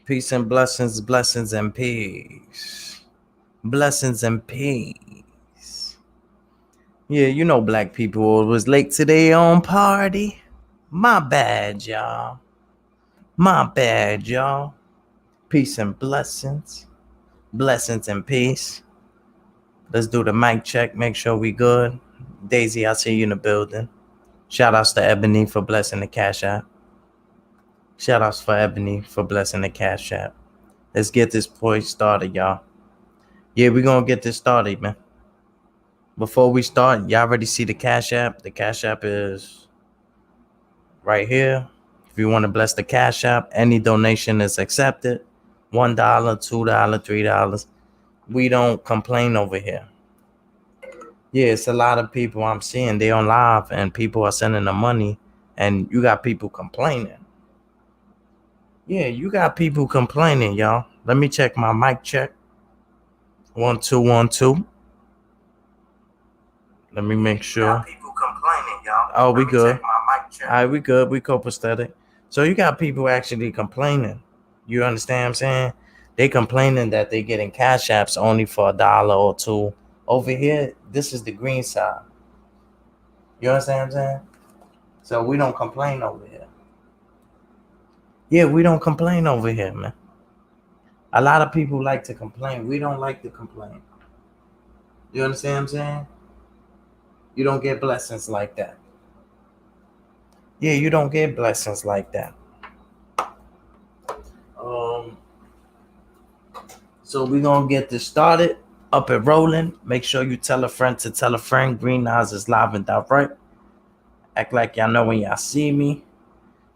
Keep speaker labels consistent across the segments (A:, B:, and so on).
A: Peace and blessings, blessings and peace. Blessings and peace. Yeah, you know black people was late to their own party. My bad, y'all. My bad, y'all. Peace and blessings. Blessings and peace. Let's do the mic check. Make sure we good. Daisy, I see you in the building. Shout outs to Ebony for blessing the Cash App. Shout outs for Ebony for blessing the Cash App. Let's get this point started, y'all. Yeah, we're going to get this started, man. Before we start, y'all already see the Cash App. The Cash App is right here. If you want to bless the Cash App, any donation is accepted. $1, $2, $3. We don't complain over here. Yeah, it's a lot of people I'm seeing. They on live and people are sending the money and you got people complaining. Yeah, you got people complaining, y'all. Let me check my mic check. 1 2 1 2. Let me make sure. People complaining, y'all. Oh, we good. All right, we good. We copacetic. So you got people actually complaining. You understand what I'm saying? They complaining that they getting Cash Apps only for $1 or $2. Over here, this is the green side. You understand what I'm saying? So we don't complain over here. Yeah, we don't complain over here, man. A lot of people like to complain. We don't like to complain. You understand what I'm saying? You don't get blessings like that. Yeah, you don't get blessings like that. So we're going to get this started, up and rolling. Make sure you tell a friend to tell a friend. Green Eyes is live and direct. Act like y'all know when y'all see me.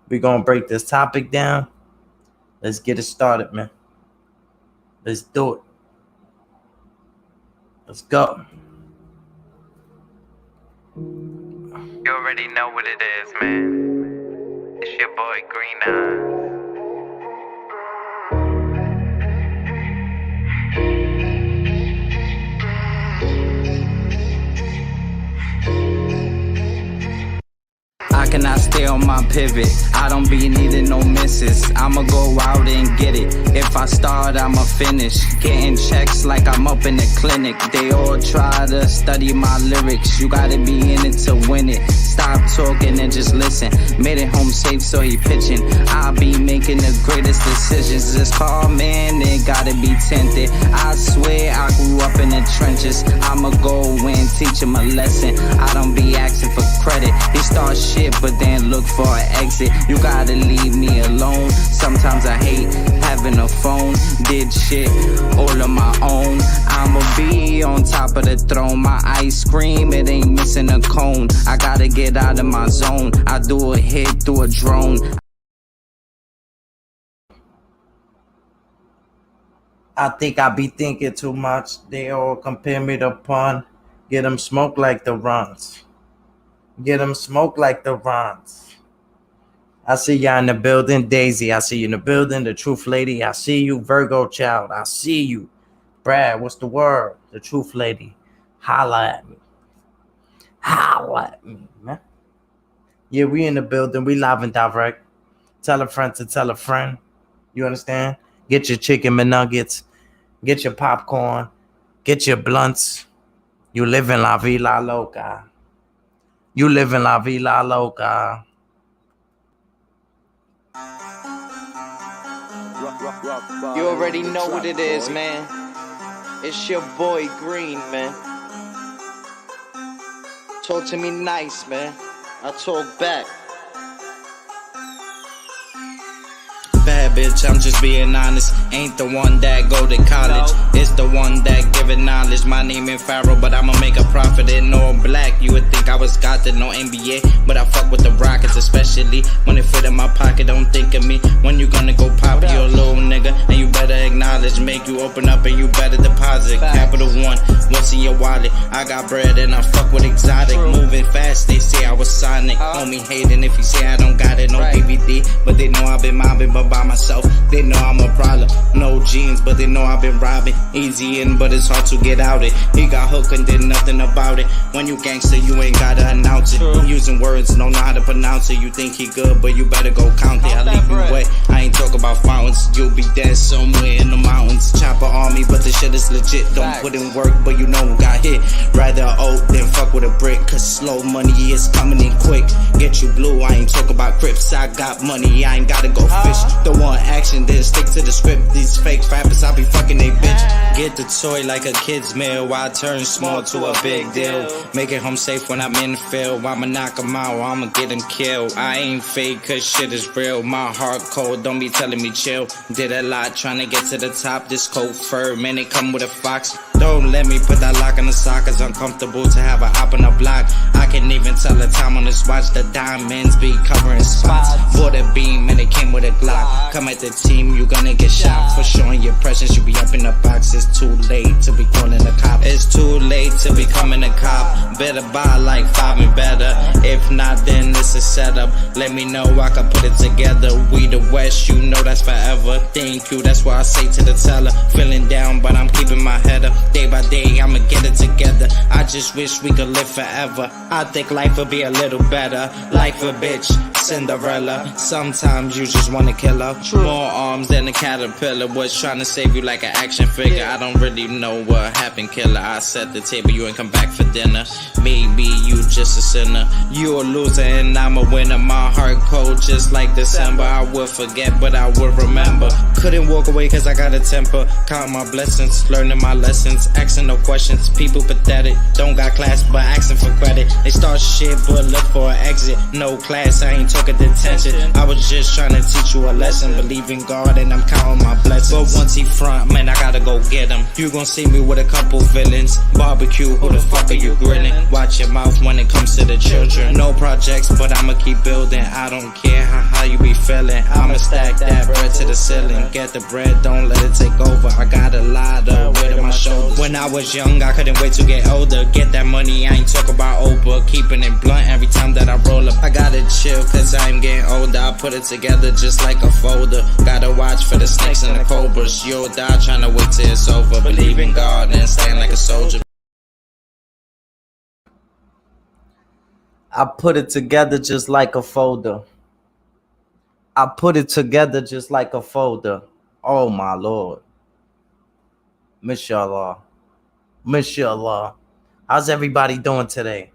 A: We're going to break this topic down. Let's get it started, man. Let's do it. Let's go.
B: You already know what it is, man. It's your boy Green Eyes. I cannot stay on my pivot. I don't be needing no misses. I'ma go out and get it. If I start, I'ma finish. Getting checks like I'm up in the clinic. They all try to study my lyrics. You gotta be in it to win it. Stop talking and just listen. Made it home safe, so he pitching. I be making the greatest decisions. This car, man, it gotta be tinted. I swear I grew up in the trenches. I'ma go and teach him a lesson. I don't be asking for credit. He start shit, but then look for an exit. You gotta leave me alone. Sometimes I hate having a phone. Did shit all on my own. I'ma be on top of the throne. My ice cream, it ain't missing a cone. I gotta get out of my zone. I do a hit through a drone.
A: I think I be thinking too much. They all compare me to Pun. Get them smoke like the runs. Get them smoke like the runs. I see y'all in the building. Daisy, I see you in the building. The Truth Lady, I see you. Virgo Child, I see you. Brad, what's the word? The Truth Lady, holla at me. Holla at me, man. Yeah, we in the building. We live and direct. Tell a friend to tell a friend. You understand? Get your chicken McNuggets. Get your popcorn. Get your blunts. You live in La Villa Loca. You live in La Villa Loca.
B: You already know what it is, man. It's your boy Green, man. Talk to me nice, man. I talk back. Bad bitch, I'm just being honest. Ain't the one that go to college. It's the one that giving knowledge. My name ain't Pharaoh, but I'ma make a profit in all black. You would think I was got to no NBA, but I fuck with the Rockets, especially when it fit in my pocket. Don't think of me when you gonna go pop your little nigga, and you better acknowledge. Make you open up and you better deposit. Capital One, what's in your wallet? I got bread and I fuck with exotic. Moving fast, they say I was Sonic. Homie hating if he say I don't got it. No DVD 50, but they know I've been mobbing, but by myself. They know I'm a problem. No jeans, but they know I've been robbing. Easy in, but it's hard to get out it. He got hooked and did nothing about it. When you gangster, you ain't gotta announce it. Using words, don't know how to pronounce it. You think he good, but you better go count it. I leave you wet. I ain't talk about fountains. You'll be dead somewhere in the mountains. Chopper on me, but the shit is legit. Don't put in work, but you know who got hit. Rather old than fuck with a brick, cause slow money is coming in quick. Get you blue, I ain't talk about crips. I got money, I ain't gotta go fish. Don't want action, then stick to the script. These fake rappers, I be fucking they bitch. Get the toy like a kid's meal. I turn small to a big deal. Make it home safe when I'm in the field. I'ma knock 'em out, I'ma get 'em killed. I ain't fake, cause shit is real. My heart cold, don't be telling me chill. Did a lot trying to get to the top. This cold fur, man, it come with a fox. Don't let me put that lock in the sock. It's uncomfortable to have a hop in the block. I can even tell the time on this watch. The diamonds be covering spots. For the beam and it came with a Glock. Come at the team, you gonna get shot. For showing your presence, you be up in the box. It's too late to be calling a cop. It's too late to be coming a cop. Better buy like 5 and better. If not, then it's a setup. Let me know, I can put it together. We the West, you know that's forever. Thank you, that's what I say to the teller. Feeling down, but I'm keeping my head up. Day by day, I'ma get it together. I just wish we could live forever. I think life would be a little better. Life a bitch, Cinderella. Sometimes you just wanna kill her. More arms than a caterpillar. Was trying to save you like an action figure. I don't really know what happened, killer. I set the table, you ain't come back for dinner. Maybe you just a sinner. You a loser and I'm a winner. My heart cold just like December. I will forget, but I will remember. Couldn't walk away cause I got a temper. Count my blessings, learning my lessons. Asking no questions, people pathetic. Don't got class, but asking for credit. They start shit, but look for an exit. No class, I ain't talking detention. I was just trying to teach you a lesson. Believe in God and I'm counting my blessings. But once he front, man, I gotta go get him. You gon' see me with a couple villains. Barbecue, who the fuck are you grilling? Watch your mouth when it comes to the children. No projects, but I'ma keep building. I don't care how you be feeling. I'ma stack that bread to the ceiling. Get the bread, don't let it take over. I got a lot of weight on my shoulders. When I was young, I couldn't wait to get older. Get that money, I ain't talk about Oprah. Keeping it blunt every time that I roll up. I gotta chill cause I'm getting older. I put it together just like a folder. Gotta watch for the snakes and the cobras. You'll die trying to wait till it's over. Believe in God and stand like a soldier.
A: I put it together just like a folder. I put it together just like a folder. Oh my Lord. Mashallah. Mashallah. How's everybody doing today?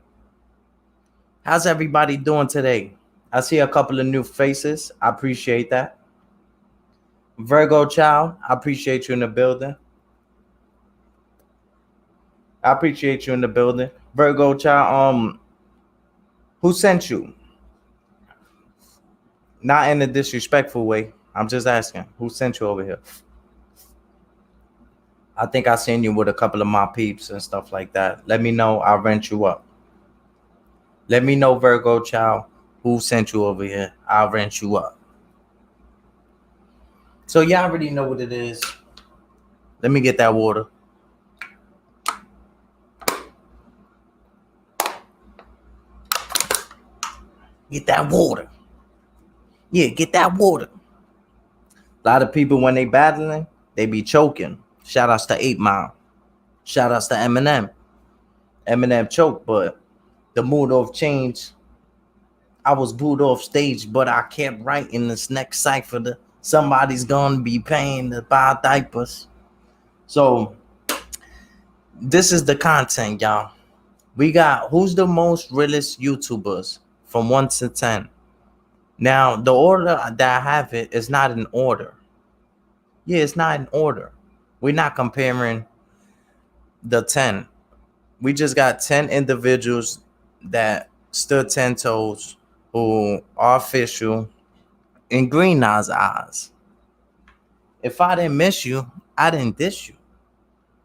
A: How's everybody doing today? I see a couple of new faces. I appreciate that. Virgo Child, I appreciate you in the building. I appreciate you in the building. Virgo Child, who sent you? Not in a disrespectful way. I'm just asking. Who sent you over here? I think I seen you with a couple of my peeps and stuff like that. Let me know. I'll rent you up. Let me know, Virgo Child, who sent you over here. I'll rent you up. So y'all already know what it is. Let me get that water. Get that water. Yeah, get that water. A lot of people, when they battling, they be choking. Shout outs to 8 Mile. Shout outs to Eminem. Eminem choked, but the mood off changed. I was booed off stage, but I kept writing this next cipher. Somebody's gonna be paying to buy diapers. So this is the content, y'all. We got who's the most realest YouTubers from 1 to 10. Now, the order that I have it is not in order. Yeah, it's not in order. We're not comparing the 10. We just got 10 individuals that stood 10 toes, who are official in Green Nas eyes. If I didn't miss you, I didn't diss you.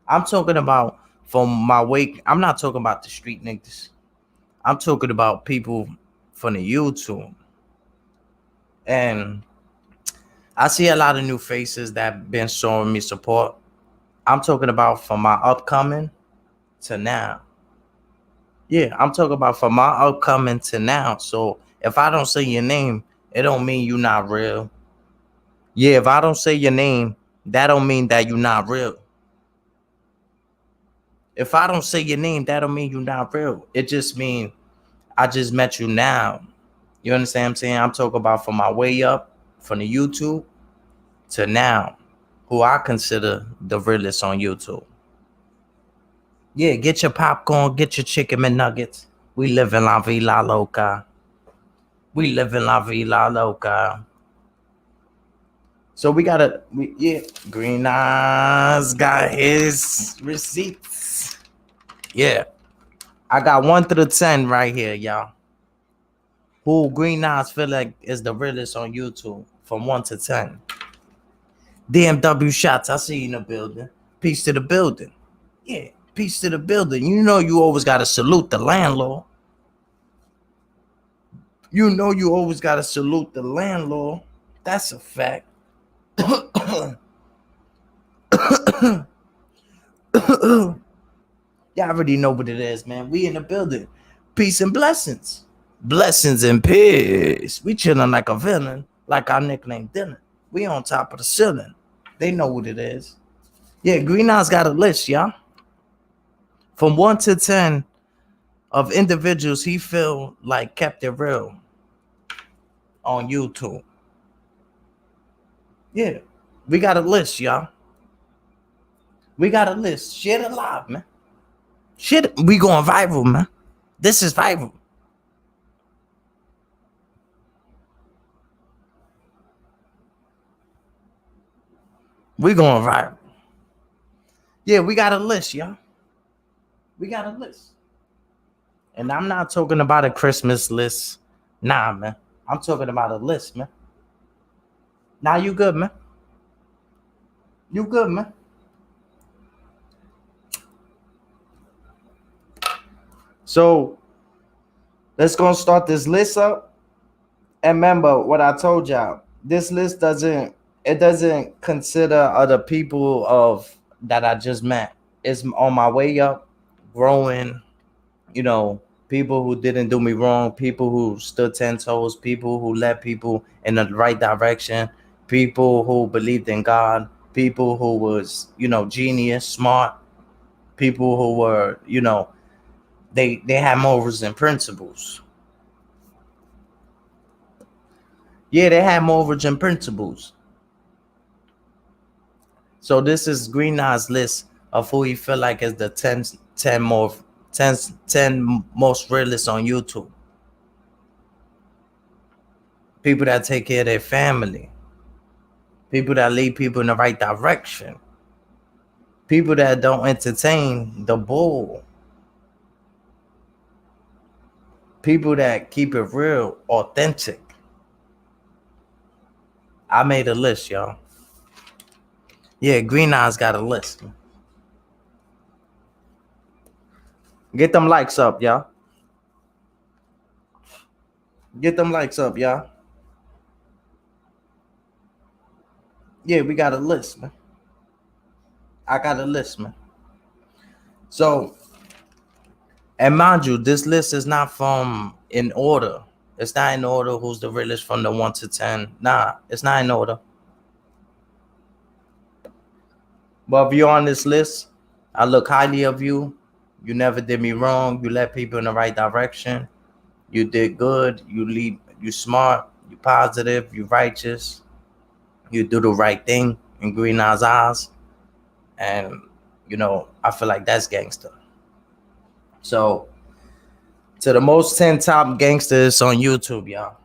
A: I'm talking about from my wake. I'm not talking about the street niggas. I'm talking about people from the YouTube. And I see a lot of new faces that been showing me support. I'm talking about from my upcoming to now. Yeah, I'm talking about from my upcoming to now. So if I don't say your name, It don't mean you not real. Yeah, if I don't say your name, that don't mean that you not real. If I don't say your name, that don't mean you not real. It just mean I just met you now. You understand what I'm saying? I'm talking about from my way up from the YouTube to now, who I consider the realest on YouTube. Yeah, get your popcorn, get your chicken and nuggets. We live in la vida loca. We live in la vida loca. So we gotta, yeah. Green Eyes got his receipts. Yeah, I got 1 through 10 right here, y'all. Who Green Eyes feel like is the realest on YouTube from 1 to 10? DMW shots, I see you in the building. Peace to the building. Yeah, peace to the building. You know you always gotta salute the landlord. You know you always gotta salute the landlord. That's a fact. Y'all already know what it is, man. We in the building. Peace and blessings. Blessings and peace. We chilling like a villain, like our nickname Dylan. We on top of the ceiling. They know what it is. Yeah, Green Eyes got a list, y'all. From 1 to 10 of individuals he feel like kept it real on YouTube. Yeah, we got a list, y'all. We got a list. Shit alive, man. Shit, we going viral, man. This is viral. We going viral. Yeah, we got a list, y'all. We got a list. And I'm not talking about a Christmas list. Nah, man. I'm talking about a list, man. Nah, you good, man. You good, man. So let's go start this list up. And remember what I told y'all. This list doesn't consider other people of that I just met. It's on my way up, growing, you know, people who didn't do me wrong, people who stood 10 toes, people who led people in the right direction, people who believed in God, people who was, genius, smart, people who were, they had morals and principles. Yeah, they had morals and principles. So this is Green Eye's list of who he feel like is the 10 more 10, 10 most realists on YouTube. People that take care of their family. People that lead people in the right direction. People that don't entertain the bull. People that keep it real, authentic. I made a list, y'all. Yeah, Green Eyes got a list. Get them likes up, y'all. Get them likes up, y'all. Yeah, we got a list, man. I got a list, man. So, and mind you, this list is not from in order. It's not in order who's the realest from the 1 to 10. Nah, it's not in order. But if you're on this list, I look highly of you. You never did me wrong. You led people in the right direction. You did good. You smart. You positive. You righteous. You do the right thing in Green eyes. And, I feel like that's gangster. So, to the most 10 top gangsters on YouTube, y'all.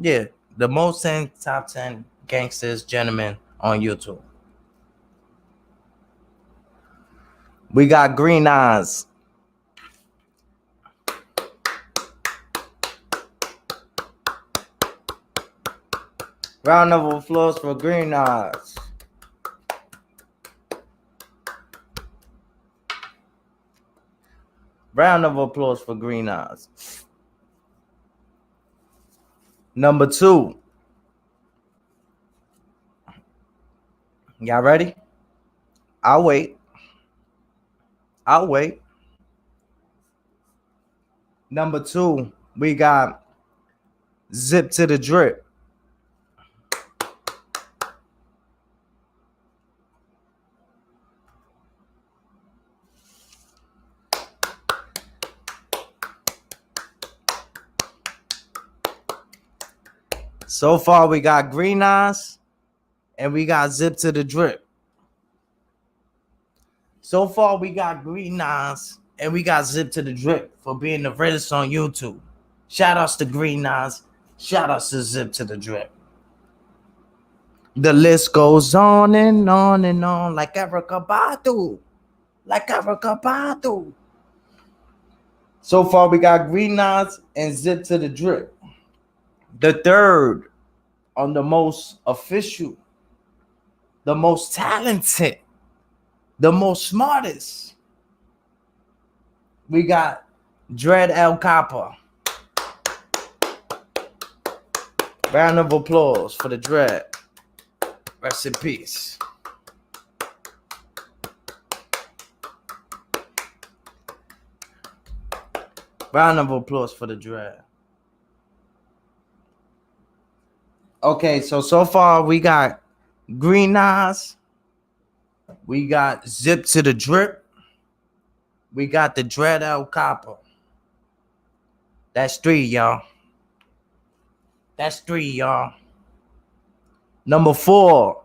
A: Yeah, the most 10 top 10 gangsters, gentlemen on YouTube. We got Green Eyes. Round of applause for Green Eyes. Round of applause for Green Eyes. Number 2. Y'all ready? I'll wait. I'll wait. Number 2, we got Zip to the drip. So far, we got Green Eyes and we got Zip to the drip. So far, we got Green Eyes and we got Zip to the drip for being the realest on YouTube. Shout outs to Green Eyes. Shout outs to Zip to the drip. The list goes on and on and on like Erica Badu. Like Erica Badu. So far, we got Green Eyes and Zip to the drip. The third on the most official, the most talented, the most smartest. We got Dread El Capa. Round of applause for the Dread. Rest in peace. Round of applause for the Dread. Okay, so far we got Green Eyes. We got Zip to the drip. We got the Dread El Capa. That's 3, y'all. That's 3, y'all. Number 4,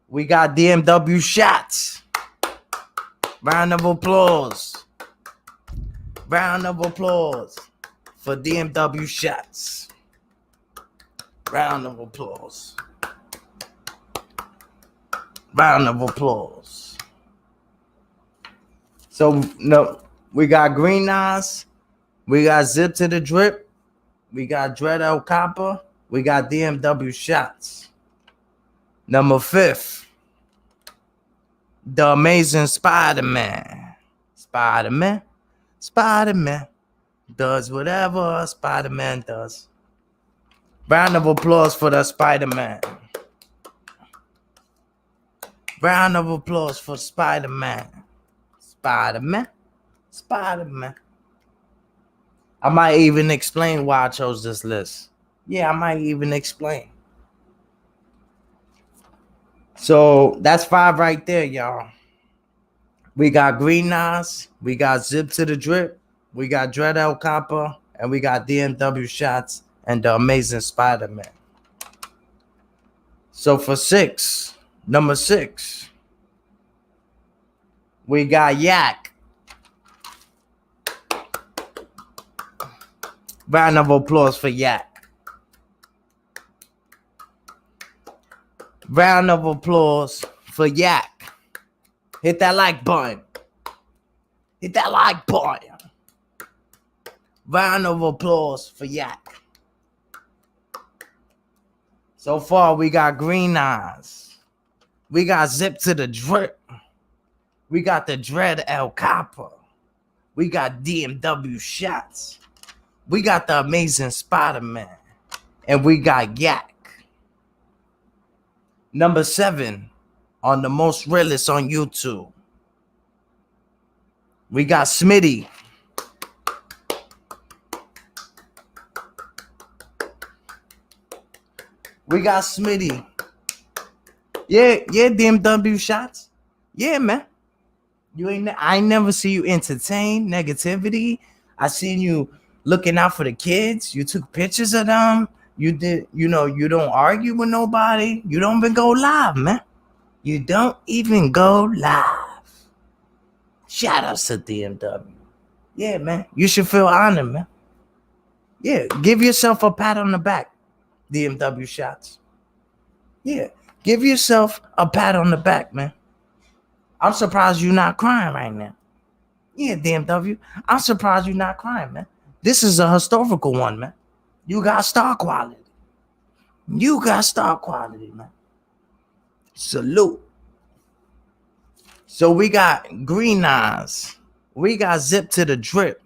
A: we got DMW Shots. Round of applause. Round of applause for DMW Shots. Round of applause. Round of applause. So, no, we got Green Eyes. We got Zip to the drip. We got Dread El Capa. We got DMW Shots. Number 5, The Amazing Spider-Man. Spider-Man. Spider-Man does whatever Spider-Man does. Round of applause for the Spider-Man. Round of applause for Spider-Man. Spider-Man. Spider-Man. I might even explain why I chose this list. Yeah, I might even explain. So that's 5 right there, y'all. We got Green Eyes, we got Zip to the Drip, we got Dread El Capa, and we got DMW Shots and The Amazing Spider-Man. So for 6, number 6, we got Yak. Round of applause for Yak. Round of applause for Yak. Hit that like button. Hit that like button. Round of applause for Yak. So far, we got Green Eyes. We got Zip to the Drip. We got the Dread El Capa. We got DMW Shots. We got the Amazing Spider-Man. And we got Yak. Number 7 on the most realest on YouTube. We got Smitty. We got Smitty. Yeah, DMW Shots. Yeah, man. I ain't never see you entertain negativity. I seen you looking out for the kids. You took pictures of them. You did, you don't argue with nobody. You don't even go live, man. You don't even go live. Shout out to DMW. Yeah, man. You should feel honored, man. Yeah, give yourself a pat on the back, DMW Shots. Yeah, give yourself a pat on the back, man. I'm surprised you're not crying right now. Yeah, DMW. I'm surprised you're not crying, man. This is a historical one, man. You got star quality. You got star quality, man. Salute. So we got Green Eyes. We got Zip to the Drip.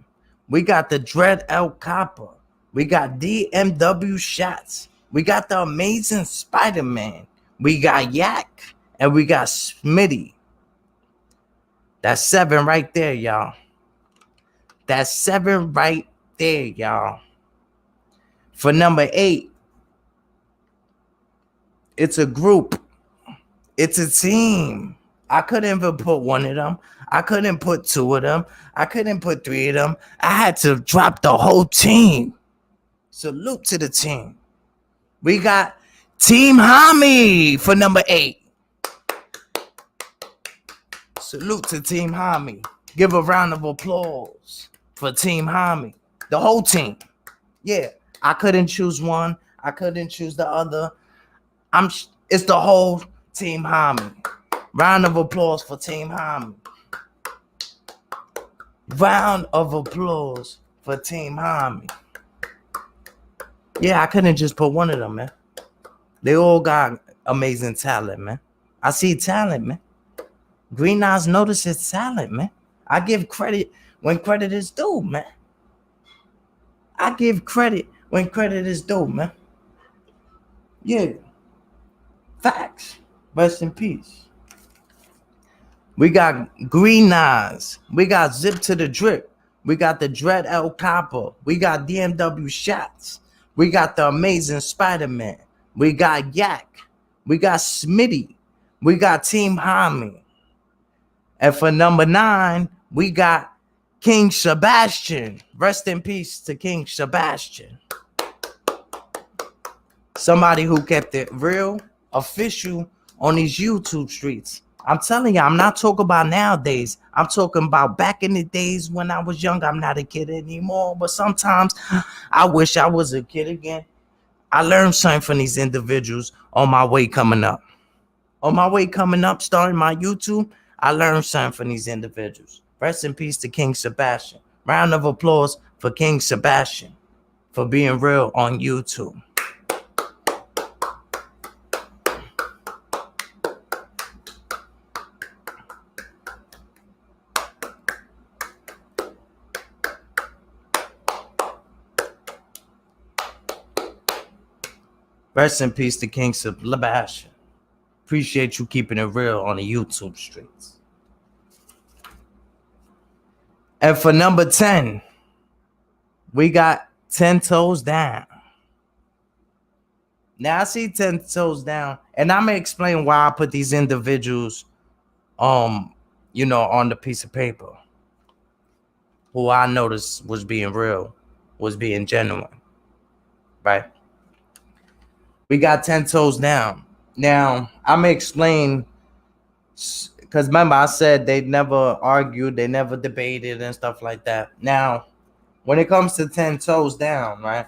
A: We got the Dread El Capa. We got DMW Shots. We got the Amazing Spider-Man. We got Yak. And we got Smitty. That's 7 right there, y'all. That's 7 right there, y'all. For number 8, it's a group. It's a team. I couldn't even put one of them. I couldn't put two of them. I couldn't put three of them. I had to drop the whole team. Salute to the team. We got Team Hami for number 8. Salute to Team Hami. Give a round of applause for Team Hami. The whole team. Yeah, I couldn't choose one. I couldn't choose the other. It's the whole Team Hami. Round of applause for Team Hami. Round of applause for Team Hami. Yeah, I couldn't just put one of them, man. They all got amazing talent, man. I see talent, man. Green Eyes notices talent, man. I give credit when credit is due, man. I give credit when credit is due, man. Yeah. Facts. Rest in peace. We got Green Eyes. We got Zip to the Drip. We got the Dread El Copper. We got DMW Shots. We got the Amazing Spider-Man. We got Yak. We got Smitty. We got Team Hami. And for number 9, we got King Sebastian. Rest in peace to King Sebastian. Somebody who kept it real, official on these YouTube streets. I'm telling you, I'm not talking about nowadays. I'm talking about back in the days when I was young. I'm not a kid anymore, but sometimes I wish I was a kid again. I learned something from these individuals on my way coming up. On my way coming up, starting my YouTube, I learned something from these individuals. Rest in peace to King Sebastian. Round of applause for King Sebastian for being real on YouTube. Rest in peace to King Sebastian. Appreciate you keeping it real on the YouTube streets. And for number 10, we got 10 Toes Down. Now I see 10 Toes Down, and I'm gonna explain why I put these individuals, on the piece of paper. Who I noticed was being real, was being genuine, right? We got 10 Toes Down. Now I'm gonna explain, because remember I said they never argued, they never debated and stuff like that. Now, when it comes to 10 Toes Down, right?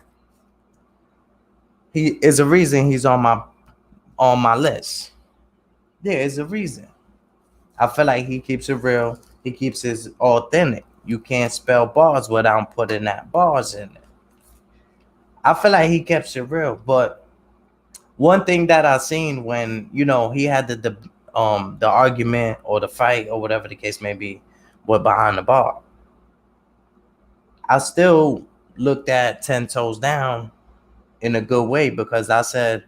A: He is a reason he's on my list. There is a reason. I feel like he keeps it real. He keeps it authentic. You can't spell bars without putting that bars in it. I feel like he keeps it real. But one thing that I seen when he had the argument or the fight or whatever the case may be with Behind the Bar, I still looked at 10 Toes Down in a good way, because I said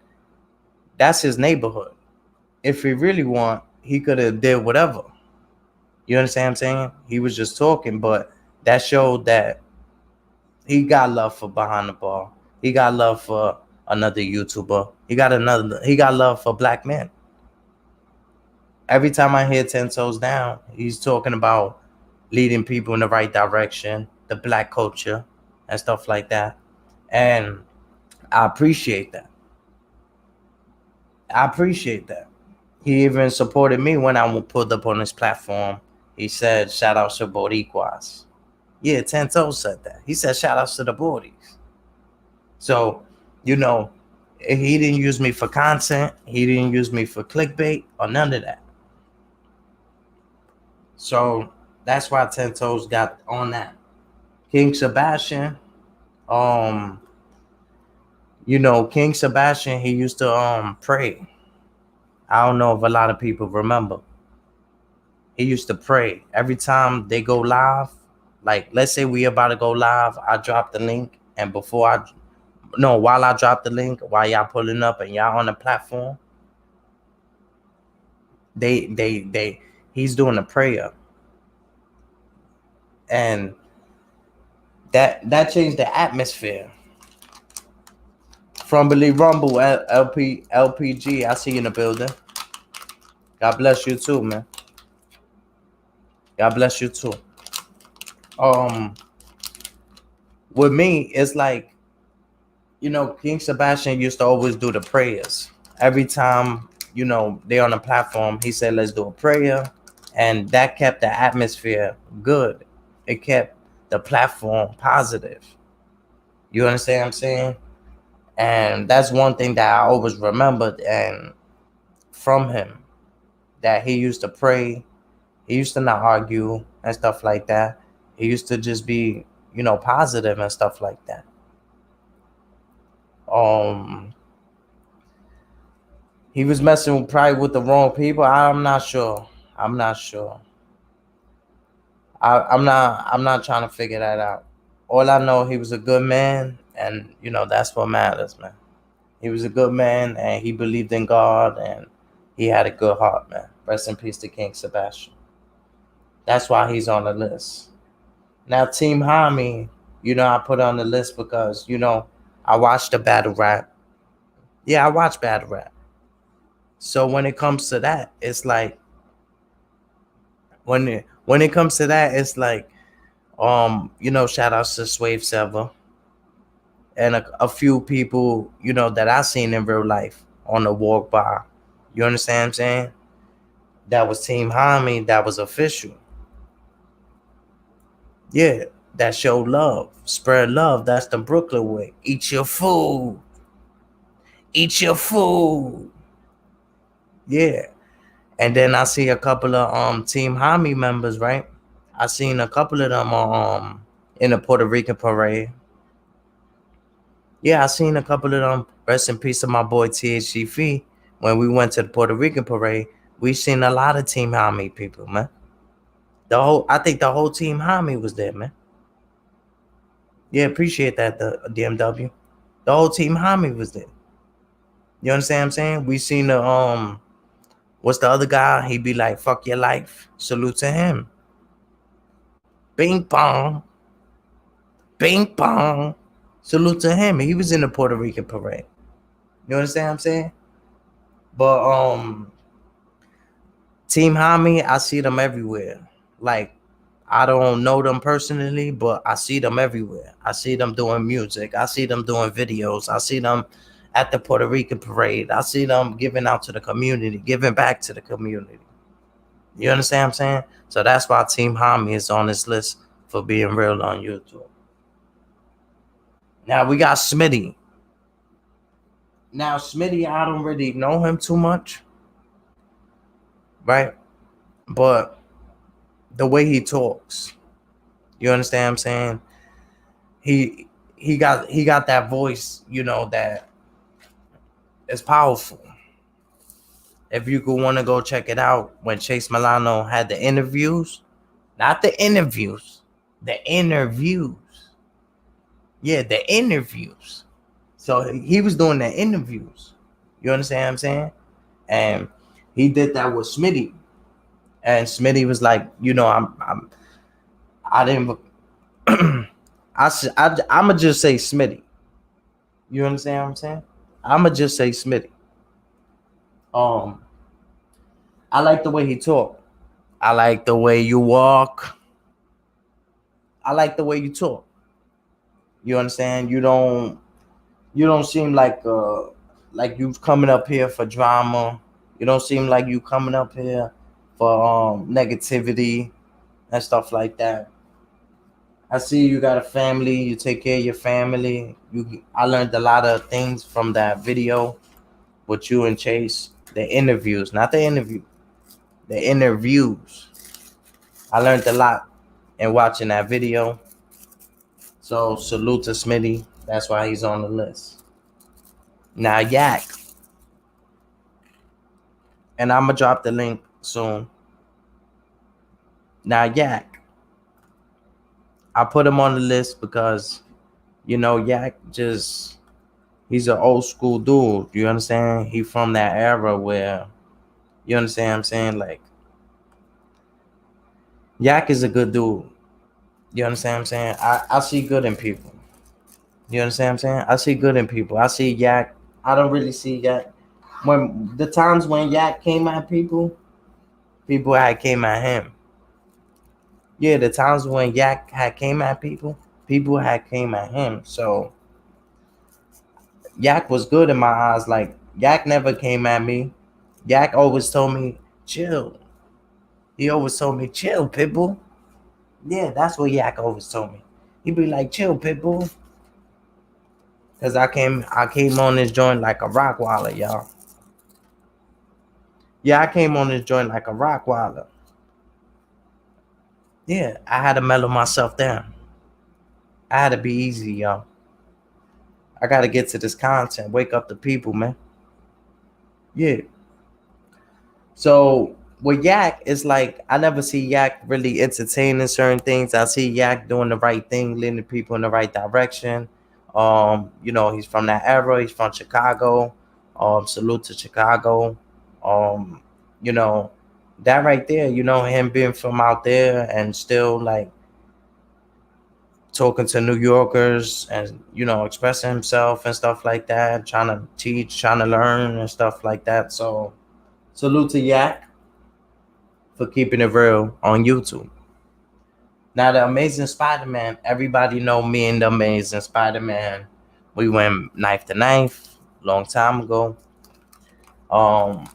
A: that's his neighborhood. If he really want, he could have did whatever. You understand what I'm saying? He was just talking, but that showed that he got love for Behind the Bar. He got love for another YouTuber. He got love for black men. Every time I hear 10 Toes Down, he's talking about leading people in the right direction, the black culture, and stuff like that. And I appreciate that. He even supported me when I pulled up on his platform. He said, shout out to Boricuas. Yeah, 10 Toes said that. He said, shout outs to the Boris. So, he didn't use me for content. He didn't use me for clickbait or none of that. So, that's why 10 Toes got on that. King Sebastian, King Sebastian, he used to pray. I don't know if a lot of people remember. He used to pray every time they go live. Like, let's say we about to go live, I drop the link, and while I drop the link, while y'all pulling up and y'all on the platform, he's doing a prayer, and that changed the atmosphere. Frumbly Rumble, LPG. I see you in the building. God bless you too, man. God bless you too. Um, with me, it's like, King Sebastian used to always do the prayers. Every time, they on the platform, he said, let's do a prayer. And that kept the atmosphere good. It kept the platform positive. You understand what I'm saying? And that's one thing that I always remembered and from him, that he used to pray. He used to not argue and stuff like that. He used to just be, positive and stuff like that. Um, he was messing probably with the wrong people. I'm not sure. I'm not sure. I'm not trying to figure that out. All I know, he was a good man, and that's what matters, man. He was a good man, and he believed in God, and he had a good heart, man. Rest in peace to King Sebastian. That's why he's on the list. Now, Team Hami, I put on the list because I watched the battle rap. Yeah, I watch battle rap. So when it comes to that, it's like when it comes to that, it's like shout outs to Swave Sever and a few people, that I seen in real life on the walk by. You understand what I'm saying? That was Team Hami, that was official. Yeah, that showed love. Spread love. That's the Brooklyn way. Eat your food. Eat your food. Yeah. And then I see a couple of Team Hami members, right? I seen a couple of them in the Puerto Rican parade. Yeah, I seen a couple of them. Rest in peace to my boy THG Fee. When we went to the Puerto Rican parade, we seen a lot of Team Hami people, man. I think the whole Team Hami was there, man. Yeah, appreciate that, the DMW. The whole Team Hami was there. You understand what I'm saying? We seen the what's the other guy? He be like, fuck your life. Salute to him. Bing bong. Bing bong. Salute to him. He was in the Puerto Rican parade. You understand what I'm saying? But Team Hami, I see them everywhere. Like, I don't know them personally, but I see them everywhere. I see them doing music. I see them doing videos. I see them at the Puerto Rican parade. I see them giving out to the community, giving back to the community. You understand what I'm saying? So that's why Team Hami is on this list for being real on YouTube. Now we got Smitty. Now Smitty, I don't really know him too much, right? But the way he talks, you understand what I'm saying? He got that voice, that is powerful. If you could want to go check it out, when Chase Milano had the interviews, not the interviews, the interviews. Yeah, the interviews. So he was doing the interviews. You understand what I'm saying? And he did that with Smitty. And Smitty was like, I didn't, I'ma just say Smitty. You understand what I'm saying? I'ma just say Smitty. Um, I like the way he talk. I like the way you walk. I like the way you talk. You understand? You don't seem like you coming up here for drama. You don't seem like you coming up here for negativity and stuff like that. I see you got a family. You take care of your family. I learned a lot of things from that video with you and Chase. The interviews, not the interview, the interviews. I learned a lot in watching that video. So salute to Smitty. That's why he's on the list. Now Yak, and I'm gonna drop the link soon. Now Yak, I put him on the list because Yak just he's an old school dude. You understand? He from that era where you understand what I'm saying? Like Yak is a good dude. You understand what I'm saying? I see good in people. You understand what I'm saying? I see good in people. I see Yak. I don't really see Yak. When the times when Yak came at people, people had came at him. Yeah, the times when Yak had came at people had came at him. So Yak was good in my eyes. Like Yak never came at me. Yak always told me, chill. He always told me, chill, Pitbull. Yeah, that's what Yak always told me. He'd be like, chill, Pitbull. Cause I came on this joint like a rock waller, y'all. Yeah, I came on this joint like a rock waller. Yeah, I had to mellow myself down. I had to be easy, y'all. I gotta get to this content. Wake up the people, man. Yeah. So with Yak, it's like I never see Yak really entertaining certain things. I see Yak doing the right thing, leading people in the right direction. He's from that era. He's from Chicago. Salute to Chicago. Um, you know, that right there. Him being from out there and still like talking to New Yorkers and expressing himself and stuff like that, trying to teach, trying to learn and stuff like that. So salute to Yak for keeping it real on YouTube. Now the Amazing Spider-Man, everybody know me and the Amazing Spider-Man. We went knife to knife long time ago. Um,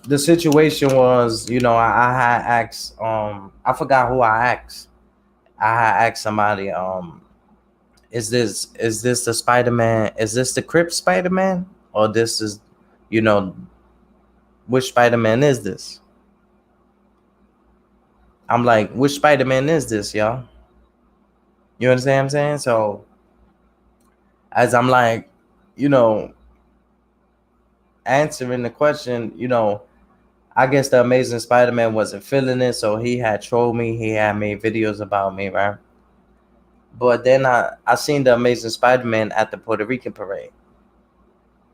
A: the situation was, I had asked, I forgot who I asked. I had asked somebody, is this the Spider-Man? Is this the Crip Spider-Man, or this is, you know, which Spider-Man is this? I'm like, which Spider-Man is this, y'all? You understand what I'm saying? So as I'm like, you know, answering the question, I guess the Amazing Spider-Man wasn't feeling it, so he had trolled me. He had made videos about me, right? But then I seen the Amazing Spider-Man at the Puerto Rican parade.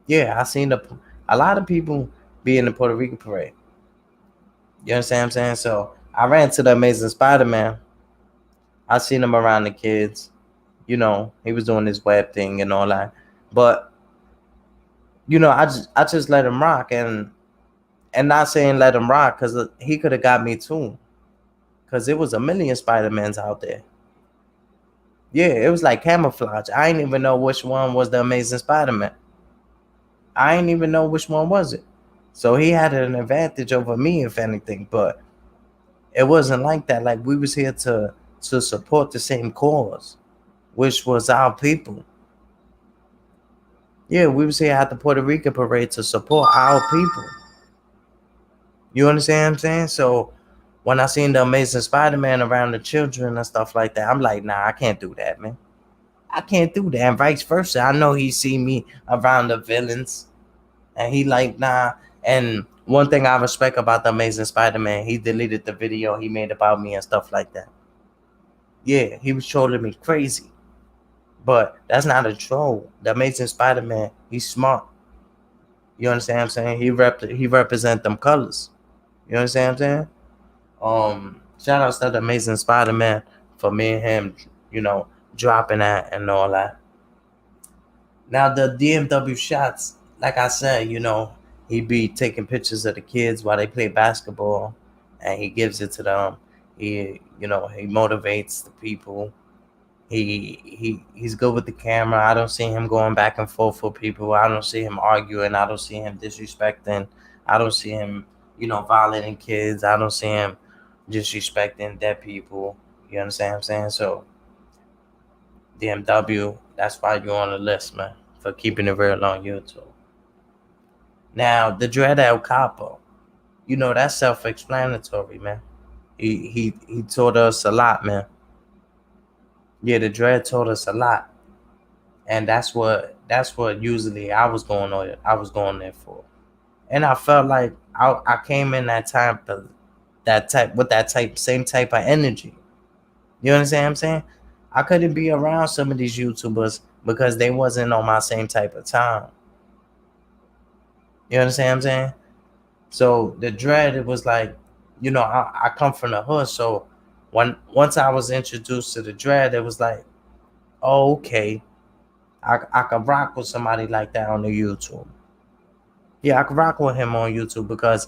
A: Yeah, I seen a lot of people be in the Puerto Rican parade. You understand what I'm saying? So I ran to the Amazing Spider-Man. I seen him around the kids. He was doing his web thing and all that. But I just let him rock, and not saying let him rock because he could have got me too. Because it was a million Spider-Mans out there. Yeah, it was like camouflage. I didn't even know which one was the Amazing Spider-Man. I didn't even know which one was it. So he had an advantage over me, if anything. But it wasn't like that. Like we was here to support the same cause, which was our people. Yeah, we was here at the Puerto Rican parade to support our people. You understand what I'm saying? So when I seen the Amazing Spider-Man around the children and stuff like that, I'm like, nah, I can't do that, man. I can't do that. And vice versa. I know he see me around the villains. And he like, nah. And one thing I respect about the Amazing Spider-Man, he deleted the video he made about me and stuff like that. Yeah, he was trolling me crazy. But that's not a troll. The Amazing Spider-Man, he's smart. You understand what I'm saying? He represent them colors. You understand what I'm saying? Shout out to the Amazing Spider-Man for me and him, you know, dropping that and all that. Now the DMW shots, like I said, he be taking pictures of the kids while they play basketball, and he gives it to them. He motivates the people. He's good with the camera. I don't see him going back and forth with people. I don't see him arguing. I don't see him disrespecting. I don't see him, violating kids. I don't see him disrespecting dead people. You understand what I'm saying? So DMW, that's why you're on the list, man, for keeping it real on YouTube. Now the Dread El Capo, that's self-explanatory, man. He taught us a lot, man. Yeah, the Dread taught us a lot, and that's what usually I was going there for. And I felt like I came in that type with that type same type of energy. You understand what I'm saying? I couldn't be around some of these YouTubers because they wasn't on my same type of time. You understand what I'm saying? So the dread, it was like, I come from the hood, so once I was introduced to the dread, it was like Oh, okay, I could rock with somebody like that on the YouTube. Yeah, I could rock with him on YouTube because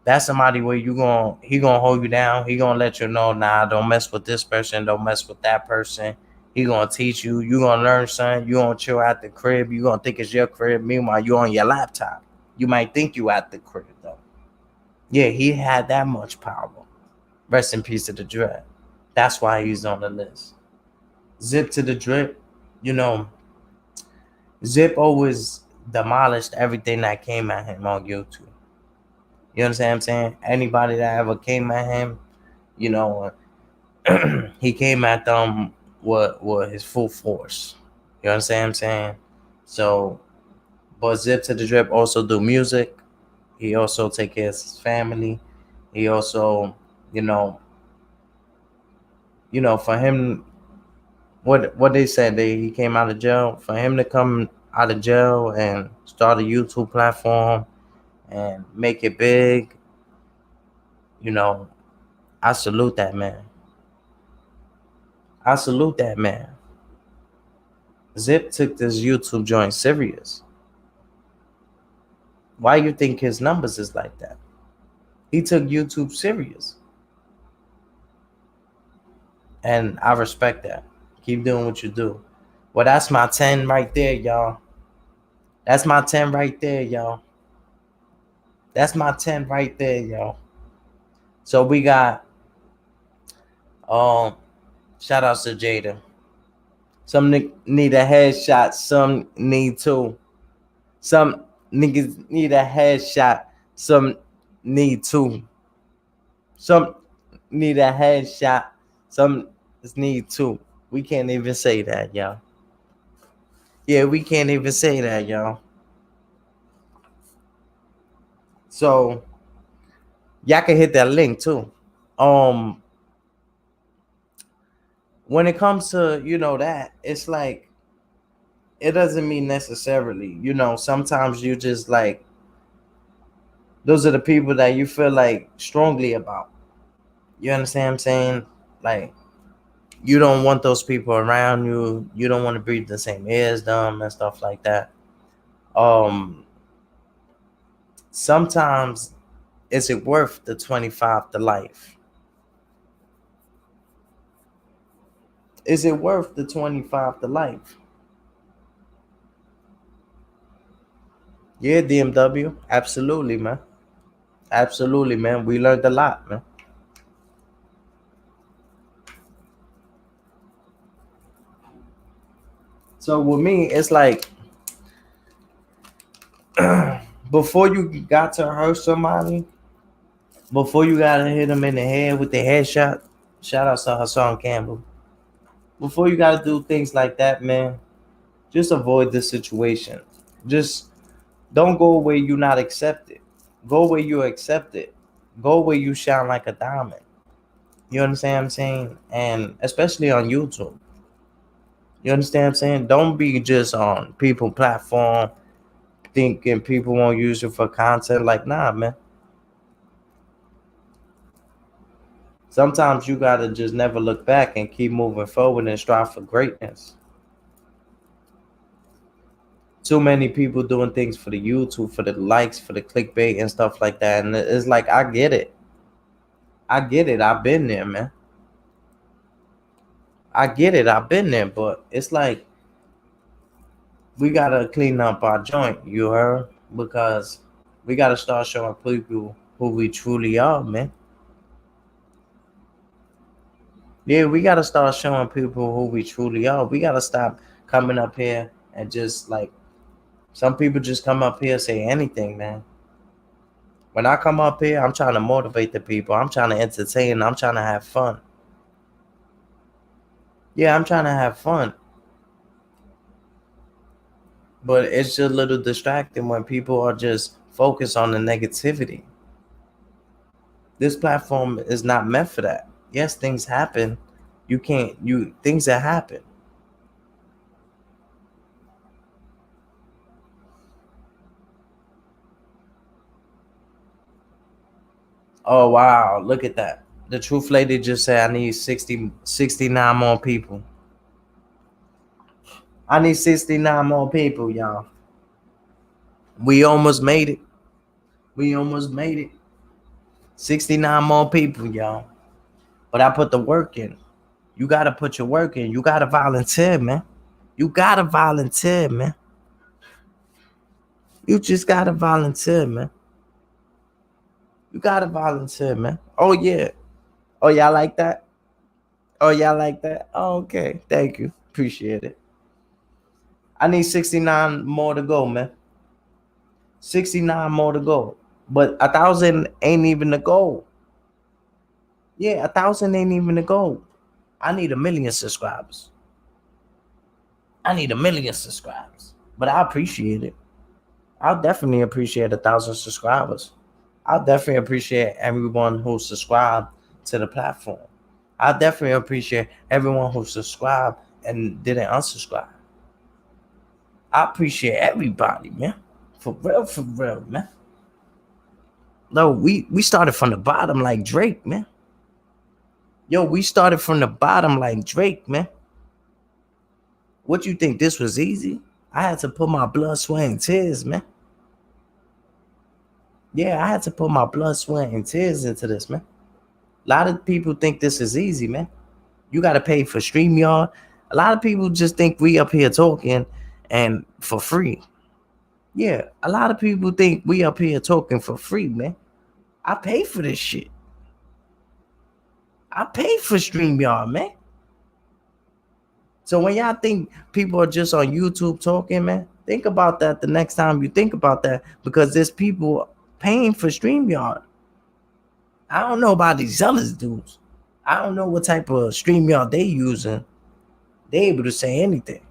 A: that's somebody where he gonna hold you down. He gonna let you know, nah, don't mess with this person, don't mess with that person. He gonna teach you. You gonna learn something. You gonna chill at the crib. You gonna think it's your crib. Meanwhile, you on your laptop. You might think you at the crib though. Yeah, he had that much power. Rest in peace to the drip. That's why he's on the list. Zip to the drip. You know, Zip always demolished everything that came at him on YouTube. You understand what I'm saying? Anybody that ever came at him, you know, he came at them with his full force. You understand what I'm saying? So, but Zip to the Drip also do music. He also take care of his family. He also, you know, for him, what they said, he came out of jail. For him to come out of jail and start a YouTube platform and make it big, you know, I salute that man. I salute that man. Zip took this YouTube joint serious. Why you think his numbers is like that? He took YouTube serious. And I respect that. Keep doing what you do. Well, that's my 10 right there, y'all. That's my 10 right there, y'all. That's my 10 right there, y'all. So we got um shout outs to Jada. Some need a headshot, some need two. Some niggas need a headshot, some need two. Some need a headshot, some need two. We can't even say that, y'all. Yeah, we can't even say that, y'all. So y'all can hit that link too. Um, when it comes to that, it's like it doesn't mean necessarily. Sometimes you just like those are the people that you feel like strongly about. You understand what I'm saying? Like you don't want those people around you. You don't want to breathe the same air as them and stuff like that. Um, sometimes is it worth the 25 to life? Is it worth the 25 to life? Yeah, DMW. Absolutely, man. Absolutely, man. We learned a lot, man. So with me, it's like before you got to hurt somebody, before you gotta hit them in the head with the headshot, shout out to Hassan Campbell. Before you gotta do things like that, man, just avoid the situation. Just don't go where you not accepted. Go where you accepted. Go where you shine like a diamond. You understand what I'm saying? And especially on YouTube. You understand what I'm saying? Don't be just on people platform thinking people won't use you for content. Like, nah, man. Sometimes you gotta just never look back and keep moving forward and strive for greatness. Too many people doing things for the YouTube, for the likes, for the clickbait and stuff like that. And it's like I get it. I get it. I've been there, man. I get it. I've been there, but it's like we gotta clean up our joint, you heard? Because we gotta start showing people who we truly are, man. Yeah, we gotta start showing people who we truly are. We gotta stop coming up here and just like some people just come up here and say anything, man. When I come up here, I'm trying to motivate the people. I'm trying to entertain. I'm trying to have fun. Yeah, I'm trying to have fun. But it's just a little distracting when people are just focused on the negativity. This platform is not meant for that. Yes, things happen. You can't you things that happen. Oh wow, look at that. The truth lady just said I need 69 more people. I need 69 more people, y'all. We almost made it. We almost made it. 69 more people, y'all. But I put the work in. You gotta put your work in. You gotta volunteer, man. You gotta volunteer, man. You just gotta volunteer, man. You gotta volunteer, man. Oh yeah. Oh, y'all like that? Oh, y'all like that? Oh, okay. Thank you. Appreciate it. I need 69 more to go, man. 69 more to go. But 1,000 ain't even the goal. Yeah, 1,000 ain't even the goal. I need 1,000,000 subscribers. I need 1,000,000 subscribers. But I appreciate it. I'll definitely appreciate 1,000 subscribers. I'll definitely appreciate everyone who subscribed to the platform. I definitely appreciate everyone who subscribed and didn't unsubscribe. I appreciate everybody, man. For real, man. No, we started from the bottom like Drake, man. Yo, we started from the bottom like Drake, man. What you think this was easy? I had to put my blood, sweat, and tears, man. Yeah, I had to put my blood, sweat, and tears into this, man. A lot of people think this is easy, man. You got to pay for StreamYard. A lot of people just think we up here talking and for free. Yeah, a lot of people think we up here talking for free, man. I pay for this shit. I pay for StreamYard, man. So when y'all think people are just on YouTube talking, man, think about that the next time you think about that, because there's people paying for StreamYard. I don't know about these zealous dudes. I don't know what type of StreamYard they using. They able to say anything.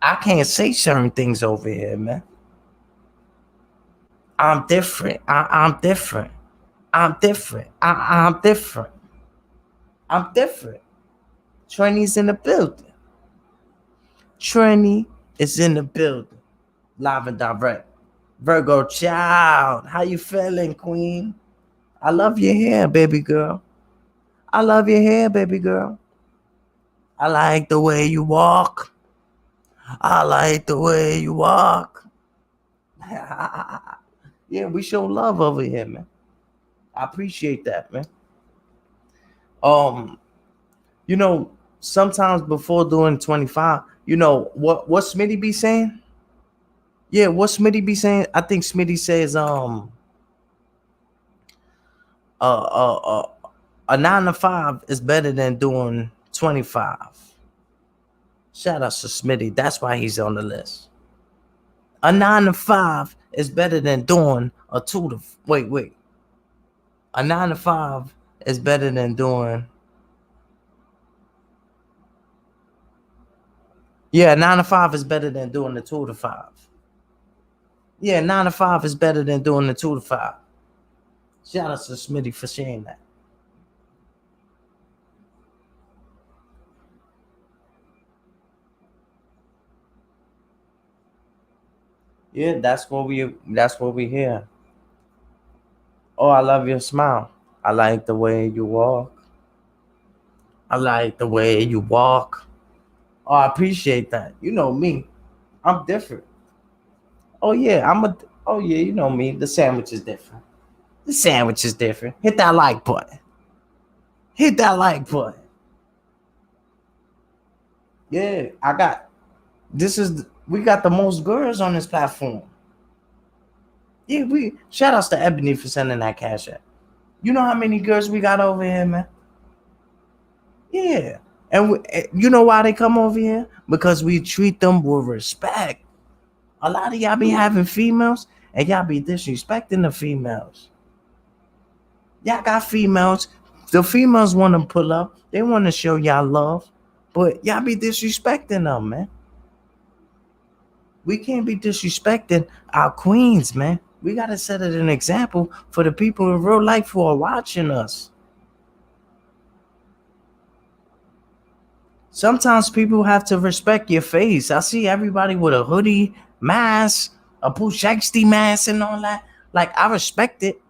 A: I can't say certain things over here, man. I'm different. I'm different. I'm different. I'm different. I'm different. Trini's in the building. Trini is in the building. Live and direct. Virgo child. How you feeling, queen? I love your hair, baby girl. I love your hair, baby girl. I like the way you walk. I like the way you walk. Yeah, we show love over here, man. I appreciate that, man. Um, you know, sometimes before doing 25, you know what Smitty be saying? Yeah, what Smitty be saying? I think Smitty says uh uh uh a 9 to 5 is better than doing 25. Shout out to Smitty. That's why he's on the list. A 9 to 5 is better than doing a wait. A 9 to 5 is better than doing. Yeah, 9 to 5 is better than doing the 2 to 5. Yeah, 9 to 5 is better than doing the 2 to 5. Shout out to Smitty for saying that. Yeah, that's what we hear. Oh, I love your smile. I like the way you walk. I like the way you walk. Oh, I appreciate that. You know me. I'm different. Oh yeah, oh yeah, you know me. The sandwich is different. The sandwich is different. Hit that like button. Hit that like button. Yeah, we got the most girls on this platform. Yeah, we shout outs to Ebony for sending that cash app. You know how many girls we got over here, man? Yeah. And you know why they come over here? Because we treat them with respect. A lot of y'all be having females and y'all be disrespecting the females. Y'all got females. The females want to pull up. They want to show y'all love. But y'all be disrespecting them, man. We can't be disrespecting our queens, man. We got to set it an example for the people in real life who are watching us. Sometimes people have to respect your face. I see everybody with a hoodie, mask, a Pushaxty mask, and all that. Like, I respect it.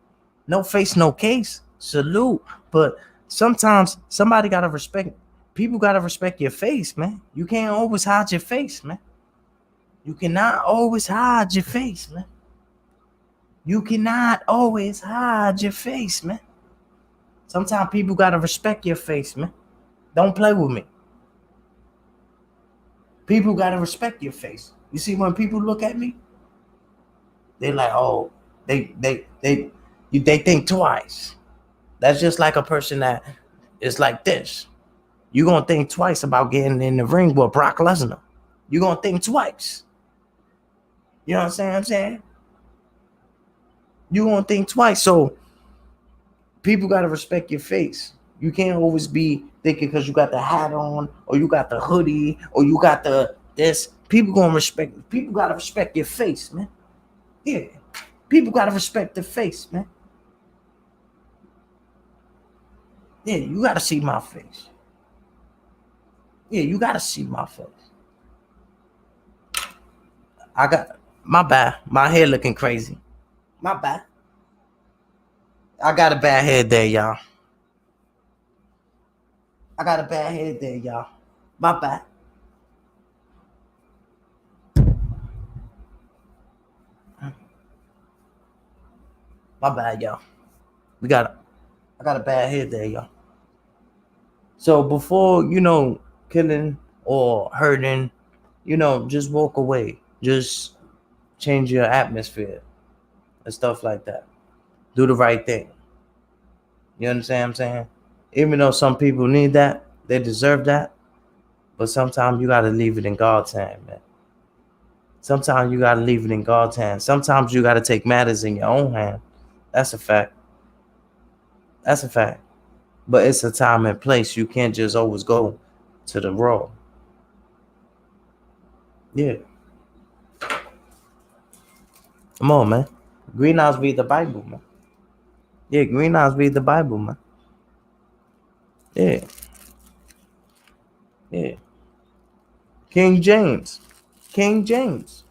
A: No face, no case. Salute. But sometimes somebody got to respect people gotta respect your face, man. You can't always hide your face, man. You cannot always hide your face, man. You cannot always hide your face, man. Sometimes people gotta respect your face, man. Don't play with me. People gotta respect your face. You see, when people look at me, they like, oh, they think twice. That's just like a person that is like this. You gonna think twice about getting in the ring with Brock Lesnar. You gonna think twice. You know what I'm saying? You gonna think twice. So people gotta respect your face. You can't always be thinking because you got the hat on, or you got the hoodie, or you got the this. People gonna respect. People gotta respect your face, man. Yeah, people gotta respect the face, man. Yeah, you gotta see my face. Yeah, you gotta see my face. I got my bad. My hair looking crazy. My bad. I got a bad head there, y'all. I got a bad head there, y'all. My bad. My bad, y'all. We got. I got a bad head there, y'all. So before killing or hurting, just walk away. Just change your atmosphere and stuff like that. Do the right thing. You understand what I'm saying? Even though some people need that, they deserve that. But sometimes you gotta leave it in God's hand, man. Sometimes you gotta leave it in God's hand. Sometimes you gotta take matters in your own hand. That's a fact. That's a fact. But it's a time and place. You can't just always go to the raw. Yeah. Come on, man. Greenhouse read the Bible, man. Yeah, greenhouse read the Bible, man. Yeah. Yeah. King James. King James.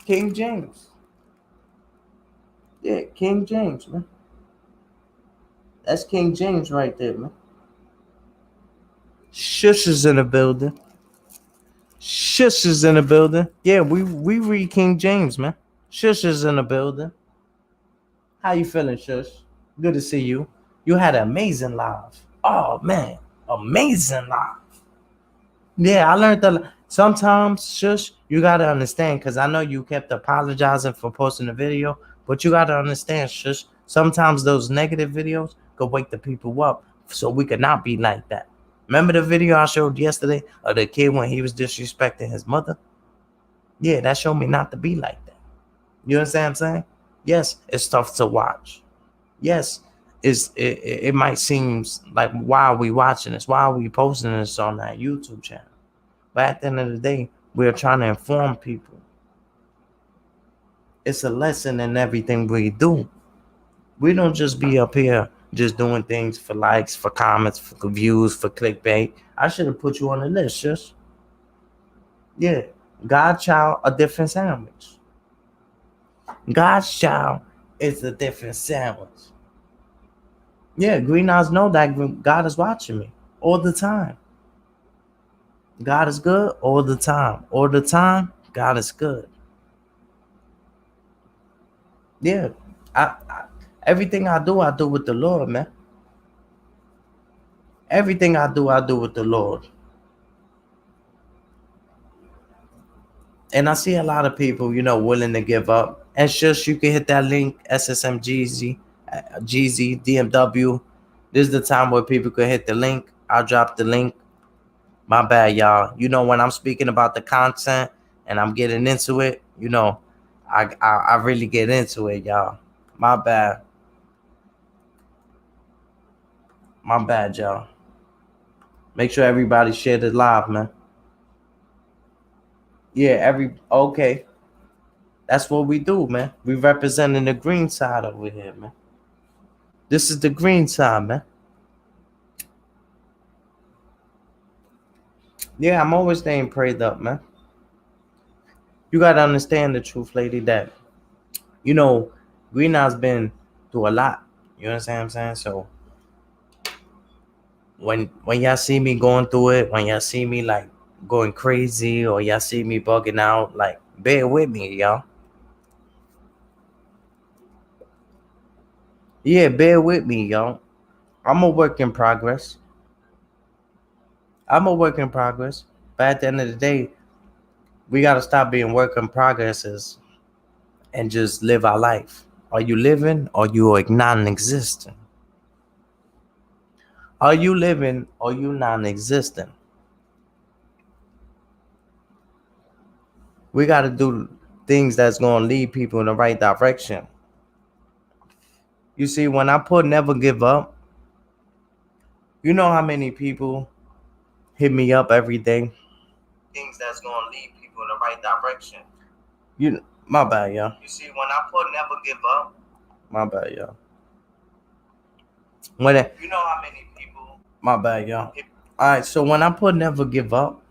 A: King James. Yeah, King James, man. That's King James right there, man. Shush is in the building. Shush is in the building. Yeah, we read King James, man. Shush is in the building. How you feeling, Shush? Good to see you. You had an amazing live. Oh man, amazing live. Yeah, I learned that sometimes, Shush, you gotta understand, because I know you kept apologizing for posting the video, but you gotta understand, Shush, sometimes those negative videos could wake the people up so we could not be like that. Remember the video I showed yesterday of the kid when he was disrespecting his mother? Yeah, that showed me not to be like that. You understand what I'm saying? Yes, it's tough to watch. Yes, it might seem like, why are we watching this? Why are we posting this on that YouTube channel? But at the end of the day, we're trying to inform people. It's a lesson in everything we do. We don't just be up here just doing things for likes, for comments, for views, for clickbait. I should have put you on the list, just. Yeah. God's child, a different sandwich. God's child is a different sandwich. Yeah, green eyes know that God is watching me all the time. God is good all the time. All the time, God is good. Yeah. I everything I do with the Lord, man. Everything I do with the Lord. And I see a lot of people, willing to give up. And just you can hit that link, SSMGZ, GZ, DMW. This is the time where people could hit the link. I'll drop the link. My bad, y'all. When I'm speaking about the content and I'm getting into it, I really get into it, y'all. My bad. My bad, y'all. Make sure everybody share the live, man. Yeah, okay. That's what we do, man. We representing the green side over here, man. This is the green side, man. Yeah, I'm always staying prayed up, man. You gotta understand the truth, lady, that Green has been through a lot. You understand what I'm saying? So when y'all see me going through it, when y'all see me like going crazy or y'all see me bugging out, like bear with me, y'all. Yeah, bear with me, y'all. I'm a work in progress. I'm a work in progress. But at the end of the day, we gotta stop being work in progresses and just live our life. Are you living or you are non-existent? Are you living or you non-existent? We gotta do things that's gonna lead people in the right direction. You see, when I put never give up, you know how many people hit me up every day? Things that's gonna lead people in the right direction. My bad, y'all. You see, when I put never give up, my bad, y'all. You know how many people? My bad, y'all. All right, so when I put never give up,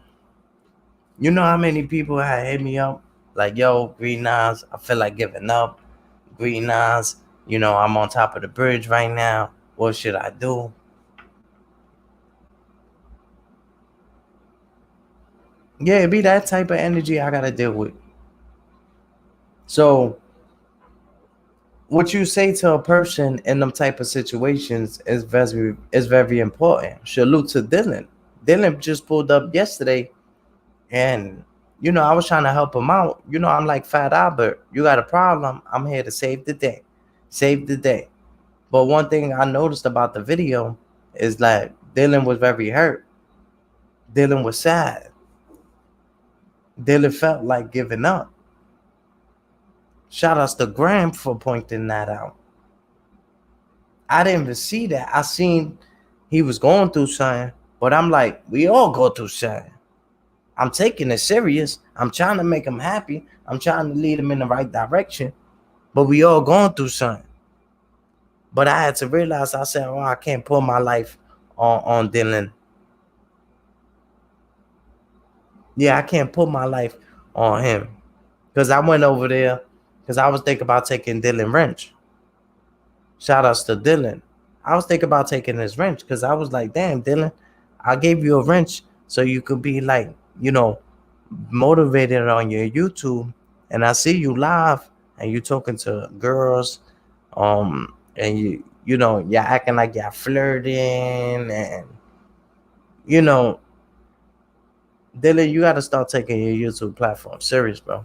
A: you know how many people had hit me up like, "Yo, Green Nas, I feel like giving up. Green Nas, I'm on top of the bridge right now. What should I do?" Yeah, it be that type of energy I gotta deal with. So what you say to a person in them type of situations is very important. Salute to Dylan. Dylan just pulled up yesterday, and I was trying to help him out. I'm like, Fat Albert, you got a problem? I'm here to save the day, save the day. But one thing I noticed about the video is that Dylan was very hurt. Dylan was sad. Dylan felt like giving up. Shout outs to Graham for pointing that out. I didn't even see that. I seen he was going through something, but I'm like, we all go through something. I'm taking it serious. I'm trying to make him happy. I'm trying to lead him in the right direction, but we all going through something. But I had to realize, I said, I can't put my life on Dylan. Yeah, I can't put my life on him. Because I went over there because I was thinking about taking Dylan wrench. Shout outs to Dylan. I was thinking about taking his wrench because I was like, damn, Dylan, I gave you a wrench so you could be like, motivated on your YouTube. And I see you live and you talking to girls, and you're acting like you're flirting, and you know, Dylan, you gotta start taking your YouTube platform serious, bro.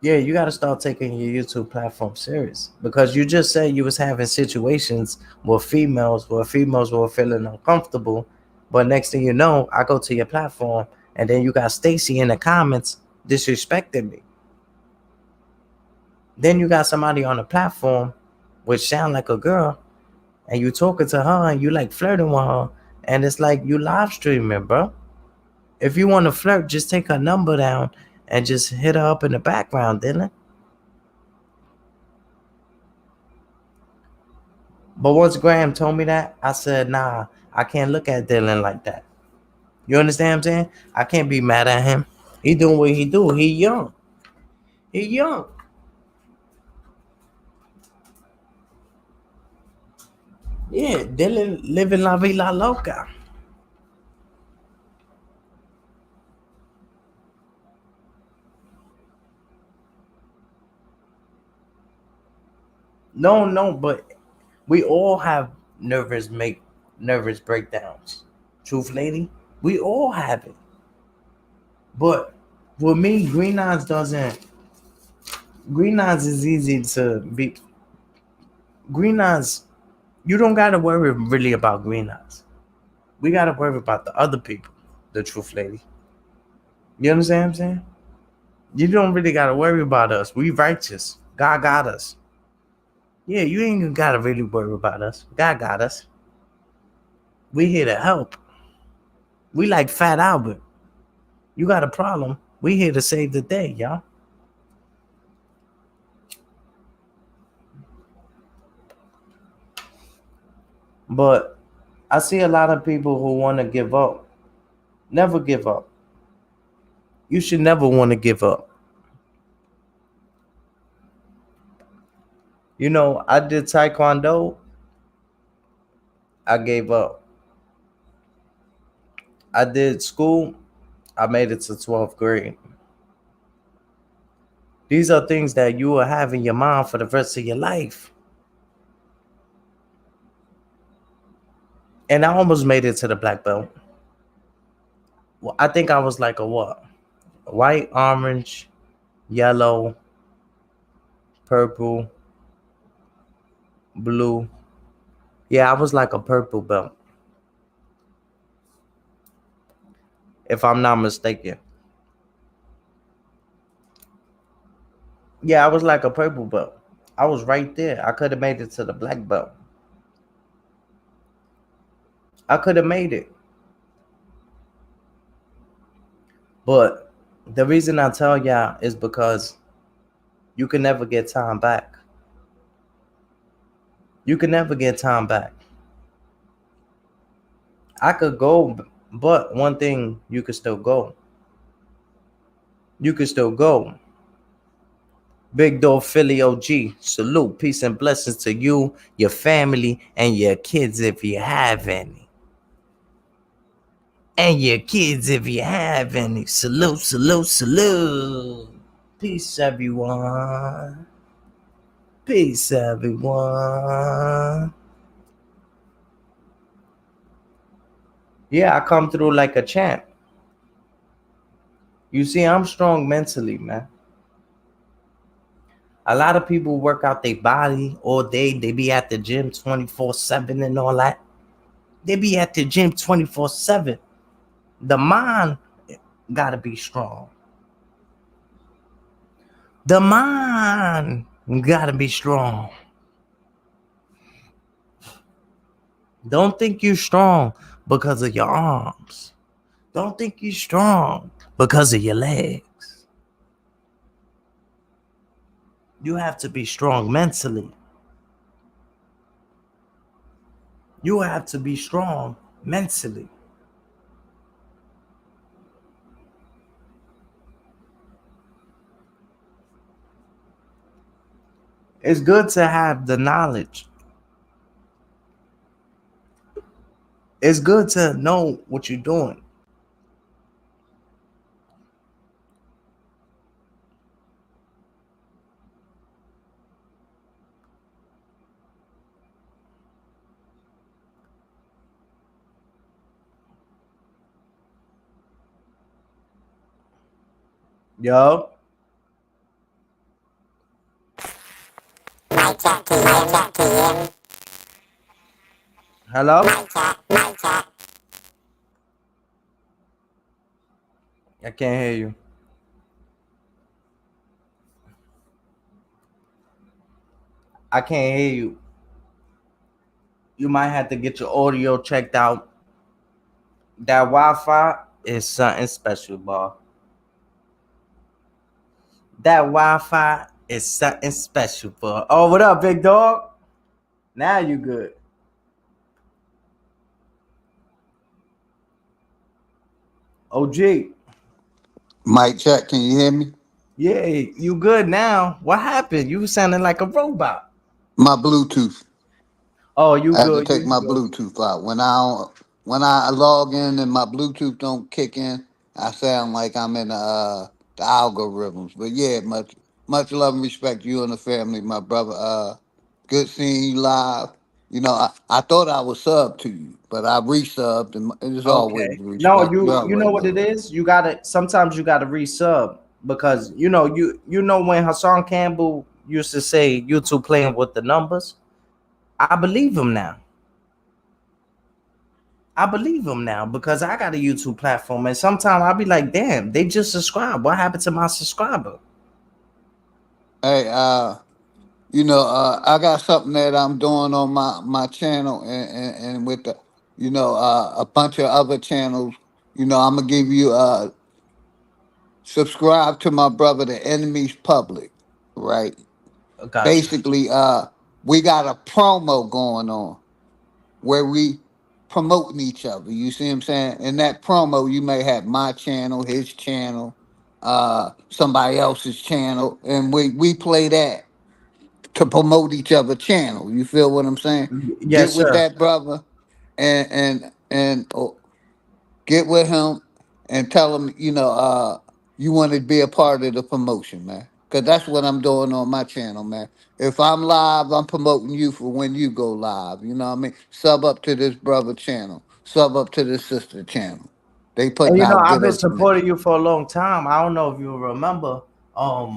A: Yeah, you got to start taking your YouTube platform serious because you just said you was having situations where females were feeling uncomfortable, but next thing you know, I go to your platform and then you got Stacy in the comments disrespecting me. Then you got somebody on the platform which sound like a girl, and you talking to her and you like flirting with her, and it's like you live streaming, bro. If you want to flirt, just take her number down and just hit her up in the background, Dylan. But once Graham told me that, I said, nah, I can't look at Dylan like that. You understand what I'm saying? I can't be mad at him. He doing what he do. He young. He young. Yeah, Dylan living la vida loca. No, no, but we all have nervous breakdowns. Truth lady, we all have it. But with me, Green Eyes doesn't. Green Eyes is easy to be. Green Eyes, you don't gotta worry really about Green Eyes. We gotta worry about the other people, the truth lady. You understand what I'm saying? You don't really gotta worry about us. We righteous. God got us. Yeah, you ain't even gotta really worry about us. God got us. We here to help. We like Fat Albert. You got a problem. We here to save the day, y'all. But I see a lot of people who want to give up. Never give up. You should never want to give up. I did Taekwondo I gave up. I did school. I made it to 12th grade. These are things that you will have in your mind for the rest of your life. And I almost made it to the black belt. Well, I think I was like a what? White, orange, yellow, purple, blue. Yeah, I was like a purple belt, if I'm not mistaken. Yeah, I was like a purple belt. I was right there. I could have made it to the black belt. I could have made it. But the reason I tell y'all is because you can never get time back. You can never get time back. I could go, but one thing, you could still go. You could still go. Big dog Philly OG. Salute, peace and blessings to you, your family, and your kids if you have any. And your kids if you have any. Salute, salute, salute. Peace, everyone. Peace, everyone. Yeah, I come through like a champ. You see, I'm strong mentally, man. A lot of people work out their body all day. They be at the gym 24/7 and all that. They be at the gym 24/7. The mind gotta be strong. The mind gotta be strong. Don't think you're strong because of your arms. Don't think you're strong because of your legs. You have to be strong mentally. You have to be strong mentally. It's good to have the knowledge. It's good to know what you're doing. Yo, hello? I can't hear you. I can't hear you. You might have to get your audio checked out. That Wi-Fi is something special, boy. That Wi-Fi is something special, boy. Oh, what up, big dog? Now you good. OG.
C: Mic check. Can you hear me?
A: Yeah, you good now. What happened? You sounding like a robot.
C: My Bluetooth.
A: Oh, you
C: I had to
A: good.
C: take
A: You
C: my
A: good.
C: Bluetooth out. When I log in and my Bluetooth don't kick in, I sound like I'm in the algorithms. But yeah, much love and respect to you and the family, my brother. Good seeing you live. I thought I was subbed to you, but I resubbed, and it's always
A: Okay. No,
C: respect. You
A: you know
C: already
A: what it
C: know.
A: is? You gotta sometimes you gotta resub because you know when Hassan Campbell used to say YouTube playing with the numbers, I believe him now. I believe him now because I got a YouTube platform and sometimes I'll be like, damn, they just subscribed. What happened to my subscriber?
C: Hey, I got something that I'm doing on my channel and with a bunch of other channels. I'm gonna give you subscribe to my brother, the Enemies Public, right?
A: Got you.
C: Basically, we got a promo going on where we promoting each other. You see what I'm saying? In that promo, you may have my channel, his channel, somebody else's channel, and we play that to promote each other channel. You feel what I'm saying?
A: Yes,
C: Get with
A: sir.
C: that, brother. and get with him and tell him, you want to be a part of the promotion, man. Cause that's what I'm doing on my channel, man. If I'm live, I'm promoting you for when you go live. You know what I mean? Sub up to this brother channel. Sub up to this sister channel. They
A: And
C: putting
A: you know,
C: out
A: I've
C: good
A: been
C: information.
A: supporting you for a long time. I don't know if you remember.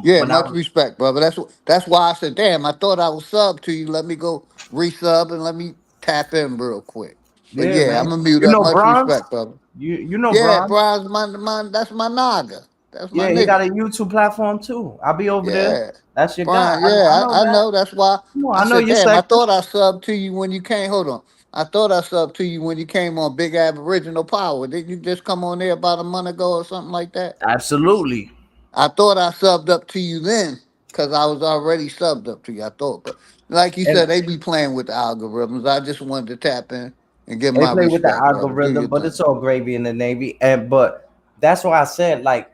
C: Yeah,
A: When I
C: much
A: was
C: respect, brother. That's why I said, damn, I thought I was sub to you. Let me go resub and let me tap in real quick. But
A: yeah,
C: yeah,
A: man.
C: I'm gonna mute
A: You
C: up.
A: know
C: Much
A: Bronze?
C: respect, brother.
A: You know
C: Yeah,
A: Bronze?
C: Brian's my that's my naga. That's my
A: Yeah, he got
C: nigga.
A: a YouTube platform too. I'll be over there.
C: Yeah.
A: That's your guy.
C: Brian,
A: I
C: yeah,
A: know
C: I
A: that.
C: know. That's why
A: Come on,
C: I
A: I know
C: said,
A: your
C: damn, I
A: sector.
C: thought I subbed to you when you came. Hold on. I thought I subbed to you when you came on Big Aboriginal Power. Didn't you just come on there about a month ago or something like that?
A: Absolutely.
C: I thought I subbed up to you then because I was already subbed up to you. I thought. But like you
A: And
C: said, they be playing with the algorithms. I just wanted to tap in and give
A: they
C: my
A: play with the
C: respect, brother. Do
A: algorithm,
C: your
A: but it's
C: thing.
A: all gravy in the Navy. And but that's why I said like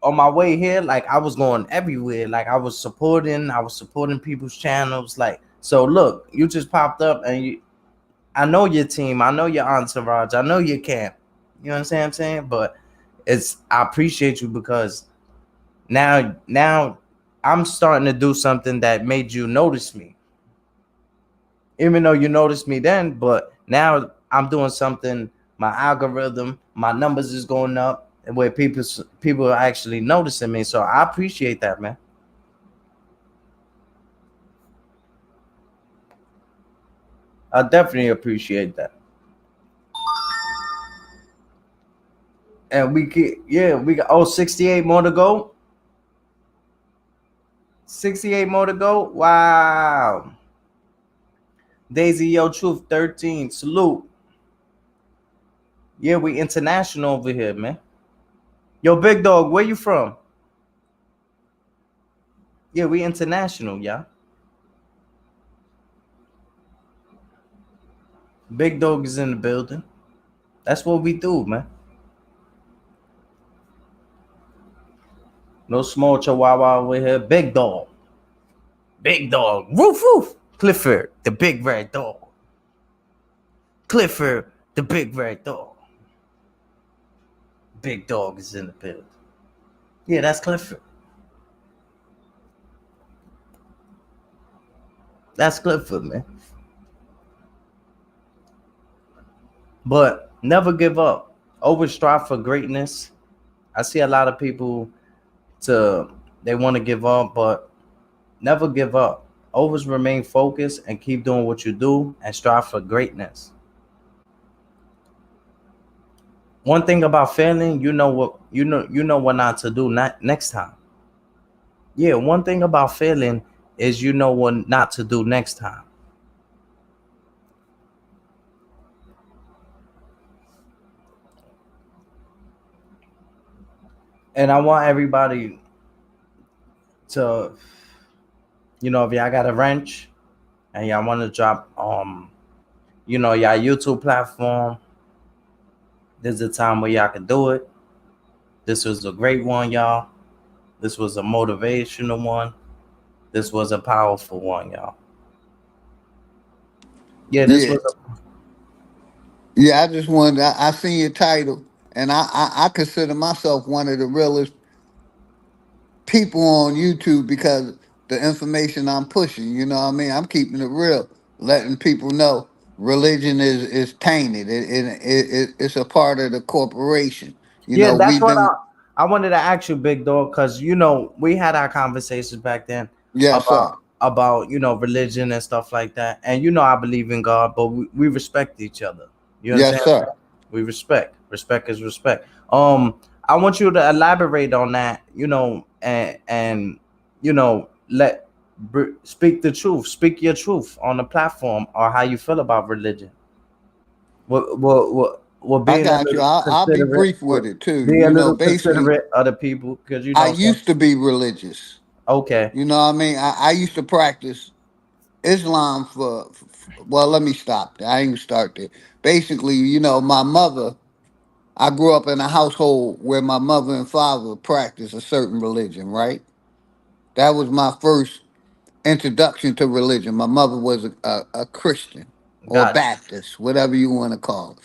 A: on my way here, like I was going everywhere. Like I was supporting people's channels. Like so look, you just popped up and I know your team, I know your entourage, I know your camp. You know what I'm saying? But it's I appreciate you because now I'm starting to do something that made you notice me. Even though you noticed me then, but now I'm doing something. My algorithm, my numbers is going up, and where people are actually noticing me. So I appreciate that, man. I definitely appreciate that. And we got 68 more to go. 68 more to go. Wow. Daisy Yo Truth 13. Salute. Yeah, we international over here, man. Yo, big dog, where you from? Yeah, we international, yeah. Big dog is in the building. That's what we do, man. No small chihuahua over here. Big dog. Big dog. Woof woof. Clifford, the big red dog. Clifford, the big red dog. Big dog is in the building. Yeah, that's Clifford. That's Clifford, man. But never give up. Always strive for greatness. I see a lot of people to they want to give up, but never give up. Always remain focused and keep doing what you do and strive for greatness. One thing about failing, you know what not to do not next time. Yeah, one thing about failing is you know what not to do next time. And I want everybody to, if y'all got a wrench and y'all want to drop, y'all YouTube platform, this is a time where y'all can do it. This was a great one, y'all. This was a motivational one. This was a powerful one, y'all. Yeah, this
C: Yeah.
A: was a
C: Yeah, I just wanted I seen your title and I consider myself one of the realest people on YouTube because the information I'm pushing, you know what I mean? I'm keeping it real, letting people know religion is tainted. It's a part of the corporation. You
A: Yeah,
C: know,
A: that's
C: we've
A: what
C: been
A: I wanted to ask you, Big Dog, because we had our conversations back then
C: yes, sir.
A: about religion and stuff like that, and I believe in God, but we respect each other. You
C: Yes,
A: understand?
C: sir.
A: We respect. Respect is respect. I want you to elaborate on that. And speak the truth, speak your truth on the platform, or how you feel about religion.
C: I
A: Being a
C: got you.
A: little
C: I'll be
A: considerate,
C: brief with it too.
A: be a
C: You know,
A: little
C: basically,
A: considerate of the people, because
C: I
A: some.
C: used to be religious.
A: Okay.
C: You know what I mean? I used to practice Islam well, let me stop there. I ain't even start there. Basically, my mother, I grew up in a household where my mother and father practiced a certain religion, right? That was my first introduction to religion. My mother was a Christian. or
A: Got you.
C: Baptist, whatever you want to call it.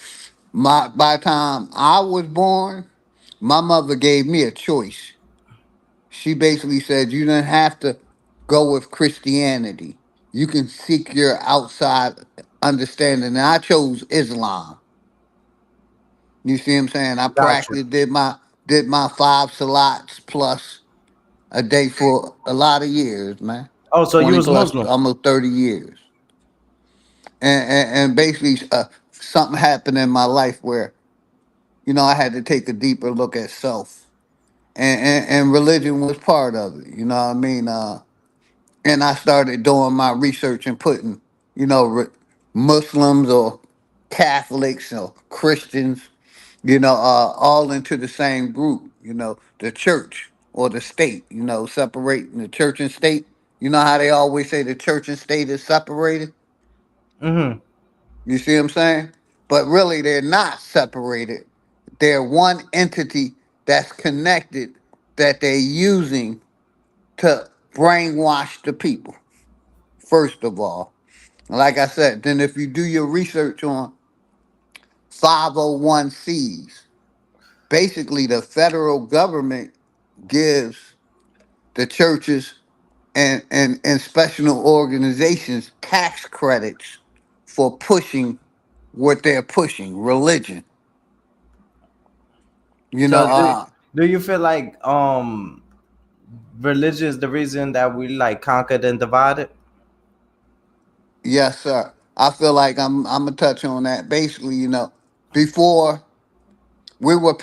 C: By the time I was born, my mother gave me a choice. She basically said you didn't have to go with Christianity. You can seek your outside understanding. And I chose Islam. You see what I'm saying? I
A: Got you.
C: practiced, did my five salats plus a day for a lot of years, man.
A: Oh, so you
C: 20
A: was
C: plus,
A: Muslim.
C: almost 30 years. And basically, something happened in my life where, I had to take a deeper look at self. And religion was part of it. You know what I mean? And I started doing my research and putting, Muslims or Catholics or Christians, all into the same group, the church or the state, separating the church and state. You know how they always say the church and state is separated?
A: Mm-hmm.
C: You see what I'm saying? But really, they're not separated. They're one entity that's connected that they're using to brainwash the people, first of all. Like I said, then if you do your research on 501Cs, basically the federal government gives the churches and special organizations tax credits for pushing what they're pushing, religion. You know,
A: So do you feel like religion is the reason that we like conquered and divided?
C: yes, sir. I feel like I'm gonna touch on that. Basically, before we were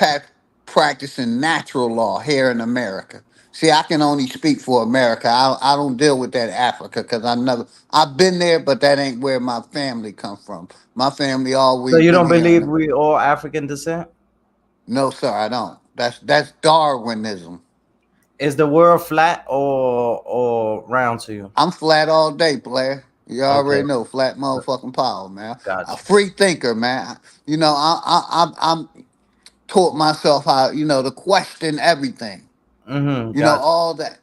C: practicing natural law here in America. See, I can only speak for America. I don't deal with that Africa because I've been there, but that ain't where my family come from. My family
A: So
C: always
A: you
C: been
A: don't
C: here.
A: believe we all African descent?
C: No, sir, I don't. That's Darwinism.
A: Is the world flat or round to you?
C: I'm flat all day, player. You
A: Okay,
C: already know, flat motherfucking power, man. A
A: got you.
C: free thinker, man. I'm taught myself how to question everything.
A: Mm-hmm. Got you.
C: All that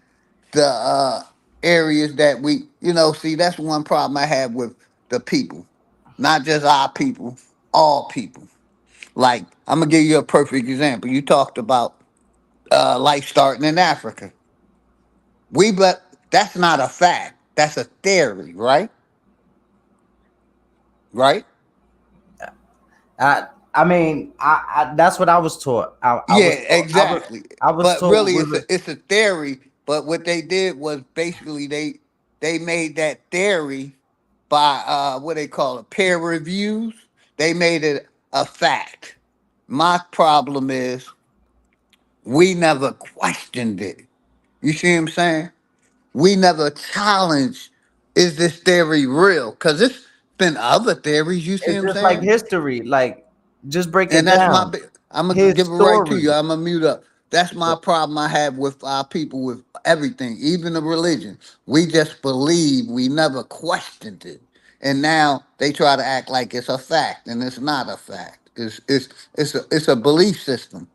C: the areas that see, that's one problem I have with the people, not just our people, all people. Like, I'm gonna give you a perfect example. You talked about life starting in Africa. But that's not a fact. That's a theory, right? Right?
A: I mean, that's what I was taught. I
C: Yeah,
A: was taught.
C: exactly.
A: I was
C: But
A: told
C: really,
A: we
C: it's a
A: were.
C: it's a theory. But what they did was basically they made that theory by what they call it, peer reviews. They made it a fact. My problem is we never questioned it. You see what I'm saying? We never challenged, is this theory real? Because it's been other theories. You see what
A: It's
C: I'm
A: just like
C: saying?
A: history. Like, just break
C: And
A: it
C: that's my
A: down.
C: big. I'm gonna
A: His
C: give it right to
A: story.
C: you. I'm gonna mute up. That's my problem I have with our people with everything, even the religion. We just believe. We never questioned it, and now they try to act like it's a fact, and it's not a fact. It's a belief system,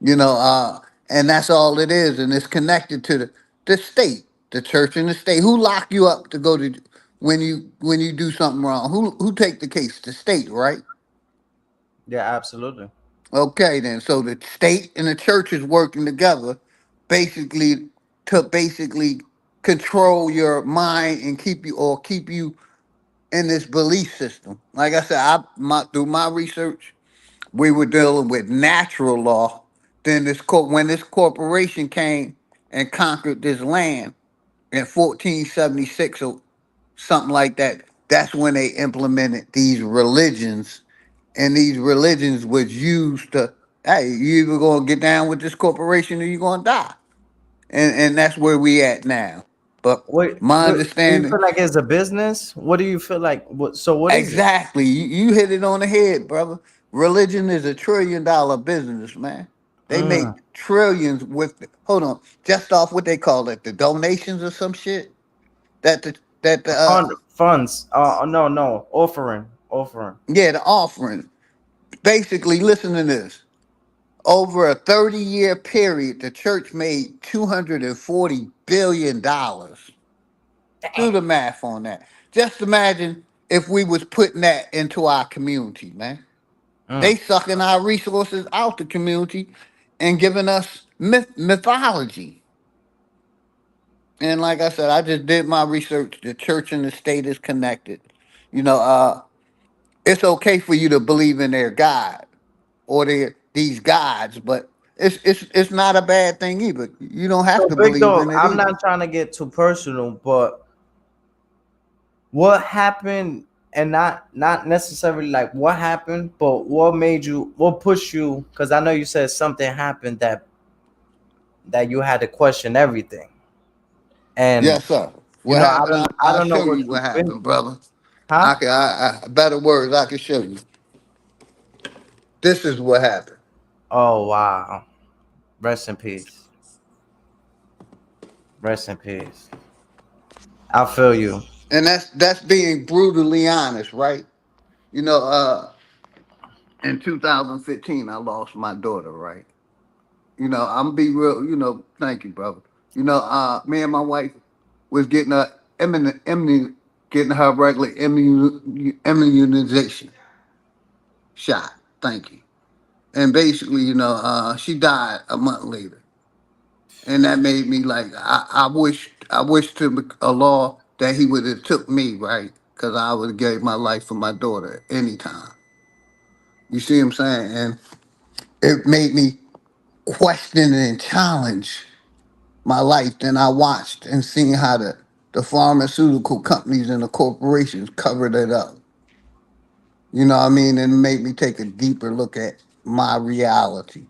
C: you know. And that's all it is, and it's connected to the state, the church, and the state. Who lock you up to go to when you do something wrong? Who take the case? The state, right?
A: Yeah, absolutely.
C: Okay, then. So the state and the church is working together, basically to control your mind and keep you in this belief system. Like I said, through my research, we were dealing with natural law. Then when this corporation came and conquered this land in 1476 or something like that, that's when they implemented these religions, and these religions was used to, hey, you either gonna get down with this corporation or you're gonna die. And that's where we at now. But my
A: Wait, do you
C: understanding,
A: feel like it's a business? What do you feel like? So what is it?
C: exactly, you hit it on the head, brother. Religion is $1 trillion business, man. They
A: Mm.
C: make trillions hold on, just off what they call it, the donations or some shit. That the
A: Funds. No, no. Offering.
C: yeah, the offering. Basically, listen to this. Over a 30-year period, the church made $240 billion. Do the math on that. Just imagine. if we was putting that into our community, man.
A: Mm.
C: They sucking our resources out the community and giving us mythology. And like I said, I just did my research. The church and the state is connected. You know, it's okay for you to believe in their God or their these gods, but it's not a bad thing either. You don't have
A: So
C: to
A: big
C: believe
A: dog,
C: in it
A: I'm
C: either.
A: not trying to get too personal, but what happened, and not necessarily like what happened, but what made you, what pushed you, because I know you said something happened that you had to question everything. And
C: Yes, sir.
A: you
C: What
A: know,
C: happened?
A: I
C: I'll
A: don't know
C: show
A: what
C: you what
A: you've been
C: happened,
A: through.
C: brother.
A: Huh?
C: Better words. I can show you. This is what happened,
A: Oh wow. Rest in peace. Rest in peace. I feel you.
C: and that's being brutally honest, right? You know, in 2015, I lost my daughter, right? You know, I'm be real. You know, thank you, brother. You know, me and my wife was getting a getting her regular immunization shot. Thank you. And basically, you know, she died a month later, and that made me like, I wish to a law that he would have took me, right? Because I would have gave my life for my daughter anytime. You see what I'm saying? And it made me question and challenge my life. Then I watched and seen how the pharmaceutical companies and the corporations covered it up. You know what I mean? And it made me take a deeper look at my reality.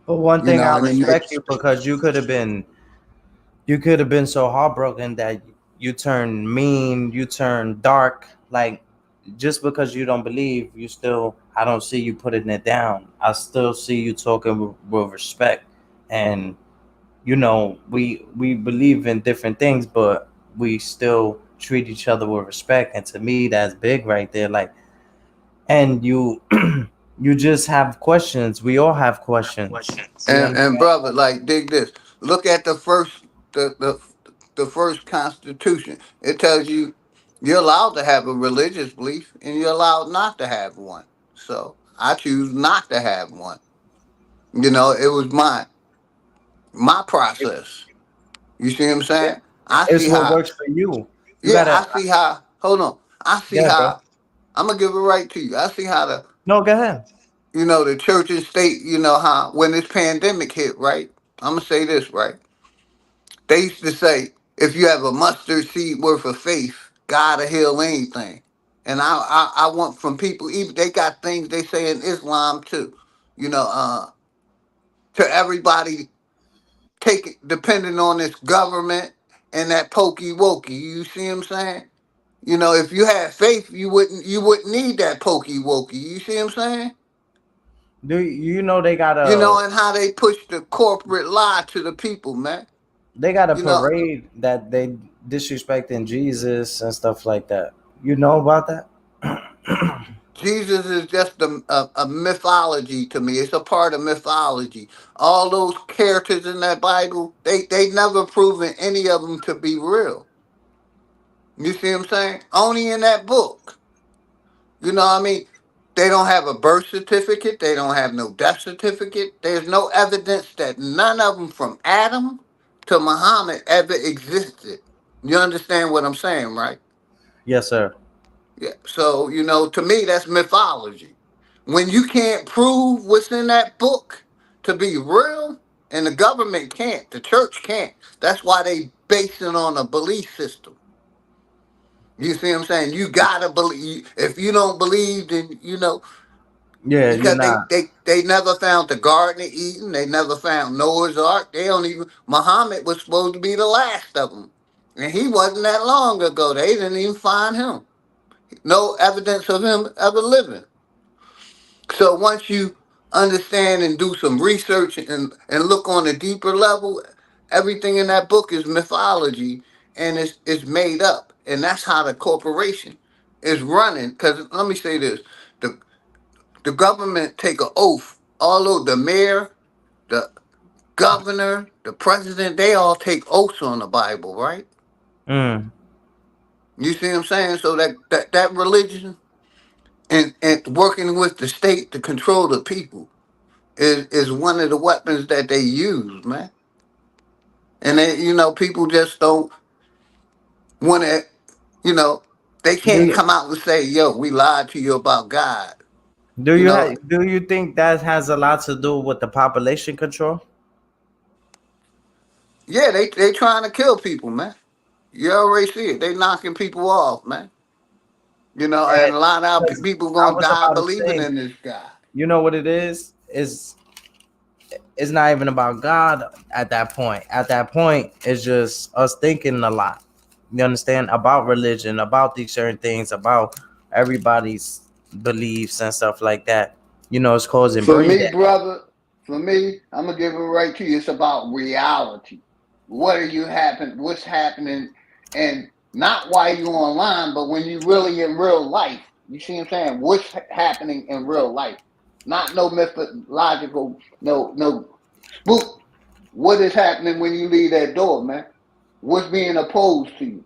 A: But one
C: You
A: thing
C: know,
A: I
C: and it
A: respect
C: makes
A: you, because you could have been so heartbroken that you turn mean, you turn dark. Like, just because you don't believe, you still, I don't see you putting it down. I still see you talking with respect. And we believe in different things, but we still treat each other with respect. And to me, that's big right there. Like, and you you just have questions. We all have questions. We
C: and
A: understand.
C: brother, like dig this. Look at the the the first constitution. It tells you you're allowed to have a religious belief and you're allowed not to have one. So I choose not to have one. You know, it was my process. You see what I'm saying? I
A: It's
C: see
A: what
C: how
A: works for you. You
C: yeah,
A: gotta
C: I see how hold on. I see
A: Yeah, bro.
C: how I'm gonna give it right to you. I see how
A: No, go ahead.
C: the church and state, how when this pandemic hit, right? I'm gonna say this, right? They used to say, if you have a mustard seed worth of faith, God will heal anything. And I want from people, even they got things they say in Islam too, you know, to everybody take depending on this government and that pokey wokey. You see what I'm saying? You know, if you had faith, you wouldn't need that pokey wokey. You see what I'm saying?
A: Do you know they got
C: You
A: a
C: know, and how they push the corporate lie to the people, man.
A: they got a
C: You know,
A: parade that they disrespecting Jesus and stuff like that. You know about that?
C: Jesus is just a mythology to me. It's a part of mythology. All those characters in that Bible, they never proven any of them to be real. You see what I'm saying? Only in that book. You know what I mean? They don't have a birth certificate. They don't have no death certificate. There's no evidence that none of them from Adam to Muhammad ever existed. You understand what I'm saying, right?
A: Yes, sir.
C: Yeah. So, to me, that's mythology. When you can't prove what's in that book to be real, and the government can't, the church can't. That's why they base it on a belief system. You see what I'm saying? You gotta believe. If you don't believe, then
A: Yeah, you're
C: because
A: not.
C: they never found the Garden of Eden. They never found Noah's Ark. They don't even. Muhammad was supposed to be the last of them, and he wasn't that long ago. They didn't even find him. No evidence of him ever living. So once you understand and do some research and look on a deeper level, everything in that book is mythology and it's made up. And that's how the corporation is running. Because let me say this, the the government take an oath. Although the mayor, the governor, the president, they all take oaths on the Bible, right?
A: Mm.
C: You see what I'm saying? So that religion and working with the state to control the people is one of the weapons that they use, man. And they, people just don't want to, you know, they
A: Do
C: can't
A: you
C: come out and say, "Yo, we lied to you about God." You know,
A: do you think that has a lot to do with the population control?
C: yeah, they trying to kill people, man. You already see it. They knocking people off, man. And
A: And
C: a lot of our
A: 'cause
C: people
A: I
C: gonna
A: was
C: die
A: about to
C: believing
A: say,
C: in this guy.
A: you know what it is? Is it's not even about God at that point. At that point, it's just us thinking a lot. You understand about religion, about these certain things, about everybody's beliefs and stuff like that. It's causing
C: For
A: brain
C: me,
A: damage.
C: brother, for me, I'm gonna give it right to you. It's about reality. What are you happen? What's happening? And not why you online, but when you really in real life. You see what I'm saying? What's happening in real life? Not no mythological, no spook. What is happening when you leave that door, man? What's being opposed to you?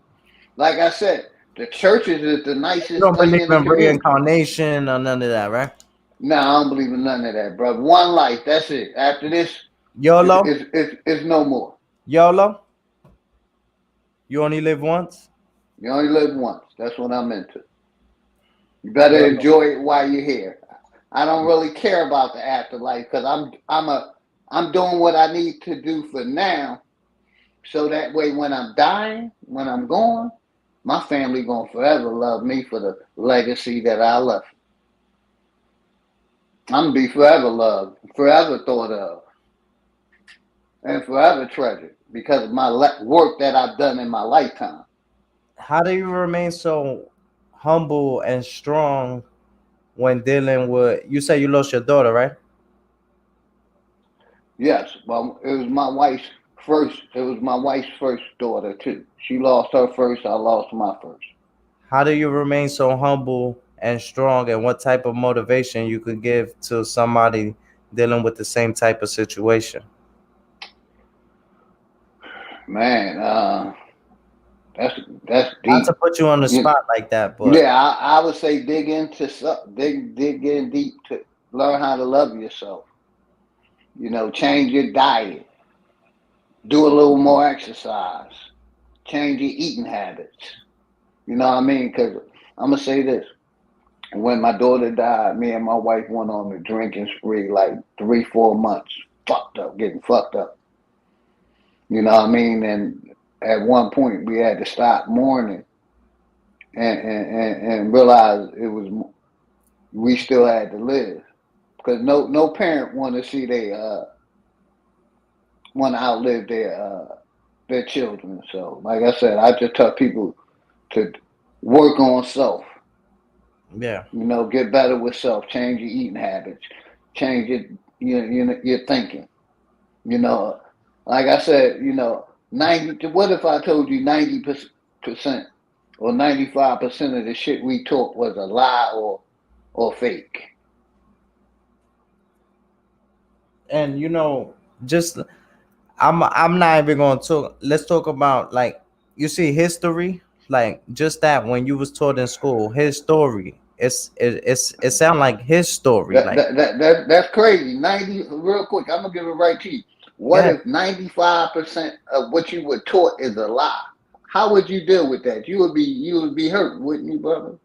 C: Like I said, the churches is the
A: You
C: nicest
A: don't
C: thing
A: believe
C: in the
A: in
C: community.
A: reincarnation or none of that, right?
C: No, I don't believe in none of that, brother. One life, that's it. After this,
A: YOLO,
C: it's no more.
A: YOLO. You only live once.
C: You only live once. That's what I'm into. You better
A: YOLO.
C: enjoy it while you're here. I don't really care about the afterlife because I'm doing what I need to do for now, so that way when I'm dying, when I'm gone, my family gonna forever love me for the legacy that I left. I'm gonna be forever loved, forever thought of, and forever treasured because of my work that I've done in my lifetime.
A: How do you remain so humble and strong when dealing with? You say you lost your daughter, right?
C: Yes, well, it was my wife's first daughter too. She lost her first. I lost my first.
A: How do you remain so humble and strong, and what type of motivation you could give to somebody dealing with the same type of situation?
C: Man, that's that's
A: Not to
C: deep.
A: put you on the
C: You,
A: spot like that, but
C: yeah, I would say dig in deep to learn how to love yourself. Change your diet, do a little more exercise, change your eating habits. You know what I mean? Because I'm gonna say this: when my daughter died, me and my wife went on a drinking spree like 3, 4 months, fucked up, getting fucked up. You know what I mean? And at one point, we had to stop mourning and realize it was we still had to live because no parent want to see they want to outlive their children. So, like I said, I just tell people to work on self.
A: yeah.
C: Get better with self. Change your eating habits. Change your thinking. You know, like I said, 90. What if I told you 90% or 95% of the shit we taught was a lie or fake?
A: And just I'm not even going to talk. Let's talk about, like, you see history, like just that when you was taught in school, his story. It sound like his story, like,
C: That's crazy. 90. Real quick, I'm gonna give it right to you. What
A: yeah.
C: if 95% of what you were taught is a lie? How would you deal with that? You would be hurt, wouldn't you, brother?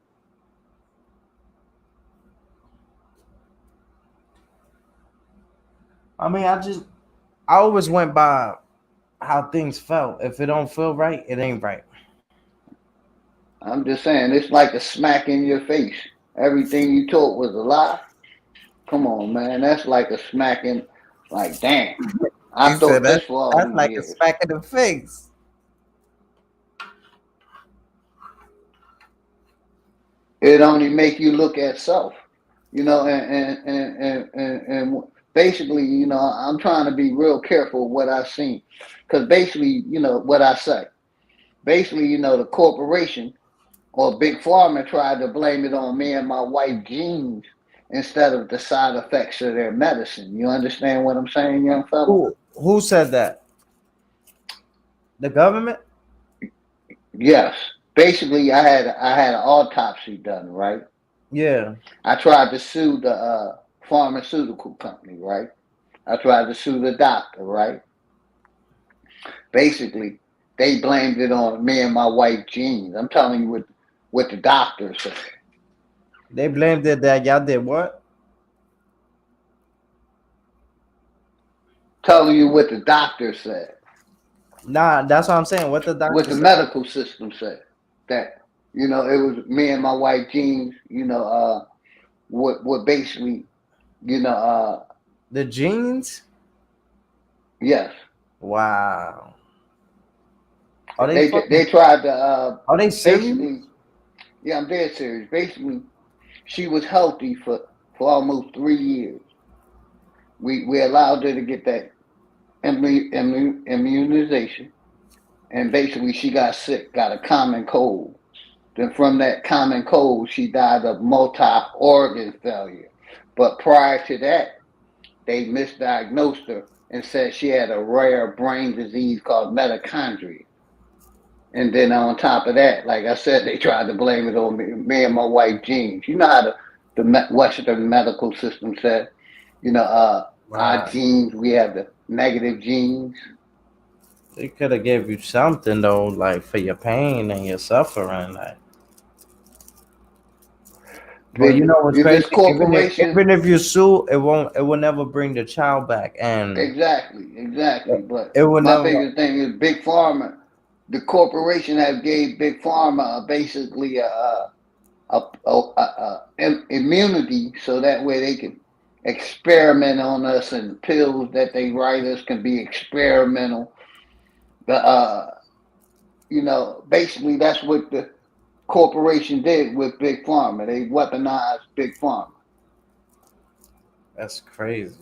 A: I mean, I always went by how things felt. If it don't feel right, it ain't right.
C: I'm just saying, it's like a smack in your face. Everything you taught was a lie. Come on, man. That's like a smack in, like, damn. I
A: He said
C: thought
A: that
C: this for all
A: that's
C: these
A: like a
C: years.
A: smack in the face.
C: It only make you look at self, and basically, I'm trying to be real careful what I seen, because basically, what I say. Basically, the corporation or big pharma tried to blame it on me and my wife genes instead of the side effects of their medicine. You understand what I'm saying, young fella?
A: Who said that? The government?
C: Yes. basically I had an autopsy done, right?
A: Yeah.
C: I tried to sue the pharmaceutical company, right? I tried to sue the doctor, right? Basically, they blamed it on me and my wife genes. I'm telling you what the doctor said.
A: They blamed it that y'all did what?
C: Telling you what the doctor said.
A: Nah, that's what I'm saying. What the
C: What
A: doctor
C: the
A: said?
C: medical system said. That it was me and my wife genes. What basically you know
A: The genes?
C: yes.
A: Wow. Are they
C: They
A: fucking?
C: tried to
A: Are they serious?
C: basically, yeah, I'm dead serious. Basically, she was healthy for almost 3 years. We allowed her to get that immunization, and basically she got sick, got a common cold. Then from that common cold, she died of multi-organ failure. But prior to that, they misdiagnosed her and said she had a rare brain disease called mitochondria. And then on top of that, like I said, they tried to blame it on me and my wife genes. You know how the Western medical system said, you know, our
A: Wow.
C: genes, we have the negative genes.
A: They could have gave you something though, like for your pain and your suffering. Like, but you know what's crazy?
C: This
A: Even if
C: corporation,
A: even if you sue, it won't. It will never bring the child back, and
C: exactly. But
A: it will
C: my
A: never.
C: biggest thing is Big Pharma. The corporation have gave Big Pharma basically a immunity, so that way they can experiment on us, and pills that they write us can be experimental. The basically that's what the corporation did with Big Pharma. They weaponized Big Pharma.
A: That's crazy.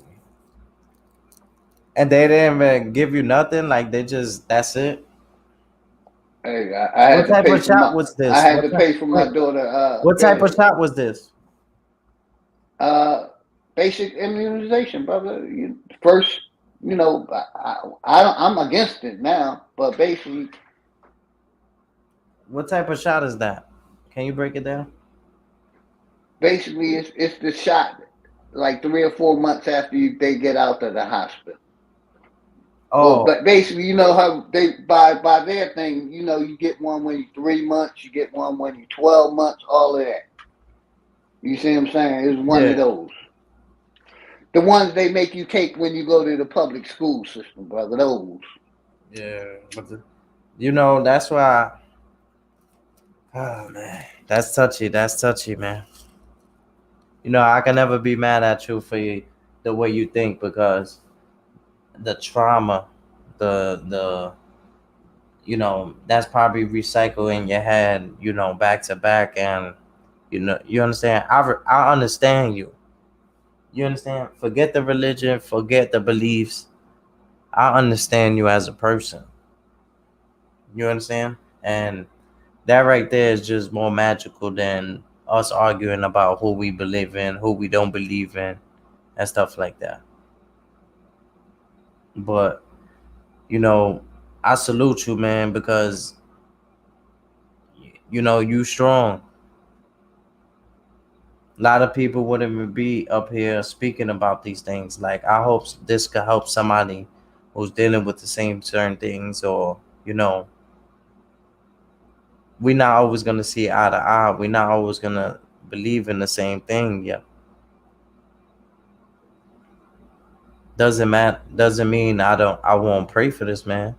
A: And they didn't even give you nothing. Like they just that's it.
C: Hey,
A: What type of shot was
C: I
A: this?
C: had
A: What
C: to
A: type?
C: pay for my
A: Wait.
C: daughter
A: What type of
C: therapy.
A: shot was this?
C: Uh, Basic immunization, brother. First, I'm against it now, but
A: What type of shot is that? Can you break it down?
C: basically it's the shot like 3 or 4 months after they get out of the hospital. Well,
A: Oh,
C: but basically, you know how they by their thing, you get one when you're 3 months, you get one when you're 12 months, all of that. You see what I'm saying? It's one of
A: yeah,
C: those. The ones they make you take when you go to the public school system, brother. Those.
A: yeah. You know that's why. Oh man, that's touchy. That's touchy, man. You know I can never be mad at you for the way you think because the trauma, the that's probably recycled in your head. Back to back, and you understand. I understand you. You understand? Forget the religion. Forget the beliefs. I understand you as a person. You understand? And that right there is just more magical than us arguing about who we believe in, who we don't believe in, and stuff like that. But you know, I salute you, man, because you strong. A lot of people wouldn't even be up here speaking about these things. Like I hope this could help somebody who's dealing with the same certain things, or we're not always gonna see eye to eye. We're not always gonna believe in the same thing. Yeah, doesn't matter. Doesn't mean I don't. I won't pray for this man.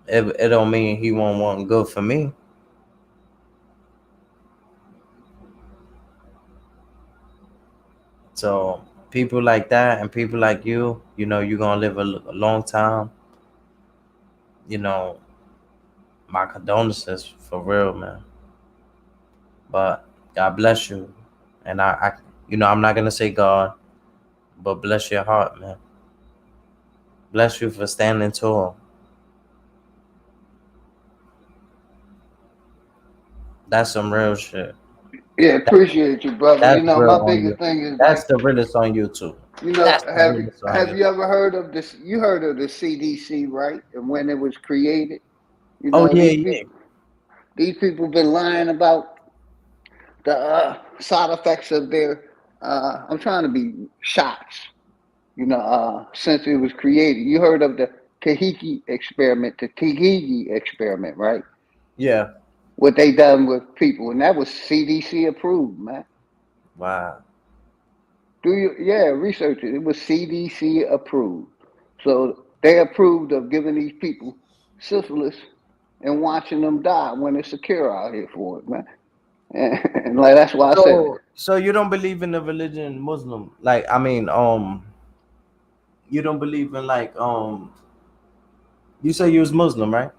A: It don't mean he won't want good for me. So people like that and people like you're gonna live a long time. You know, my condolences for real, man. But God bless you, and I'm not gonna say God, but bless your heart, man. Bless you for standing tall. That's some real shit.
C: Yeah,
A: That,
C: appreciate you, brother.
A: that's real
C: My
A: on you.
C: biggest thing is
A: That's
C: like,
A: the realest on you too. That's the
C: have
A: realest on
C: have
A: you.
C: you ever heard of this? You heard of the CDC, right? And when it was created? You
A: Oh
C: know,
A: yeah, yeah,
C: these people been lying about the side effects of their. I'm trying to be shots. Since it was created, you heard of the Kahiki experiment, the Kahiki experiment, right?
A: yeah.
C: What they done with people, and that was CDC approved, man.
A: Wow.
C: Do you? Yeah, research it. It was CDC approved, so they approved of giving these people syphilis and watching them die when it's secure out here for it, man. And like that's why I said,
A: So you don't believe in the religion Muslim? Like, I mean, you don't believe in like you say you was Muslim, right?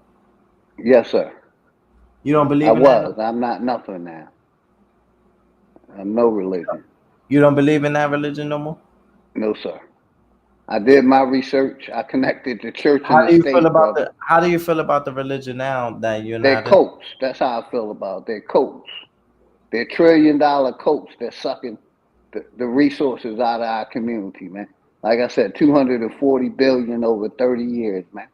C: yes, sir.
A: You don't
C: I
A: believe in that? No?
C: was. I'm not nothing now. I'm no religion.
A: You don't believe in that religion no more?
C: No, sir. I did my research. I connected the church
A: How
C: and the
A: do you feel
C: state,
A: about
C: brother.
A: the How do you feel about the religion now that you're
C: They're
A: not in?
C: coats. That's how I feel about it. They're coats. They're $1 trillion coats. They're sucking the resources out of our community, man. Like I said, 240 billion over 30 years, man.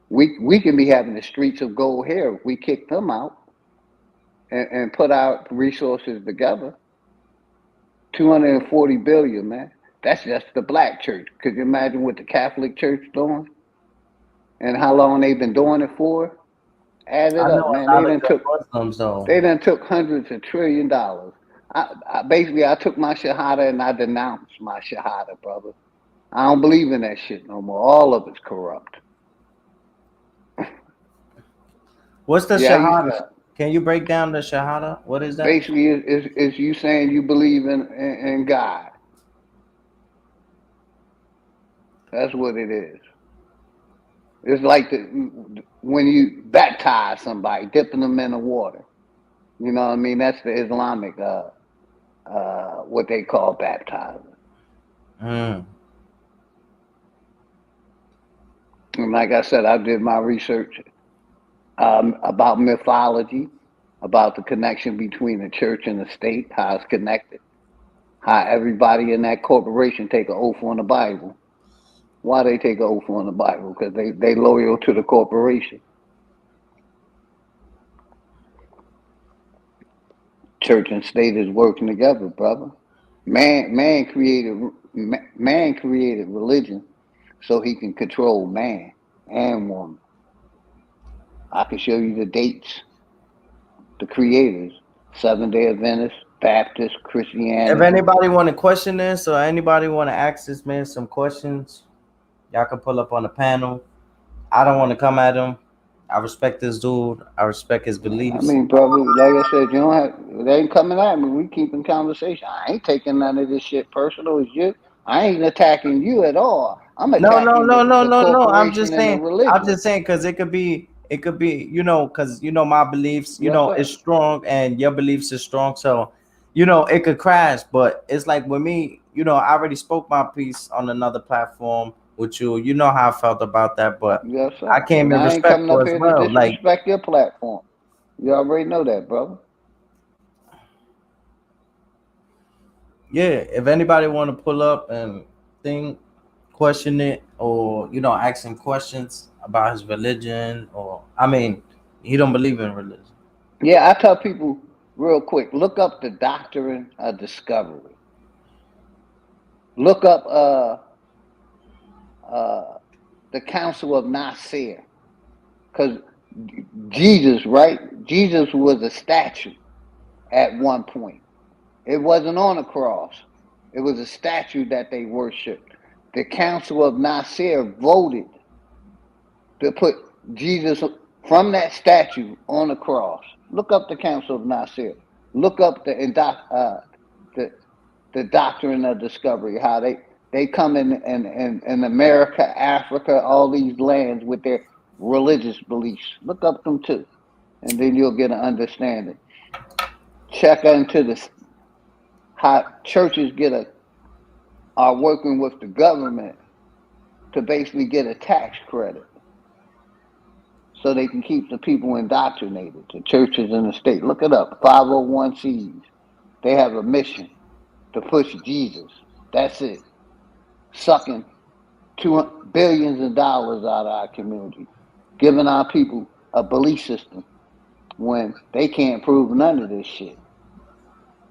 C: We can be having the streets of gold here if we kick them out and put our resources together. 240 billion, man. That's just the black church. Could you imagine what the Catholic Church doing and how long they've been doing it for? Add
A: I
C: it
A: know
C: up,
A: a
C: man.
A: lot of them Muslims though.
C: They done took hundreds of $1 trillion. Basically I took my shahada and I denounced my shahada, brother. I don't believe in that shit no more. All of it's corrupt.
A: What's the
C: Yeah, I used to.
A: Shahada? Can you break down the Shahada? What is that?
C: Basically, is you saying you believe in God. That's what it is. It's like when you baptize somebody, dipping them in the water. You know what I mean? That's the Islamic, what they call baptizing.
A: Mm.
C: And like I said, I did my research about mythology, about the connection between the church and the state, how it's connected, how everybody in that corporation take an oath on the Bible. Why they take an oath on the Bible? Because they loyal to the corporation. Church and state is working together, brother. Man created religion so he can control man and woman. I can show you the dates, the creators: Seventh Day Adventist, Baptist,
A: If
C: Christianity.
A: anybody want to question this or anybody want to ask this man some questions, y'all can pull up on the panel. I don't want to come at him. I respect this dude. I respect his
C: I
A: beliefs.
C: mean, brother, like I said, you don't have. They ain't coming at me. We keeping conversation. I ain't taking none of this shit personal. It's you. I ain't attacking you at all. I'm
A: No, no,
C: attacking
A: no, no,
C: the
A: no, no. I'm
C: corporation
A: just
C: and the
A: saying. I'm
C: religion.
A: just saying because it could be, because my beliefs,
C: Yes,
A: is
C: sir.
A: strong and your beliefs is strong. So, it could crash. But it's like with me, I already spoke my piece on another platform with you. You know how I felt about that, but
C: Yes,
A: I
C: sir.
A: came
C: And
A: in
C: I ain't coming
A: respectful
C: up
A: as
C: here to
A: well. Like,
C: disrespect your platform. You already know that, brother.
A: yeah, if anybody want to pull up and think, question it, or ask him questions about his religion, or I mean, he don't believe in religion.
C: Yeah, I tell people real quick, look up the doctrine of discovery. Look up uh, the Council of Nicaea. Because Jesus, right? Jesus was a statue at one point. It wasn't on a cross. It was a statue that they worshipped. The Council of Nicaea voted to put Jesus from that statue on the cross. Look up the Council of Nicaea. Look up the the doctrine of discovery. How they come in America, Africa, all these lands with their religious beliefs. Look up them too, and then you'll get an understanding. Check into this how churches are working with the government to basically get a tax credit so they can keep the people indoctrinated, the churches and the state. Look it up. 501Cs. They have a mission to push Jesus. That's it. Sucking two billions of dollars out of our community, giving our people a belief system when they can't prove none of this shit.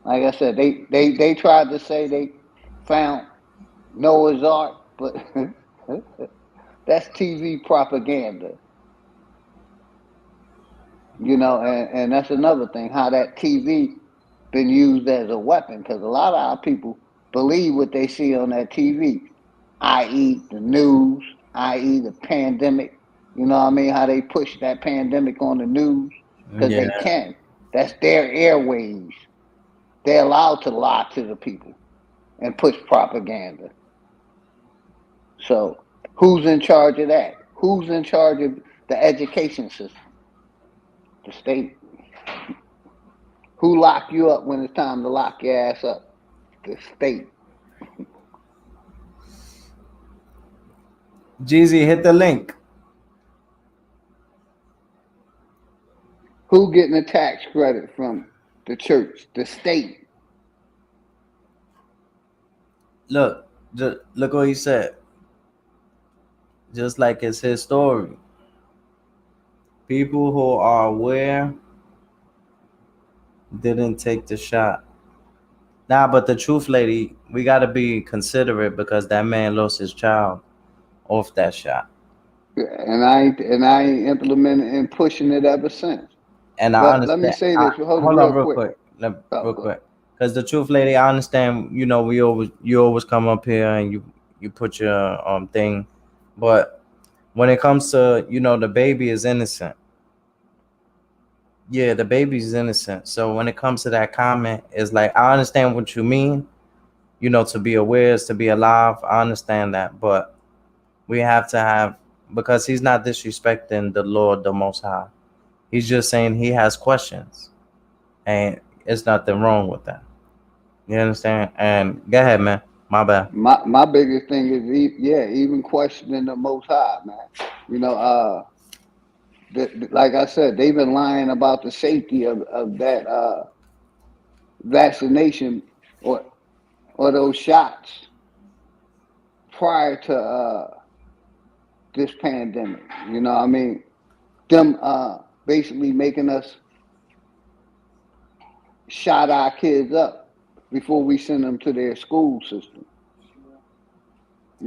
C: Like I said, they tried to say they found Noah's Ark, but that's TV propaganda, and that's another thing, how that TV been used as a weapon, because a lot of our people believe what they see on that TV, i.e. the news, i.e. the pandemic. You know what I mean? How they push that pandemic on the news because they
A: Yeah.
C: can. That's their airwaves. They're allowed to lie to the people and push propaganda. So who's in charge of that? Who's in charge of the education system? The state. Who lock you up when it's time to lock your ass up? The state.
A: Jeezy, hit the link.
C: Who getting a tax credit from the church? The state.
A: Look, just look what he said. Just like it's his story. People who are aware didn't take the shot. Nah, but the truth, lady, we gotta be considerate because that man lost his child off that shot.
C: And I ain't implementing and pushing it ever since.
A: And I
C: But let me
A: understand.
C: say this. Hold on,
A: Hold on,
C: real
A: real
C: quick.
A: quick,
C: Oh,
A: real
C: good.
A: quick. Because the truth, lady, I understand. You always come up here and you put your thing, but when it comes to the baby is innocent. Yeah, the baby's innocent. So when it comes to that comment, it's like I understand what you mean. To be aware is to be alive. I understand that, but we have to have because he's not disrespecting the Lord, the Most High. He's just saying he has questions, and it's nothing wrong with that. You understand? And go ahead, man. My bad.
C: My biggest thing is, yeah, even questioning the Most High, man. You know, like I said, they've been lying about the safety of that vaccination or those shots prior to this pandemic. You know, what I mean, them basically making us shot our kids up before we send them to their school system.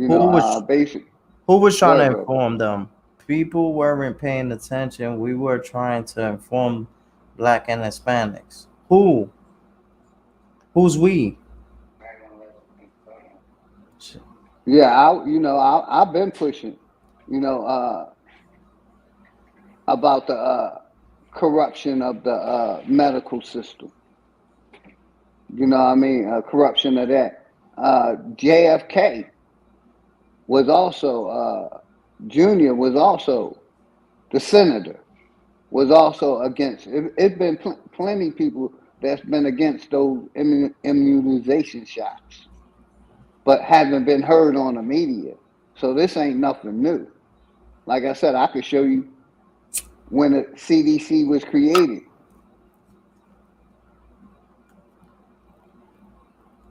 A: Who was
C: Basic.
A: who was
C: Go
A: trying to
C: ahead, brother.
A: inform them? People weren't paying attention. We were trying to inform Black and Hispanics. Who? Who's we?
C: Yeah, I've been pushing, you know, about the corruption of the medical system. You know what I mean? Corruption of that. JFK was also, Junior was also, the senator was also against. It's been plenty people that's been against those immunization shots, but haven't been heard on the media. So this ain't nothing new. Like I said, I could show you when the CDC was created,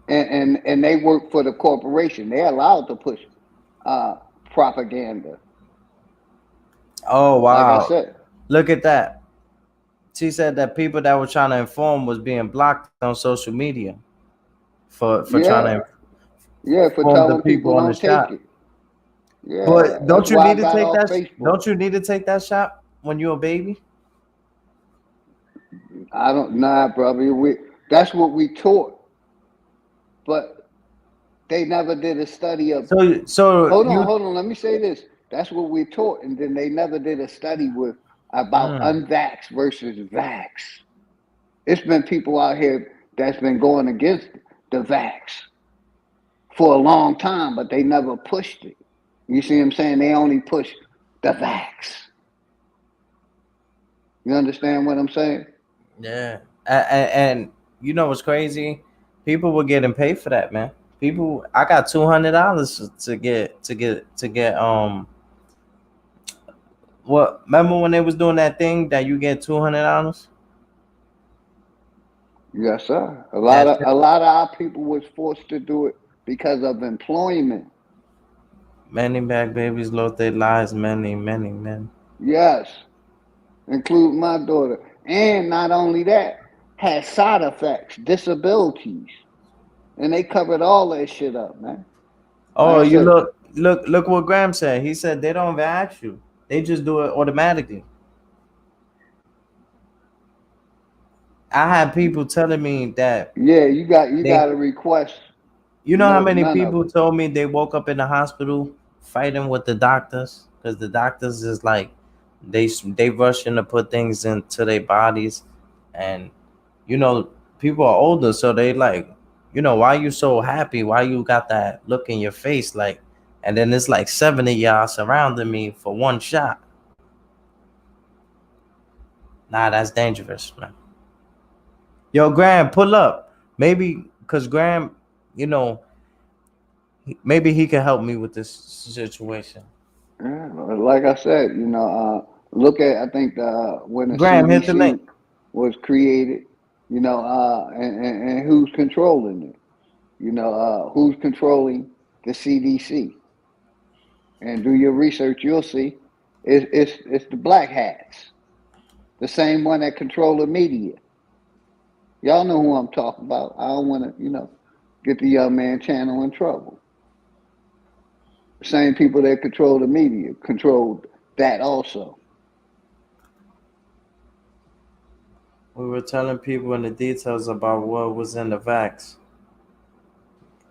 C: and they work for the corporation. They're allowed to push uh, propaganda.
A: Oh
C: Like I
A: wow!
C: said,
A: Look at that. She said that people that were trying to inform was being blocked on social media for trying to
C: yeah, yeah, for
A: inform the
C: telling
A: people
C: people
A: on the
C: don't take
A: shot.
C: it. Yeah,
A: But
C: that's
A: don't you
C: why I
A: need to
C: got
A: take
C: off
A: that?
C: Facebook.
A: Don't you need to take that shot when you're a baby?
C: I don't, nah, brother. That's what we taught, but they never did a study of.
A: So you.
C: Hold on. Let me say this. That's what we taught, and then they never did a study with about
A: Mm,
C: unvax versus vax. It's been people out here that's been going against the vax for a long time, but they never pushed it. You see what I'm saying? They only push the vax. You understand what I'm saying?
A: yeah, and you know what's crazy? People were getting paid for that, man. People, I got $200 to get. What? Remember when they was doing that thing that you get $200?
C: Yes, sir.
A: That
C: A lot of our people was forced to do it because of employment.
A: many black babies lost their lives. Many, many men.
C: Yes. include my daughter. And not only that, had side effects, disabilities, and they covered all that shit up, man. Like
A: Oh,
C: I
A: you
C: said,
A: look what Graham said. He said they don't even ask you. They just do it automatically. I had people telling me that
C: yeah, you got
A: they,
C: to request
A: you know how many
C: none of
A: people
C: it.
A: told me they woke up in the hospital fighting with the doctors because the doctors is like they rushing to put things into their bodies, and you know people are older, so they like, why you so happy? Why you got that look in your face like? And then it's like 70 y'all surrounding me for one shot. Nah, that's dangerous, man. Yo, Graham, pull up. Maybe because Graham, you know, maybe he can help me with this situation.
C: Yeah, like I said, look at I think when the
A: Graham, hit the link.
C: CDC was created, and who's controlling it. Who's controlling the CDC, and do your research. You'll see it's the black hats, the same one that control the media. Y'all know who I'm talking about. I don't want to, get the young man channel in trouble. The same people that control the media controlled that also.
A: We were telling people in the details about what was in the vax,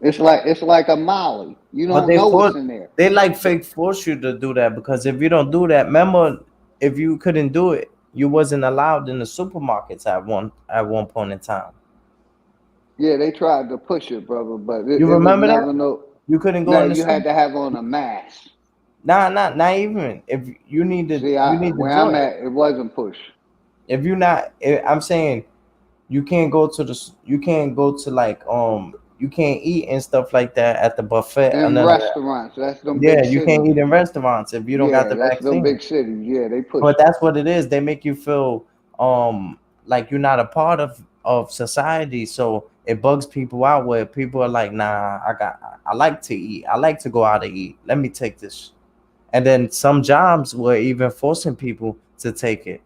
C: It's like a Molly. You
A: but
C: don't know what's in there.
A: they like
C: The,
A: fake force you to do that because if you don't do that, remember, if you couldn't do it, you wasn't allowed in the supermarkets at one point in time.
C: yeah, they tried to push it, brother, but
A: You
C: it was
A: remember that?
C: never no.
A: You couldn't go
C: No,
A: in the
C: you had
A: super.
C: to have on a mask.
A: Nah, not even. If
C: See,
A: you need to
C: where I'm
A: join.
C: at, it wasn't push.
A: If you not, I'm saying you can't go to you can't go to like you can't eat and stuff like that at the buffet or
C: In
A: none of that.
C: restaurants, that's them
A: Yeah,
C: big
A: you can't
C: cities.
A: eat in restaurants if you don't got
C: Yeah,
A: the
C: that's them
A: vaccine.
C: big cities. Yeah, they
A: But
C: pushed it.
A: that's what it is. They make you feel like you're not a part of society. So it bugs people out where people are like, nah, I like to eat. I like to go out to eat. Let me take this. And then some jobs were even forcing people to take it.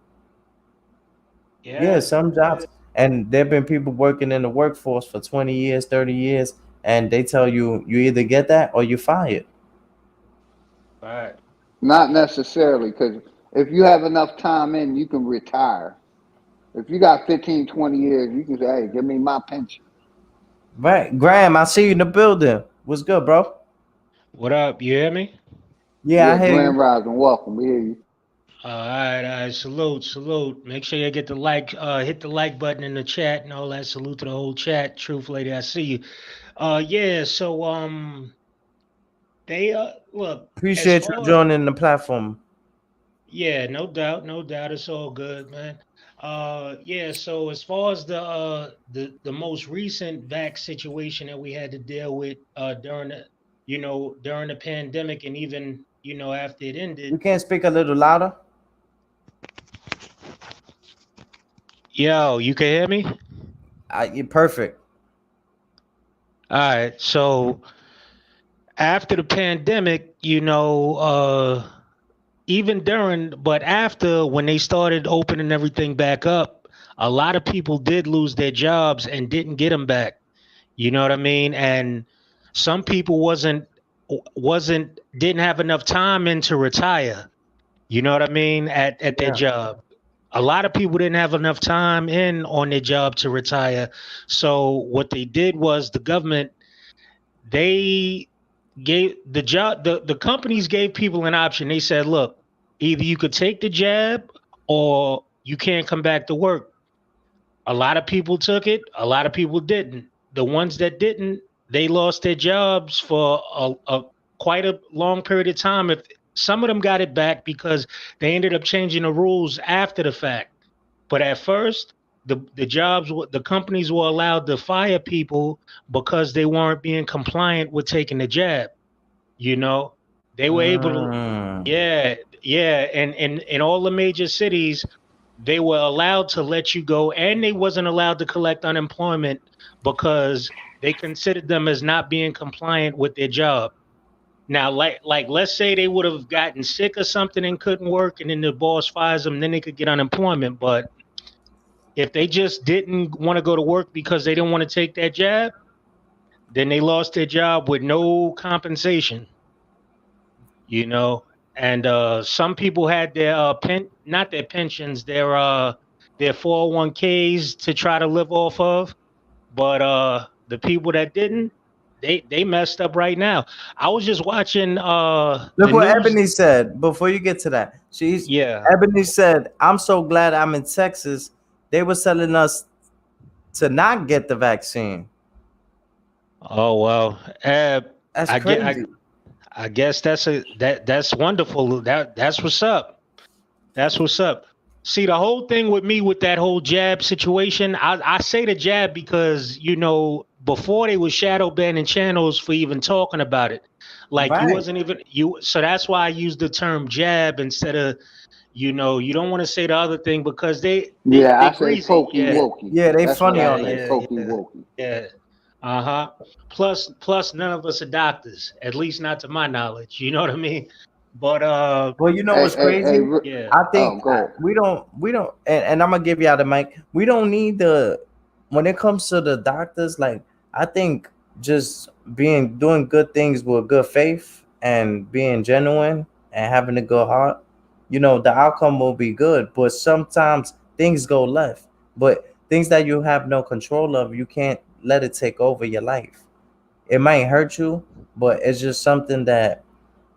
A: Yeah,
D: Yeah,
A: some jobs. And there've been people working in the workforce for 20 years, 30 years, and they tell you you either get that or you're fired.
D: right.
C: Not necessarily, because if you have enough time in, you can retire. If you got 15, 20 years, you can say, hey, give me my pension.
A: Right. Graham, I see you in the building. What's good, bro?
D: What up? You hear me?
A: Yeah, I
C: Yeah,
A: hear you.
C: Grand Rising, welcome. We hear you.
D: All right. Salute, salute. Make sure you get the like, hit the like button in the chat and all that. Salute to the whole chat. Truth lady, I see you. Yeah. So, they look as
A: Appreciate you
D: far
A: joining the platform.
D: yeah, no doubt, no doubt. It's all good, man. Yeah. So as far as the most recent vac situation that we had to deal with during during the pandemic and even after it
A: You
D: ended.
A: can't speak a little louder?
D: Yo, you can hear me?
A: You're perfect.
D: All right. So after the pandemic, even during, but after when they started opening everything back up, a lot of people did lose their jobs and didn't get them back. You know what I mean? And some people wasn't didn't have enough time in to retire. You know what I mean? At their
A: Yeah.
D: job. A lot of people didn't have enough time in on their job to retire. So what they did was the government they gave the companies gave people an option. They said, look, either you could take the jab or you can't come back to work. A lot of people took it, a lot of people didn't. The ones that didn't, they lost their jobs for a quite a long period of time. If some of them got it back because they ended up changing the rules after the fact. But at first, the companies were allowed to fire people because they weren't being compliant with taking the jab. You know, they were able to,
A: Mm.
D: yeah, yeah, and in all the major cities, they were allowed to let you go, and they wasn't allowed to collect unemployment because they considered them as not being compliant with their job. Now, like let's say they would have gotten sick or something and couldn't work, and then the boss fires them, then they could get unemployment. But if they just didn't want to go to work because they didn't want to take that jab, then they lost their job with no compensation. You know, and some people had their not their pensions, their 401ks to try to live off of. But the people that didn't, they messed up right now. I was just watching
A: Look
D: the
A: what
D: news.
A: Ebony said before you get to that.
D: Yeah.
A: Ebony said, "I'm so glad I'm in Texas. They were telling us to not get the vaccine.
D: Oh well.
A: That's
D: I get.
A: crazy."
D: I guess that's wonderful. That's what's up. That's what's up. See, the whole thing with me with that whole jab situation, I say the jab because, before they was shadow banning channels for even talking about it. Like you
A: Right.
D: wasn't even you so that's why I use the term jab instead of, you don't want to say the other thing because
C: Yeah,
D: they
C: I say
D: greasy.
C: pokey
D: Yeah.
C: wokey.
A: Yeah, they
C: That's what
A: funny
C: I
D: Yeah,
A: on
C: say,
A: it.
D: yeah,
C: pokey
D: yeah.
C: wokey.
D: Yeah. Uh-huh. Plus none of us are doctors, at least not to my knowledge. You know what I mean? But
A: Well, you know
C: Hey,
A: what's
C: hey, hey.
A: crazy?
D: yeah.
A: I
C: Oh,
A: think
C: go ahead.
A: we don't, and I'm gonna give you out the mic. We don't need when it comes to the doctors. Like, I think just doing good things with good faith and being genuine and having a good heart, the outcome will be good. But sometimes things go left. But things that you have no control of, you can't let it take over your life. It might hurt you, but it's just something that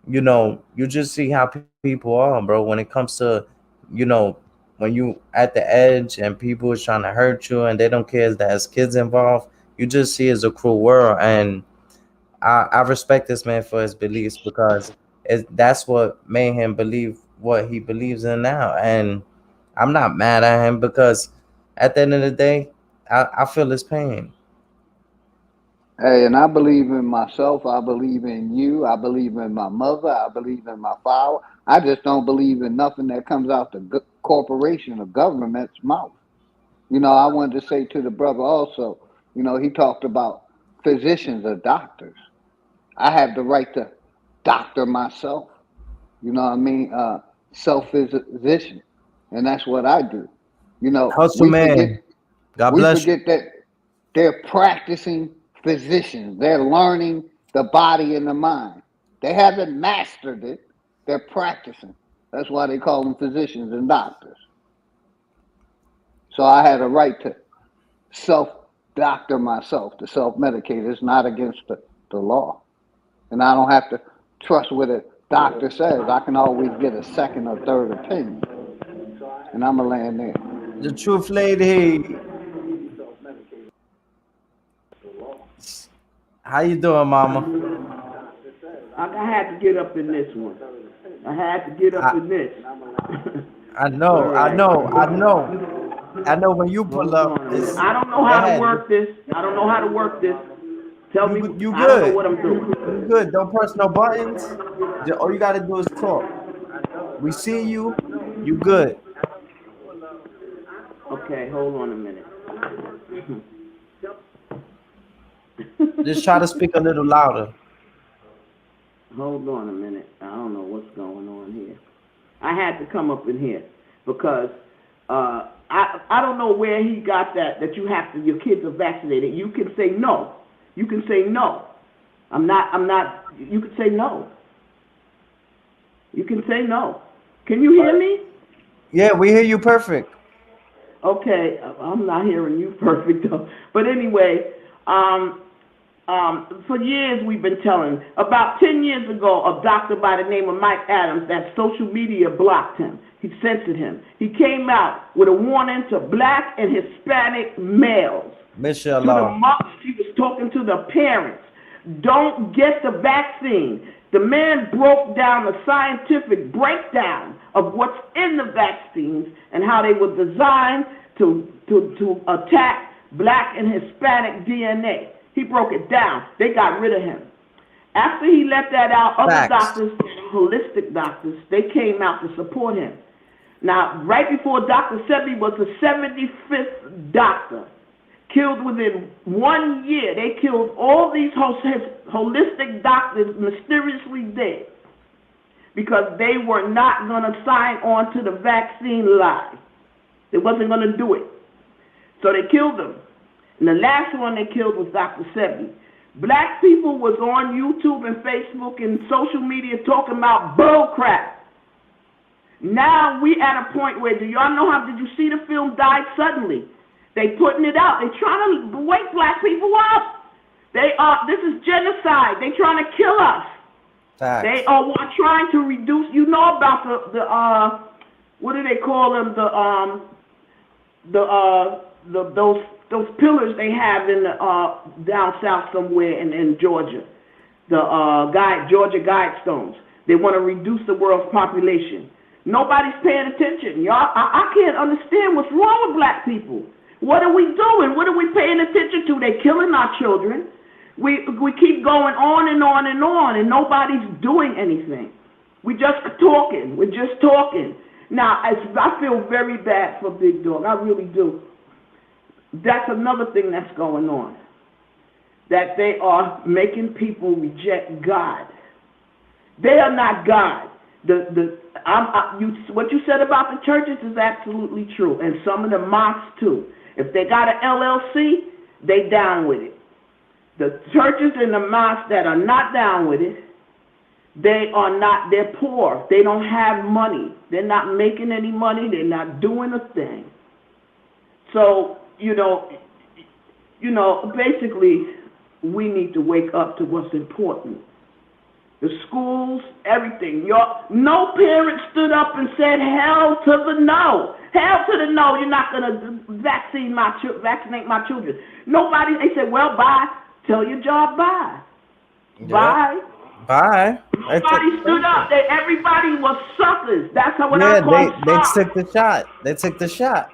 A: you just see how people are, bro. When it comes to, you know, when you at the edge and people is trying to hurt you and they don't care that there's kids involved, you just see it's a cruel world. And I respect this man for his beliefs because that's what made him believe what he believes in now. And I'm not mad at him because at the end of the day, I feel his pain.
C: Hey, and I believe in myself. I believe in you. I believe in my mother. I believe in my father. I just don't believe in nothing that comes out the corporation or government's mouth. I wanted to say to the brother also, he talked about physicians or doctors. I have the right to doctor myself. You know what I mean? Self physician. And that's what I do.
A: Hustle
C: We forget
A: man. God
C: we
A: bless you.
C: forget that they're practicing physicians. They're learning the body and the mind. They haven't mastered it. They're practicing. That's why they call them physicians and doctors. So I had a right to self doctor myself, to self medicate. It's not against the law. And I don't have to trust what a doctor says. I can always get a second or third opinion. And I'm going to land there.
A: The truth lady. How you doing, mama?
E: I had to get up in this one. I had to get up
A: I
E: in this.
A: I
E: All
A: know, I
E: right.
A: know, I know. I know when you pull
E: Hold
A: up,
E: on a minute.
A: it's
E: I don't know
A: go
E: how to
A: ahead.
E: work this. I don't know how to work this. Tell me.
A: You
E: I don't know
A: good.
E: what I'm doing.
A: You good. Don't press no buttons. All you gotta do is talk. We see you. You good.
E: Okay, hold on a minute.
A: Just try to speak a little louder.
E: Hold on a minute. I don't know what's going on here. I had to come up in here because I don't know where he got that you have to your kids are vaccinated. You can say no. You can say no. I'm not you can say no. You can say no. Can you hear me?
A: Yeah, we hear you perfect.
E: Okay, I'm not hearing you perfect though. But anyway, for years we've been telling. About 10 years ago, a doctor by the name of Mike Adams, that social media blocked him. He censored him. He came out with a warning to black and Hispanic males. To the
A: Mashallah.
E: mothers, he was talking to the parents. Don't get the vaccine. The man broke down the scientific breakdown of what's in the vaccines and how they were designed to attack black and Hispanic DNA. He broke it down. They got rid of him. After he let that out, other
A: Facts.
E: doctors, holistic doctors, they came out to support him. Now, right before Dr. Sebi was the 75th doctor, Killed within 1 year. They killed all these holistic doctors mysteriously dead because they were not going to sign on to the vaccine lie. They wasn't going to do it. So they killed them. And the last one they killed was Dr. Sebi. Black people was on YouTube and Facebook and social media talking about bull crap. Now we at a point where, do y'all know how, did you see the film Died Suddenly? They putting it out. They trying to wake black people up. This is genocide. They trying to kill us.
A: Facts.
E: They are trying to reduce, you know about the what do they call them? Those pillars they have in the down south somewhere in Georgia. The Georgia Guidestones. They want to reduce the world's population. Nobody's paying attention. Y'all, I can't understand what's wrong with black people. What are we doing? What are we paying attention to? They're killing our children. We keep going on and on and on, and nobody's doing anything. We just talking. We're just talking. Now, I feel very bad for Big Dog. I really do. That's another thing that's going on. That they are making people reject God. They are not God. What you said about the churches is absolutely true, and some of the mosques too. If they got an LLC, they down with it. The churches and the mosques that are not down with it, they're poor. They don't have money. They're not making any money. They're not doing a thing. So, basically, we need to wake up to what's important. The schools, everything. No parent stood up and said, hell to the no. Hell to the no, you're not going to vaccinate my children. Nobody, they said, well, bye. Tell your job bye. Yeah. Bye.
A: Bye.
E: Nobody stood up. Everybody was suckers. That's what I call
A: they took the shot. They took the shot.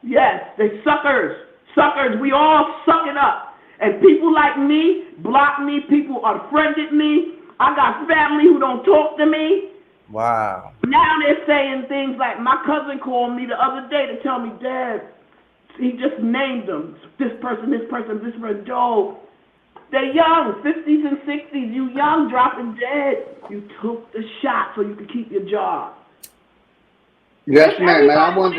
E: Yes, they suckers. Suckers. We all suck it up. And people like me block me. People unfriended me. I got family who don't talk to me.
A: Wow.
E: Now they're saying things like, my cousin called me the other day to tell me, Dad, he just named them. This person, Joe. They're young, 50s and 60s. You young, dropping dead. You took the shot so you could keep your job.
C: Yes, ma'am. And I wanted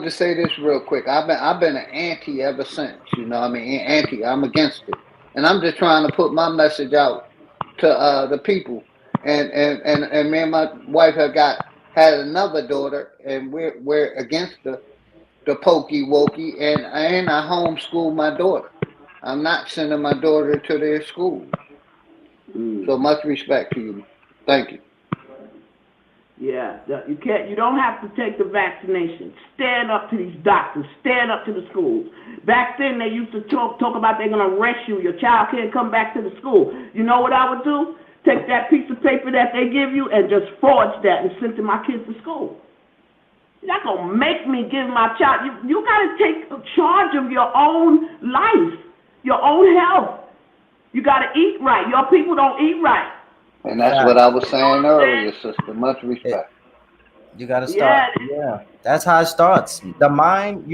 C: to say this real quick. I've been an anti ever since. Anti. I'm against it, and I'm just trying to put my message out to the people. And me and my wife had another daughter, and we're against the pokey wokey, and I homeschool my daughter. I'm not sending my daughter to their school. So much respect to you. Thank you.
E: Yeah, you don't have to take the vaccination. Stand up to these doctors. Stand up to the schools. Back then, they used to talk about they're going to arrest you. Your child can't come back to the school. You know what I would do? Take that piece of paper that they give you and just forge that and send to my kids to school. You're not going to make me give my child. You got to take charge of your own life, your own health. You got to eat right. Your people don't eat right.
C: And that's what I was saying earlier, sister. Much respect.
A: You got to start. Yeah. That's how it starts. The mind,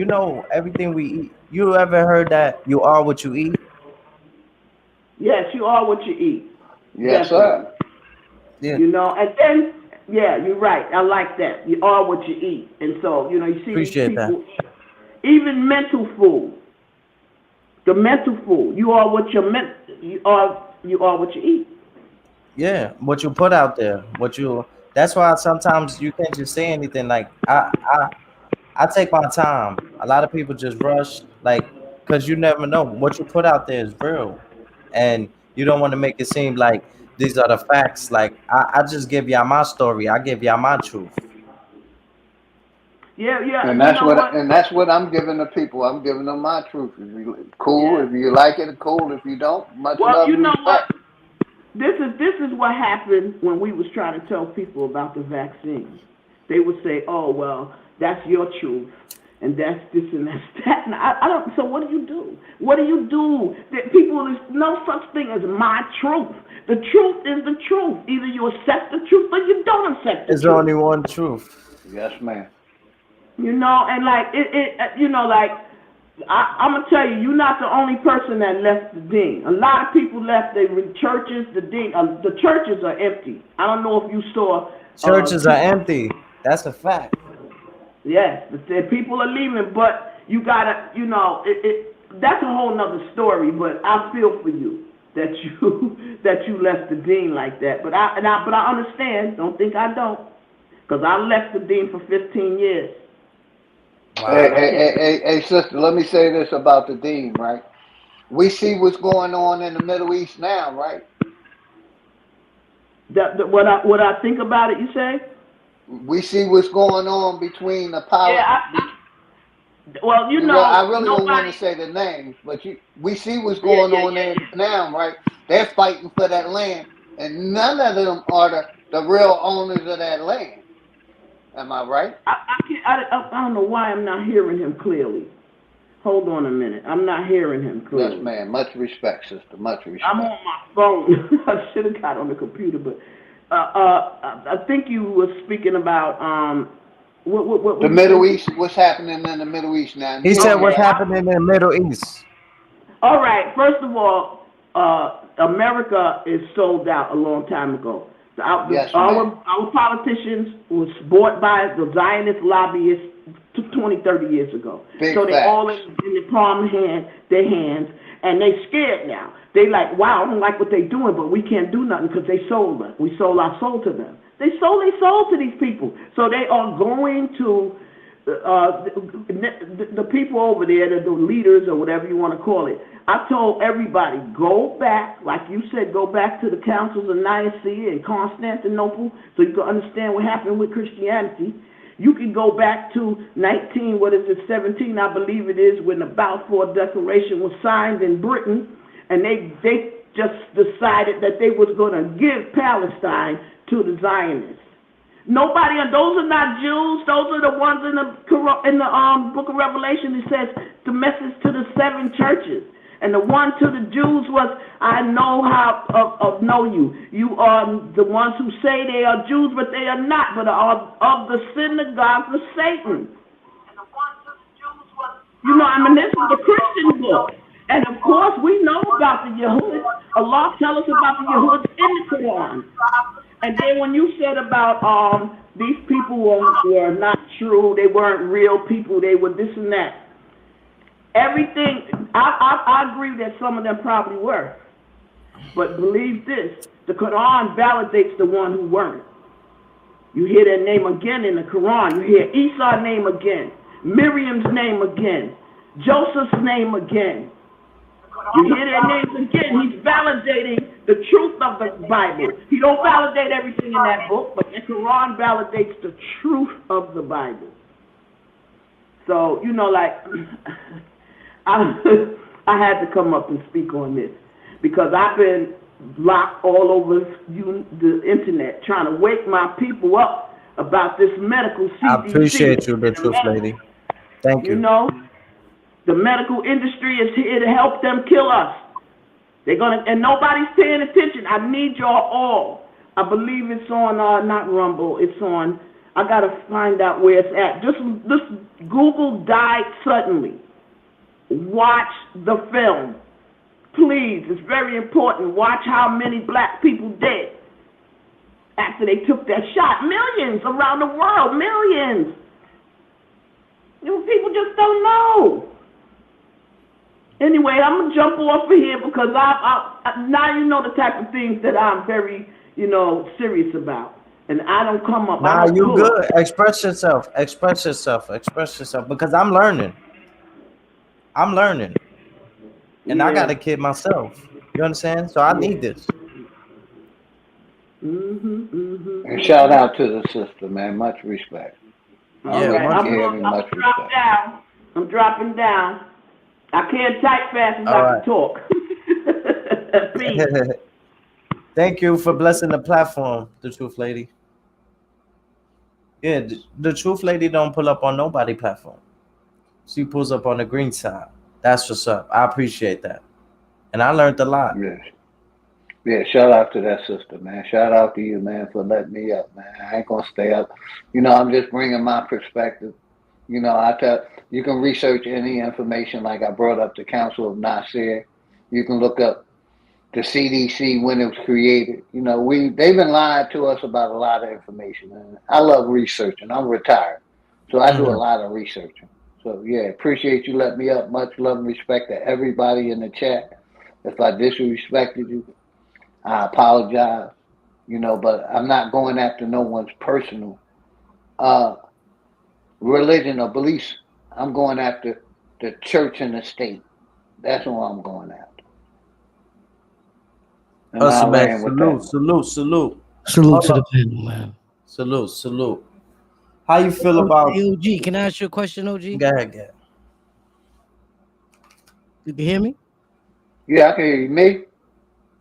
A: everything we eat. You ever heard that you are what you eat?
E: Yes, you are what you eat.
C: Yes, sir.
A: Yeah.
E: And then, you're right. I like that. You are what you eat. And so, you see
A: Appreciate
E: these people,
A: that.
E: Even mental food. The mental food. You are what you are what you eat.
A: Yeah, what you put out there, that's why sometimes you can't just say anything. Like I take my time. A lot of people just rush, because you never know what you put out there is real, and you don't want to make it seem like these are the facts. Like I just give y'all my story. I give y'all my truth.
E: Yeah.
C: And that's what I'm giving the people. I'm giving them my truth. If you like it, cool. If you don't, much love and respect.
E: What? This is what happened when we was trying to tell people about the vaccine. They would say, "Oh well, that's your truth, and that's this and that's that." And I don't. So what do you do? What do you do? That there's no such thing as my truth. The truth is the truth. Either you accept the truth or you don't accept the truth.
A: There's only one truth.
C: Yes, ma'am.
E: You know, and like you know, like I'm gonna tell you, you're not the only person that left the Dean. A lot of people left the churches. The Dean, the churches are empty. I don't know if you saw.
A: Churches are
E: Two,
A: empty. That's a fact.
E: yes, the people are leaving, but you gotta, you know, that's a whole nother story. But I feel for you that you that you left the Dean like that. But I understand. Don't think I don't, because I left the Dean for 15 years.
C: Hey,
E: But
A: Wow.
E: I
C: hey,
E: can't.
C: hey, hey, hey, sister, let me say this about the dean, right? We see what's going on in the Middle East now, right?
E: What I think about it, you say?
C: We see what's going on between the
E: Yeah, well, you
C: well, I
E: know,
C: really don't want
E: nobody.
C: to say the names, but we see what's
E: Yeah,
C: going
E: yeah,
C: on
E: yeah,
C: there
E: yeah.
C: now, right? They're fighting for that land, and none of them are the real owners of that land. Am I right?
E: I don't know why I'm not hearing him clearly. Hold on a minute. I'm not hearing him
C: Yes,
E: clearly.
C: man. Much respect, sister. Much
E: I'm
C: respect.
E: on my phone. I should have got on the computer, but I think you were speaking about what
C: The
E: were you
C: Middle
E: saying?
C: East, what's happening in the Middle East now? And
A: He
C: hear
A: said
C: me
A: what's
E: Okay.
C: out.
A: happening in the Middle East.
E: All right. First of all, America is sold out a long time ago.
C: Yes, ma'am.
E: Our politicians was bought by the Zionist lobbyists 20, 30 years ago. So
C: Big
E: they all
C: facts.
E: in the palm hand, their hands, and they scared now. They like, wow, I don't like what they doing, but we can't do nothing because they sold us. We sold our soul to them. They sold their soul to these people. So they are going to the people over there, the leaders or whatever you want to call it. I told everybody, go back, like you said, go back to the councils of Nicaea and Constantinople so you can understand what happened with Christianity. You can go back to 17, I believe it is, when the Balfour Declaration was signed in Britain, and they just decided that they was going to give Palestine to the Zionists. Nobody, and those are not Jews. Those are the ones in the book of Revelation. It says the message to the seven churches, and the one to the Jews was, "I know how of know you. You are the ones who say they are Jews, but they are not, but are of the synagogue of Satan." You know, I mean, this is the Christian book. And of course, we know about the Yehud. Allah tells us about the Yehud in the Quran. And then when you said about these people were not true, they weren't real people, they were this and that. Everything, I agree that some of them probably were. But believe this, the Quran validates the one who weren't. You hear their name again in the Quran. You hear Esau's name again, Miriam's name again, Joseph's name again. You hear their names again. He's validating the truth of the Bible. He don't validate everything in that book, but the Quran validates the truth of the Bible. So, you know, like, I, I had to come up and speak on this because I've been blocked all over the internet trying to wake my people up about this medical
A: I
E: CDC.
A: appreciate you, the truth lady. Thank
E: You
A: you.
E: know, the medical industry is here to help them kill us. They're gonna, and nobody's paying attention. I need y'all all. I believe it's on not Rumble. It's on. I gotta find out where it's at. Just Google died suddenly. Watch the film, please. It's very important. Watch how many black people dead after they took that shot. Millions around the world. Millions. You people just don't know. Anyway, I'm gonna jump off of here because now you know the type of things that I'm very, serious about, and I don't come up. I
A: Nah,
E: don't
A: you
E: pull up.
A: good. Express yourself. Express yourself. Express yourself. Because I'm learning. I'm learning. And I got
E: Yeah.
A: a kid myself. You understand? So I need
E: Yeah.
A: this.
C: And shout
E: Mhm.
C: out to the sister, man. Much respect.
E: All
A: Yeah,
E: right.
A: much
C: You
E: I'm
C: hear
E: gonna
C: me?
E: I'm
C: Much
E: gonna drop
C: respect.
E: down. I'm dropping down. I can't type fast as
A: all
E: I can
A: right.
E: talk. Peace.
A: Thank you for blessing the platform, the truth lady. Yeah, the truth lady don't pull up on nobody platform. She pulls up on the green side. That's what's up. I appreciate that. And I learned a lot.
C: Yes. Yeah, shout out to that sister, man. Shout out to you, man, for letting me up, man. I ain't gonna stay up. I'm just bringing my perspective. You know, I tell you can research any information. Like I brought up the Council of Nicaea. You can look up the CDC when it was created. You know, they've been lying to us about a lot of information. And I love researching. I'm retired, so I do a
D: Mm.
C: lot of researching. So yeah, appreciate you letting me up. Much love and respect to everybody in the chat. If I disrespected you, I apologize. You know, but I'm not going after no one's personal uh, religion or beliefs. I'm going after the church and the state. That's what I'm going after. And
A: Us
C: I'll
A: man,
C: land with
A: salute,
C: that.
A: salute, salute.
D: Salute
A: Hold
D: to the
A: up.
D: panel, man.
A: Salute, salute. How you feel
F: Hey,
A: about
F: OG, can I ask you a question, OG?
A: go ahead, go ahead.
F: You can hear me?
C: Yeah, I can hear you. Me?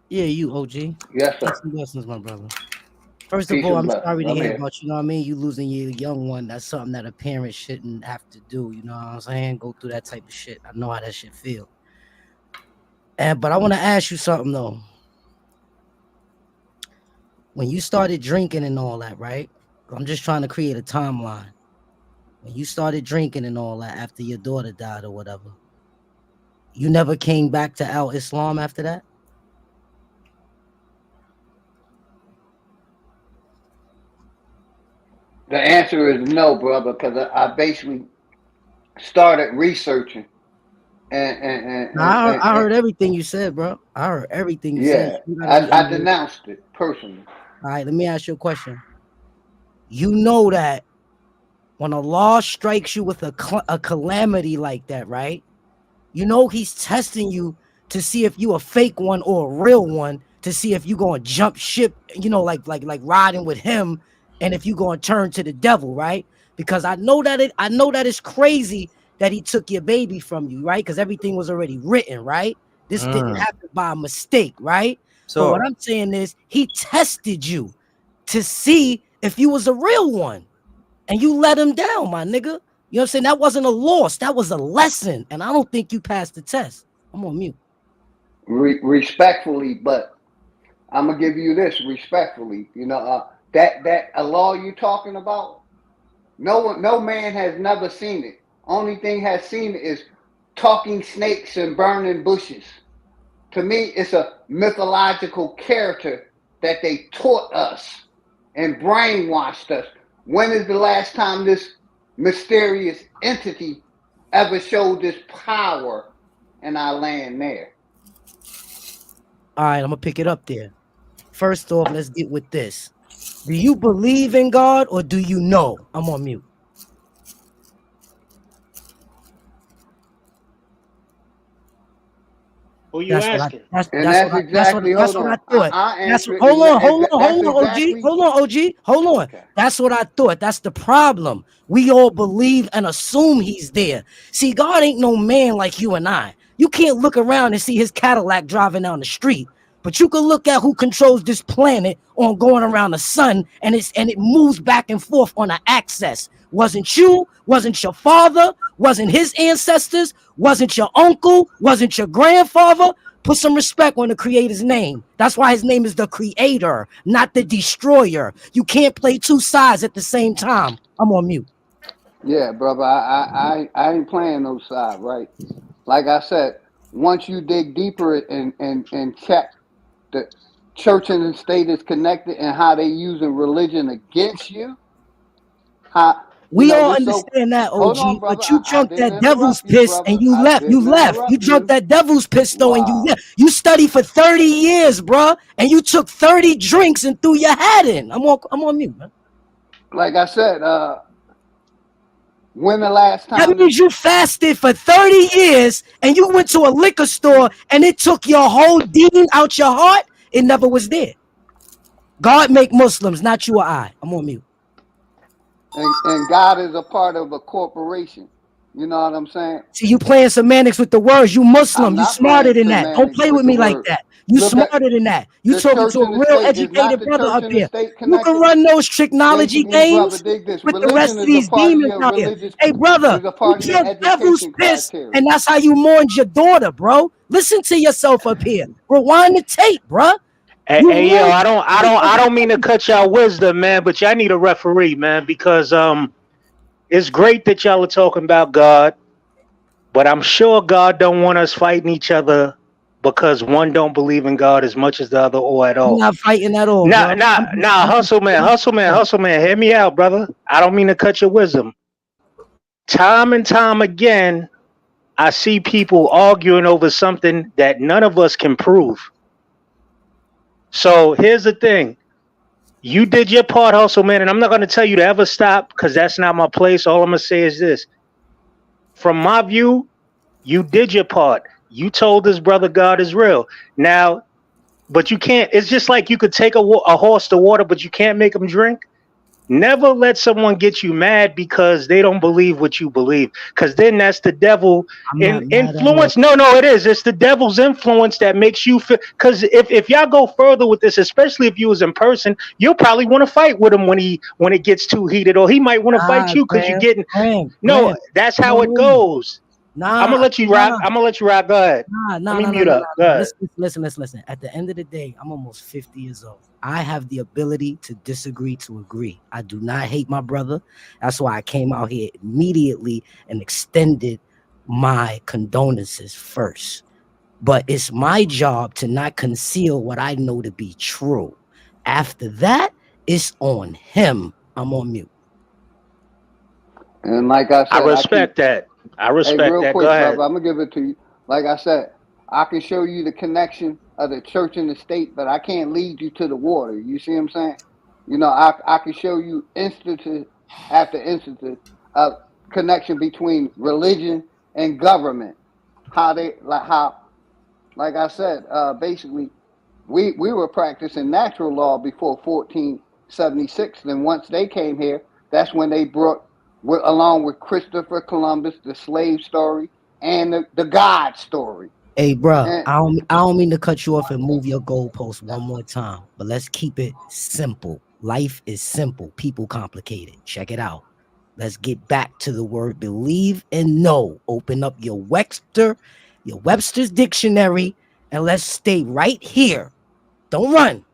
F: Yeah, you, OG.
C: Yes,
F: Peace
C: sir.
F: and blessings, my brother. First of
C: Peace
F: all,
C: and
F: I'm
C: blessings.
F: sorry to
C: I'm
F: hear
C: here.
F: about, you know what I mean, you losing your young one. That's something that a parent shouldn't have to do, you know what I'm saying? Go through that type of shit. I know how that shit feel. But I want to ask you something though. When you started drinking and all that, right? I'm just trying to create a timeline. When you started drinking and all that after your daughter died or whatever, you never came back to Al Islam after that?
C: The answer is no, brother, because I basically started researching
F: I
C: and
F: heard everything you said, bro. I heard everything you said.
C: yeah,
F: You gotta be. I
C: I
F: mean,
C: denounced it personally.
F: all right. Let me ask you a question. You know that when Allah strikes you with a calamity like that, right? You know He's testing you to see if you a fake one or a real one, to see if you gonna jump ship. You know, like riding with Him, and if you gonna turn to the devil, right? Because I know that it's crazy that He took your baby from you, right? Because everything was already written, right? This didn't
A: Mm.
F: happen by mistake, right? But what
A: So
F: I'm saying is He tested you to see if you was a real one, and you let Him down, my nigga. You know what I'm saying? That wasn't a loss. That was a lesson. And I don't think you passed the test. I'm on mute.
C: Respectfully, but I'm gonna give you this respectfully. You know, that a law you talking about, no man has never seen it. Only thing has seen it is talking snakes and burning bushes. To me, it's a mythological character that they taught us and brainwashed us. When is the last time this mysterious entity ever showed this power in our land there?
F: All right, I'm gonna pick it up there. First off, let's get with this. Do you believe in God or do you know? I'm on mute.
D: Who you asking?
C: And that's exactly,
F: That's
C: hold
F: what I
C: on.
F: thought.
C: I
F: That's
C: answer
F: hold on, hold on,
C: that's
F: hold on, OG.
C: exactly
F: Hold on, OG. Hold on.
C: okay.
F: That's what I thought. That's the problem. We all believe and assume He's there. See, God ain't no man like you and I. You can't look around and see His Cadillac driving down the street. But you can look at who controls this planet on going around the sun, and it moves back and forth on an axis. Wasn't you? Wasn't your father? Wasn't his ancestors? Wasn't your uncle? Wasn't your grandfather? Put some respect on the creator's name. That's why his name is the creator, not the destroyer. You can't play two sides at the same time. I'm on mute.
C: Yeah, brother, I ain't playing no side, right? Like I said, once you dig deeper and check the church and the state is connected and how they using religion against you, how you
F: We
C: know
F: all
C: this so
F: understand that,
C: hold
F: OG,
C: on, brother.
F: but you
C: I
F: drunk
C: didn't
F: that devil's
C: interrupt you,
F: piss and
C: brother.
F: you
C: I
F: left. You
C: didn't
F: left. You
C: interrupt
F: drunk
C: you.
F: that devil's piss though, and you
C: Wow.
F: left. You studied for 30 years, bro, and you took 30 drinks and threw your hat in. I'm on mute, man.
C: Like I said, when the last
F: That
C: time this
F: means you fasted for 30 years and you went to a liquor store and it took your whole demon out your heart. It never was there. God make Muslims, not you or I. I'm on mute.
C: and God is a part of a corporation. You know what I'm saying?
F: See, you playing semantics with the words. You
C: I'm
F: Muslim. You
C: not
F: smarter
C: playing
F: than that. Don't
C: semantics
F: play with
C: with the
F: me like
C: word.
F: that. You
C: Look at
F: smarter than that. You
C: the
F: talking
C: church
F: to a
C: and the
F: real
C: state. Is not
F: educated
C: the
F: brother
C: church
F: up
C: and the
F: here.
C: state
F: You can
C: connected?
F: run those technology
C: Basically, brother,
F: games
C: dig this.
F: with the rest
C: Religion
F: of
C: is a
F: these
C: part of
F: demons
C: your
F: out here.
C: religious
F: Hey, brother,
C: is a
F: you
C: part of your
F: took devil's
C: education
F: piss,
C: criteria.
F: and that's how you mourned your daughter, bro. Listen to yourself up here. Rewind the tape, bro.
D: Hey,
F: You
D: hey, yo,
F: mourned
D: I don't mean to cut y'all wisdom, man, but y'all need a referee, man, because it's great that y'all are talking about God, but I'm sure God don't want us fighting each other because one don't believe in God as much as the other or at
F: I'm
D: all.
F: not fighting at all,
D: Nah,
F: bro.
D: nah, nah, hustle man, hustle man, hustle man. Hear me out, brother. I don't mean to cut your wisdom. Time and time again, I see people arguing over something that none of us can prove. So here's the thing. You did your part, hustle man, and I'm not going to tell you to ever stop because that's not my place. All I'm going to say is this. From my view, you did your part. You told this brother God is real. Now, but you can't, it's just like you could take a horse to water, but you can't make him drink. Never let someone get you mad because they don't believe what you believe. Because then that's the devil
F: I'm
D: in
F: not mad at all.
D: influence. No, no, it is. It's the devil's influence that makes you feel. Because if y'all go further with this, especially if you was in person, you'll probably want to fight with him when it gets too heated, or he might want to fight
F: Nah,
D: you because you're
F: Graham,
D: getting. No,
F: Graham.
D: that's
F: You
D: how
F: don't
D: it
F: know me.
D: goes. I'm
F: Nah,
D: gonna let you rock.
F: nah,
D: I'm gonna let you rock. Go ahead. Let me mute up. Go
F: nah.
D: ahead.
F: Listen. At the end of the day, I'm almost 50 years old. I have the ability to disagree to agree. I do not hate my brother. That's why I came out here immediately and extended my condolences first. But it's my job to not conceal what I know to be true. After that, it's on him. I'm on mute.
C: And like I
D: I
C: said, I keep.
D: respect that. I
C: Hey,
D: respect
C: real
D: that. Go
C: quick,
D: ahead.
C: brother, I'm gonna give it to you. Like I said, I can show you the connection of the church and the state, but I can't lead you to the water. You see what I'm saying? I can show you instances after instances of connection between religion and government. How they like I said, basically, we were practicing natural law before 1476. Then once they came here, that's when they brought, along with Christopher Columbus, the slave story and the God story.
F: Hey, bruh,
C: And
F: I don't mean to cut you off and move your goalpost one more time, but let's keep it simple. Life is simple, people complicated. Check it out. Let's get back to the word believe and know. Open up your Webster's dictionary, and let's stay right here. Don't run.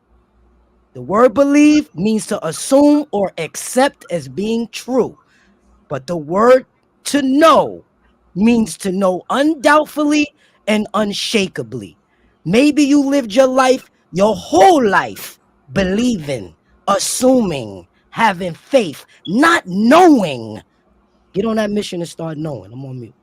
F: The word believe means to assume or accept as being true. But the word to know means to know undoubtedly and unshakably. Maybe you lived your life, your whole life, believing, assuming, having faith, not knowing. Get on that mission and start knowing. I'm on mute.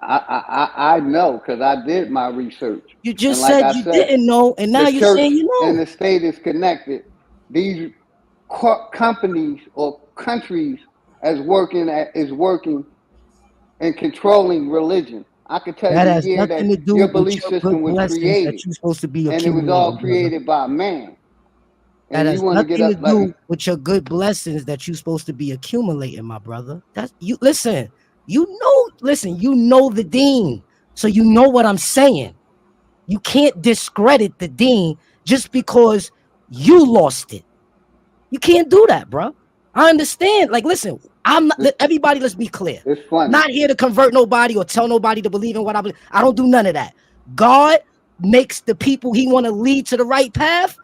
C: I know because I did my research.
F: You
C: And
F: just
C: like
F: said
C: I
F: you
C: said,
F: didn't know, and now
C: the
F: you're
C: church
F: saying you
C: and
F: know.
C: the state is connected. These companies or countries is working and controlling religion. I could tell you
F: That
C: the
F: has
C: year
F: nothing
C: that
F: to do
C: your
F: with
C: belief
F: your good
C: system was
F: blessings that
C: created,
F: you're supposed to be
C: and it was all
F: accumulating, brother.
C: created by man.
F: That
C: And you
F: has
C: want to get
F: nothing to
C: up like
F: do with your good blessings that you're supposed to be accumulating, my brother. That's you listen, you know the dean. So you know what I'm saying. You can't discredit the dean just because you lost it. You can't do that, bro. I understand. Like, listen, I'm not
C: it's,
F: everybody, let's be clear.
C: it's
F: I'm
C: funny.
F: not here to convert nobody or tell nobody to believe in what I believe. I don't do none of that. God makes the people he want to lead to the right path.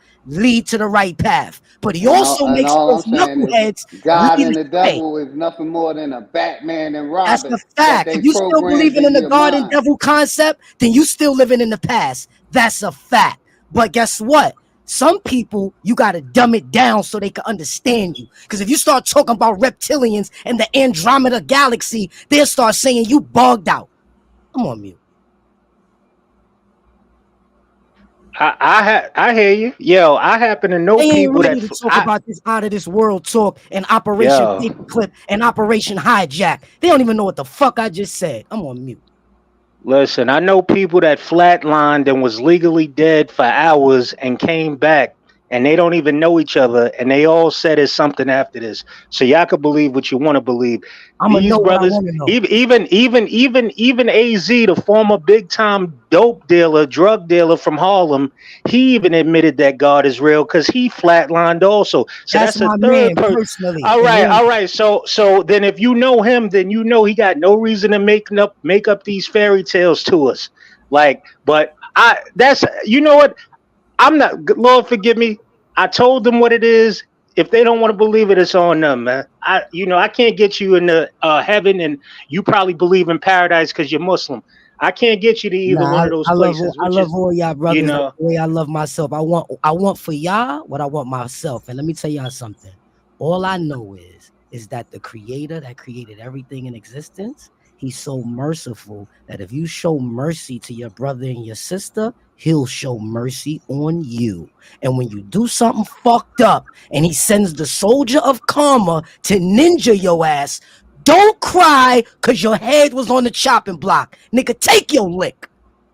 F: But he also
C: And
F: makes
C: all I'm
F: those
C: saying is
F: knuckleheads
C: God
F: lead
C: and the
F: astray.
C: devil is nothing more than a Batman and
F: That's
C: Robin
F: a
C: that
F: fact.
C: they
F: If you still
C: programmed
F: believing in
C: in
F: the
C: your
F: God and
C: mind.
F: devil concept, then you still living in the past. That's a fact. But guess what? Some people, you got to dumb it down so they can understand you. Because if you start talking about reptilians and the Andromeda galaxy, they'll start saying you bugged out. I'm on mute.
D: I hear you. Yo, I happen to know
F: They ain't
D: people
F: ready
D: that
F: to talk about this out of this world talk and Operation
D: yo.
F: Paperclip and Operation Hijack. They don't even know what the fuck I just said. I'm on mute.
D: Listen, I know people that flatlined and was legally dead for hours and came back and they don't even know each other and they all said it's something after this. So y'all can believe what you want to believe.
F: I'm going to know
D: These
F: what I
D: brothers,
F: want to know.
D: even AZ, the former big time dope dealer, drug dealer from Harlem, he even admitted that God is real because he flatlined also. So
F: That's
D: that's a
F: my
D: third
F: man
D: person.
F: personally.
D: All
F: And
D: right,
F: then
D: all right. So then if you know him, then you know he got no reason to make up these fairy tales to us. Like, but I that's you know what? I'm not Lord forgive me. I told them what it is. if they don't want to believe it, it's on them, man. I can't get you into heaven, and you probably believe in paradise because you're Muslim. I can't get you to either
F: Nah,
D: one of those
F: I
D: places, which
F: love
D: is,
F: all y'all
D: you
F: brothers like
D: know,
F: the way I love myself. I want for y'all what I want myself. And let me tell y'all something. All I know is that the creator that created everything in existence, he's so merciful that if you show mercy to your brother and your sister, he'll show mercy on you. And when you do something fucked up and he sends the soldier of karma to ninja your ass, don't cry because your head was on the chopping block. Nigga, take your lick.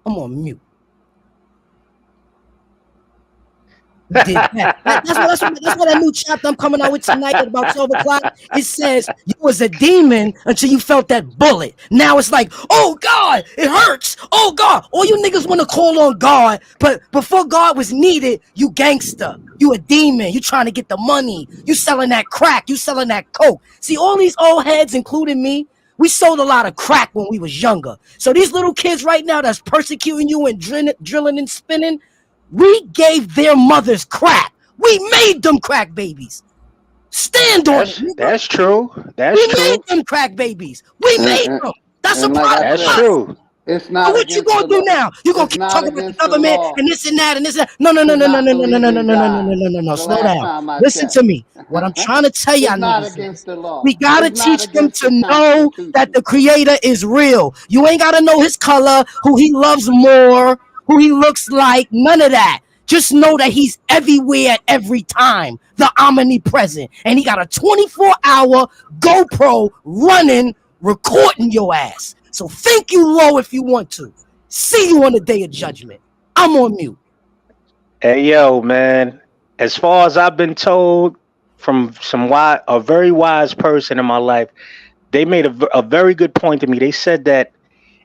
F: I'm on mute. You did that. That's what that new chapter I'm coming out with tonight at about 12 o'clock. It says you was a demon until you felt that bullet. Now it's like, oh God, it hurts. Oh God. All you niggas want to call on God, but before God was needed, you gangster. You a demon. You trying to get the money. You selling that crack. You selling that coke. See, all these old heads, including me, we sold a lot of crack when we was younger. So these little kids right now that's persecuting you and drilling and spinning, we gave their mothers crack. We made them crack babies. Stand on it, nigga.
D: that's true. That's
F: We made
D: true.
F: them crack babies. We
C: And,
F: made
C: and,
F: them. That's a
C: and like
F: product
C: I
D: That's
F: of
C: said,
F: us.
D: true.
C: it's
F: So
C: not
F: what you
C: against
F: gonna
C: the
F: do
C: law.
F: now? You gonna
C: It's
F: keep
C: not
F: talking about the
C: against the
F: government
C: law
F: and this and that and this and that? No, no, no,
C: to
F: no, no,
C: not
F: no, no, no,
C: believe
F: no, no,
C: in
F: no, no, no,
C: God.
F: no, no, no.
C: The
F: Slow
C: last
F: down.
C: time I
F: Listen
C: checked.
F: to me. What I'm trying to tell y'all
C: It's not
F: niggas
C: against
F: is
C: the
F: we
C: law.
F: gotta
C: It's not
F: teach them
C: against the
F: to know that
C: Constitution.
F: the creator is real. You ain't gotta know his color, who he loves more, who he looks like, none of that. Just know that he's everywhere at every time, the omnipresent. And he got a 24-hour GoPro running, recording your ass. So think you low if you want to. See you on the day of judgment. I'm on mute.
D: Hey, yo, man. As far as I've been told from a very wise person in my life, they made a very good point to me. They said that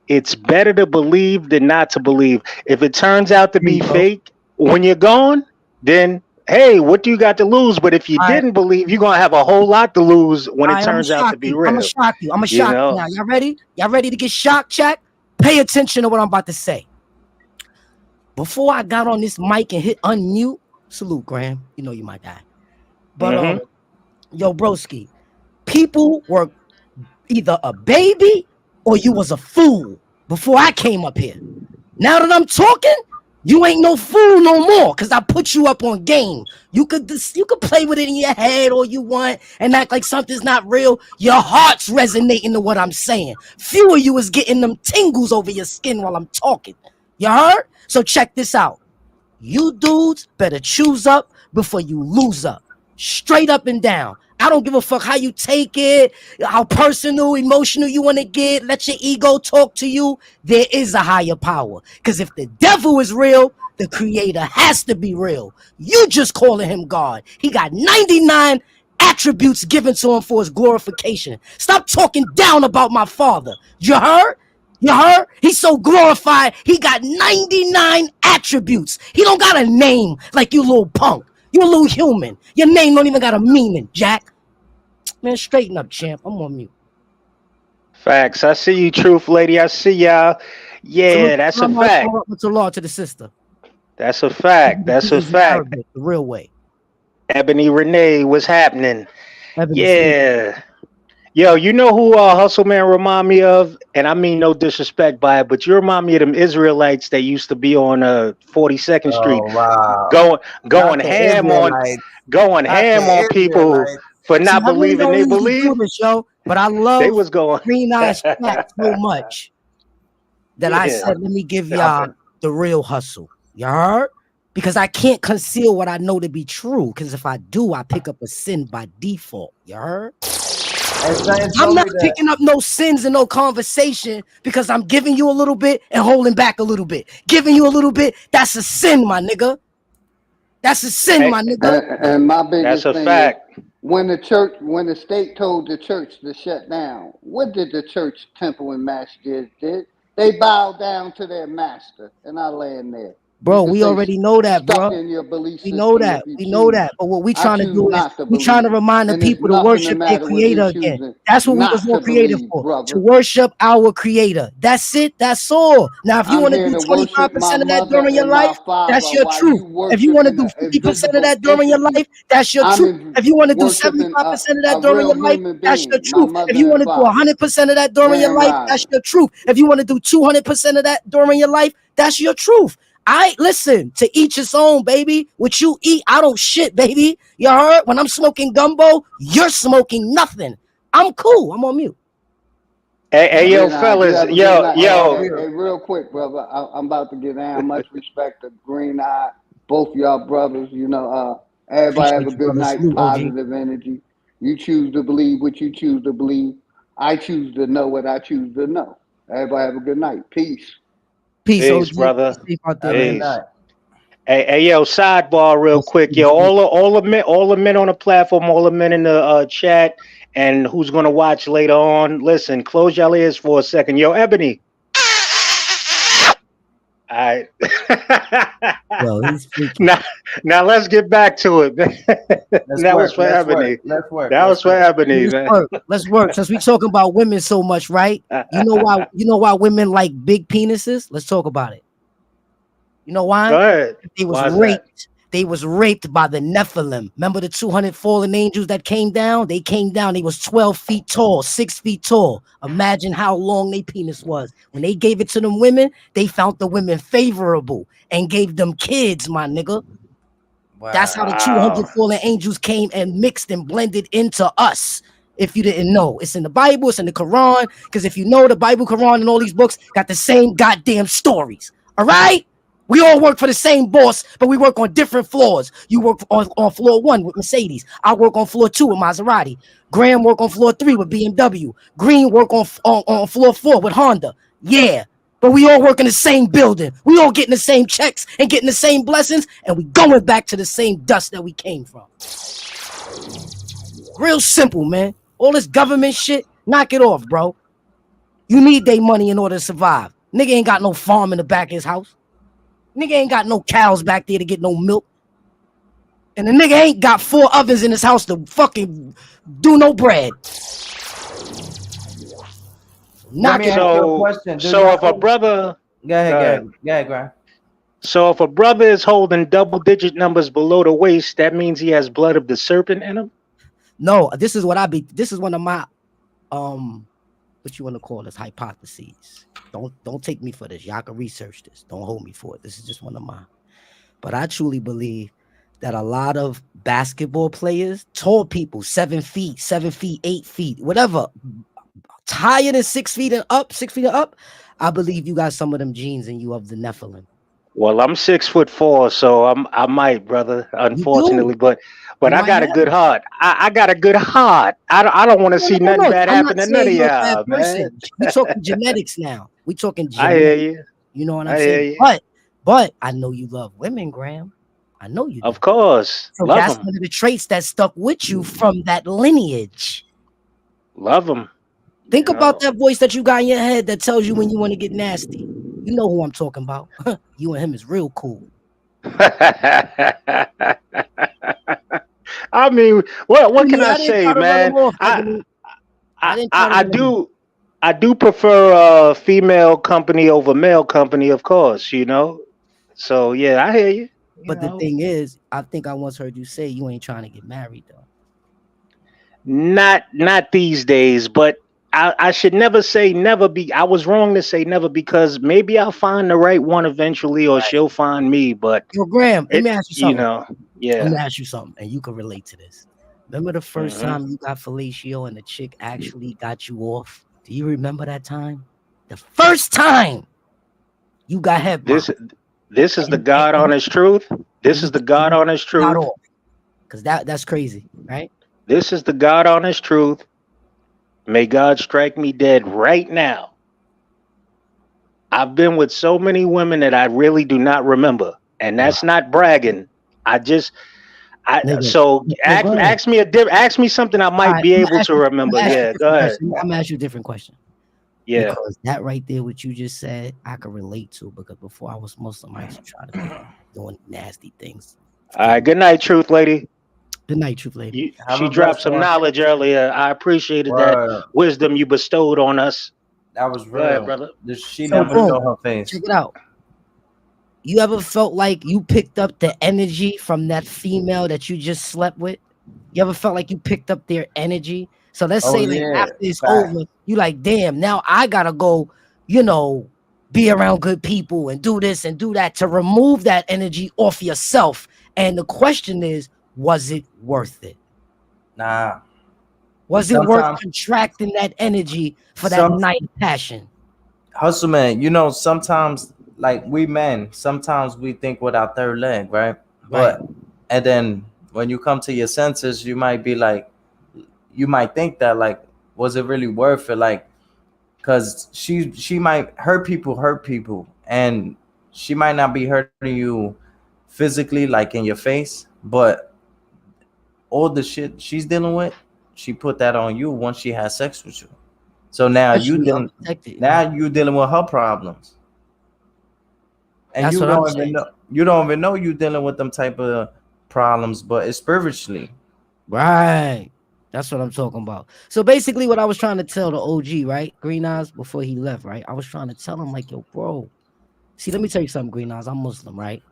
D: it's better to believe than not to believe. If it turns out to
F: There
D: be
F: you go.
D: fake when you're gone, then hey, what do you got to lose? But if you
F: All right.
D: didn't believe, you're gonna have a whole lot to lose when
F: All
D: it
F: right, I'm gonna
D: turns out to
F: shock
D: be
F: you. I'm gonna
D: real.
F: shock you. I'm gonna
D: You
F: shock you
D: know?
F: now. Y'all ready? Y'all ready to get shocked, check? Pay attention to what I'm about to say. Before I got on this mic and hit unmute, salute, Graham. You know you my guy. But
D: Hmm.
F: yo, broski, people were either a baby or you was a fool before I came up here. Now that I'm talking, you ain't no fool no more because I put you up on game. You could play with it in your head all you want and act like something's not real. Your heart's resonating to what I'm saying. Few of you is getting them tingles over your skin while I'm talking. You heard? So check this out. You dudes better choose up before you lose up. Straight up and down. I don't give a fuck how you take it, how personal, emotional you want to get. Let your ego talk to you. There is a higher power. Because if the devil is real, the creator has to be real. You just calling him God. He got 99 attributes given to him for his glorification. Stop talking down about my father. You heard? You heard? He's so glorified. He got 99 attributes. He don't got a name like you little punk. You a little human. Your name don't even got a meaning, Jack. Man, straighten up, champ. I'm on mute.
D: Facts. I see you, truth lady. I see y'all.
F: Salute
D: Yeah,
F: to
D: that's a
F: Mama,
D: fact.
F: to law to the sister.
D: That's a fact. That's
F: This
D: a
F: is in
D: fact.
F: Arabic, the real way.
D: Ebony Renee, what's happening?
F: Ebony Sage.
D: Yeah. Yo, you know who Hustle Man remind me of? And I mean no disrespect by it, but you remind me of them Israelites that used to be on 42nd Street
A: Oh wow.
D: going
A: Not
D: going
A: the
D: ham on
A: Israelites.
D: going
A: Not the
D: ham on people
A: Israelites.
D: for
F: See,
D: not
F: I really
D: believing
F: don't
D: they
F: usually do
D: believe.
F: this, yo, but I
D: They
F: love
D: was going.
F: Green Eyes Chat so much that I
D: Yeah.
F: said, let me give y'all the real hustle. You heard? Because I can't conceal what I know to be true. Because if I do, I pick up a sin by default. You heard?
A: And something
F: I'm
A: told
F: not
A: me that.
F: picking up no sins and no conversation because I'm giving you a little bit and holding back a little bit. Giving you a little bit, that's a sin, my nigga. That's a sin,
D: Hey,
F: my nigga.
C: And my
D: that's
C: biggest
D: a
C: thing is
D: fact.
C: when the state told the church to shut down, what did the church, temple, and masjid did? They bowed down to their master, and I land there. You
F: Bro,
C: could
F: we
C: say
F: already know that,
C: stuck
F: bro.
C: in your belief
F: We know
C: system if
F: that.
C: you
F: We know
C: choose.
F: that. But what we
C: I
F: trying to
C: choose
F: do is
C: not to
F: we trying to
C: believe.
F: remind the
C: And there's
F: people to
C: nothing the
F: worship their
C: matter with me
F: creator again.
C: choosing
F: That's what we was
C: not
F: all
C: to
F: created
C: believe,
F: for. To
C: brother.
F: worship our creator. That's it. That's all. Now, if you
C: I'm
F: want to
C: here
F: do
C: to worship my
F: 25% of that
C: mother
F: during your
C: and
F: life,
C: my father
F: that's your
C: while
F: truth.
C: you
F: If you want to
C: worshiping
F: do
C: an
F: 50% of
C: invisible
F: that during your
C: entity.
F: life, that's your
C: I'm
F: truth. If you want to do
C: worshiping
F: 75% of that
C: a
F: during
C: real
F: your life,
C: human
F: that's your
C: being, my
F: truth. If
C: mother
F: you
C: and
F: want to do
C: father,
F: 100% of that during your
C: Grand
F: life, that's
C: Rising.
F: your truth. If you want to do 200% of that during your life, that's your truth. I listen to each his own, baby. What you eat, I don't shit, baby. You heard? When I'm smoking gumbo, you're smoking nothing. I'm cool. I'm on mute.
B: Hey, yo,
C: Good night. You
B: fellas,
C: have a good night. Hey,
B: yo.
C: hey, hey, real quick, brother. I'm about to get down. Much respect to Green Eye, both y'all brothers. Everybody have
F: Appreciate
C: a
F: you,
C: good
F: brother.
C: night.
F: Salute, OG.
C: Positive energy. You choose to believe what you choose to believe. I choose to know what I choose to know. Everybody have a good night. Peace.
F: Peace, OG.
B: Peace,
F: Be
B: brother.
F: safe out there,
A: Have a good
F: man.
B: Peace.
A: night.
B: Hey, yo, sidebar real
F: Yes,
B: quick. Yo,
F: yes, yes.
B: all the men on the platform, all the men in the chat, and who's gonna watch later on. Listen, close your ears for a second. Yo, Ebony. All right.
F: Yo, he's freaky.
B: now, now let's get back to it, man.
A: Let's
B: That was
A: work.
B: for
A: Let's work.
B: Ebony.
A: Let's work.
B: That was
A: Let's
B: for
A: work.
B: Ebony,
F: Let's
B: man.
F: work. Let's work. Since we talking about women so much, right? You know why? You know why women like big penises? Let's talk about it. You know
B: Go
F: why?
B: ahead.
F: They was
B: Why is that?
F: raped. They was raped by the Nephilim. Remember the 200 fallen angels that came down? They came down. They was 12 feet tall, 6 feet tall. Imagine how long their penis was. When they gave it to them women, they found the women favorable and gave them kids, my nigga. That's how
A: Wow.
F: the 200
B: Wow.
F: fallen angels came and mixed and blended into us. If you didn't know, it's in the Bible, it's in the Quran. Because if you know, the Bible, Quran, and all these books got the same goddamn stories. All right? We all work for the same boss, but we work on different floors. You work on floor 1 with Mercedes. I work on floor 2 with Maserati. Graham work on floor 3 with BMW. Green work on floor 4 with Honda. Yeah, but we all work in the same building. We all getting the same checks and getting the same blessings, and we going back to the same dust that we came from. Real simple, man. All this government shit, knock it off, bro. You need their money in order to survive. Nigga ain't got no farm in the back of his house. Nigga ain't got no cows back there to get no milk. And the nigga ain't got 4 ovens in his house to fucking do no bread.
A: Let
F: Knock
A: me
F: it
A: ask
F: off.
A: you a
B: So,
A: question. Do
B: so
A: y'all
B: if a
A: think?
B: brother,
A: Go ahead.
B: go
A: Go
B: ahead.
A: ahead. Go ahead, Grind.
B: So if a brother is holding double-digit numbers below the waist, that means he has blood of the serpent in him.
F: No, this is one of my what you want to call this hypotheses. Don't take me for this. Y'all can research this. Don't hold me for it. This is just one of mine. But I truly believe that a lot of basketball players, tall people, 7 feet, 7 feet, 8 feet, whatever, higher than 6 feet and up, 6 feet and up, I believe you got some of them genes in you of the Nephilim.
B: Well, I'm 6'4", so I might, brother.
F: You do.
B: Unfortunately, but
F: You
B: I
F: might
B: got a
F: have
B: good
F: it.
B: heart. I got a good heart. I don't want to
F: No,
B: see
F: no, no,
B: nothing
F: no.
B: bad
F: I'm not
B: happen to none
F: saying
B: of
F: you're a bad
B: y'all, man.
F: person. We talking genetics now. We talking
B: I hear
F: genetics.
B: you.
F: You know what I'm
B: I hear
F: saying?
B: you.
F: But I know you love women, Graham. I know you do.
B: Of course,
F: So
B: love
F: that's
B: them,
F: one of the traits that stuck with you from that lineage.
B: love them.
F: Think
B: You
F: about
B: know.
F: that voice that you got in your head that tells you when you want to get nasty. You know who I'm talking about. You and him is real cool.
B: I mean, what can
F: Ebony,
B: I
F: I didn't
B: say,
F: try to run him
B: man?
F: off,
B: I
F: Ebony. I
B: I
F: didn't try to
B: I
F: run him off.
B: do. I do prefer female company over male company, of course, you know. So yeah, I hear you. You
F: But the
B: know,
F: thing is, I think I once heard you say you ain't trying to get married though.
B: not these days, but I should never say never be. I was wrong to say never because maybe I'll find the right one eventually, or
F: Right.
B: she'll find me. But
F: Yo, Graham, let
B: it,
F: me ask you
B: you
F: something.
B: know,
F: Let
B: yeah.
F: me ask you something, and you can relate to this. Remember the first
B: hmm
F: time you got fellatio and the chick actually got you off? Do you remember that time? The first time you got head
B: This
F: bopped
B: this is the
F: and,
B: God honest truth. This is the
F: and
B: God
F: you
B: honest
F: got
B: truth.
F: off. Because that's crazy, right?
B: This is the God honest truth. May God strike me dead right now. I've been with so many women that I really do not remember, and
F: Wow.
B: that's not bragging. I just, I
F: Nigga.
B: so
F: Yo, Graham.
B: ask me something I
F: All
B: might
F: right,
B: be
F: I'm
B: able
F: gonna ask
B: to
F: you, I'm
B: remember.
F: gonna ask you a
B: Yeah, go
F: different
B: ahead.
F: question. I'm gonna ask you a different question.
D: Yeah.
F: because that right there, what you just said, I could relate to because before I was Muslim, I used to try to be doing nasty things.
D: All right. Good night, truth lady.
F: Good night, truth lady.
A: Have
D: She
A: a
D: dropped
A: blessed
D: some
A: one.
D: knowledge earlier. I appreciated that
A: Word.
D: wisdom you bestowed on us.
A: That was
D: Go ahead,
A: real.
D: brother.
A: She
F: So
A: never show
F: boom,
A: her
F: check
A: face.
F: it out. You ever felt like you picked up the energy from that female that you just slept with? You ever felt like you picked up their energy? So let's
A: Oh
F: say like
A: yeah,
F: after it's
A: fact.
F: over, you like, damn, now I gotta go, you know, be around good people and do this and do that to remove that energy off yourself. And the question is, was it worth it?
A: Nah.
F: Was it worth
A: Sometimes,
F: contracting that energy for that
A: some
F: night passion?
A: hustle man. Sometimes like we men, sometimes we think with our third leg, right?
F: Right.
A: But and then when you come to your senses, you might be like, you might think that like, was it really worth it? Like, cause she might hurt people, and she might not be hurting you physically, like in your face, but all the shit she's dealing with, she put that on you once she has sex with you. So
F: Especially unprotected, you know.
A: now you dealing with her problems, and
F: That's
A: you
F: what I'm
A: don't even
F: saying.
A: know you dealing with them type of problems, but it's spiritually.
F: Right. That's what I'm talking about. So basically, what I was trying to tell the OG, right, Green Eyes, before he left, right, I was trying to tell him like, yo, bro. See, let me tell you something, Green Eyes. I'm Muslim, right?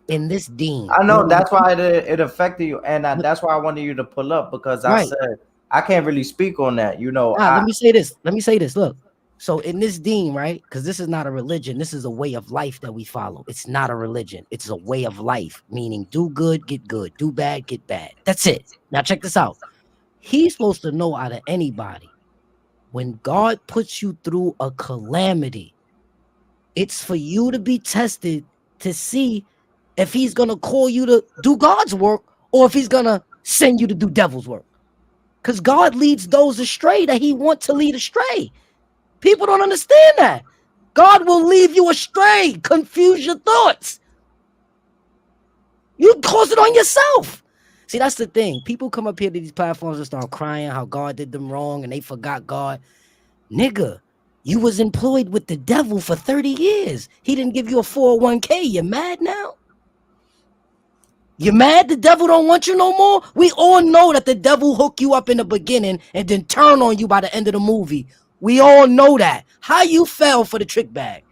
F: In this Deen,
A: I
F: you
A: know
F: know,
A: that's why it affected you, and
F: but-
A: that's why I wanted you to pull up because I
F: right?
A: said I can't really speak on that.
F: Nah, let me say this. Let me say this. Look, so in this Deen, right? Because this is not a religion. This is a way of life that we follow. It's not a religion. It's a way of life, meaning do good, get good, do bad, get bad. That's it. Now check this out. He's supposed to know out of anybody when God puts you through a calamity, it's for you to be tested to see if he's going to call you to do God's work or if he's going to send you to do devil's work. Because God leads those astray that he wants to lead astray. People don't understand that. God will leave you astray, confuse your thoughts. You cause it on yourself. See, that's the thing. People come up here to these platforms and start crying how God did them wrong and they forgot God. Nigga, you was employed with the devil for 30 years. He didn't give you a 401k. You mad now? You mad the devil don't want you no more? We all know that the devil hook you up in the beginning and then turn on you by the end of the movie. We all know that. How you fell for the trick bag?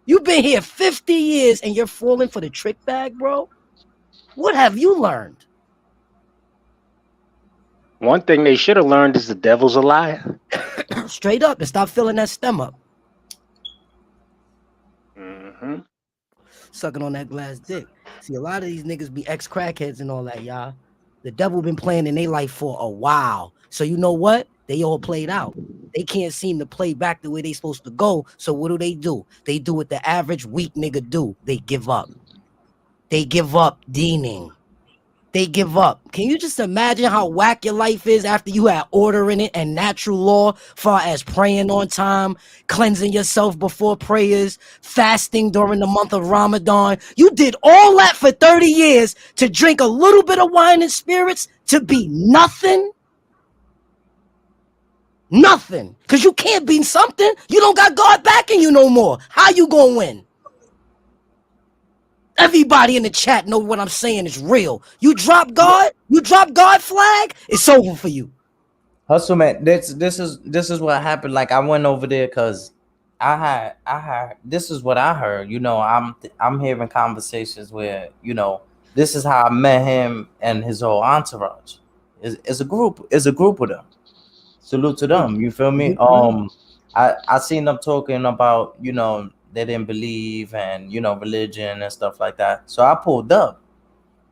F: You've been here 50 years and you're falling for the trick bag, bro? What have you learned?
D: One thing they should have learned is the devil's a liar.
F: Straight up and stop filling that stem up.
D: Hmm.
F: Sucking on that glass dick. See, a lot of these niggas be ex crackheads and all that, y'all. The devil been playing in their life for a while. So you know what? They all played out. They can't seem to play back the way they supposed to go. So what do? They do what the average weak nigga do. They give up. They give up deaning. They give up. Can you just imagine how whack your life is after you had order in it and natural law, far as praying on time, cleansing yourself before prayers, fasting during the month of Ramadan? You did all that for 30 years to drink a little bit of wine and spirits to be nothing? Nothing. Because you can't be something. You don't got God backing you no more. How you gonna win? Everybody in the chat know what I'm saying is real. You drop God flag, it's over for you.
A: Hustle man, this is what happened. Like I went over there because I had this is what I heard. I'm hearing conversations where this is how I met him and his whole entourage. It's a group of them. Salute to them. You feel me? I seen them talking about they didn't believe and religion and stuff like that. So I pulled up.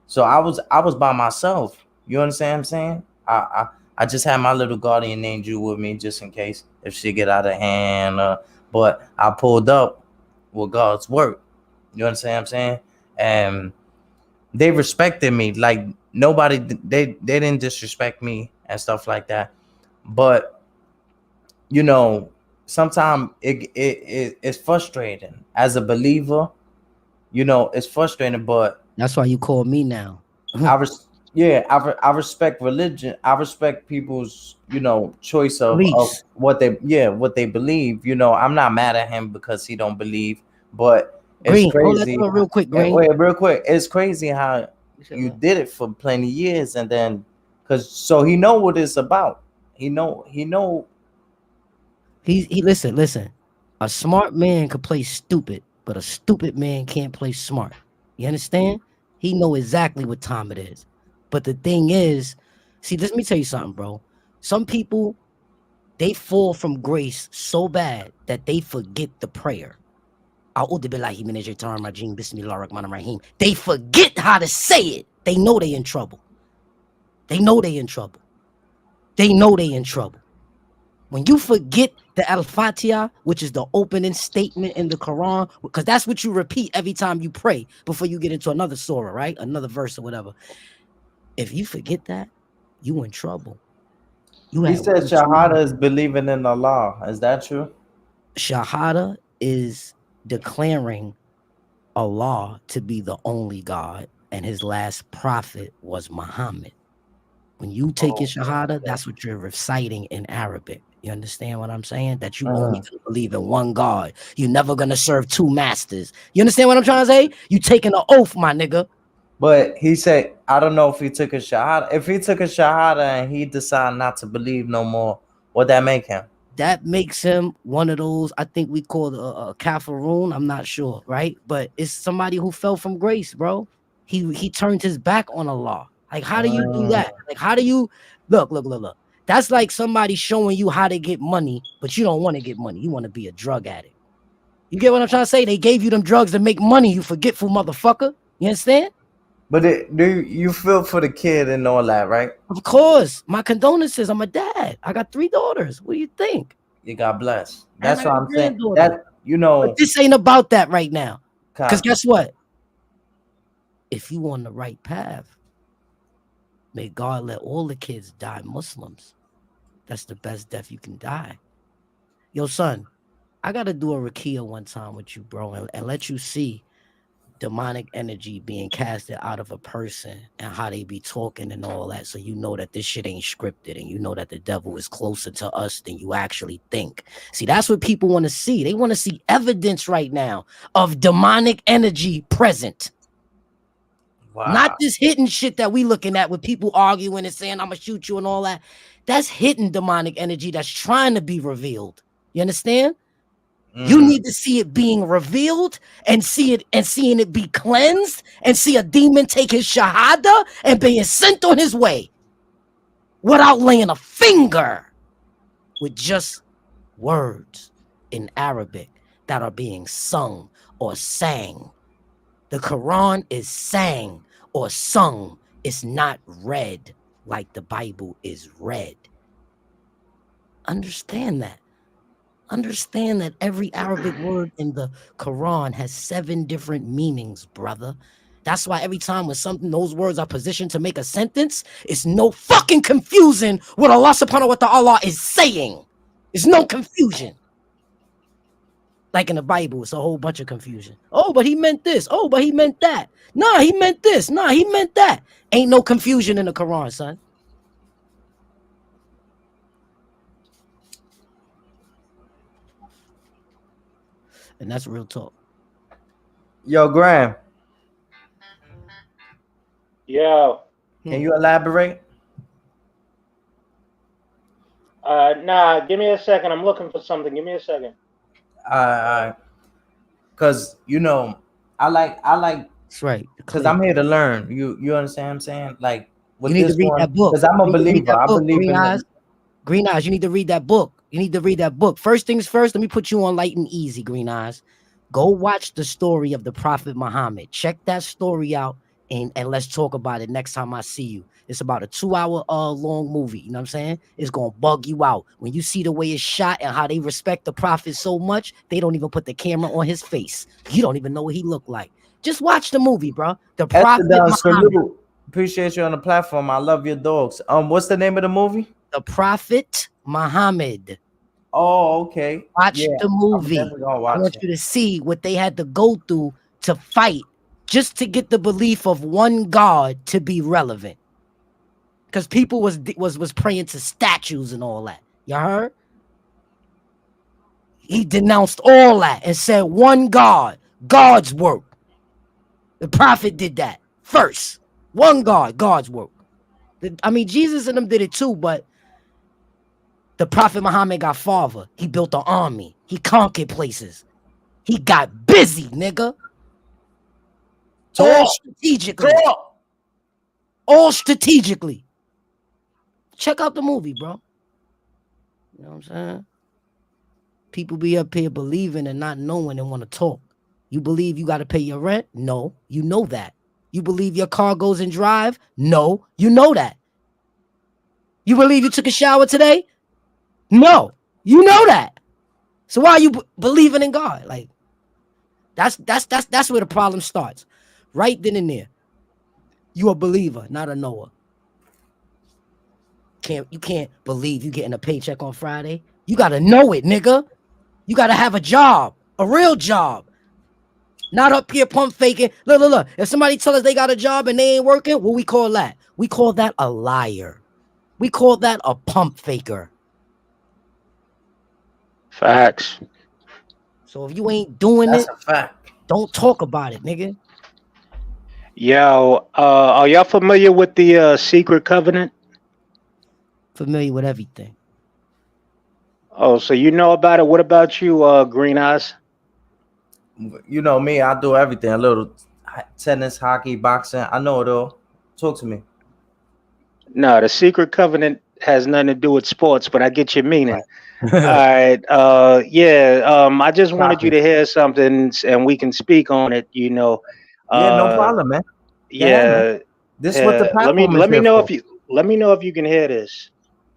A: So I was by myself. You understand what I'm saying? I just had my little guardian angel with me just in case if she get out of hand. But I pulled up with God's work. You understand what I'm saying? And they respected me. Like nobody, they didn't disrespect me and stuff like that. But you know, sometimes it's frustrating as a believer. It's frustrating, but
F: That's why you call me now.
A: I res- yeah, I respect religion. I respect people's, choice of
F: Beliefs.
A: what they, yeah, what they believe. I'm not mad at him because he don't believe, but it's
F: Green. Hold
A: crazy.
F: on real quick, Green.
A: Wait, real quick, it's crazy how
F: You said
A: you
F: what?
A: did it for plenty years, and then, cause so he know what it's about. He know.
F: He listen. A smart man could play stupid, but a stupid man can't play smart. You understand? He know exactly what time it is. But the thing is, see, let me tell you something, bro. Some people they fall from grace so bad that they forget the prayer. A'udhu billahi minash shaitanir rajim, bismillahir rahmanir rahim. They forget how to say it. They know they in trouble. They know they in trouble. They know they in trouble. When you forget the Al-Fatiha, which is the opening statement in the Quran, because that's what you repeat every time you pray before you get into another surah, right? Another verse or whatever. If you forget that, you in trouble. You
A: He
F: had
A: said
F: one too many.
A: Shahada is believing in Allah. Is that true?
F: Shahada is declaring Allah to be the only God, and his last prophet was Muhammad. When you take your
A: Oh,
F: shahada,
A: okay.
F: that's what you're reciting in Arabic. You understand what I'm saying? That you only
A: Uh-huh.
F: gonna believe in one God. You're never gonna serve two masters. You understand what I'm trying to say? You taking an oath, my nigga.
A: But he said, I don't know if he took a shahada. If he took a shahada and he decided not to believe no more, would that make him?
F: That makes him one of those. I think we call a kafaroon. I'm not sure, right? But it's somebody who fell from grace, bro. He turned his back on Allah. Like, how do you do
A: Mm.
F: that? Like, how do you look? That's like somebody showing you how to get money, but you don't want to get money. You want to be a drug addict. You get what I'm trying to say? They gave you them drugs to make money, you forgetful motherfucker. You understand?
A: But do you feel for the kid and all that, right?
F: Of course. My condolences. I'm a dad. I got 3 daughters. What do you think?
A: You got blessed.
F: And
A: That's
F: I
A: what
F: got a
A: I'm saying.
F: granddaughter.
A: That
F: But this ain't about that right now. Because
A: copy.
F: guess what? If you on the right path, may God let all the kids die Muslims. That's the best death you can die. Yo, son, I gotta do a rakia one time with you, bro, and let you see demonic energy being casted out of a person and how they be talking and all that. So you know that this shit ain't scripted and you know that the devil is closer to us than you actually think. See, that's what people want to see. They want to see evidence right now of demonic energy present. Not
A: Wow.
F: this hidden shit that we looking at with people arguing and saying, I'm gonna shoot you and all that. That's hidden demonic energy that's trying to be revealed. You understand? You
A: Mm.
F: need to see it being revealed and see it and seeing it be cleansed and see a demon take his shahada and being sent on his way without laying a finger with just words in Arabic that are being sung or sang. The Quran is sang or sung. It's not read like the Bible is read. Understand that. Understand that every Arabic word in the Quran has 7 different meanings, brother. That's why every time when something those words are positioned to make a sentence, it's no fucking confusion what Allah subhanahu wa ta'ala is saying. There's no confusion. Like in the Bible, it's a whole bunch of confusion. Oh, but he meant this. Oh, but he meant that. Nah, he meant this. Nah, he meant that. Ain't no confusion in the Quran, son. And that's real talk.
A: Yo, Graham,
D: Yeah.
A: can you elaborate?
D: Nah, give me a second. I'm looking for something. Give me a second.
A: Cause I like
F: That's right.
A: cause
F: Clear.
A: I'm here to learn. You understand what I'm saying? Like
F: You
A: with
F: need to
A: this
F: read
A: one,
F: that book.
A: cause I'm a
F: You need to read
A: believer.
F: that
A: I
F: book,
A: believe
F: Green
A: in
F: Eyes.
A: the
F: Green Eyes, you need to read that book. You need to read that book. First things first, let me put you on light and easy, Green Eyes. Go watch the story of the Prophet Muhammad. Check that story out and let's talk about it next time I see you. It's about a 2-hour long movie. You know what I'm saying? It's gonna bug you out. When you see the way it's shot and how they respect the prophet so much, they don't even put the camera on his face. You don't even know what he looked like. Just watch the movie, bro. The Prophet
A: Esteban
F: Muhammad.
A: salute. Appreciate you on the platform. I love your dogs. What's the name of the movie?
F: The Prophet Muhammad.
A: Oh, okay.
F: Watch
A: Yeah,
F: the
A: I'm
F: movie.
A: definitely gonna
F: I
A: watch
F: want
A: it.
F: you to see what they had to go through to fight just to get the belief of one God to be relevant. because people was praying to statues and all that. You heard? He denounced all that and said one God, God's work. The prophet did that first. One God, God's work. I mean, Jesus and them did it too, but the prophet Muhammad got farther. He built an army. He conquered places. He got busy, nigga. All strategically. All strategically. Check out the movie, bro. You know what I'm saying? People be up here believing and not knowing and want to talk. You believe you got to pay your rent? No, you know that. You believe your car goes in drive? No, you know that. You believe you took a shower today? No, you know that. So why are you believing in God? Like, that's where the problem starts. Right then and there. You a believer, not a knower. You can't believe you getting a paycheck on Friday. You gotta know it, nigga. You gotta have a job, a real job. Not up here pump faking. Look. If somebody tell us they got a job and they ain't working, what we call that? We call that a liar. We call that a pump faker.
D: Facts.
F: So if you ain't doing
A: That's
F: it,
A: a fact.
F: don't talk about it, nigga.
D: Yo, are y'all familiar with the secret covenant?
F: Familiar with everything.
D: Oh, so you know about it. What about you, Green Eyes?
A: You know me, I do everything. A little tennis, hockey, boxing. I know it all. Talk to me.
D: No, the secret covenant has nothing to do with sports, but I get your meaning. All
A: Right.
D: right. I just wanted you
A: Copy.
D: to hear something and we can speak on it, you know.
A: Yeah, no
D: Uh
A: problem, man. Go ahead, man.
D: yeah.
A: This is what the platform is
D: Let me
A: here
D: know
A: for.
D: if you can hear this.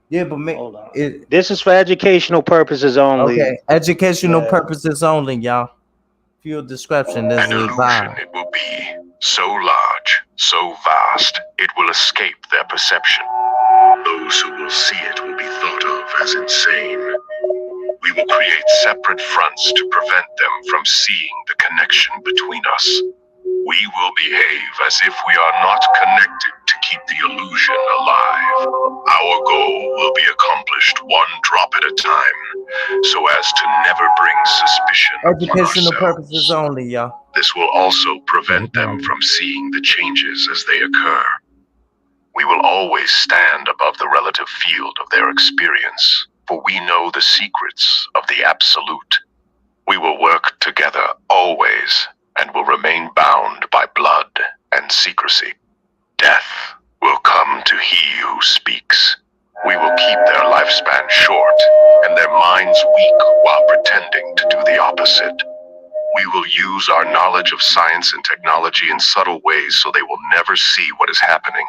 A: Yeah, but
D: Hold on.
A: it
D: This is for educational purposes only.
A: okay. Educational
D: Yeah.
A: purposes only, y'all. Fuel description. This
G: An
A: is
G: illusion
A: vibe.
G: it will be, so large, so vast, it will escape their perception. Those who will see it will be thought of as insane. We will create separate fronts to prevent them from seeing the connection between us. We will behave as if we are not connected to keep the illusion alive. Our goal will be accomplished one drop at a time, so as to never bring suspicion upon
A: Educational purposes
G: ourselves.
A: only, y'all.
G: This will also prevent them from seeing the changes as they occur. We will always stand above the relative field of their experience, for we know the secrets of the absolute. We will work together always, and will remain bound by blood and secrecy. Death will come to he who speaks. We will keep their lifespan short, and their minds weak while pretending to do the opposite. We will use our knowledge of science and technology in subtle ways so they will never see what is happening.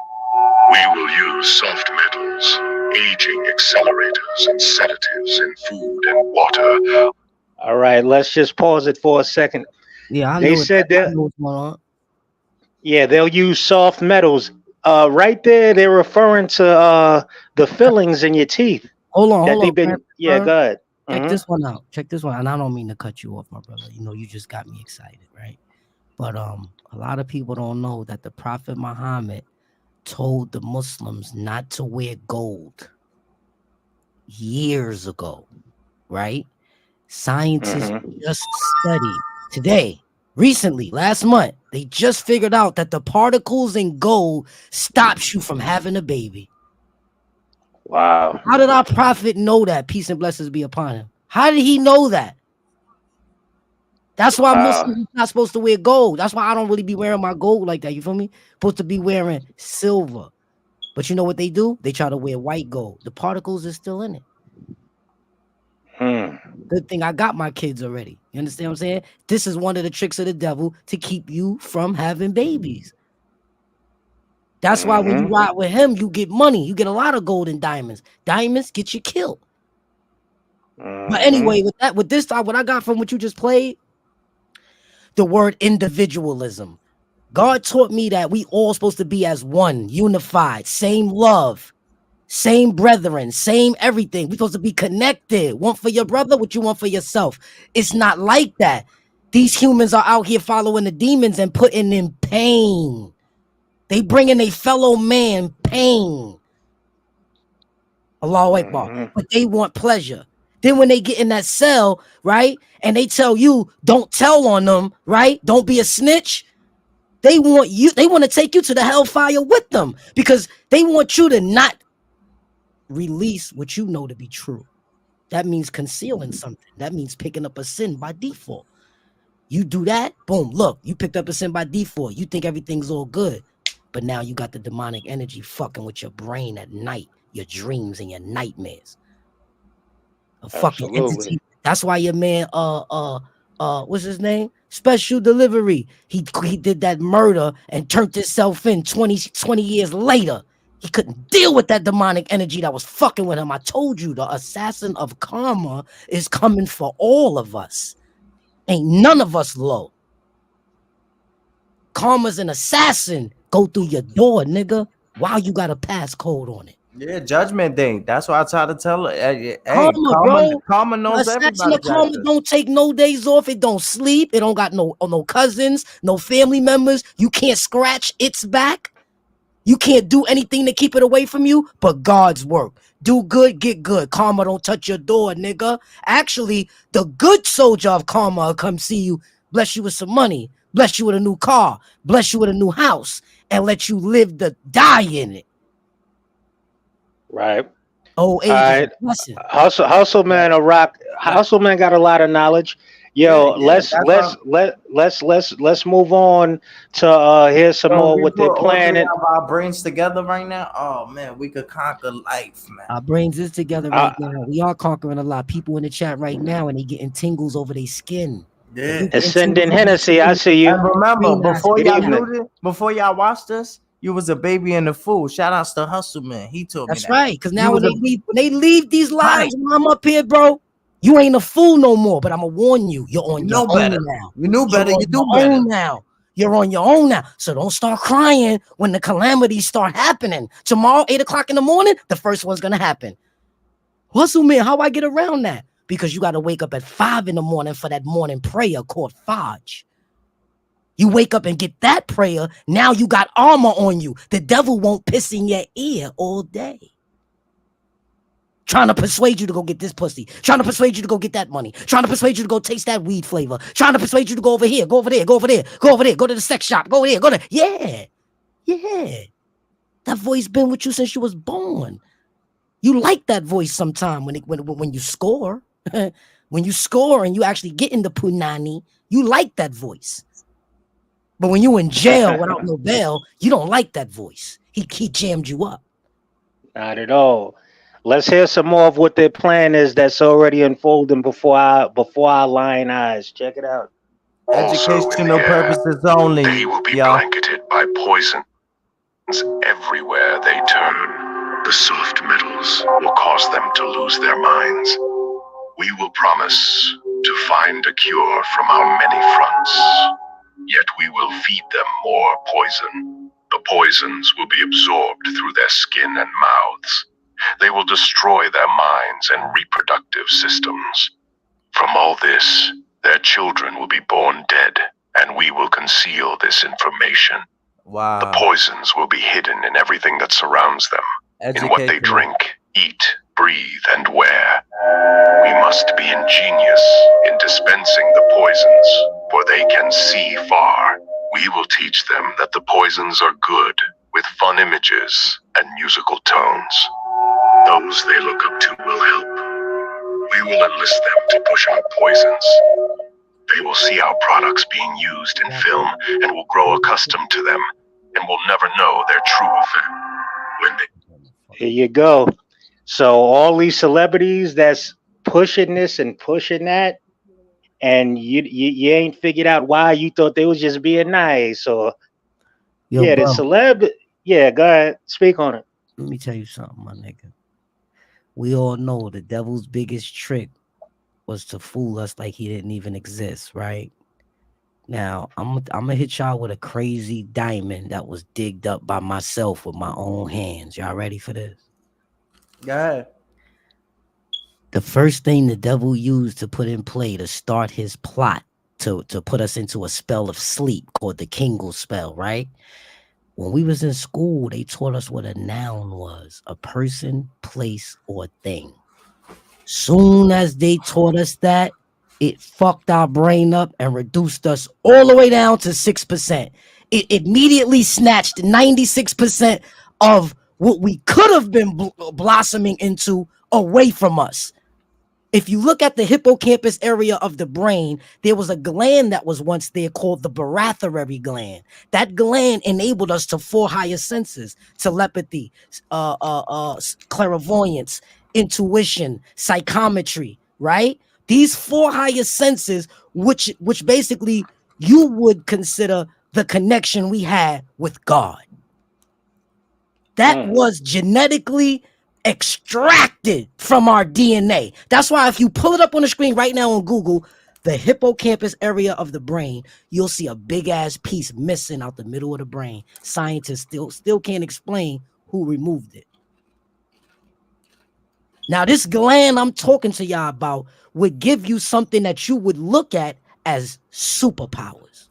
G: We will use soft metals, aging accelerators, and sedatives in food and water.
D: All right, let's just pause it for a second.
F: Yeah, I
D: They
F: know
D: said
F: I
D: that
F: know what's going on.
D: yeah, they'll use soft metals. Right there, they're referring to the fillings in your teeth that
F: Hold on,
D: they've been. Yeah,
F: Grandpa.
D: go ahead.
F: Check
D: Hmm.
F: this one out. Check this one. And I don't mean to cut you off, my brother. You know, you just got me excited, right? But a lot of people don't know that the Prophet Muhammad told the Muslims not to wear gold years ago, right? Scientists
D: Hmm.
F: just studied today, recently, last month, they just figured out that the particles in gold stops you from having a baby.
D: Wow.
F: How did our prophet know that? Peace and blessings be upon him. How did he know that? That's why
D: Wow.
F: Muslims are not supposed to wear gold. That's why I don't really be wearing my gold like that. You feel me? Supposed to be wearing silver. But you know what they do? They try to wear white gold. The particles is still in it.
D: Hmm.
F: Good thing I got my kids already. You understand what I'm saying? This is one of the tricks of the devil to keep you from having babies. That's why when you
D: Hmm.
F: ride with him, you get money. You get a lot of gold and diamonds. Diamonds get you killed. But
D: Hmm.
F: anyway, with this time, what I got from what you just played, the word individualism. God taught me that we all supposed to be as one, unified, same love, same brethren, same everything. We supposed to be connected. One for your brother, what you want for yourself. It's not like that. These humans are out here following the demons and putting in pain. They bringing a fellow man pain. Allahu Akbar. But they want pleasure. Then when they get in that cell, right, and they tell you, don't tell on them, right? Don't be a snitch. They want to take you to the hellfire with them because they want you to not release what you know to be true. That means concealing something. That means picking up a sin by default. You do that, boom, look, you picked up a sin by default. You think everything's all good. But now you got the demonic energy fucking with your brain at night, your dreams and your nightmares. A fucking
D: Absolutely.
F: entity. That's why your man, what's his name? Special Delivery. He did that murder and turned himself in 20 years later. He couldn't deal with that demonic energy that was fucking with him. I told you, the assassin of karma is coming for all of us. Ain't none of us low. Karma's an assassin. Go through your door, nigga. Why you got a passcode on it?
A: Yeah, Judgment Day. That's why I try to tell her. Hey,
F: Karma,
A: karma,
F: bro.
A: karma
F: The
A: knows
F: assassin of
A: everybody's
F: karma
A: address.
F: don't take no days off. It don't sleep. It don't got no cousins, no family members. You can't scratch its back. You can't do anything to keep it away from you but God's work. Do good, get good. Karma don't touch your door, nigga. Actually, the good soldier of karma will come see you, bless you with some money, bless you with a new car, bless you with a new house, and let you live to die in it.
D: Right.
F: Old
D: All
F: age is a
D: right.
F: blessing.
D: Hustle man, a rock.
A: That,
D: Hustle man got a lot of knowledge.
A: yeah,
D: Yo,
A: yeah. That's why.
D: let's move on to hear some
A: Bro,
D: more
A: we
D: what
A: put
D: they're
A: all three
D: planning.
A: of our brains together right now. Oh man, we could conquer life, man.
F: Our brains is together right
D: Uh,
F: now. We are conquering a lot. People in the chat right now, and they getting tingles over their skin. If
A: Yeah.
F: you getting tingles
D: Ascending
F: over your
D: Hennessy, I
F: skin,
D: see you.
A: And remember,
F: green ass
A: before
D: Good
A: y'all
D: evening.
A: knew this, before y'all watched us, you was a baby and a fool. Shout outs to Hustle Man. He told me
F: that's
A: that.
F: right. Because
A: You
F: now
A: was a
F: when they leave these
A: right.
F: lives, when I'm up here, bro, you ain't a fool no more. But I'ma warn you, you're
A: You
F: on your
A: know
F: own
A: better.
F: now.
A: You knew
F: You're
A: better.
F: on
A: You
F: your
A: do better.
F: own now. You're on your own now. So don't start crying when the calamities start happening. Tomorrow, 8 o'clock in the morning, the first one's gonna happen. Hustle man, how I get around that? Because you gotta wake up at 5 in the morning for that morning prayer called Fajr. You wake up and get that prayer. Now you got armor on you. The devil won't piss in your ear all day. Trying to persuade you to go get this pussy. Trying to persuade you to go get that money. Trying to persuade you to go taste that weed flavor. Trying to persuade you to go over here, go over there, go over there, go over there, go to the sex shop, go over there, go there. Yeah. Yeah. That voice been with you since you was born. You like that voice sometime when you score. When you score and you actually get in the punani, you like that voice. But when you in jail without no bail, you don't like that voice. He jammed you up.
D: Not at all. Let's hear some more of what their plan is that's already unfolding before our lying eyes. Check it out.
G: Also in the
A: Educational
G: air,
A: purposes only,
G: they will be
A: y'all.
G: blanketed by poisons everywhere they turn. The soft metals will cause them to lose their minds. We will promise to find a cure from our many fronts. Yet we will feed them more poison. The poisons will be absorbed through their skin and mouths. They will destroy their minds and reproductive systems. From all this, their children will be born dead, and we will conceal this information. The
A: Wow.
G: poisons will be hidden in everything that surrounds them, in what they
A: Educational.
G: drink, eat, breathe, and wear. We must be ingenious in dispensing the poisons, for they can see far. We will teach them that the poisons are good, with fun images and musical tones. Those they look up to will help. We will enlist them to push out poisons. They will see our products being used in film and will grow accustomed to them and will never know their true effect. When they
D: Here you go. So all these celebrities that's pushing this and pushing that, and you ain't figured out why you thought they was just being nice, or
F: Yo,
D: yeah, the
F: bro,
D: celeb. Yeah, go ahead, speak on it.
F: let me tell you something, my nigga. We all know the devil's biggest trick was to fool us like he didn't even exist, right? Now, I'm gonna hit y'all with a crazy diamond that was digged up by myself with my own hands. Y'all ready for this?
A: Go ahead.
F: The first thing the devil used to put in play to start his plot to put us into a spell of sleep called the Kingle spell, right? When we was in school, they taught us what a noun was: a person, place, or thing. Soon as they taught us that, it fucked our brain up and reduced us all the way down to 6%. It immediately snatched 96% of what we could have been blossoming into away from us. If you look at the hippocampus area of the brain, there was a gland that was once there called the barothorary gland. That gland enabled us to four higher senses: telepathy, clairvoyance, intuition, psychometry, right? These four higher senses, which basically you would consider the connection we had with God. That was genetically extracted from our DNA. That's why if you pull it up on the screen right now on Google, the hippocampus area of the brain, you'll see a big ass piece missing out the middle of the brain. Scientists still can't explain who removed it. Now, this gland I'm talking to y'all about would give you something that you would look at as superpowers.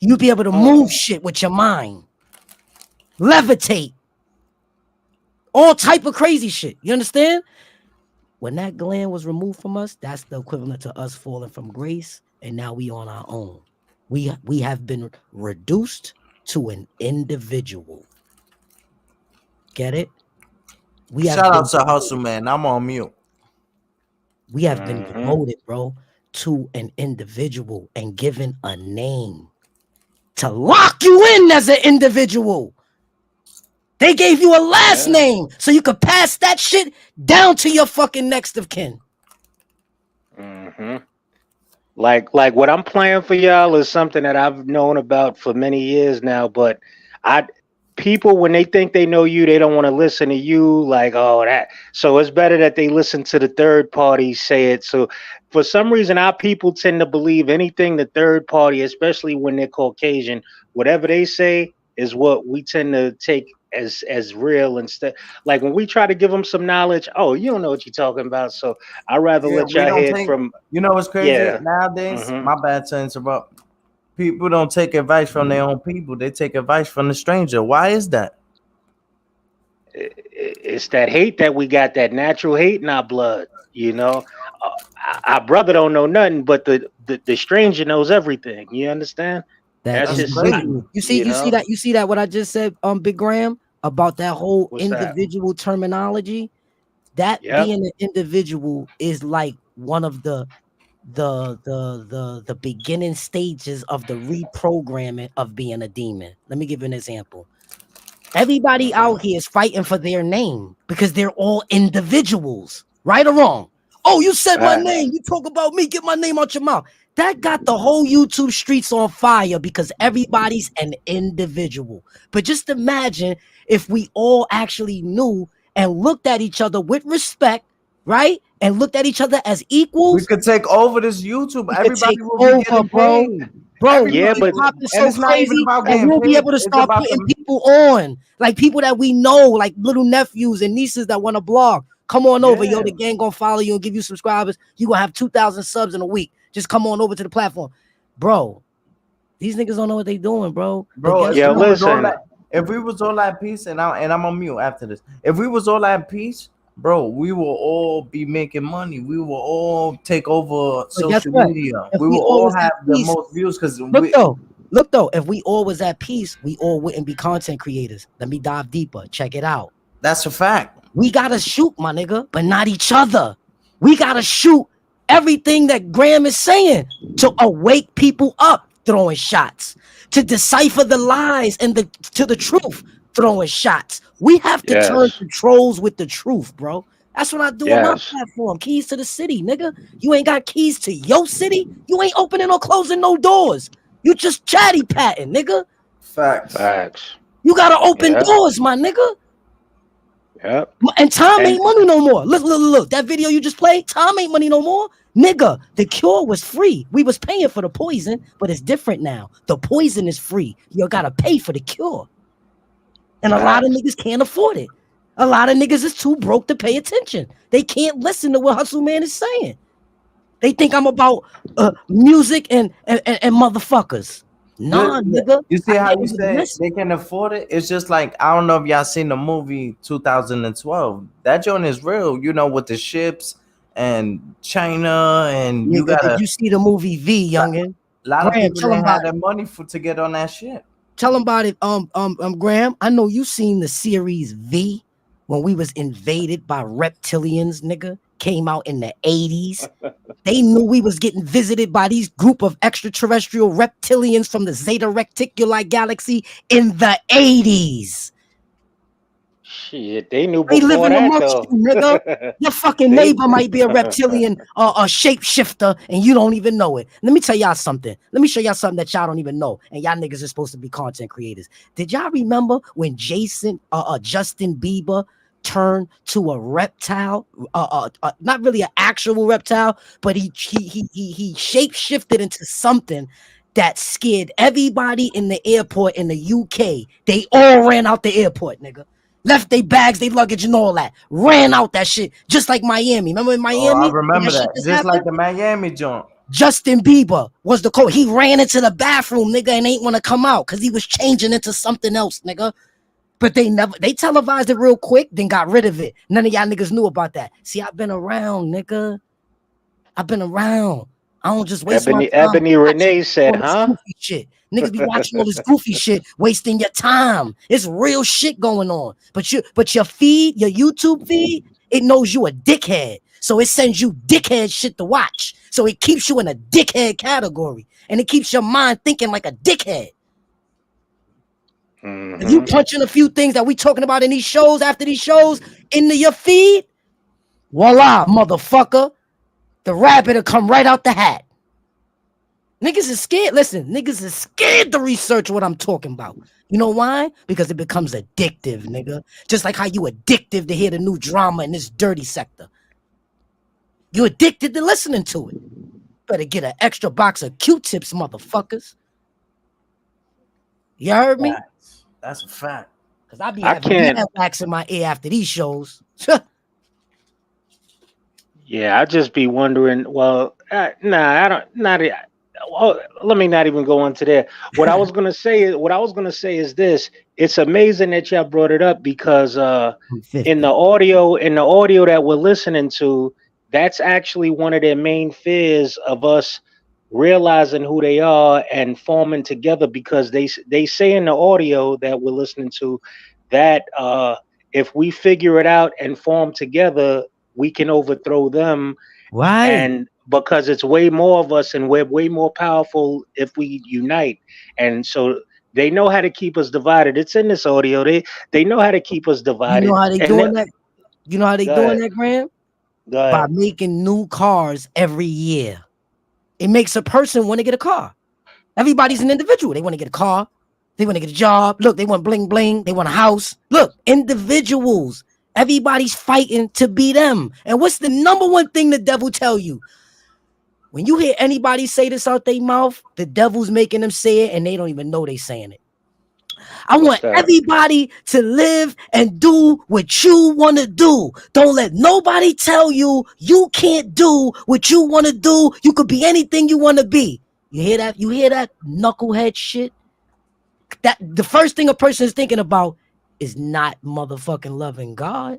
F: You'd be able to move shit with your mind, levitate, all type of crazy shit. You understand? When that gland was removed from us, that's the equivalent to us falling from grace, and now we on our own. We have been reduced to an individual. Get it?
A: Shout out to Hustle Man. I'm on mute.
F: We have been demoted, bro, to an individual and given a name to lock you in as an individual. They gave you a last name so you could pass that shit down to your fucking next of kin.
D: Like what I'm playing for y'all is something that I've known about for many years now, but people, when they think they know you, they don't want to listen to you. Like, oh, that. So it's better that they listen to the third party say it. So for some reason, our people tend to believe anything the third party, especially when they're Caucasian, whatever they say is what we tend to take as real. Instead, like when we try to give them some knowledge, oh, you don't know what you're talking about. So I'd rather let
A: We
D: y'all
A: don't
D: hear it
A: take.
D: from.
A: You know what's crazy
D: Yeah.
A: nowadays? My bad to interrupt. People don't take advice from their own people. They take advice from the stranger. Why is that?
D: It's that hate that we got, that natural hate in our blood. You know, our brother don't know nothing, but the stranger knows everything. You understand?
F: That
D: That's
A: That's
D: just
A: crazy.
F: you see that what I just said, Big Graham, about that whole
D: What's that?
F: individual terminology. That
D: Yep.
F: being an individual is like one of the beginning stages of the reprogramming of being a demon. Let me give you an example. Everybody out here is fighting for their name because they're all individuals, right or wrong. Oh, you said my name. You talk about me. Get my name out your mouth. That got the whole YouTube streets on fire because everybody's an individual. But just imagine if we all actually knew and looked at each other with respect, right? And looked at each other as equals.
A: We could take over this YouTube.
F: We could
A: Everybody
F: take
A: will be
F: over,
A: getting
F: bro.
A: paid.
F: Bro,
D: Yeah,
F: we
D: but
F: popping
A: And
F: so
A: it's not even
F: crazy
A: about
F: that
A: getting
F: we'll be
A: paid.
F: able to
A: It's
F: start
A: about
F: putting
A: the
F: people on, like people that we know, like little nephews and nieces that want to blog. Come on over, yo. The gang gonna follow you and give you subscribers. You gonna have 2,000 subs in a week. Just come on over to the platform, bro. These niggas don't know what they doing, bro. But
A: bro.
F: guess
A: If
D: yeah,
A: we
F: what?
A: was all
D: listen.
A: that, if we was all at peace, and I'm on mute after this. If we was all at peace, bro, we will all be making money. We will all take over
F: But guess
A: social
F: what?
A: media.
F: If
A: We
F: we
A: will
F: all
A: all
F: was at
A: have the
F: peace,
A: most views because
F: look
A: we.
F: though, look though. If we all was at peace, we all wouldn't be content creators. Let me dive deeper. Check it out.
A: That's a fact.
F: We gotta shoot, my nigga, but not each other. We gotta shoot everything that Graham is saying to awake people up, throwing shots, to decipher the lies and to the truth, throwing shots. We have to turn
D: Yes.
F: to trolls with the truth, bro. That's what I do on my
D: Yes.
F: platform. Keys to the city, nigga. You ain't got keys to your city. You ain't opening or closing no doors. You just chatty patting, nigga.
A: Facts.
D: Facts.
F: You gotta open
D: Yep.
F: doors, my nigga.
D: Yep.
F: And time
D: And
F: ain't money no more. Look. That video you just played, time ain't money no more. Nigga, the cure was free. We was paying for the poison, but it's different now. The poison is free. You gotta pay for the cure. And a lot of
D: facts.
F: niggas can't afford it. A lot of niggas is too broke to pay attention. They can't listen to what Hustle Man is saying. They think I'm about music and motherfuckers. Nah,
A: But
F: nigga,
A: you
F: I
A: see how
F: can't
A: you
F: even
A: say
F: listen.
A: they can afford it? It's just like I don't know if y'all seen the movie 2012. That joint is real, with the ships and China, and you
F: Nigga,
A: got
F: did
A: a
F: you see the movie V, youngin?
A: lot of
F: Graham,
A: people
F: tell him
A: didn't
F: about
A: have
F: it.
A: that money for to get on that ship.
F: Tell him about it. Graham. I know you seen the series V when we was invaded by reptilians, nigga. Came out in the 80s. They knew we was getting visited by these group of extraterrestrial reptilians from the Zeta Reticuli galaxy in the 80s.
H: Shit, they knew
F: They
H: before
F: living
H: that
F: amongst
H: though.
F: you, nigga. Your fucking
H: They
F: neighbor might be a reptilian or a shapeshifter, and you don't even know it. Let me tell y'all something. Let me show y'all something that y'all don't even know. And y'all niggas are supposed to be content creators. Did y'all remember when Justin Bieber turned to a reptile? Not really an actual reptile, but he shape shifted into something that scared everybody in the airport in the UK. They all ran out the airport, nigga. Left their bags, their luggage, and all that. Ran out that shit, just like Miami. Remember in
A: Oh, I
F: Miami when
A: remember
F: that shit
A: that.
F: just
A: Just like
F: happened?
A: the Miami joint.
F: Justin Bieber was the code. He ran into the bathroom, nigga, and ain't want to come out because he was changing into something else, nigga. But they televised it real quick, then got rid of it. None of y'all niggas knew about that. See, I've been around, nigga. I've been around. I don't just waste my time
H: Ebony
F: watching
H: Renee said,
F: all this
H: huh?
F: goofy shit. Niggas be watching all this goofy shit, wasting your time. It's real shit going on. But your feed, your YouTube feed, it knows you a dickhead. So it sends you dickhead shit to watch. So it keeps you in a dickhead category. And it keeps your mind thinking like a dickhead. If you
H: Hmm.
F: punching a few things that we talking about in these shows after these shows into your feed, voila, motherfucker. The rabbit will come right out the hat. Niggas is scared. Listen, niggas is scared to research what I'm talking about. You know why? Because it becomes addictive, nigga. Just like how you addictive to hear the new drama in this dirty sector. You addicted to listening to it. Better get an extra box of Q-tips, motherfuckers. You heard me?
A: Facts. That's a fact.
F: Because I be
H: I
F: having
H: can't.
F: mad wax in my ear after these shows.
H: Yeah, I just be wondering. Well, nah, I don't. Not. Well, let me not even go into there. What I was gonna say is this. It's amazing that y'all brought it up because
F: I'm
H: in
F: 50.
H: the audio that we're listening to, that's actually one of their main fears of us realizing who they are and forming together because they say in the audio that we're listening to that if we figure it out and form together we can overthrow them,
F: Right.
H: and because it's way more of us and we're way more powerful if we unite. And so they know how to keep us divided. It's in this audio. They know how to keep us
F: You know
H: divided.
F: how they
H: And
F: doing that? You know how they
H: go
F: doing
H: ahead.
F: that, Graham?
H: Go
F: By
H: ahead.
F: making new cars every year. It makes a person want to get a car. Everybody's an individual. They want to get a car. They want to get a job. Look, they want bling bling. They want a house. Look, individuals. Everybody's fighting to be them. And what's the number one thing the devil tell you? When you hear anybody say this out their mouth, the devil's making them say it and they don't even know they saying it. I
H: What's
F: want
H: that?
F: everybody to live and do what you want to do. Don't let nobody tell you you can't do what you want to do. You could be anything you want to be. You hear that? You hear that knucklehead shit? That the first thing a person is thinking about is not motherfucking loving God,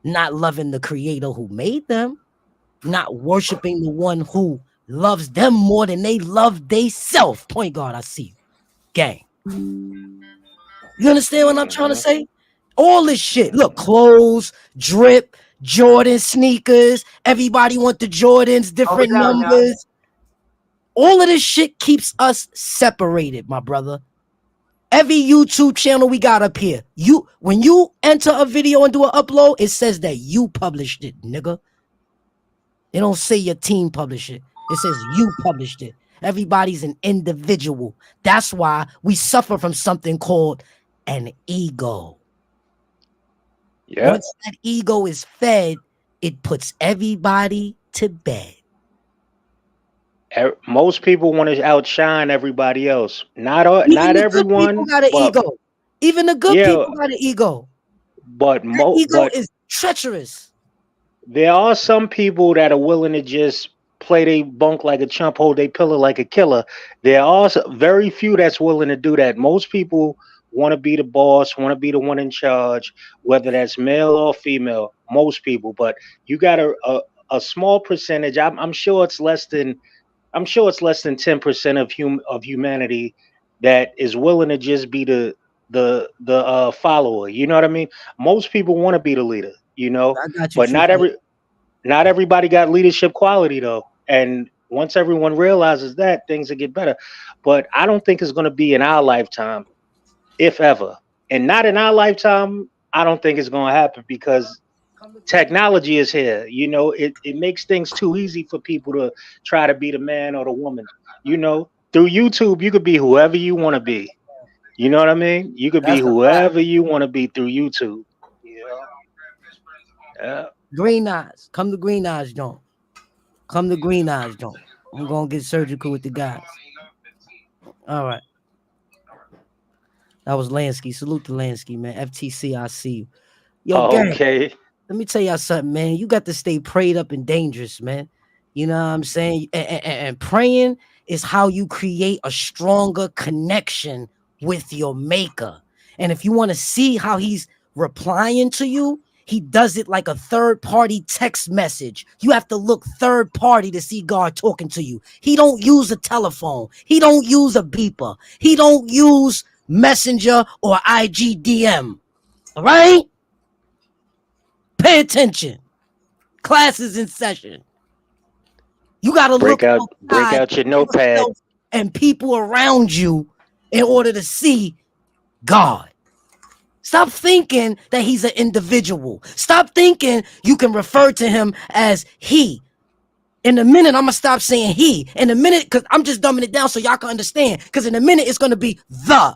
F: not loving the creator who made them, not worshiping the one who loves them more than they love they self. Point guard, I see you. Gang. You understand what I'm trying to
H: Hmm.
F: say? All this shit. Look, clothes, drip, Jordan sneakers. Everybody want the Jordans,
A: Oh, we
F: different
A: down, y'all.
F: numbers. All of this shit keeps us separated, my brother. Every YouTube channel we got up here, when you enter a video and do an upload, it says that you published it, nigga. It don't say your team published it. It says you published it. Everybody's an individual. That's why we suffer from something called an ego.
H: Yep.
F: Once that ego is fed, it puts everybody to bed.
H: Most people want to outshine everybody else.
F: Even
H: Not
F: the good people
H: everyone,
F: got an
H: but
F: ego. Even the good
H: yeah,
F: people got an ego.
H: but
F: That ego
H: but
F: is treacherous.
H: there are some people that are willing to just play they bunk like a chump, hold they pillow like a killer. There are very few that's willing to do that. Most people want to be the boss, want to be the one in charge, whether that's male or female. Most people, but you got a small percentage. I'm sure it's less than 10% of humanity that is willing to just be the follower. You know what I mean? Most people want to be the leader.
F: I got you,
H: But
F: truth.
H: not everybody got leadership quality though. And once everyone realizes that, things will get better. But I don't think it's going to be in our lifetime, if ever. And not in our lifetime, I don't think it's going to happen because technology is here. It makes things too easy for people to try to be the man or the woman. Through YouTube, you could be whoever you want to be. You know what I mean? You could be
F: That's a fact.
H: whoever you want to be through YouTube. Yeah.
F: Green eyes. Come to Green Eyes, don't. Come to Green Eyes, don't. I'm gonna get surgical with the guys. All right. That was Lansky. Salute to Lansky, man. FTC, I see you. Yo, gang.
H: Okay.
F: Let me tell y'all something, man. You got to stay prayed up and dangerous, man. You know what I'm saying? And praying is how you create a stronger connection with your maker. And if you want to see how he's replying to you, he does it like a third party text message. You have to look third party to see God talking to you. He don't use a telephone. He don't use a beeper. He don't use Messenger or IGDM. All right? Pay attention. Class is in session. You got to
H: Break
F: look
H: out your notepad.
F: and people around you in order to see God. Stop thinking that he's an individual. Stop thinking you can refer to him as he. In a minute, I'm going to stop saying he. In a minute, because I'm just dumbing it down so y'all can understand. Because in a minute, it's going to be the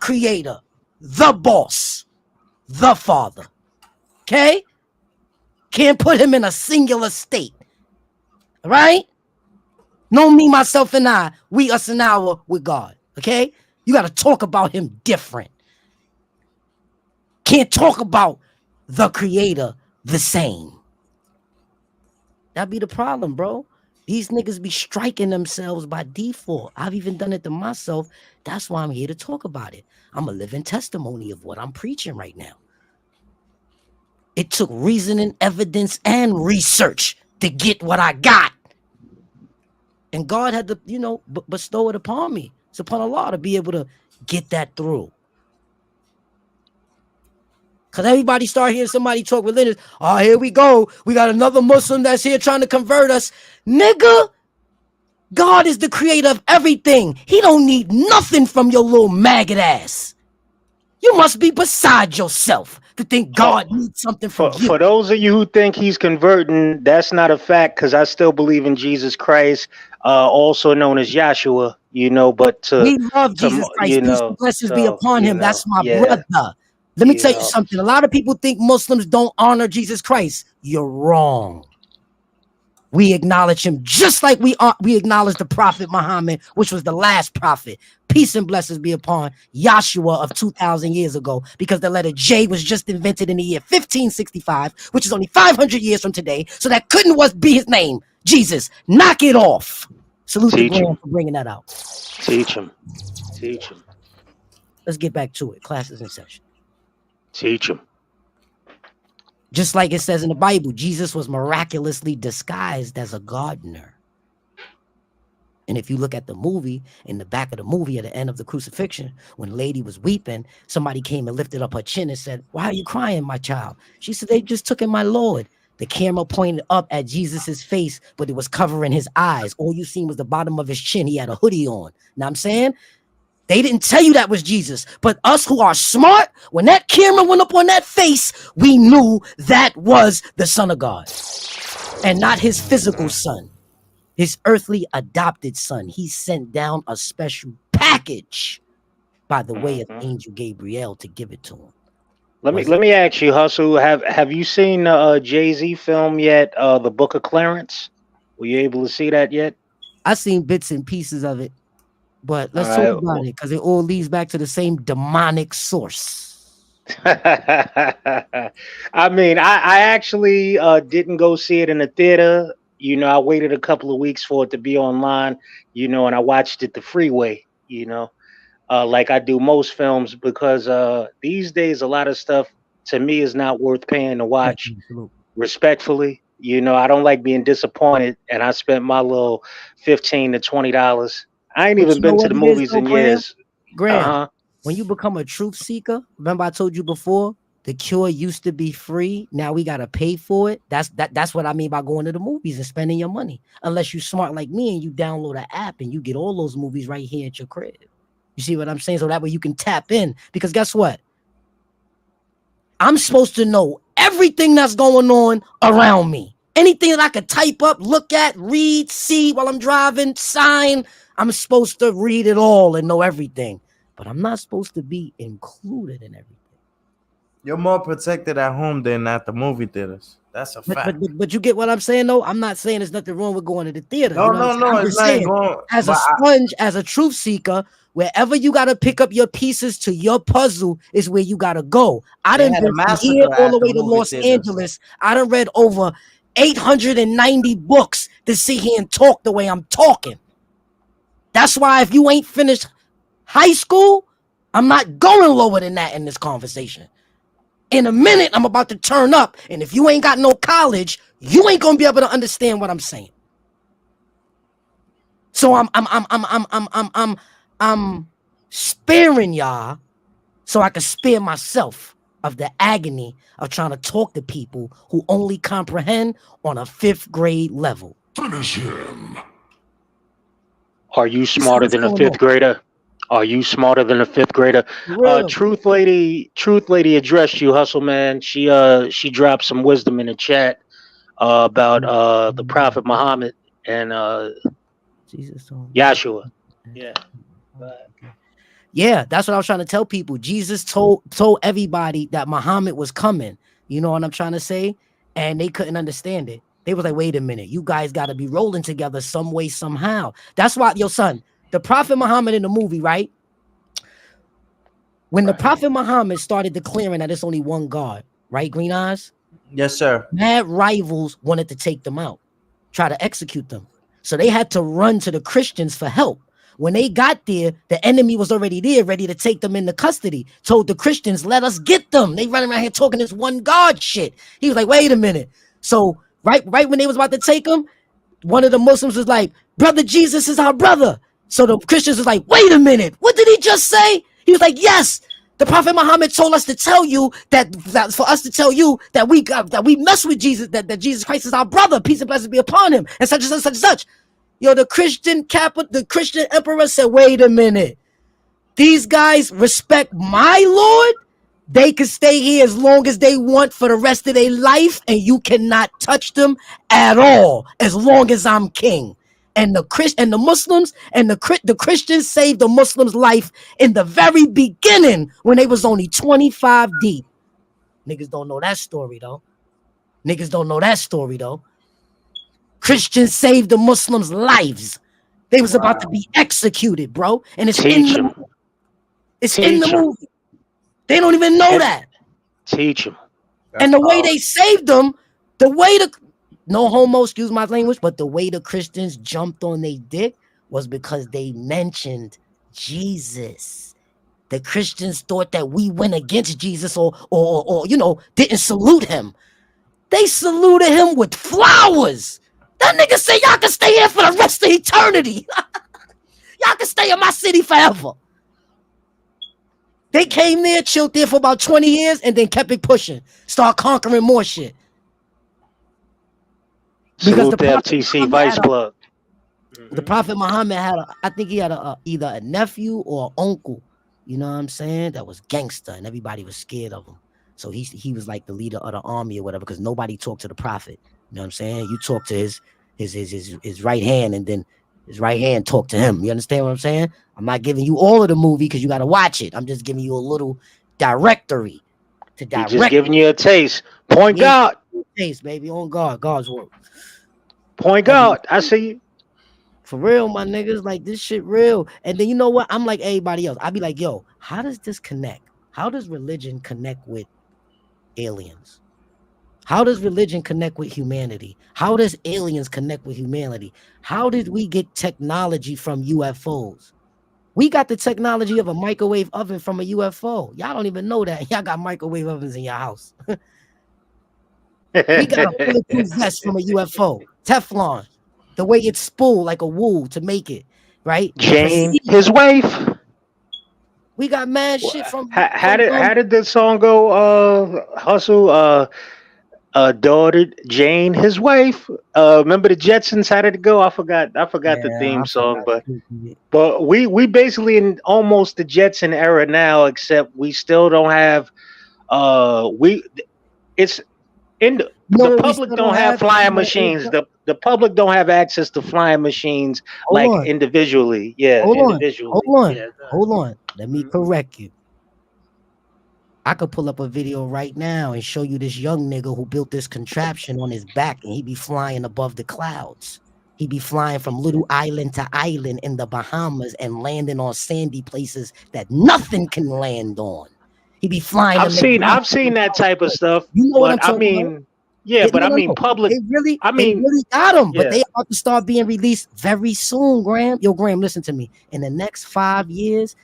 F: creator, the boss, the father. Okay? Can't put him in a singular state. All right? No, me, myself, and I. We, us, and our with God. Okay? You got to talk about him different. Can't talk about the creator the same. That'd be the problem, bro. These niggas be striking themselves by default. I've even done it to myself. That's why I'm here to talk about it. I'm a living testimony of what I'm preaching right now. It took reasoning, evidence, and research to get what I got. And God had to, bestow it upon me. It's upon Allah to be able to get that through. Because everybody start hearing somebody talk religious. Oh, here we go. We got another Muslim that's here trying to convert us. Nigga, God is the creator of everything. He don't need nothing from your little maggot ass. You must be beside yourself to think God needs something from you.
H: For those of you who think he's converting, that's not a fact because I still believe in Jesus Christ, also known as Yahshua, but
F: we love Jesus Christ. Peace and blessings be upon him. That's my brother. Let me tell you something. A lot of people think Muslims don't honor Jesus Christ. You're wrong. We acknowledge him just like we acknowledge the Prophet Muhammad, which was the last prophet. Peace and blessings be upon Yahshua of 2,000 years ago, because the letter J was just invented in the year 1565, which is only 500 years from today. So that couldn't be his name. Jesus, knock it off. Salute to Graham for bringing that out.
H: Teach him.
F: Let's get back to it. Class is in session.
H: Teach him.
F: Just like it says in the Bible, Jesus was miraculously disguised as a gardener. And if you look at the movie, in the back of the movie, at the end of the crucifixion, when lady was weeping, somebody came and lifted up her chin and said, "Why are you crying, my child?" She said, "They just took in my Lord." The camera pointed up at Jesus's face, but it was covering his eyes. All you seen was the bottom of his chin. He had a hoodie on. Know what I'm saying? They didn't tell you that was Jesus. But us who are smart, when that camera went up on that face, we knew that was the Son of God. And not his physical son. His earthly adopted son. He sent down a special package by the way of Angel Gabriel to give it to him.
H: Let me ask you, Hustle, have you seen the Jay-Z film yet, The Book of Clarence? Were you able to see that yet?
F: I seen bits and pieces of it. But let's talk about it, because it all leads back to the same demonic source.
H: I mean, I actually didn't go see it in the theater, I waited a couple of weeks for it to be online, and I watched it the freeway, like I do most films, because these days a lot of stuff to me is not worth paying to
F: Yeah,
H: watch.
F: salute.
H: Respectfully, I don't like being disappointed, and I spent my little $15 to $20. I ain't
F: But
H: even
F: you know
H: been to
F: what
H: the
F: it is
H: movies
F: though,
H: in
F: Graham?
H: years. Uh
F: Graham,
H: huh.
F: when you become a truth seeker, remember I told you before, the cure used to be free. Now we gotta pay for it. That's what I mean by going to the movies and spending your money. Unless you smart like me and you download an app and you get all those movies right here at your crib. You see what I'm saying? So that way you can tap in. Because guess what? I'm supposed to know everything that's going on around me. Anything that I could type up, look at, read, see while I'm driving, sign, I'm supposed to read it all and know everything. But I'm not supposed to be included in everything.
A: You're more protected at home than at the movie theaters. That's a fact.
F: But you get what I'm saying though? I'm not saying there's nothing wrong with going to the theater. You
A: No,
F: know what I'm
A: no,
F: saying?
A: no.
F: I'm
A: It's
F: just
A: not
F: saying,
A: going.
F: as a
A: But
F: sponge, as a truth seeker, wherever you gotta pick up your pieces to your puzzle is where you gotta go. I
A: they
F: done
A: had a
F: been from here
A: massacre
F: all the
A: at the
F: way to
A: movie
F: Los
A: theaters.
F: Angeles. I done read over 890 books to sit here and talk the way I'm talking. That's why if you ain't finished high school, I'm not going lower than that in this conversation. In a minute, I'm about to turn up, and if you ain't got no college, you ain't gonna be able to understand what I'm saying. So I'm sparing y'all so I can spare myself of the agony of trying to talk to people who only comprehend on a 5th grade level.
G: Finish him.
H: Are you smarter
F: What's
H: than a
F: going on?
H: fifth grader? Are you smarter than a fifth grader?
F: For real.
H: Truth lady addressed you, hustle man. She dropped some wisdom in the chat about the Prophet Muhammad and
F: Jesus told me.
H: Yahshua. Yeah.
F: Yeah, that's what I was trying to tell people. Jesus told everybody that Muhammad was coming. You know what I'm trying to say? And they couldn't understand it. They was like, wait a minute, you guys got to be rolling together some way, somehow. That's why, yo, son, the Prophet Muhammad in the movie, right? When the Prophet Muhammad started declaring that it's only one God, right, Green Eyes?
A: Yes, sir.
F: Mad rivals wanted to take them out, try to execute them. So they had to run to the Christians for help. When they got there, the enemy was already there, ready to take them into custody. Told the Christians, let us get them. They running around here talking this one God shit. He was like, wait a minute. So right when they was about to take him, one of the Muslims was like, brother Jesus is our brother. So the Christians was like, wait a minute, what did he just say? He was like, yes, the Prophet Muhammad told us to tell you that for us to tell you that we mess with Jesus, that Jesus Christ is our brother, peace and blessings be upon him, and such and such and such. Yo, the Christian emperor said, wait a minute. These guys respect my Lord. They can stay here as long as they want for the rest of their life, and you cannot touch them at all as long as I'm king. And the Muslims and the Christians saved the Muslims' life in the very beginning when they was only 25 deep. Niggas don't know that story though. Christians saved the Muslims' lives. They was about to be executed, bro. And it's in
H: Teach
F: the
H: him.
F: it's in the
H: Teach him.
F: movie. They don't even know that.
H: Teach him.
A: That's
F: And the way
A: powerful.
F: they saved them, the way the no homo, excuse my language, but the way the Christians jumped on their dick was because they mentioned Jesus. The Christians thought that we went against Jesus or didn't salute him. They saluted him with flowers. That nigga said y'all can stay here for the rest of eternity. Y'all can stay in my city forever. They came there, chilled there for about 20 years, and then kept it pushing. Start conquering more shit. Because
H: Salute the FTC vice plug.
F: the Prophet Muhammad had I think he had either a nephew or an uncle, you know what I'm saying, that was gangster, and everybody was scared of him. So he was like the leader of the army or whatever, because nobody talked to the Prophet. You know what I'm saying? You talk to his right hand, and then his right hand talk to him. You understand what I'm saying? I'm not giving you all of the movie because you got to watch it. I'm just giving you a little directory to
H: He just
F: direct
H: giving you a taste. Point
F: yeah,
H: guard.
F: taste, baby, on God's work.
H: Point
F: That's
H: guard. I see you.
F: for real, my niggas. Like this shit real. And then you know what? I'm like everybody else. I be like, yo, how does this connect? How does religion connect with aliens? How does religion connect with humanity? How does aliens connect with humanity? How did we get technology from UFOs? We got the technology of a microwave oven from a UFO. Y'all don't even know that. Y'all got microwave ovens in your house. We got a bulletproof vest from a UFO. Teflon. The way it's spooled like a wool to make it, right? The
H: Jane,
F: precision.
H: his wife.
F: We got mad
H: Wha-
F: shit from
H: How did
F: from.
H: the song go? Hustle. Daughter Jane, his wife. Remember the Jetsons? How did it go? I forgot the
F: Yeah, I
H: theme song,
F: forgot
H: but
F: to.
H: we basically in almost the Jetson era now, except we still don't have we it's in
F: You know
H: the
F: what we
H: public
F: still
H: don't
F: don't
H: have
F: have?
H: flying machines. The public don't have access to flying machines
F: Hold
H: like
F: on,
H: individually. Yeah,
F: hold on, hold
H: individually.
F: on,
H: Yeah.
F: hold on. Let me
H: Mhm.
F: correct you. I could pull up a video right now and show you this young nigga who built this contraption on his back and he be flying above the clouds. He be flying from little island to island in the Bahamas and landing on sandy places that nothing can land on. He be flying to make
H: I've
F: rockets
H: seen
F: and
H: that type of
F: telescopes.
H: stuff,
F: You know what
H: but
F: I'm
H: I
F: talking about?
H: mean, yeah, but
F: No,
H: I
F: no,
H: mean
F: no.
H: public. I
F: They
H: mean,
F: really got them, but
H: yeah.
F: they about to start being released very soon, Graham. Yo, Graham, listen to me. In the next 5 years,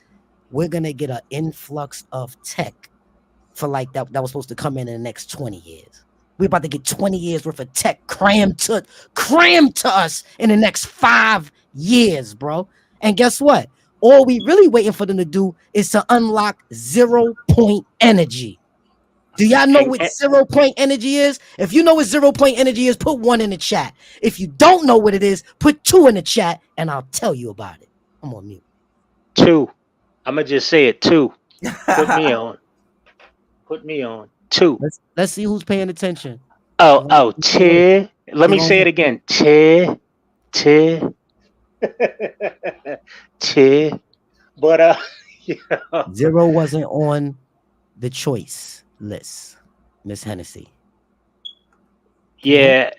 F: we're gonna get an influx of tech for like that was supposed to come in the next 20 years. We're about to get 20 years worth of tech crammed to us in the next 5 years, bro. And guess what? All we really waiting for them to do is to unlock 0 point energy. Do y'all know
H: And,
F: what 0 point energy is? If you know what 0 point energy is, put one in the chat. If you don't know what it is, put two in the chat and I'll tell you about it. I'm on mute.
H: two. I'm gonna just say it. Two. Put me on. Put me on. Two.
F: Let's see who's paying attention.
H: Oh,
F: We're gonna,
H: oh,
F: we gonna wait.
H: tear. Let
F: We're
H: me
F: gonna
H: say it
F: wait.
H: again. Tear, tear, tear. But yeah.
F: Zero wasn't on the choice list, Miss Hennessy. Okay.
H: Yeah,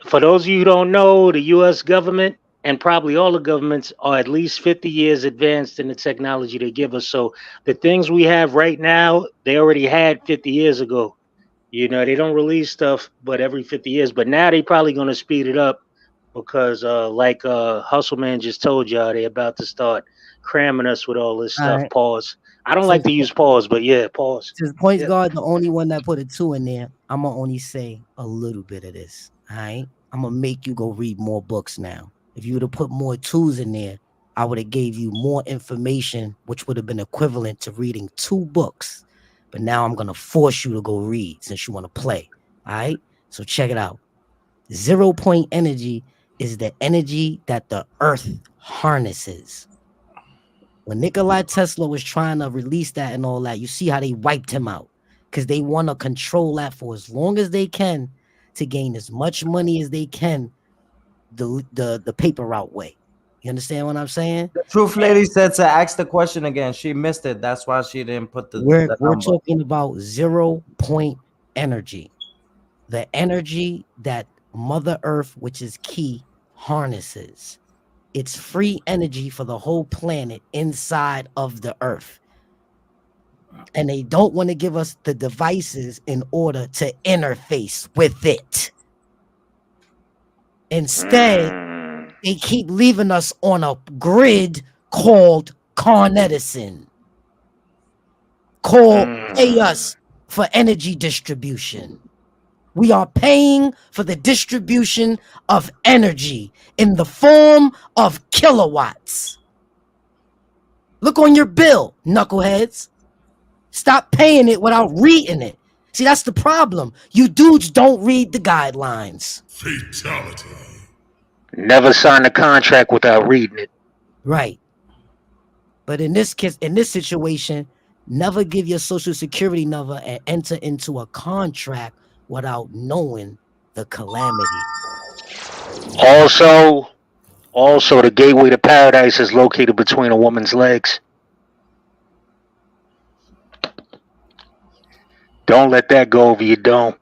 H: for those of you who don't know, the U.S. government and probably all the governments are at least 50 years advanced in the technology they give us. So the things we have right now, they already had 50 years ago. You know, they don't release stuff but every 50 years. But now they probably going to speed it up because, like Hustle Man just told y'all, they about to start cramming us with all this
F: All
H: stuff.
F: right.
H: Pause. I don't like
F: Since
H: to use pause, but yeah, pause.
F: since Points
H: Yep.
F: Guard, the only one that put a two in there, I'm gonna only say a little bit of this. All right. I'm gonna make you go read more books now. If you would have put more twos in there, I would have gave you more information, which would have been equivalent to reading two books. But now I'm gonna force you to go read since you want to play. All right. So check it out. 0 point energy is the energy that the earth harnesses. When Nikolai Tesla was trying to release that and all that, you see how they wiped him out because they want to control that for as long as they can to gain as much money as they can the paper route way. You understand what I'm saying?
A: The truth lady said to ask the question again. She missed it. That's why she didn't put the
F: We're
A: number.
F: talking about 0 point energy, the energy that Mother Earth, which is key, harnesses. It's free energy for the whole planet inside of the earth. And they don't want to give us the devices in order to interface with it. Instead,
H: Mm,
F: they keep leaving us on a grid called Con Edison, called pay
H: mm,
F: us for energy distribution. We are paying for the distribution of energy in the form of kilowatts. Look on your bill, knuckleheads. Stop paying it without reading it. See, that's the problem. You dudes don't read the guidelines.
G: Fatality.
H: never signed a contract without reading it.
F: Right. But in this case, in this situation, never give your social security number and enter into a contract without knowing the calamity.
H: Also, the gateway to paradise is located between a woman's legs. Don't let that go over your dome.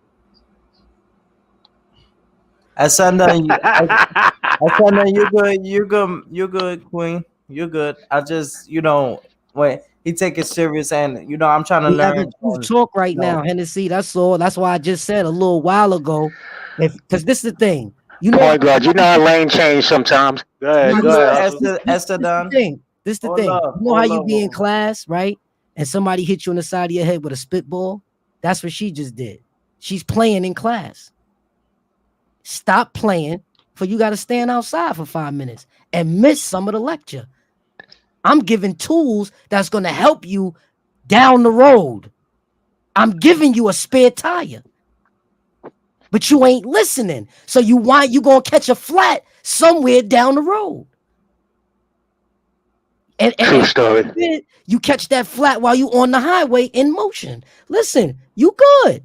A: Asanda, Asanda, you good, you good, you good, Queen. You good. I just, wait. he take it serious, and I'm trying to
F: We having
A: learn.
F: truth
A: And,
F: talk
A: you
F: right
A: know,
F: now, Hennessy. That's all. That's why I just said a little while ago. Because this is the thing. You know,
H: Point guard, you know how lane change sometimes.
F: you
H: Go
F: know,
H: ahead,
A: Look,
H: hustle.
A: Esther
F: this the
A: done.
F: thing. This the
A: Hold
F: thing.
A: up,
F: You know how
A: hold
F: you
A: up,
F: be in
A: woman.
F: class, right? And somebody hit you on the side of your head with a spitball. That's what she just did. She's playing in class. Stop playing, for you got to stand outside for 5 minutes and miss some of the lecture. I'm giving tools that's going to help you down the road. I'm giving you a spare tire, but you ain't listening. So you gonna catch a flat somewhere down the road. And, and,
H: True
F: and
H: story.
F: you catch that flat while you on the highway in motion. Listen, you good,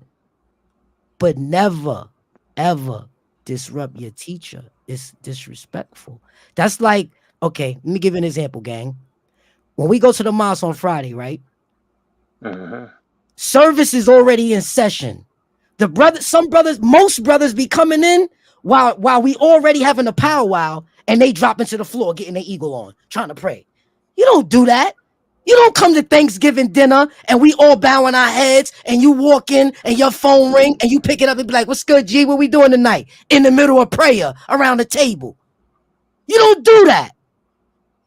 F: but never, ever disrupt your teacher. It's disrespectful. That's like, okay, let me give you an example, gang. When we go to the mosque on Friday, right?
H: Mm-hmm.
F: Service is already in session. Most brothers be coming in while we already having a powwow, and they drop into the floor getting their eagle on, trying to pray. You don't do that. You don't come to Thanksgiving dinner and we all bowing our heads and you walk in and your phone ring and you pick it up and be like, "What's good, G? What we doing tonight?" In the middle of prayer around the table. You don't do that.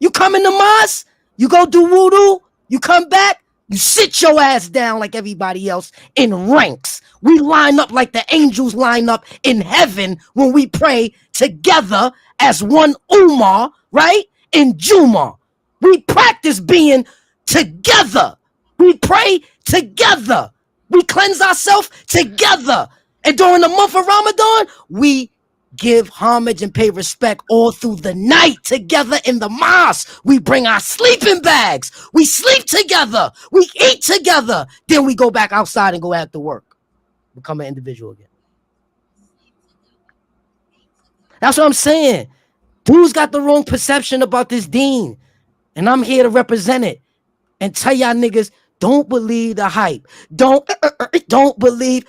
F: You come in the mosque, you go do wudu, you come back, you sit your ass down like everybody else in ranks. We line up like the angels line up in heaven when we pray together as one Ummah, right? In Juma. We practice being together. We pray together. We cleanse ourselves together. And during the month of Ramadan, we give homage and pay respect all through the night together in the mosque. We bring our sleeping bags. We sleep together. We eat together. Then we go back outside and go after work. Become an individual again. That's what I'm saying. Dudes got the wrong perception about this deen. And I'm here to represent it and tell y'all niggas, don't believe the hype. Don't believe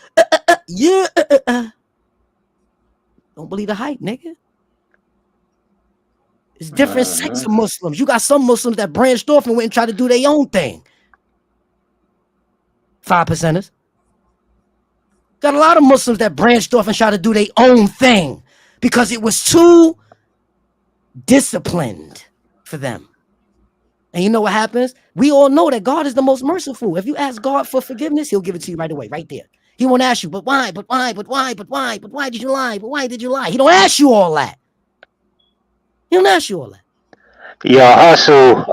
F: yeah. Don't believe the hype, nigga. It's different sects
H: Mm-hmm.
F: of Muslims. You got some Muslims that branched off and went and tried to do their own thing. 5%ers. Got a lot of Muslims that branched off and tried to do their own thing because it was too disciplined for them. And you know what happens? We all know that God is the most merciful. If you ask God for forgiveness, he'll give it to you right away, right there. He won't ask you, but why, but why, but why, but why, but why did you lie? But why did you lie? He don't ask you all that. He don't ask you all that.
H: Yo, hustle.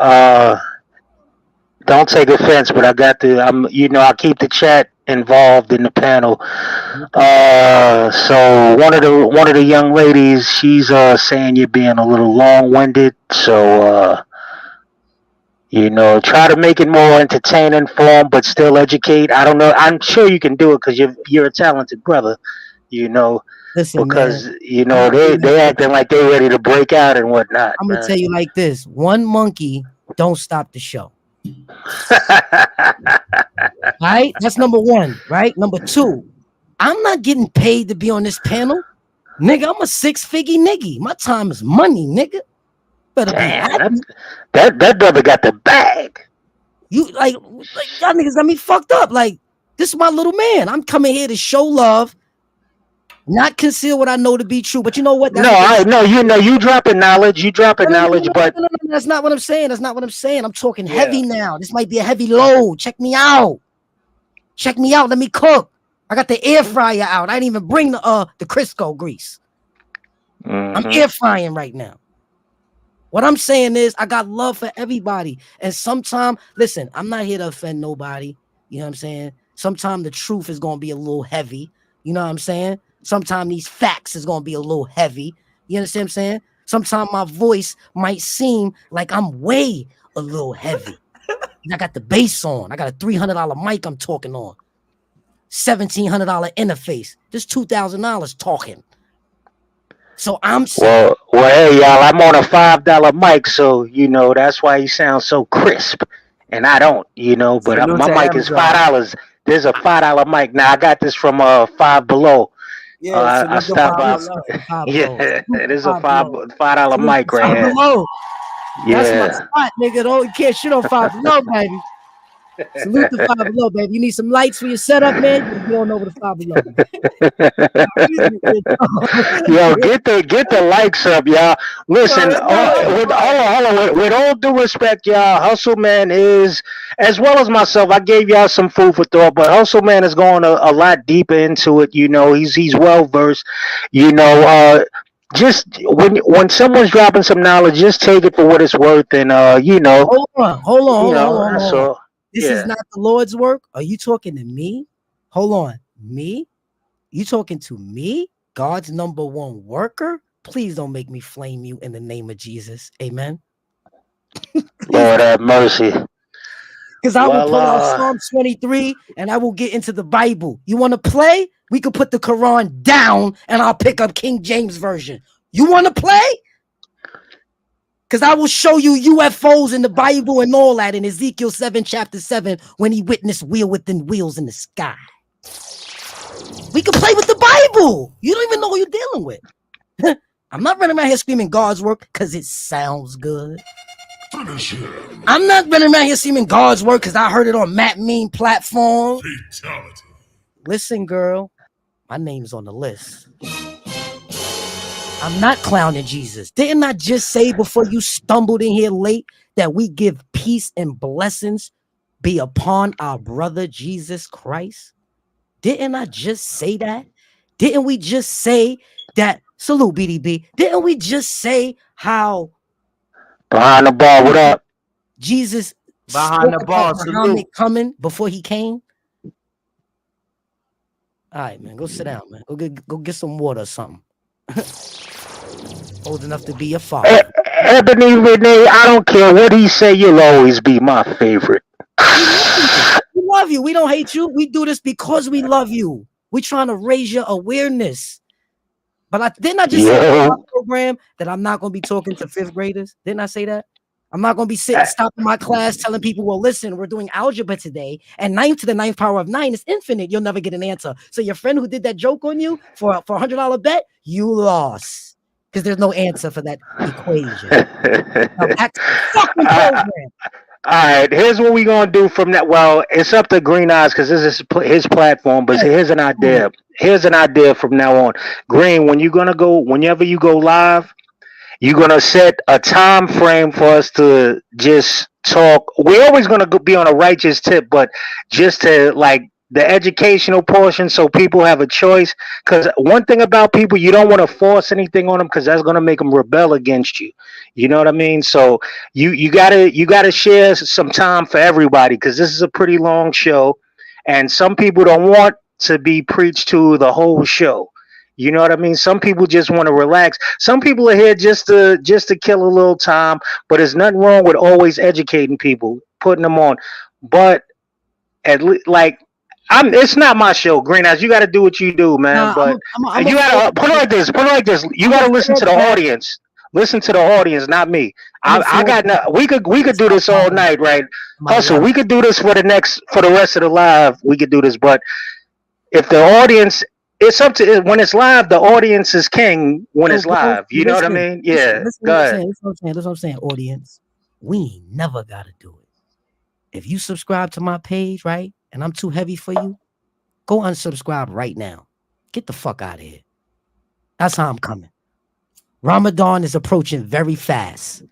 H: Don't take offense, but I got to. I keep the chat involved in the panel. So one of the young ladies, she's saying you're being a little long-winded. So try to make it more entertaining form, but still educate. I don't know. I'm sure you can do it because you're a talented brother. You know,
F: Listen, man.
H: because
F: I'm gonna tell you like
H: they
F: this.
H: acting like they're ready to break out and whatnot,
F: I'm gonna
H: man.
F: tell you like this. One monkey don't stop the show. Right? That's number one, right? Number two, I'm not getting paid to be on this panel. Nigga, I'm a six-figure nigga. My time is money, nigga. Better be
H: Damn, that
F: happy.
H: that brother got the bag.
F: You like y'all niggas got me fucked up. Like, this is my little man. I'm coming here to show love, not conceal what I know to be true. But you know what?
H: No,
F: That's
H: I no, you dropping knowledge,
F: no, no, no, no,
H: knowledge, but
F: no, no, no, that's not what I'm saying. That's not what I'm saying. I'm talking
H: yeah.
F: heavy now. This might be a heavy load. Check me out. Check me out. Let me cook. I got the air fryer out. I didn't even bring the Crisco grease. I'm
H: Mm-hmm.
F: air frying right now. What I'm saying is I got love for everybody. And sometimes, listen, I'm not here to offend nobody. You know what I'm saying? Sometimes the truth is gonna be a little heavy. You know what I'm saying? Sometimes these facts is gonna be a little heavy. You understand what I'm saying? Sometimes my voice might seem like I'm way a little heavy. I got the bass on. I got a $300 mic I'm talking on. $1,700 interface. Just $2,000 talking. So I'm saying,
H: Well, hey y'all, I'm on a $5 mic, so that's why he sounds so crisp, and I don't, but
A: Salute
H: my
A: to
H: mic
A: him,
H: is
A: John.
H: $5. There's a $5 mic now. I got this from Five Below.
A: Yeah,
H: I
A: salute to
H: stopped
A: Five
H: by.
F: salute
A: Below.
F: to Five
H: Yeah,
F: Below. Salute
H: it
F: to
H: is a
F: Five Below.
H: $5
F: Salute
H: mic
F: to
H: right
F: Five
H: here.
F: Below. That's my
H: Yeah.
F: spot, nigga. Don't you can't shit on Five Below, baby. Salute the Five Below, baby. You need some lights for your setup, man. You get on over to Five Below, man.
H: Yo, get the likes up, y'all. Listen, hold on. With all due respect, y'all, Hustle Man is, as well as myself. I gave y'all some food for thought, but Hustle Man is going a lot deeper into it. You know, he's well versed. You know, just when someone's dropping some knowledge, just take it for what it's worth, and
F: Hold on.
H: that's all.
F: This is
H: Yeah.
F: not the Lord's work. Are you talking to me? Hold on. Me? You talking to me? God's number one worker? Please don't make me flame you in the name of Jesus. Amen. Please
H: Lord
F: don't.
H: have mercy.
F: Because I will
H: Well,
F: pull out Psalm 23 and I will get into the Bible. You want to play? We could put the Quran down and I'll pick up King James Version. You want to play? Because I will show you UFOs in the Bible and all that in Ezekiel 7, chapter 7, when he witnessed wheel within wheels in the sky. We can play with the Bible. You don't even know who you're dealing with. I'm not running around here screaming God's work because it sounds good. I'm not running around here screaming God's work because I heard it on Matt Mean platform. Fatality. Listen, girl, my name's on the list. I'm not clowning Jesus. Didn't I just say before you stumbled in here late that we give peace and blessings be upon our brother Jesus Christ? Didn't I just say that? Didn't we just say that? Salute, BDB. Didn't we just say how
H: behind the ball, what up?
F: Jesus
A: Behind
F: spoke
A: the
F: about
A: ball,
F: Muhammad
A: salute.
F: coming before he came? All right, man, go sit down, man. Go get some water or something. Old enough to be your father.
H: Ebony Renee, I don't care what he say, you'll always be my favorite.
F: We love you. We love you. We don't hate you. We do this because we love you. We're trying to raise your awareness. But didn't I just say on my
H: Yo,
F: program that I'm not going to be talking to fifth graders? Didn't I say that? I'm not going to be stopping my class telling people, well, listen, we're doing algebra today, and 9 to the 9th power of 9 is infinite. You'll never get an answer. So your friend who did that joke on you for a $100 bet, you lost because there's no answer for that equation. Now back to the fucking
H: uh,
F: program.
H: all right, here's what we gonna do from that. Well, it's up to Green Eyes because this is his platform. But here's an idea. Here's an idea from now on. Green, whenever you go live, you're gonna set a time frame for us to just talk. We're always gonna be on a righteous tip, but just to like the educational portion, so people have a choice. Because one thing about people, you don't want to force anything on them, because that's gonna make them rebel against you. You know what I mean? So you gotta share some time for everybody, because this is a pretty long show, and some people don't want to be preached to the whole show. You know what I mean? Some people just want to relax. Some people are here just to kill a little time, but there's nothing wrong with always educating people, putting them on. But at least, like, it's not my show, Green Eyes. You got to do what you do, man.
F: Nah,
H: But
F: I'm
H: you
F: a
H: got to put it like this. Put it like this. You
F: I'm
H: got
F: a
H: to listen
F: fall
H: to the
F: back.
H: audience. Listen to the audience, not me.
F: I'm a
H: I
F: fall
H: got
F: back.
H: no, we could do this all night, right?
F: My
H: Hustle.
F: left.
H: We could do this for the rest of the live. We could do this, but if the audience, it's up to, when it's live, the audience is king when
F: So,
H: it's
F: bro,
H: live. You know what I mean? Yeah.
F: listen
H: Go
F: what I'm
H: ahead.
F: saying. Listen what I'm saying, audience. We ain't never gotta do it. If you subscribe to my page, right, and I'm too heavy for you, go unsubscribe right now. Get the fuck out of here. That's how I'm coming. Ramadan is approaching very fast.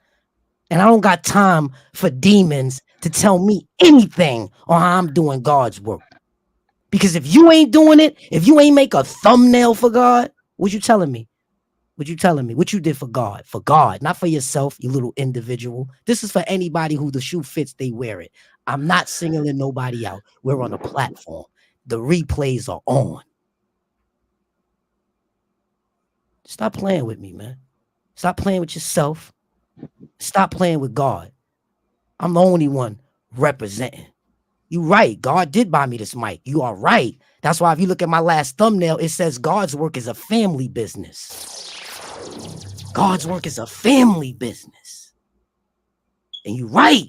F: And I don't got time for demons to tell me anything on how I'm doing God's work. Because if you ain't doing it, if you ain't make a thumbnail for God, what you telling me? What you telling me? What you did for God? For God, not for yourself, you little individual. This is for anybody who the shoe fits, they wear it. I'm not singling nobody out. We're on a platform. The replays are on. Stop playing with me, man. Stop playing with yourself. Stop playing with God. I'm the only one representing. You right. God did buy me this mic. You are right. That's why if you look at my last thumbnail, it says God's work is a family business. God's work is a family business. And you're right.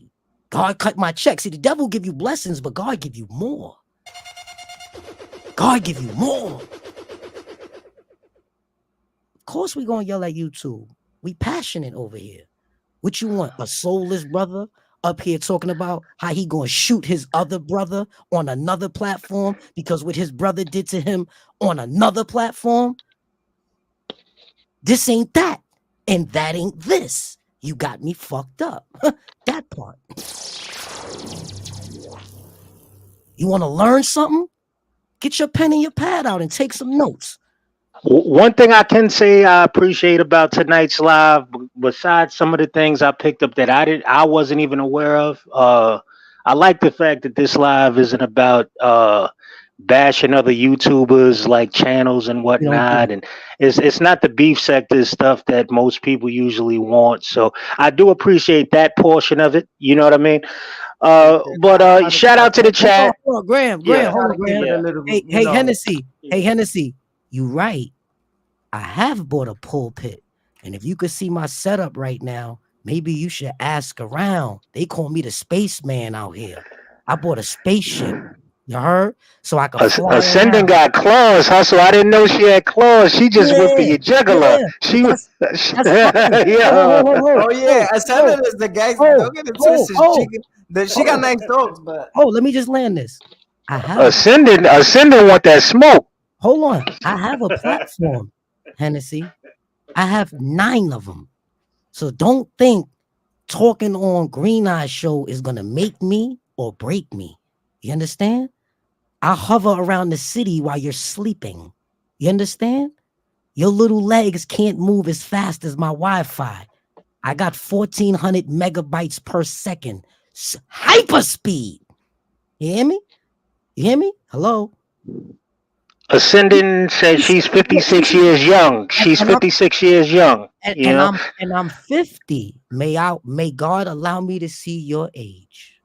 F: God cut my check. See, the devil give you blessings, but God give you more. God give you more. Of course we gonna yell at you too. We passionate over here. What you want? A soulless brother? up here talking about how he gonna shoot his other brother on another platform because what his brother did to him on another platform. This ain't that, and that ain't this. You got me fucked up. That part. You want to learn something? Get your pen and your pad out and take some notes.
H: One thing I can say I appreciate about tonight's live, besides some of the things I picked up that I wasn't even aware of. I like the fact that this live isn't about bashing other YouTubers like channels and
F: We don't do
H: whatnot,
F: that.
H: and it's not the beef sector stuff that most people usually want. So I do appreciate that portion of it. You know what I mean? But shout out to the chat.
F: Hold on, Graham.
H: Yeah,
F: Hold on,
A: Gotta keep
F: Graham.
A: it a
H: yeah,
A: little,
F: Hey, Hennessy. Hey,
H: yeah.
F: Hennessy. You right. I have bought a pulpit. And if you could see my setup right now, maybe you should ask around. They call me the spaceman out here. I bought a spaceship. You heard? So I could fly
H: Ascending
F: around.
H: got claws, hustle. I didn't know she had claws. She just went for
F: Yeah,
H: your jugular.
F: yeah. But
H: She was,
F: that's fine.
H: yeah.
A: Oh yeah, Ascendant is the guy. Don't get it twisted.
F: Oh,
A: She got nice dogs, but
F: oh, let me just land this. I have a
H: Ascending want that smoke.
F: hold on. I have a platform, Hennessy. I have 9 of them. So don't think talking on Green Eye Show is gonna make me or break me. You understand? I hover around the city while you're sleeping. You understand? Your little legs can't move as fast as my Wi-Fi. I got 1400 megabytes per second. Hyper speed. You hear me? You hear me? Hello?
H: Ascending says she's 56 years young.
F: And,
H: She's
F: and I'm
H: 56 years young.
F: and,
H: You
F: and
H: know,
F: I'm 50. May God allow me to see your age.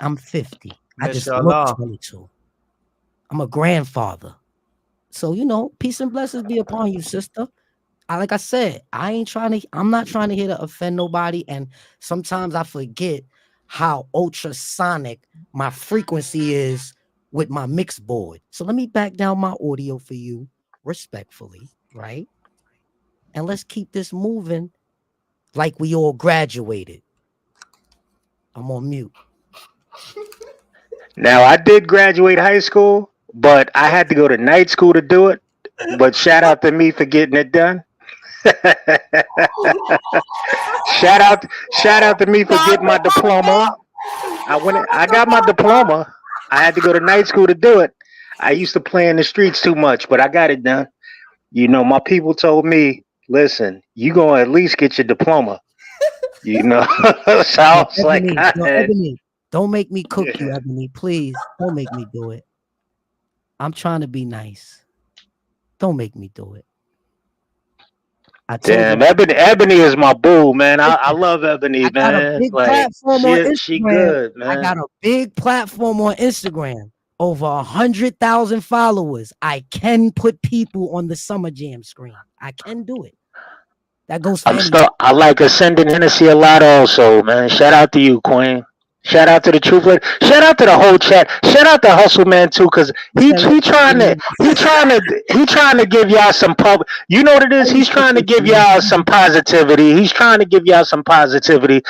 F: I'm 50. I just look
A: mashallah.
F: 22. I'm a grandfather. So, peace and blessings be upon you, sister. Like I said, I'm not trying to here to offend nobody. And sometimes I forget how ultrasonic my frequency is with my mix board. So let me back down my audio for you respectfully, right? And let's keep this moving like we all graduated. I'm on mute.
H: now I did graduate high school, but I had to go to night school to do it. But shout out to me for getting it done. Shout out to me for getting my diploma. I got my diploma. I had to go to night school to do it. I used to play in the streets too much, but I got it done. You know, my people told me, listen, you gonna at least get your diploma. You know, so I was like,
F: Ebony, don't make me cook you, Ebony. Please don't make me do it. I'm trying to be nice. Don't make me do it. I told
H: damn,
F: you.
H: Ebony is my boo, man. I
F: Listen,
H: love Ebony,
F: I got a
H: man.
F: big
H: Like
F: platform on
H: she
F: Instagram.
H: good,
F: I
H: man.
F: got a big platform on Instagram. Over 100,000 followers. I can put people on the Summer Jam screen. I can do it. That goes for anybody.
H: I like Ascending Hennessy a lot also, man. Shout out to you, Queen. Shout out to the Truth Lady. Shout out to the whole chat. Shout out to Hustle Man too, cause
F: You
H: he
F: said
H: he trying to he trying to he trying to give y'all some pub. You know what it is? He's trying to give y'all some positivity. He's trying to give y'all some positivity.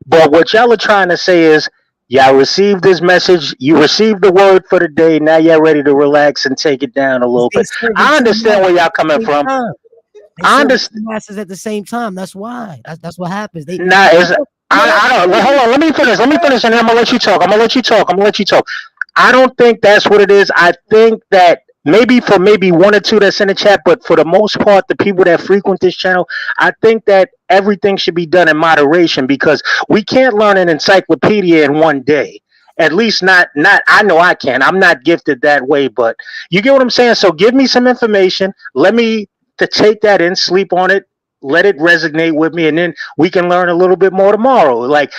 H: But what y'all are trying to say is y'all received this message. You received the word for the day. Now y'all ready to relax and take it down a little
F: they
H: bit.
F: serving
H: I
F: two
H: understand where
F: masters
H: y'all
F: at the
H: coming
F: same
H: from.
F: time. They
H: I
F: serving
H: understand.
F: two masters at the same time. That's why. That's what happens. They
H: Nah, is
F: let
H: I don't. Hold on. Let me finish. Let me finish, and then I'm gonna let you talk. I'm gonna let you talk. I'm gonna let you talk. I don't think that's what it is. I think that maybe for maybe one or two that's in the chat, but for the most part, the people that frequent this channel, I think that everything should be done in moderation because we can't learn an encyclopedia in one day. At least not. I know I can. I'm not gifted that way, but you get what I'm saying. So give me some information. Let me to take that in, sleep on it, let it resonate with me, and then we can learn a little bit more tomorrow. Like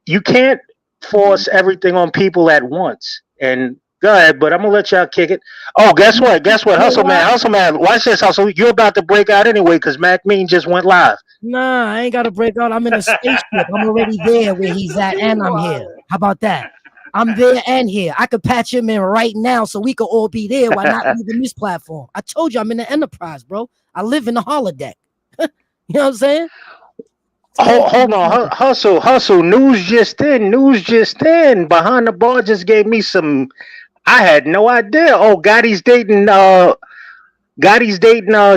H: you can't force everything on people at once. And go ahead, but I'm gonna let y'all kick it. Oh, guess what? Guess what?
F: You know
H: Hustle
F: why?
H: man, hustle man. Watch this, hustle. You're about to break out anyway because Mac Mean just went live.
F: Nah, I ain't got to break out. I'm in a spaceship. I'm already there where he's at, and I'm here. How about that? I'm there and here. I could patch him in right now so we could all be there while not leaving this platform. I told you I'm in the Enterprise, bro. I live in the holodeck. You know what I'm saying?
H: Hold on, hustle. News just in. Behind the bar just gave me some. I had no idea. Oh, Gotti's dating,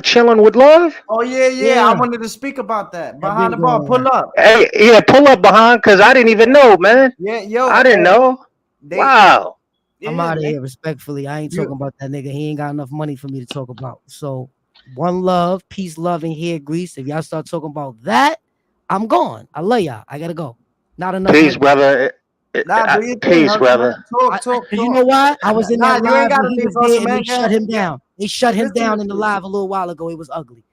H: chilling with love.
A: Oh yeah, yeah. I
F: Yeah,
A: wanted to speak about that.
F: that
A: Behind
F: been
A: the bar,
F: going on.
A: pull up.
H: Hey, yeah, pull up behind, cause I didn't even know, man.
A: Yeah, yo,
H: I didn't know.
A: they,
H: Wow.
F: I'm
A: yeah,
F: out of here respectfully. I ain't talking
A: you.
F: about that nigga. He ain't got enough money for me to talk about. So one love, peace, love, and here, Greece. If y'all start talking about that, I'm gone. I love y'all. I gotta go. Not enough
H: Peace,
F: money.
H: brother.
A: Nah, do your thing,
H: Peace,
A: hustle man.
H: brother.
A: Talk, talk,
F: Cause you
A: talk.
F: know why? I was in
A: Nah,
F: that
A: you ain't
F: live when
A: gotta
F: he
A: leave,
F: was there
A: hustle
F: and they
A: man. Go
F: shut
A: ahead.
F: him down. They shut him
A: Listen,
F: down in the live a little while ago. It was ugly.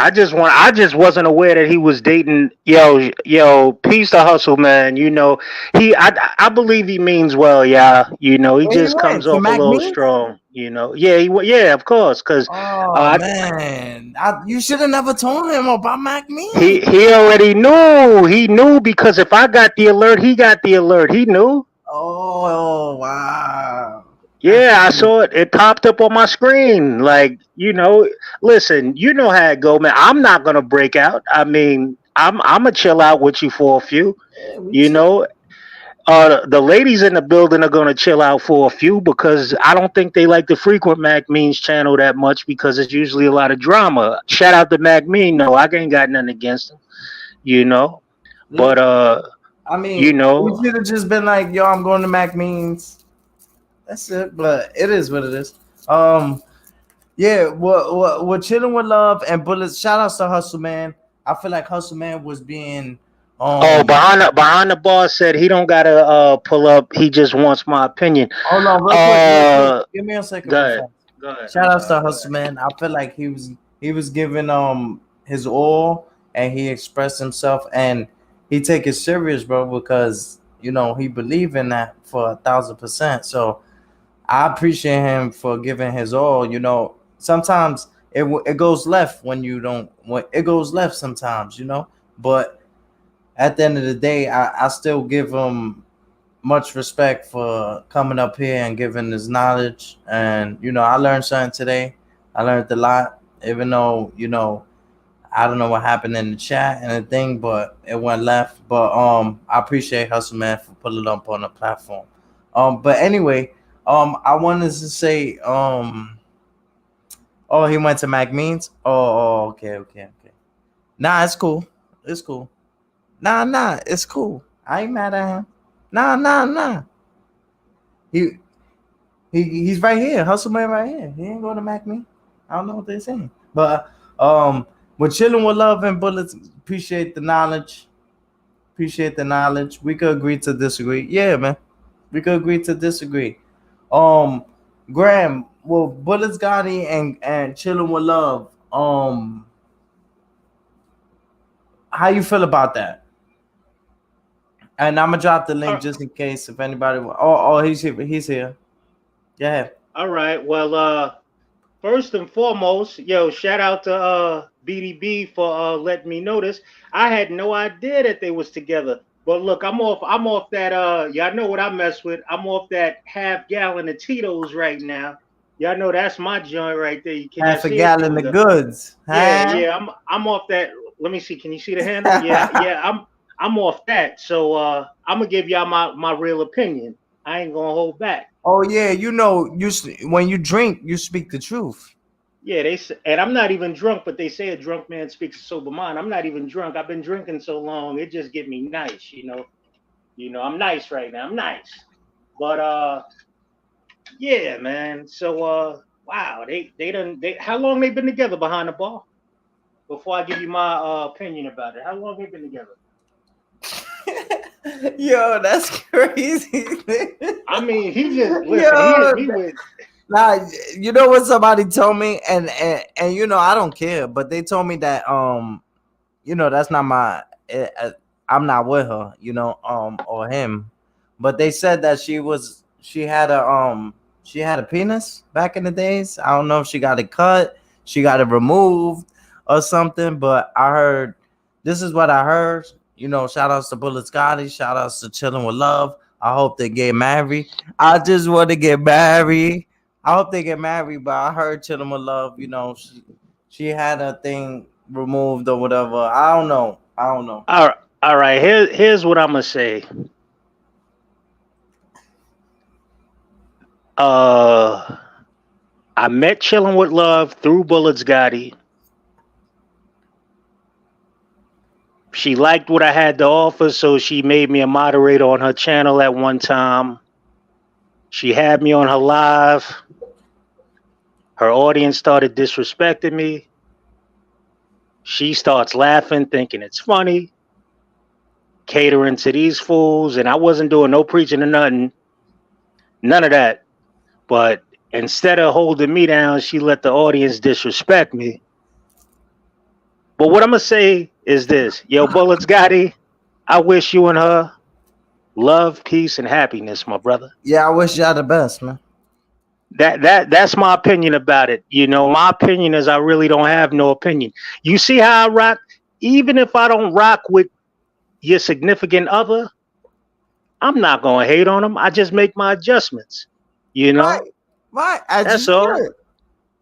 H: I just wasn't aware that he was dating. Peace to hustle, man. I believe he means well. Yeah, he
A: where he
H: just comes
A: went to
H: off a
A: Mac
H: little
A: Means.
H: strong. Yeah, yeah, of course, because
A: Oh
H: uh,
A: man, you should have never told him about Mac
H: he
A: Means.
H: he already knew. He knew because if I got the alert, he got the alert. He knew.
A: Oh wow, that's
H: Yeah, I
A: crazy.
H: saw it. It popped up on my screen. Like, listen, you know how it go, man. I'm not gonna break out. I mean, I'm gonna chill out with you for a few.
A: Yeah, we
H: You
A: chill.
H: know, the ladies in the building are gonna chill out for a few because I don't think they like to frequent Mac Means channel that much because it's usually a lot of drama. Shout out to Mac Mean. No, I ain't got nothing against him. You know, but
A: I
H: you
A: mean, we
H: know,
A: should have just been like, "Yo, I'm going to Mac Means." That's it. But it is what it is. Um, yeah. What chilling with love and bullets. Shout outs to Hustle Man. I feel like Hustle Man was being
H: oh,
A: um.
H: behind the bar said he don't gotta pull up. He just wants my opinion.
A: Hold on, real quick, real quick.
H: Uh,
A: Give me a second,
H: go
A: real
H: ahead.
A: fast.
H: Go ahead.
A: Shout
H: I'm
A: outs to
H: sorry. Go
A: Hustle
H: ahead.
A: Man. I feel like he was giving his all and he expressed himself and he take it serious, bro, because he believe in that for 1,000%. So I appreciate him for giving his all. Sometimes it goes left when you don't. When it goes left sometimes, but at the end of the day, I still give him much respect for coming up here and giving his knowledge. And I learned something today. I learned a lot, even though I don't know what happened in the chat and the thing, but it went left. But I appreciate Hustle Man for putting it up on the platform. But anyway, I wanted to say, oh, he went to Mac Means. Oh, okay, okay, okay. Nah, it's cool. It's cool. Nah, it's cool. I ain't mad at him. Nah. He he's right here. Hustle Man right here. He ain't going to Mac Me. I don't know what they're saying. But we're chilling with love and bullets. Appreciate the knowledge. Appreciate the knowledge. We could agree to disagree. Yeah, man. We could agree to disagree. Um Graham, well, Bullets Gotti and chilling with love. How you feel about that? And I'm gonna drop the link
H: Uh,
A: just in case if anybody. Oh, he's here. He's here. Yeah.
H: all right. Well, first and foremost, shout out to BDB for letting me know this. I had no idea that they was together. But look, I'm off that y'all know what I mess with. I'm off that half gallon of Tito's right now. Y'all know that's my joint right there. Can y'all
A: Half a
H: see it?
A: gallon of goods,
H: Yeah,
A: huh?
H: yeah, I'm off that. Let me see. Can you see the handle? Yeah, yeah, I'm off that. So I'm gonna give y'all my real opinion. I ain't gonna hold back.
A: Oh yeah, when you drink, you speak the truth.
H: Yeah, and I'm not even drunk, but they say a drunk man speaks a sober mind. I'm not even drunk. I've been drinking so long, it just get me nice, you know. I'm nice right now. I'm nice. But yeah, man. So wow, they how long they been together behind the bar? Before I give you my opinion about it. How long they been together?
A: Yo, that's crazy.
H: I mean, he just listen. He
A: Yo,
H: he would.
A: nah, you know what somebody told me, and I don't care, but they told me that that's not my. I'm not with her, or him, but they said that she had a penis back in the days. I don't know if she got it cut, she got it removed, or something. But I heard this is what I heard. Shout outs to Bullet Scotty, shout outs to Chilling with Love. I hope they get married. I just want to get married. I hope they get married, but I heard Chilling with Love. She had a thing removed or whatever. I don't know. I don't know.
H: All right. Here's what I'm gonna say. Uh, I met Chilling with Love through Bullets Gotti. She liked what I had to offer, so she made me a moderator on her channel at one time. She had me on her live. Her audience started disrespecting me. She starts laughing, thinking it's funny, catering to these fools, and I wasn't doing no preaching or nothing, none of that. But instead of holding me down, she let the audience disrespect me. But what I'm gonna say is this, yo, Bullets Gotti, I wish you and her love, peace, and happiness, my brother.
A: Yeah, I wish y'all the best, man.
H: That's my opinion about it. You know, my opinion is I really don't have no opinion. You see how I rock? Even if I don't rock with your significant other, I'm not gonna hate on them. I just make my adjustments. You know,
A: Right, right. As you
H: that's all.
A: should.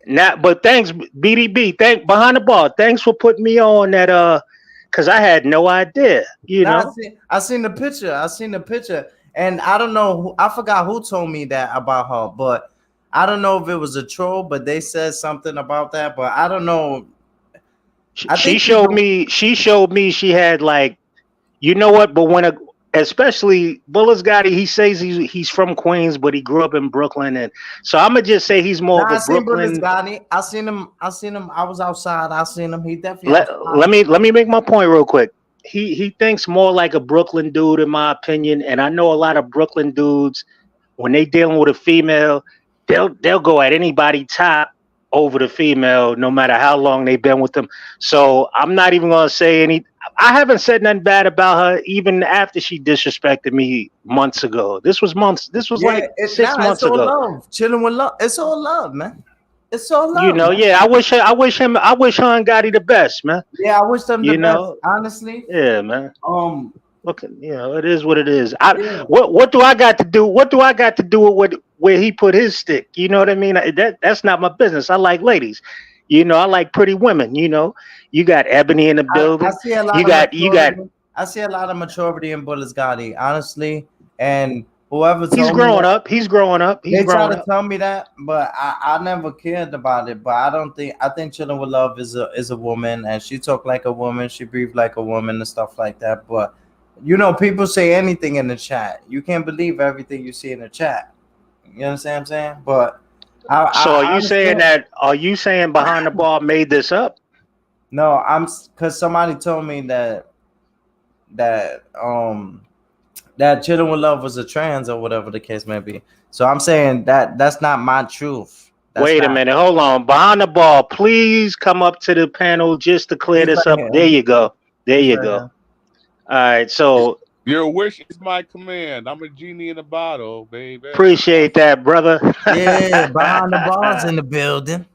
H: Now, but thanks, BDB. Thank behind the bar. Thanks for putting me on that. Cause I had no idea. You
A: Now
H: know,
A: I seen the picture. I seen the picture, and I don't know. I forgot who told me that about her, but I don't know if it was a troll. But they said something about that. But I don't know. I
H: she
A: think
H: showed
A: people.
H: me. She showed me she had like, you know what? But when especially Bullets Gotti, he says he's from Queens, but he grew up in Brooklyn, and so I'm gonna just say he's more of
A: Nah,
H: a
A: I seen Bullets
H: Brooklyn.
A: Gotti. I seen him. I seen him. I was outside. I seen him. He definitely
H: Let
A: outside.
H: me make my point real quick. He thinks more like a Brooklyn dude, in my opinion, and I know a lot of Brooklyn dudes when they dealing with a female, they'll go at anybody top over the female, no matter how long they've been with them. So I'm not even gonna say any. I haven't said nothing bad about her, even after she disrespected me months ago. This was months. This was
A: Yeah,
H: like six
A: it's
H: months
A: all
H: ago.
A: love. Chilling with love. It's all love, man. It's all
H: You
A: love,
H: know,
A: man.
H: yeah. I wish her and Gotti the best, man.
A: Yeah, I wish them the
H: You
A: best.
H: know,
A: Honestly.
H: yeah, man.
A: Um.
H: Look, you know, it is what it is. I
A: Yeah.
H: what do I got to do? What do I got to do with where he put his stick? You know what I mean? That's not my business. I like ladies. You know, I like pretty women. You know, you got Ebony in the
A: I
H: building.
A: see a lot
H: You
A: of
H: got you got.
A: maturity. I see a lot of maturity in Bullets Gotti, honestly. And whoever
H: He's
A: told me
H: growing
A: that,
H: up. He's growing up. He's
A: they try
H: growing
A: to
H: up.
A: tell me that, but I never cared about it. But I don't think I think Chilling with Love is a woman, and she talk like a woman, she breathe like a woman, and stuff like that. But you know, people say anything in the chat. You can't believe everything you see in the chat. You understand what I'm saying? But
H: So are
A: I
H: you saying
A: understand.
H: that? Are you saying behind the bar made this up?
A: No, I'm because somebody told me that that Chilling with Love was a trans or whatever the case may be. So I'm saying that that's not my truth. That's
H: Wait a
A: not.
H: minute. Hold on. Behind the bar, please come up to the panel just to clear
A: He's
H: this
A: right
H: up. There
A: here.
H: you go. There
A: He's
H: you
A: right
H: go.
A: here.
H: All right. So
I: Your wish is my command. I'm a genie in a bottle, baby.
H: appreciate that, brother.
A: Yeah, behind the bars in the building.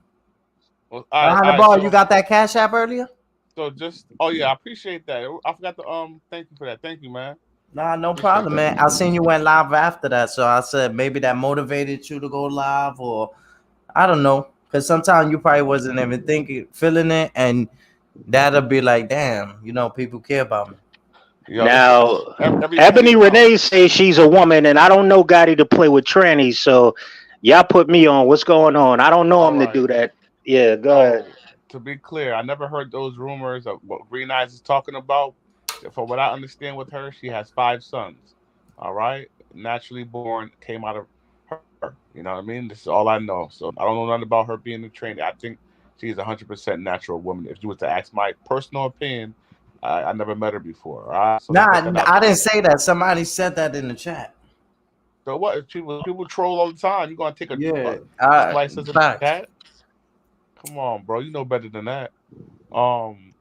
I: Well,
A: Behind the
I: all right.
A: bar, you got that cash app earlier?
I: So just, oh yeah, I appreciate that. I forgot to thank you for that. Thank you, man.
A: Nah, no
I: Appreciate
A: problem,
I: that.
A: man. I seen you went live after that, so I said maybe that motivated you to go live, or I don't know, because sometimes you probably wasn't even thinking, feeling it, and that'll be like, damn, you know, people care about me.
I: Yo, listen,
H: Now,
I: every penny
H: Ebony
I: counts.
H: Renee says she's a woman, and I don't know Gotti to play with trannies, so y'all put me on. What's going on? I don't know
I: All
H: him to
I: right.
H: do that. Yeah, go ahead.
I: So to be clear, I never heard those rumors of what Green Eyes is talking about. For what I understand with her, she has 5 sons. All right, naturally born, came out of her. You know what I mean? This is all I know. So I don't know nothing about her being a trainee. I think she's 100% natural woman. If you was to ask my personal opinion, I never met her before. All right, so let's get
A: Nah,
I: that out
A: I
I: the
A: didn't
I: way.
A: say that. Somebody said that in the chat.
I: So what? If people troll all the time, you gonna take
A: Yeah,
I: somebody says in the
A: facts,
I: chat? Come on, bro. You know better than that. Um.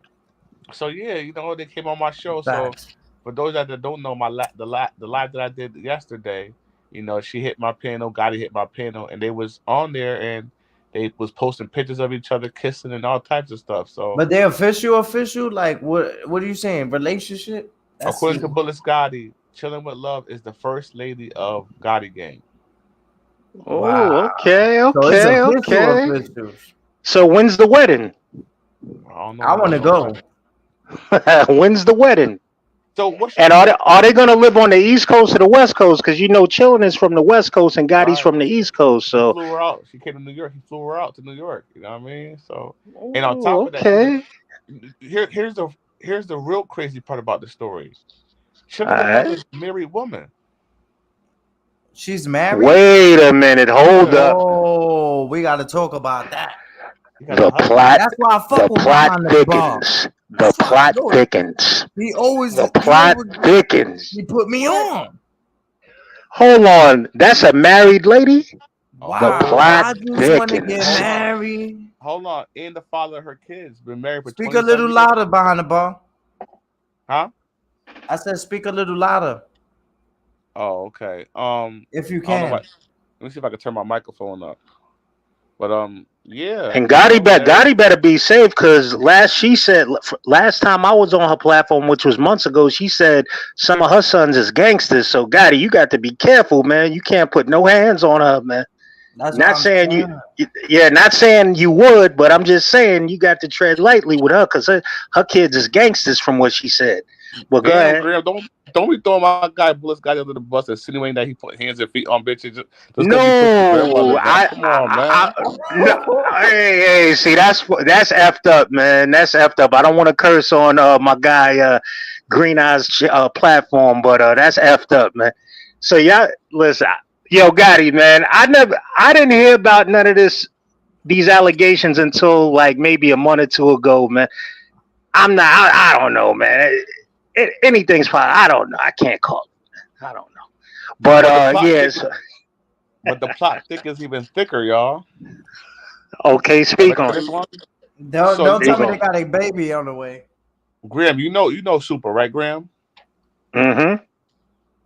I: So yeah, they came on my show. So
A: facts.
I: for those that don't know, the live that I did yesterday, she hit my panel, Gotti hit my panel, and they was on there and they was posting pictures of each other kissing and all types of stuff. So
A: But they official, like what are you saying? Relationship? That's
I: according to Bullis Gotti, chilling with love is the first lady of Gotti gang.
A: wow.
H: Oh, okay,
A: So it's
H: okay,
A: official,
H: okay.
A: official.
H: So when's the wedding?
I: don't know
A: I want
I: about
A: to
I: no
A: go.
I: wedding.
H: When's the wedding?
I: So what's
H: And are they gonna live on the East Coast or the West Coast? Because you know, Chillin is from the West Coast and Gotti's
I: right?
H: from the East Coast.
I: He
H: So,
I: flew her out. She came to New York. He flew her out to New York. You know what I mean? So, and on
H: oh,
I: top of that, she was
H: okay,
I: here's the real crazy part about the story.
H: all
I: Chilling with Love
H: right.
I: is a married woman.
A: She's married.
H: Wait a minute, hold
I: Yeah,
H: up.
A: Oh, we got to talk about that.
I: he got a
H: The
I: husband.
H: plot,
A: That's why I fuck
H: the
A: with
H: plot
A: behind the bar.
H: thickens. The
A: That's why,
H: plot
A: yo,
H: thickens. The
A: he
H: plot
A: always,
H: thickens.
A: he put me
I: What?
A: on.
H: Hold on, that's a married lady. The
A: Wow,
I: Oh,
H: plot
A: why dudes want to get
H: thickens.
I: hold on,
A: married?
I: hold on. And the father of her kids been married for
A: Speak a
I: 27
A: little
I: years.
A: louder behind the bar.
I: Huh?
A: I said, speak a little louder
I: Oh, okay.
A: if you
I: I don't know what.
A: can.
I: Let me see if I can turn my microphone up. But yeah,
H: And
I: you know,
H: Gotti better be safe because last time I was on her platform, which was months ago, she said some of her sons is gangsters. So Gotti, you got to be careful, man. You can't put no hands on her, man.
A: That's what
H: Not
A: I'm
H: saying
A: saying.
H: yeah, not saying you would, but I'm just saying you got to tread lightly with her because her kids is gangsters from what she said. Well, go
I: damn,
H: ahead.
I: Graham, don't be throwing my guy Bliss guy under the bus, insinuating that he put hands and feet on bitches just because he puts the grandmother
H: No,
I: down. Come on, man.
H: no, hey, see, that's effed up, man. That's effed up. I don't want to curse on my guy Green Eyes platform, but that's effed up, man. So y'all, listen, yo, Gotti, man, I didn't hear about none of these allegations until like maybe a month or two ago, man. I don't know, man. Anything's fine. I don't know. I can't call it. I don't know. But
I: But the plot
H: yes.
I: thickens. But the plot thickens even thicker, y'all.
H: Okay,
I: Y'all
H: speak
I: ready for
H: on
I: this one?
A: Don't
I: So
A: don't
I: you
A: tell
H: speak
A: me
I: know,
A: they
H: on.
A: got a baby on the way.
I: Graham, you know Super, right, Graham?
H: Mm-hmm.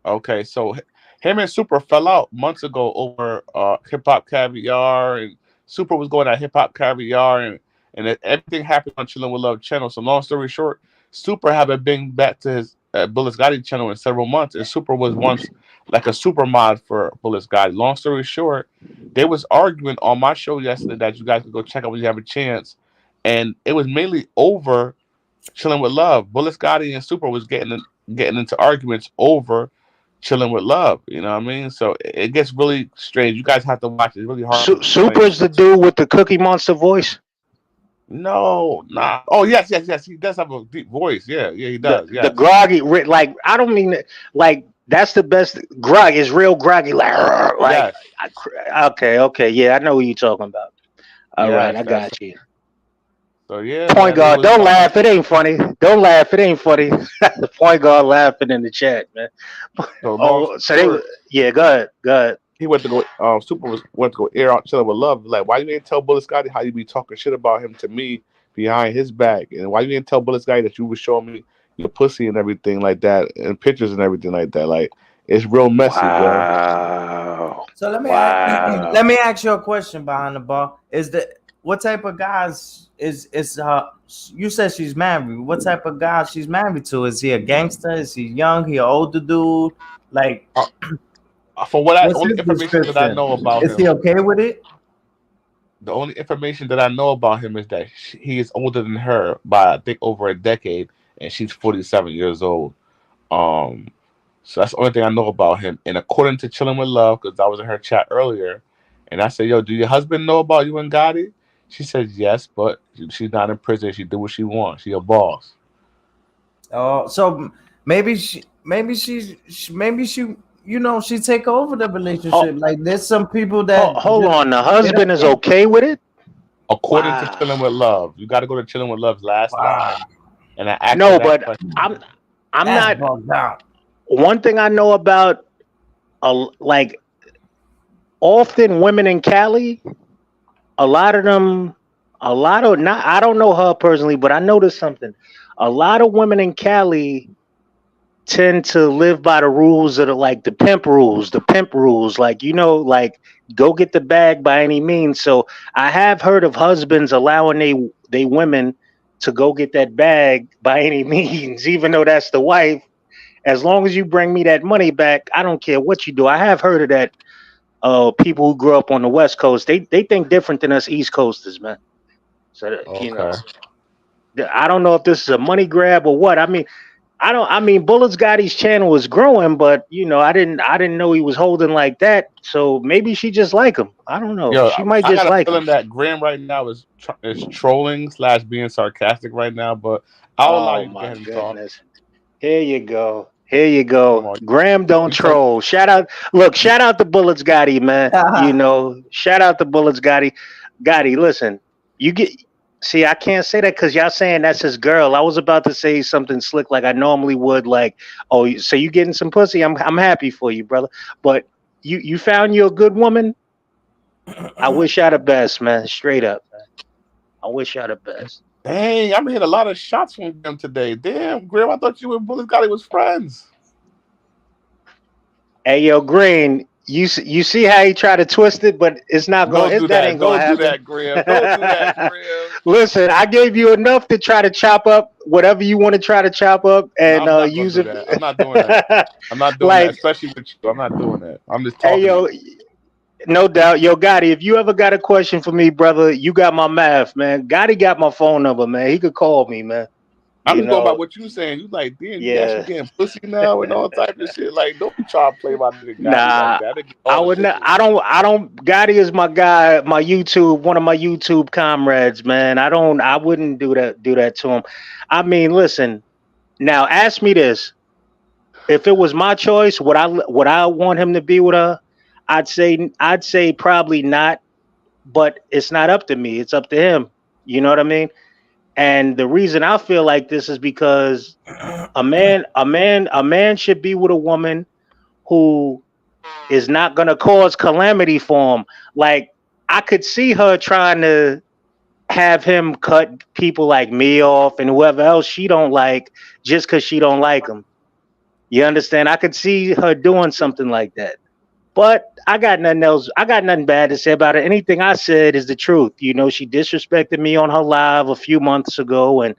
I: Okay, so him and Super fell out months ago over Hip Hop Caviar, and Super was going at Hip Hop Caviar, and everything happened on Chilling with Love channel. So long story short, Super haven't been back to his Bullis Gotti channel in several months, and Super was once like a super mod for Bullis Gotti. Long story short, they was arguing on my show yesterday that you guys could go check out when you have a chance, and it was mainly over Chilling with Love. Bullis Gotti and Super was getting into arguments over Chilling with Love. You know what I mean? So it gets really strange. You guys have to watch it. It's really hard to explain.
H: Super's the dude with the Cookie Monster voice.
I: No, nah. Oh yes. He does have a deep voice. Yeah, he does.
H: The
I: Yes,
H: groggy, like I don't mean like that's the best. Grog is real groggy, like
I: yes,
H: okay, yeah, I know what you're talking about. All right,
I: yes.
H: I
I: That's
H: got you.
I: so. Yeah,
H: Point
I: man. It
H: guard,
I: was.
H: don't laugh. It ain't funny. Don't laugh. It ain't funny. The point guard laughing in the chat, man.
I: So long
H: Oh,
I: story
H: so
I: short,
H: yeah, go ahead, go ahead.
I: he went to go. Super went to go air out Chilling with Love. Like, why you didn't tell Bullet Scotty how you be talking shit about him to me behind his back, and why you didn't tell Bullet Scotty that you was showing me your pussy and everything like that, and pictures and everything like that. Like, it's real messy, yo.
H: Wow,
A: So
H: wow.
A: let me ask you a question behind the bar. Is the what type of guys is you said she's married. What type of guy she's married to? Is he a gangster? Is he young? He an older dude? Like
I: Uh, For what I
A: what's
I: only
A: his
I: information that I
A: description?
I: know about
A: Is he
I: him,
A: okay with it?
I: the only information that I know about him is that he is older than her by I think over a decade, and she's 47 years old. Um, so that's the only thing I know about him. And according to Chilling with Love, because I was in her chat earlier, and I said, "Yo, do your husband know about you and Gotti?" She said yes, but she's not in prison. She do what she wants. She a boss.
A: Oh, so maybe she she take over the
H: Oh,
A: relationship. Like there's some people that
H: hold
A: just
H: on. The
A: they don't
H: husband is
A: care.
H: okay with it.
I: According to Chilling with
H: Wow.
I: Love, you got to go to Chilling with Love's last
A: Wow,
I: live, and I asked her
H: No,
I: that
H: but
I: question.
H: I'm
A: that's
H: not.
A: bugged out.
H: One thing I know about like often women in Cali, a lot of them, a lot of not. I don't know her personally, but I noticed something. A lot of women in Cali tend to live by the rules that are like the pimp rules, like like go get the bag by any means. So I have heard of husbands allowing they women to go get that bag by any means, even though that's the wife. As long as you bring me that money back, I don't care what you do. I have heard of that. People who grew up on the West Coast, they think different than us East Coasters, man. So
I: Okay.
H: I don't know if this is a money grab or what. I mean, I mean, Bullets Gotti's channel is growing, but I didn't know he was holding like that. So maybe she just like him. I don't know.
I: Yo,
H: She might
I: I
H: just
I: got a
H: like him.
I: feeling that Graham right now is trolling slash being sarcastic right now, but I'll allow
H: Oh
I: you to go
H: my
I: ahead and talk.
H: goodness. Here you go. Here you
I: Come
H: go.
I: on,
H: Graham don't
I: you tell.
H: troll. Shout out. Look, shout out to Bullets Gotti, man. Shout out to Bullets Gotti. Gotti, listen, you get. See, I can't say that because y'all saying that's his girl. I was about to say something slick like I normally would, like, oh, so you getting some pussy? I'm happy for you, brother. But you found you a good woman. I wish y'all the best, man. Straight up, man. I wish y'all the best.
I: Dang, I'm hitting a lot of shots from Graham today. Damn, Graham, I thought you and Bullet Gotti was friends.
H: Hey, yo, Green, you see how he tried to twist it, but it's not going.
I: Don't do
H: That
I: that.
H: ain't gonna
I: Don't do
H: happen.
I: that, Graham. Don't do that, Graham.
H: Listen, I gave you enough to try to chop up whatever you want to try to chop up
I: No,
H: and
I: I'm not gonna
H: use
I: do
H: it.
I: that. I'm not doing that. I'm not doing that,
H: Like,
I: especially with you. I'm not doing that. I'm just
H: hey,
I: talking to
H: yo,
I: you.
H: no doubt, yo, Gotti, if you ever got a question for me, brother, you got my math, man. Gotti got my phone number, man. He could call me, man.
I: I'm
H: You
I: just going by
H: know,
I: what you saying. You like, damn, you actually
H: yeah.
I: getting pussy now and all type of shit. Like, don't be trying to play my nigga Gotti like
H: Nah,
I: that. They get
H: I
I: all the
H: would not.
I: bitches.
H: I don't. Gotti is my guy, my YouTube, one of my YouTube comrades, man. I don't. I wouldn't do that to him. I mean, listen. Now, ask me this: if it was my choice, would I want him to be with her? I'd say probably not. But it's not up to me. It's up to him. You know what I mean? And the reason I feel like this is because a man should be with a woman who is not going to cause calamity for him. Like, I could see her trying to have him cut people like me off and whoever else she don't like just because she don't like him. You understand? I could see her doing something like that. But I got nothing else. I got nothing bad to say about it. Anything I said is the truth. You know, she disrespected me on her live a few months ago, and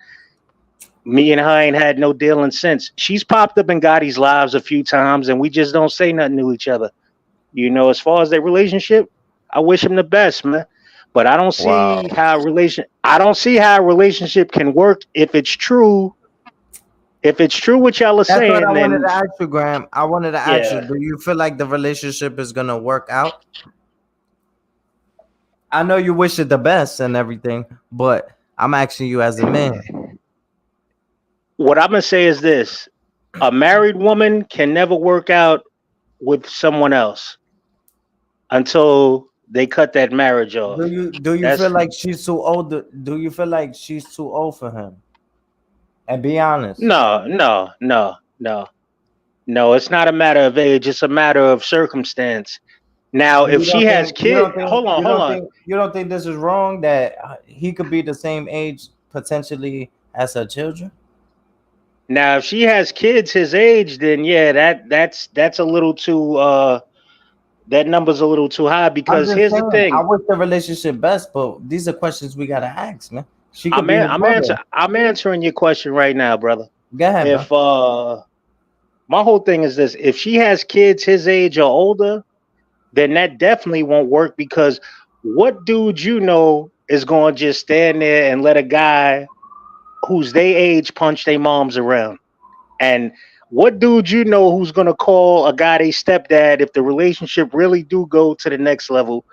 H: me and her ain't had no dealing since. She's popped up in Gotti's lives a few times, and we just don't say nothing to each other. You know, as far as their relationship, I wish him the best, man. But
I: Wow.
H: I don't see how a relationship can work if it's true. If it's true what y'all are
A: That's what I
H: saying,
A: wanted
H: then
A: to ask you, Graham. I wanted to ask you,
H: yeah.
A: do you feel like the relationship is gonna work out? I know you wish it the best and everything, but I'm asking you as a man.
H: What I'm gonna say is this: a married woman can never work out with someone else until they cut that marriage
A: Do
H: off.
A: you do you feel
H: That's
A: like she's too old? Do you feel like she's too old for him? And be honest.
H: no, no, no, no, no. It's not a matter of age. It's a matter of circumstance. Now,
A: But
H: if she has kid, hold on.
A: you don't think this is wrong that he could be the same age potentially as her children?
H: Now, if she has kids his age, then yeah, that's a little too. That number's a little too high
A: I'm
H: because
A: just
H: here's the
A: saying, I
H: thing.
A: wish the relationship best, but these are questions we gotta ask, man. She could be his mother.
H: I'm answering your question right now, brother.
A: Go ahead, bro.
H: If my whole thing is this: if she has kids his age or older, then that definitely won't work because what dude you know is going to just stand there and let a guy who's they age punch their moms around? And what dude you know who's going to call a guy they stepdad if the relationship really do go to the next level?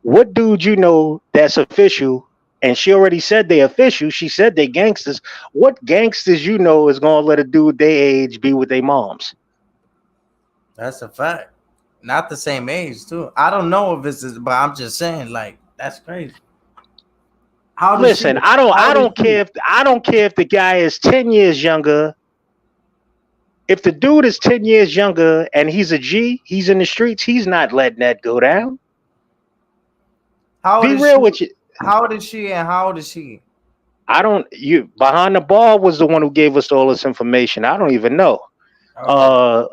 H: What dude you know that's official? And she already said they official. She said they gangsters. What gangsters you know is going to let a dude they age be with their moms?
A: That's a fact. Not the same age, too. I don't know if this is, but I'm just saying, like, that's crazy. How does she?
H: Listen, I don't
A: How
H: I
A: does
H: don't
A: she?
H: care if the guy is 10 years younger. If the dude is 10 years younger and he's a G, he's in the streets, he's not letting that go down.
A: How old
H: Be
A: is she?
H: real with you.
A: How old is she? And how old is she?
H: I don't you behind the bar was the one who gave us all this information. I don't even know.
A: Okay.
H: Uh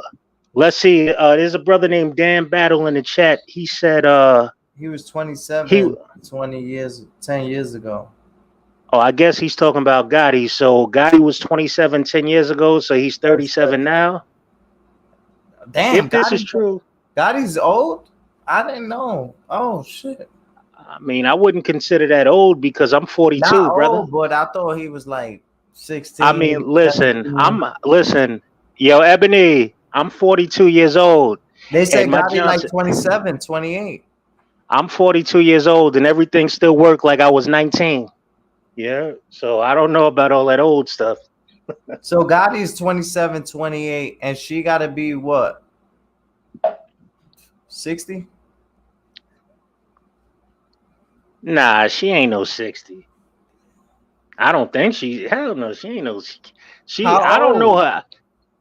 H: let's see. There's a brother named Dan Battle in the chat. He said
A: He was
H: he
A: 27 20 years, 10 years ago.
H: oh, I guess he's talking about Gotti. So Gotti was 27 10 years ago, so he's
A: That's
H: 37 now.
A: damn.
H: If this is true,
A: Gotti's old. I didn't know. Oh shit.
H: I mean, I wouldn't consider that old because I'm
A: Not
H: 42, brother.
A: old, but I thought he was like
H: I mean,
A: 16,
H: listen,
A: 17.
H: yo, Ebony, I'm 42 years old,
A: They
H: and
A: said
H: my
A: Gotti like
H: Johnson,
A: 27, 28.
H: I'm 42 years old, and everything still worked like I was 19. Yeah, so I don't know about all that old stuff.
A: So Gotti's 27, 28, and she got to be what? 60?
H: Nah, she ain't no 60. I don't think she. Hell no, she ain't no. She.
A: How
H: I don't know
A: old?
H: her.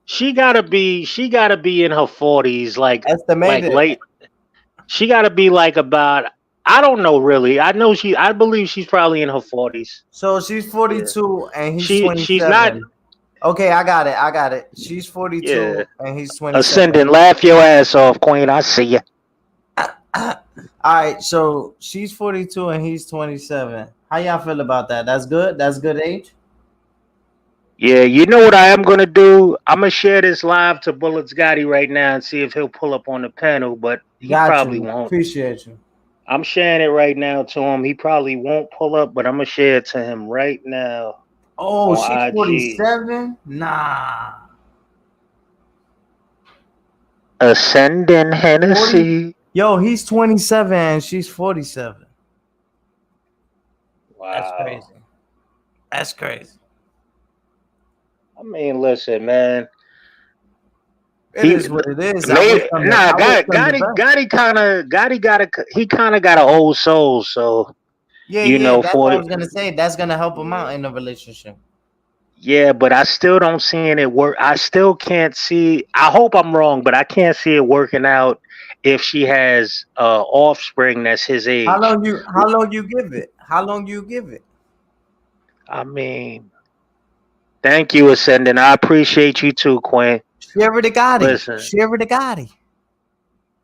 H: She gotta be. She gotta be in her 40s, like
A: Estimated.
H: late. She gotta be like about. I don't know really. I know she. I believe she's probably in her 40s.
A: So she's
H: Yeah.
A: 42 and he's
H: She's not.
A: 27. Okay, I got it. I got it. She's
H: Yeah.
A: 42 and he's 27.
H: Ascendant, laugh your ass off, Queen. I see ya.
A: All right, so she's 42 and he's 27. How y'all feel about that? That's good. That's good age.
H: Yeah, you know what I am gonna do? I'm gonna share this live to Bullets Gotti right now and see if he'll pull up on the panel, but he
A: Got
H: probably
A: you.
H: won't.
A: Appreciate you.
H: I'm sharing it right now to him. He probably won't pull up, but I'm gonna share it to him right now
A: Oh,
H: on
A: she's
H: IG.
A: 47? Nah.
H: Ascending
A: 40?
H: Hennessy.
A: Yo, he's 27 and she's 47. That's
H: Wow.
A: crazy. That's crazy.
H: I mean, listen, man.
A: It
H: He
A: is what it is. I wish
H: may
A: them the
H: nah.
A: I wish them the
H: Gotti
A: best.
H: got a he kind of got an old soul. So
A: Yeah,
H: you
A: yeah,
H: know,
A: that's what I
H: for
A: was gonna say. That's gonna help him out
H: yeah.
A: in the relationship.
H: Yeah, but I still don't see it work. I still can't see. I hope I'm wrong, but I can't see it working out if she has offspring that's his age.
A: How long you give it? How long you give it?
H: I mean, thank you, Ascendant. I appreciate you too, Quinn.
A: Share the Gotti.
H: Listen,
A: Share the Gotti.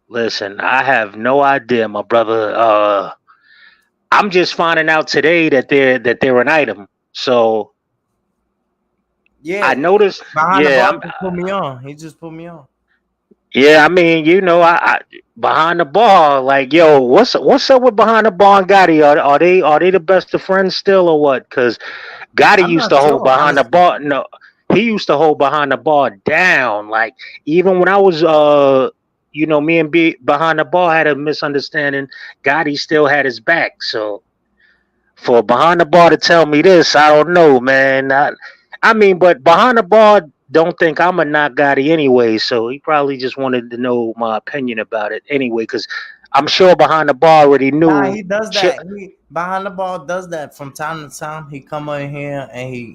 H: listen. I have no idea, my brother. I'm just finding out today that they're an item. So I
A: Yeah.
H: noticed.
A: Behind the
H: Yeah,
A: bar
H: I'm.
A: just put me on. He just put me on.
H: Yeah, I mean, you know, I behind the bar, like, yo, what's up with behind the bar and Gotti? Are they the best of friends still or what? Because Gotti
A: I'm
H: used
A: not
H: to hold
A: sure,
H: behind the
A: honestly.
H: bar. No, he used to hold behind the bar down. Like even when I was you know, me and B behind the bar had a misunderstanding. Gotti still had his back. So for behind the bar to tell me this, I don't know, man. I mean, but behind the bar don't think I'm a knock Gotti anyway. So he probably just wanted to know my opinion about it anyway, because I'm sure behind the bar already
A: Nah,
H: knew.
A: he does that. He behind the ball does that from time to time. He come in here and he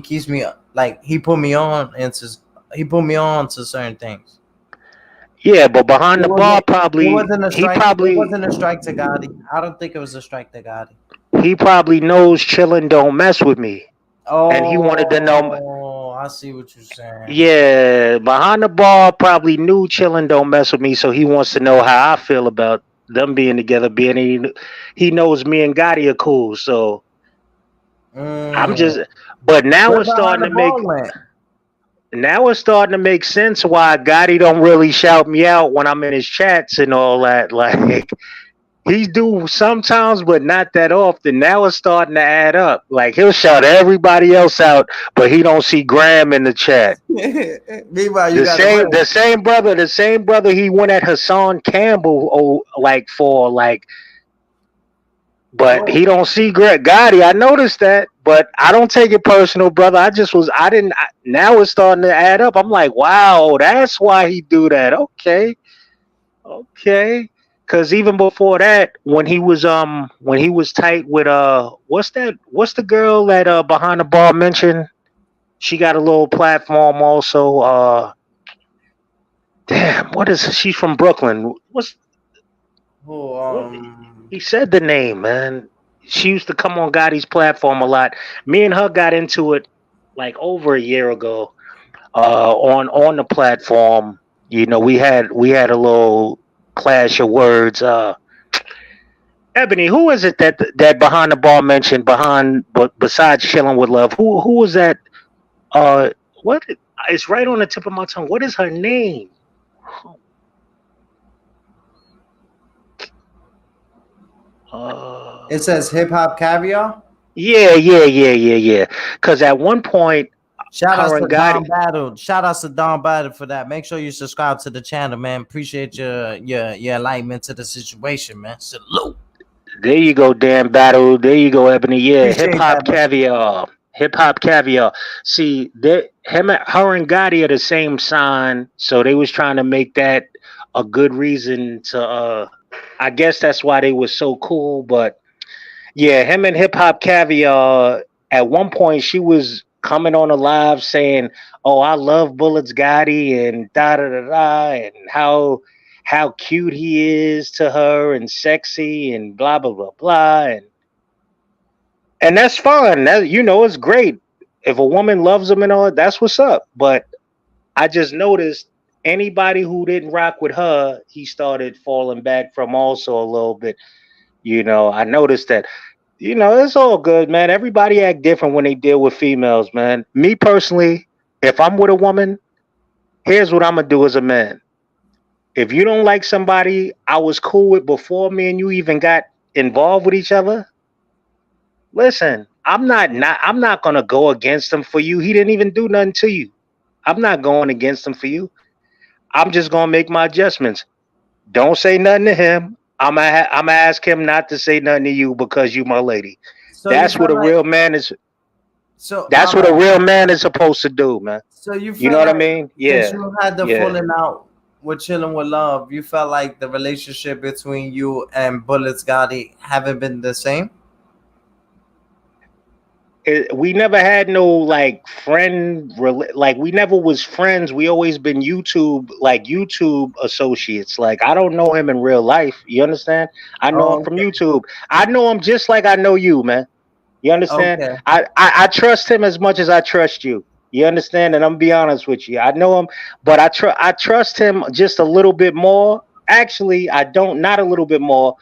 A: keeps me like he put me on to certain things.
H: Yeah, but behind
A: It
H: the bar
A: wasn't it
H: probably
A: wasn't a
H: he
A: strike. It
H: probably
A: wasn't a strike to Gotti. I don't think it was a strike to Gotti.
H: he probably knows chillin' don't mess with me. And he wanted to know.
A: Oh, I see what you're saying.
H: Yeah, behind the bar probably knew chillin' don't mess with me, so he wants to know how I feel about them being together. He knows me and Gotti are cool, so I'm
A: Mm.
H: just. But
A: Where behind the ball went?
H: now it's starting to make sense why Gotti don't really shout me out when I'm in his chats and all that. Like he do sometimes, but not that often. Now it's starting to add up. Like he'll shout everybody else out, but he don't see Graham in the chat.
A: Meanwhile, you got to
H: The same brother he went at Hassan Campbell, like for like, but
A: win.
H: he don't see Greg Gotti. I noticed that, but I don't take it personal, brother. I didn't. Now it's starting to add up. I'm like, wow, that's why he do that. Okay, okay. Cause even before that, when he was tight with what's the girl that behind the bar mentioned? She got a little platform also. Damn, what is she's from Brooklyn?
A: Who
H: What he said the name, man. She used to come on Gotti's platform a lot. Me and her got into it like over a year ago. On the platform, you know, we had a little clash of words. Ebony, who is it that behind the bar mentioned behind, but besides chilling with love, who was that? Uh, what? It's right on the tip of my tongue. What is her name?
A: It
H: Uh,
A: says hip hop caviar.
H: yeah. Because at one point,
A: Shout out
H: her
A: to
H: and Gotti,
A: Don Battle. Shout out to Don Battle for that. Make sure you subscribe to the channel, man. Appreciate your enlightenment to the situation, man. Salute.
H: there you go, Dan Battle. There you go, Ebony. Yeah, hip
A: Appreciate
H: hop
A: that, man.
H: caviar. Hip hop caviar. See, her and Gotti are the same sign, so they was trying to make that a good reason to. I guess that's why they were so cool. But yeah, him and hip hop caviar. At one point, she was coming on a live saying, "Oh, I love Bullets Gotti and da da da da, and how cute he is to her and sexy and blah blah blah blah." And that's fine. That it's great. If a woman loves him and all, that's what's up. But I just noticed anybody who didn't rock with her, he started falling back from also a little bit. I noticed that. It's all good, man. Everybody act different when they deal with females, man. Me personally, if I'm with a woman, here's what I'm gonna do as a man. If you don't like somebody I was cool with before me and you even got involved with each other, listen, I'm not gonna go against him for you. He didn't even do nothing to you. I'm not going against him for you. I'm just gonna make my adjustments. Don't say nothing to him. I'm gonna ask him not to say nothing to you because you my lady.
A: So you
H: That's what
A: felt
H: a
A: like
H: real man is.
A: so
H: That's what a real man is supposed to do, man.
A: so you
H: You know
A: felt
H: what I
A: like
H: mean?
A: since
H: Yeah,
A: you had the
H: yeah.
A: falling out with chilling with love, you felt like the relationship between you and Bullets Gotti haven't been the same.
H: We never had no like like we never was friends. We always been YouTube associates. Like I don't know him in real life. You understand? I know him
A: Oh,
H: from
A: okay.
H: YouTube. I know him just like I know you, man. You understand?
A: Okay.
H: I trust him as much as I trust you. You understand? And I'm gonna be honest with you. I know him, but I trust him just a little bit more. Actually, I don't. Not a little bit more.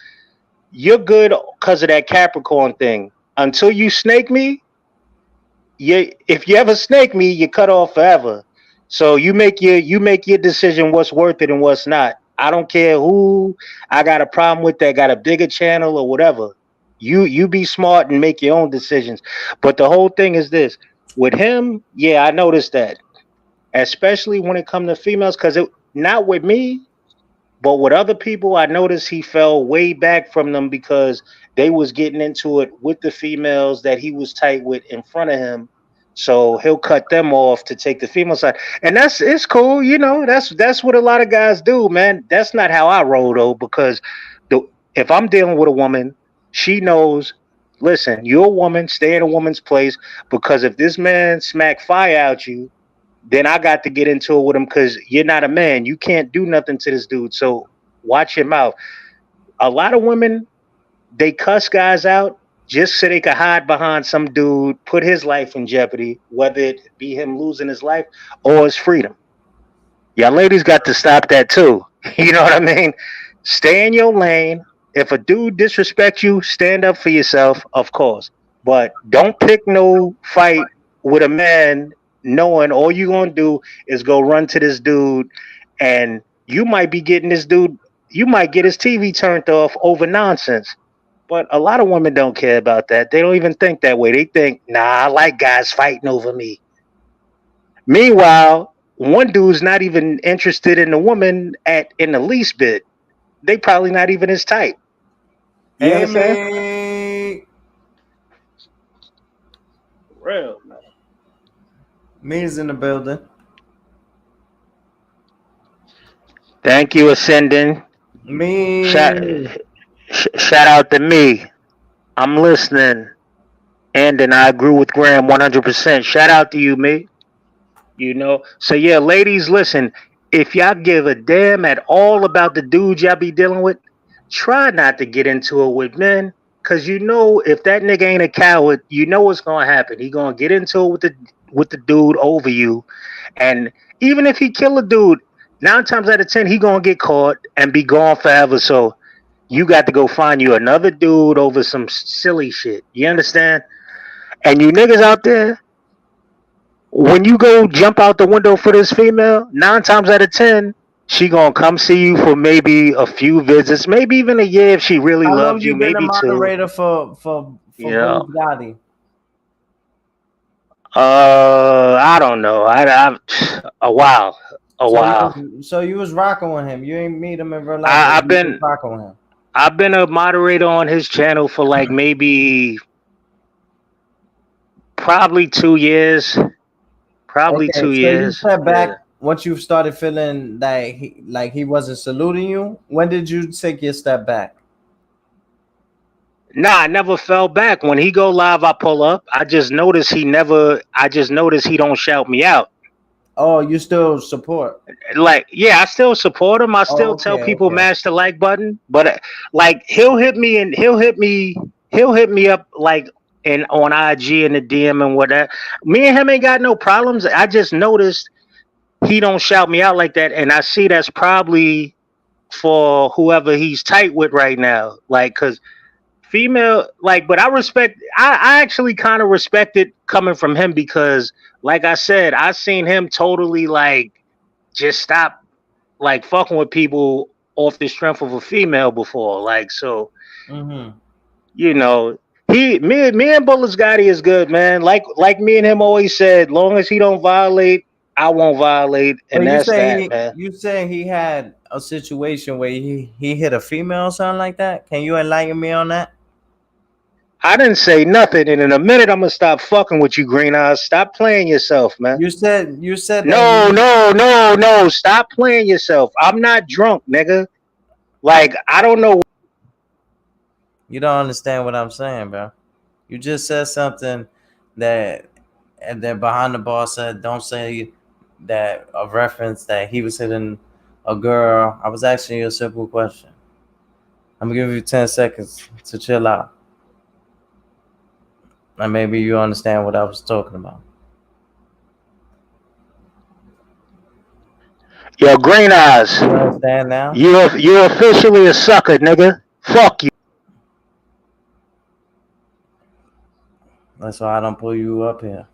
H: You're good because of that Capricorn thing. Until you snake me, if you ever snake me, you cut off forever. So you make your decision what's worth it and what's not. I don't care who I got a problem with that got a bigger channel or whatever. You be smart and make your own decisions. But the whole thing is this. With him, yeah, I noticed that. Especially when it comes to females, because it not with me, but with other people, I noticed he fell way back from them because they was getting into it with the females that he was tight with in front of him. So he'll cut them off to take the female side, and it's cool. That's what a lot of guys do, man. That's not how I roll though, because the if I'm dealing with a woman, she knows. Listen, you're a woman. Stay in a woman's place because if this man smack fire out you, then I got to get into it with him because you're not a man. You can't do nothing to this dude. So watch your mouth. A lot of women, they cuss guys out just so they could hide behind some dude, put his life in jeopardy, whether it be him losing his life or his freedom. Y'all ladies got to stop that too. You know what I mean? Stay in your lane. If a dude disrespects you, stand up for yourself, of course. But don't pick no fight with a man knowing all you gonna do is go run to this dude and you might be getting this dude you might get his TV turned off over nonsense. But a lot of women don't care about that. They don't even think that way. They think, nah, I like guys fighting over me. Meanwhile, one dude's not even interested in the woman at in the least bit. They probably not even his type. You understand?
A: Amy.
H: Real man.
A: Me's in the building.
H: Thank you, Ascending. Shout,
A: Me.
H: shout out to me. I'm listening. And I agree with Graham 100%. Shout out to you, me. So yeah, ladies, listen. If y'all give a damn at all about the dudes y'all be dealing with, try not to get into it with men. Cause if that nigga ain't a coward, you know what's gonna happen. He gonna get into it with the dude over you. And even if he kill a dude, 9 times out of 10, he gonna get caught and be gone forever. So you got to go find you another dude over some silly shit. You understand? And you niggas out there, when you go jump out the window for this female, 9 times out of 10, She gonna come see you for maybe a few visits, maybe even a year if she really
A: How long
H: loves you,
A: you been a
H: maybe two.
A: moderator for
H: Yeah.
A: Bulls Gotti?
H: I don't know. I a while, a while.
A: So you was rocking with him. You ain't meet him in real life, but
H: I, I've
A: you was
H: been
A: rocking with him.
H: I've been a moderator on his channel for like maybe probably 2 years. Probably
A: Okay,
H: two
A: so you
H: years.
A: stepped
H: Yeah.
A: back once you started feeling like he wasn't saluting you. When did you take your step back?
H: Nah, I never fell back. When he go live, I pull up. I just noticed he don't shout me out.
A: Oh, you still support?
H: Like, yeah, I still support him. I
A: Oh,
H: still tell
A: okay,
H: people
A: okay.
H: mash the like button. But like, he'll hit me up like in on IG and the DM and whatever. Me and him ain't got no problems. I just noticed he don't shout me out like that, and I see that's probably for whoever he's tight with right now. Like, cause female, like, but I actually kind of respect it coming from him because, like I said, I seen him totally like just stop like fucking with people off the strength of a female before. Like, so,
A: Mm-hmm.
H: you know, me and Bullets Gotti is good, man. Like me and him always said, long as he don't violate, I won't violate,
A: But
H: and that's that, man.
A: you say he had a situation where he hit a female or something like that. Can you enlighten me on that?
H: I didn't say nothing, and in a minute I'm gonna stop fucking with you, Green Eyes. Stop playing yourself, man.
A: You said that
H: No,
A: he
H: no, no, no. Stop playing yourself. I'm not drunk, nigga. Like, I don't know.
A: you don't understand what I'm saying, bro. You just said something that and then behind the bar said don't say that a reference that he was hitting a girl. I was asking you a simple question. I'm gonna give you 10 seconds to chill out. And maybe you understand what I was talking about.
H: Yo, Green Eyes.
A: You understand now?
H: You're officially a sucker, nigga. Fuck you.
A: That's why I don't pull you up here.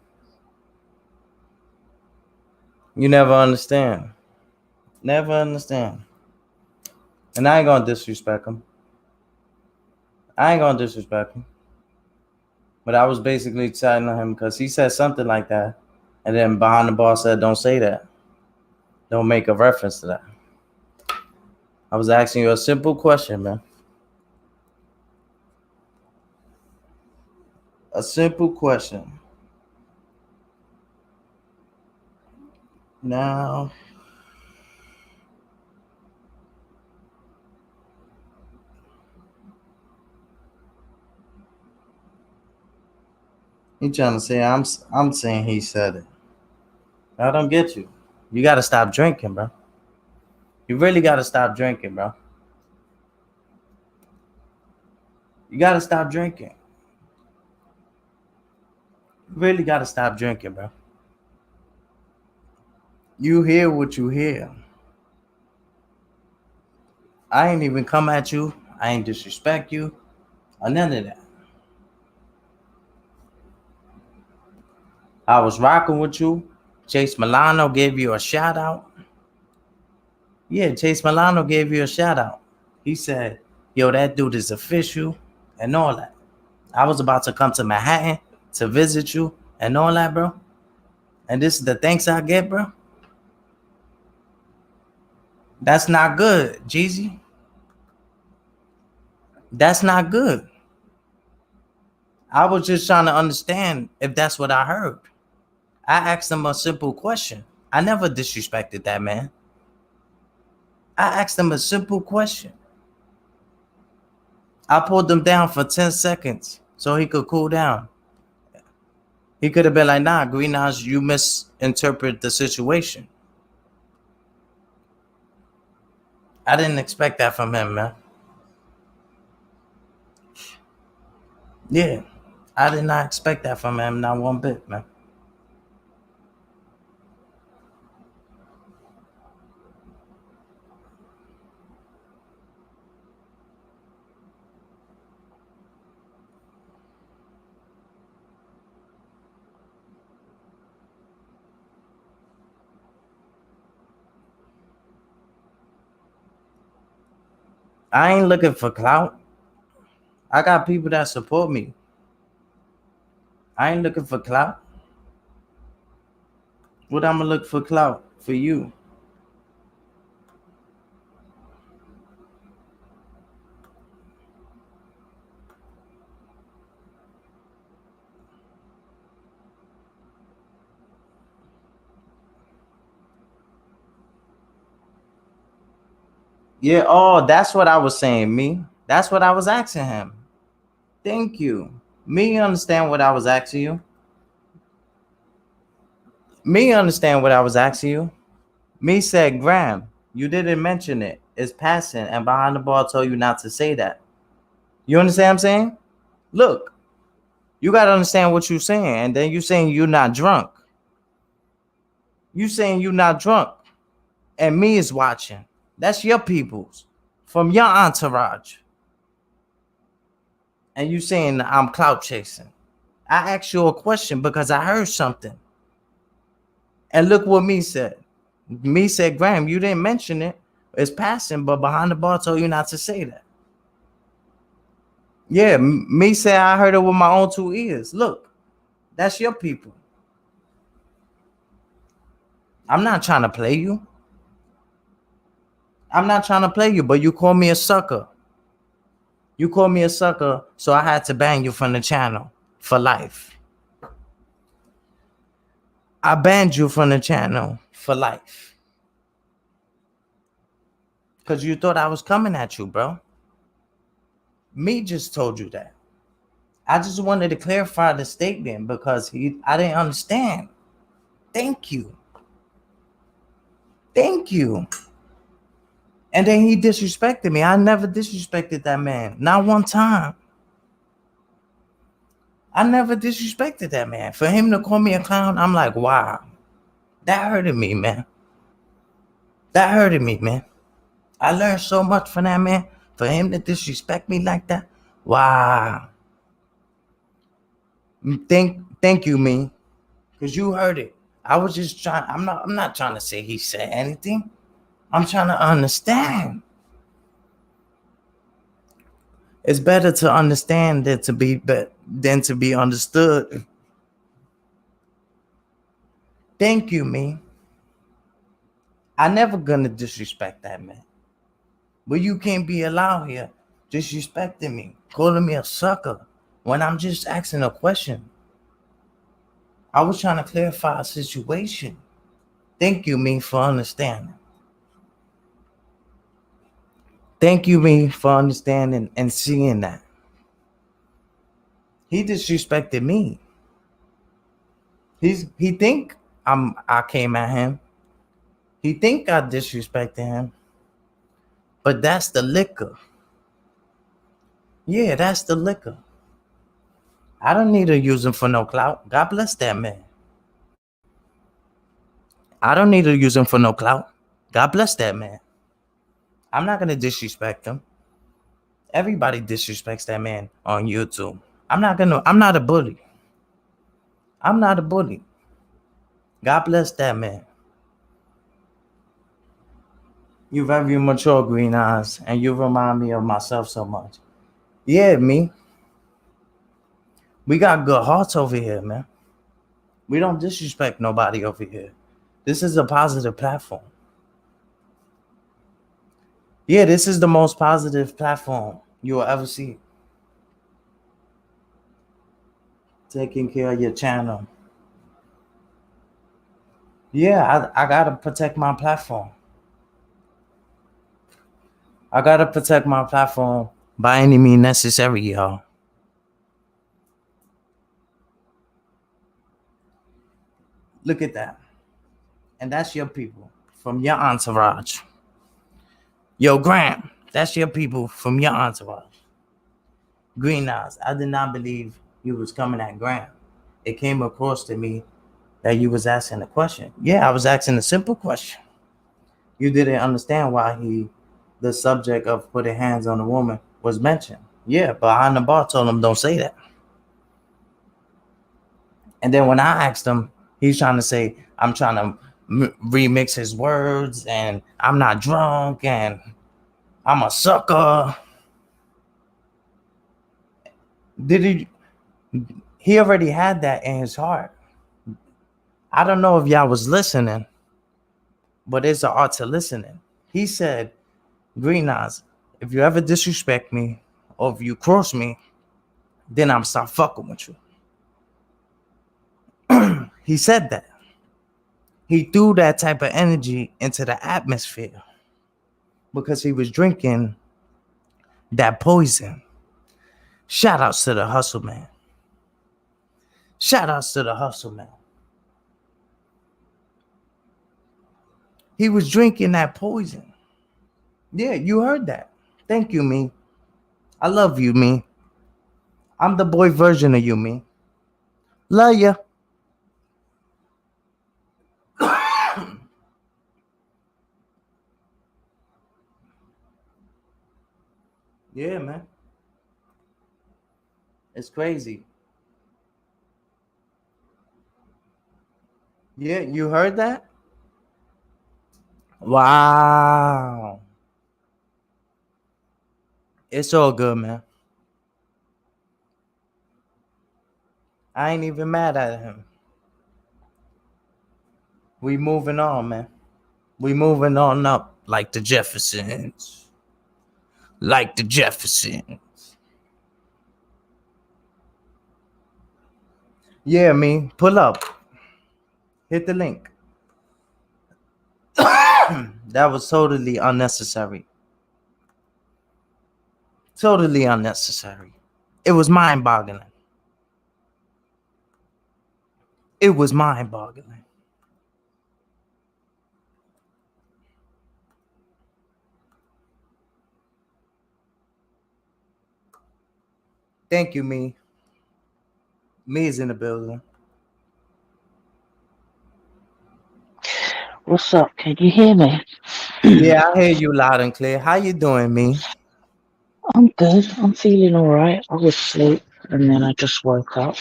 A: You never understand. Never understand. And I ain't gonna disrespect him. I ain't gonna disrespect him. But I was basically telling him because he said something like that. And then behind the bar said, don't say that. Don't make a reference to that. I was asking you a simple question, man. A simple question. Now, he trying to say I'm saying he said it. I don't get you. You gotta stop drinking, bro. You really gotta stop drinking, bro. You gotta stop drinking. You really gotta stop drinking, bro. You hear what you hear. I ain't even come at you. I ain't disrespect you or none of that. I was rocking with you. Chase Milano gave you a shout out. Yeah, Chase Milano gave you a shout out. He said, yo, that dude is official and all that. I was about to come to Manhattan to visit you and all that, bro. And this is the thanks I get, bro. That's not good, Jeezy. That's not good. I was just trying to understand if that's what I heard. I asked him a simple question. I never disrespected that man. I asked him a simple question. I pulled him down for 10 seconds so he could cool down. He could have been like, nah, Green Eyes, you misinterpret the situation. I didn't expect that from him, man. Yeah. I did not expect that from him, not one bit, man. I ain't looking for clout. I got people that support me. I ain't looking for clout. What I'ma look for clout for you? Yeah, oh, that's what I was saying, me. That's what I was asking him. Thank you. Me understand what I was asking you. Me understand what I was asking you. Me said, Graham, you didn't mention it. It's passing, and behind the ball told you not to say that. You understand what I'm saying? Look, you gotta understand what you're saying, and then you saying you're not drunk. You saying you're not drunk, and me is watching. That's your peoples from your entourage, and you saying I'm clout chasing. I asked you a question because I heard something, and look what me said. Me said, Graham, you didn't mention it. It's passing, but behind the ball told you not to say that. Yeah, me say I heard it with my own two ears. Look, that's your people. I'm not trying to play you. I'm not trying to play you, but you call me a sucker. You call me a sucker, so I had to ban you from the channel for life. I banned you from the channel for life. Because you thought I was coming at you, bro. Me just told you that. I just wanted to clarify the statement because I didn't understand. Thank you. Thank you. And then he disrespected me. I never disrespected that man. Not one time. I never disrespected that man. For him to call me a clown, I'm like, wow. That hurted me, man. That hurted me, man. I learned so much from that man. For him to disrespect me like that, wow. Thank you, me. Cause you heard it. I was just trying. I'm not trying to say he said anything. I'm trying to understand. It's better to understand than to be understood. Thank you, me. I never gonna disrespect that man. But you can't be allowed here disrespecting me, calling me a sucker when I'm just asking a question. I was trying to clarify a situation. Thank you, me, for understanding. Thank you, me, for understanding and seeing that. He disrespected me. He think I came at him. He think I disrespected him. But that's the liquor. Yeah, that's the liquor. I don't need to use him for no clout. God bless that man. I don't need to use him for no clout. God bless that man. I'm not gonna disrespect him. Everybody disrespects that man on YouTube. I'm not a bully. I'm not a bully. God bless that man. You very mature, Green Eyes, and you remind me of myself so much. Yeah, me. We got good hearts over here, man. We don't disrespect nobody over here. This is a positive platform. Yeah, this is the most positive platform you will ever see. Taking care of your channel. Yeah, I gotta protect my platform. I gotta protect my platform by any means necessary, y'all. Look at that. And that's your people from your entourage. Yo, Graham, that's your people from your entourage. Green Eyes, I did not believe you was coming at Graham. It came across to me that you was asking a question. Yeah, I was asking a simple question. You didn't understand why the subject of putting hands on a woman was mentioned. Yeah, behind the bar told him don't say that. And then when I asked him, he's trying to say I'm trying to remix his words and I'm not drunk and I'm a sucker. Did he already had that in his heart. I don't know if y'all was listening, but it's an art to listening. He said, Green Eyes, if you ever disrespect me or if you cross me, then I'm stop fucking with you. He said that. He threw that type of energy into the atmosphere because he was drinking that poison. Shout outs to the hustle man. Shout outs to the hustle man. He was drinking that poison. Yeah, you heard that. Thank you, me. I love you, me. I'm the boy version of you, me. Love ya. Yeah, man. It's crazy. Yeah, you heard that? Wow. It's all good, man. I ain't even mad at him. We moving on, man. We moving on up like the Jeffersons. Like the Jeffersons. Yeah, me. Pull up. Hit the link. That was totally unnecessary. Totally unnecessary. It was mind boggling. It was mind boggling. Thank you, me. Me is in the building.
J: What's up? Can you hear me?
A: Yeah, I hear you loud and clear. How you doing, me?
J: I'm good. I'm feeling alright. I was asleep and then I just woke up.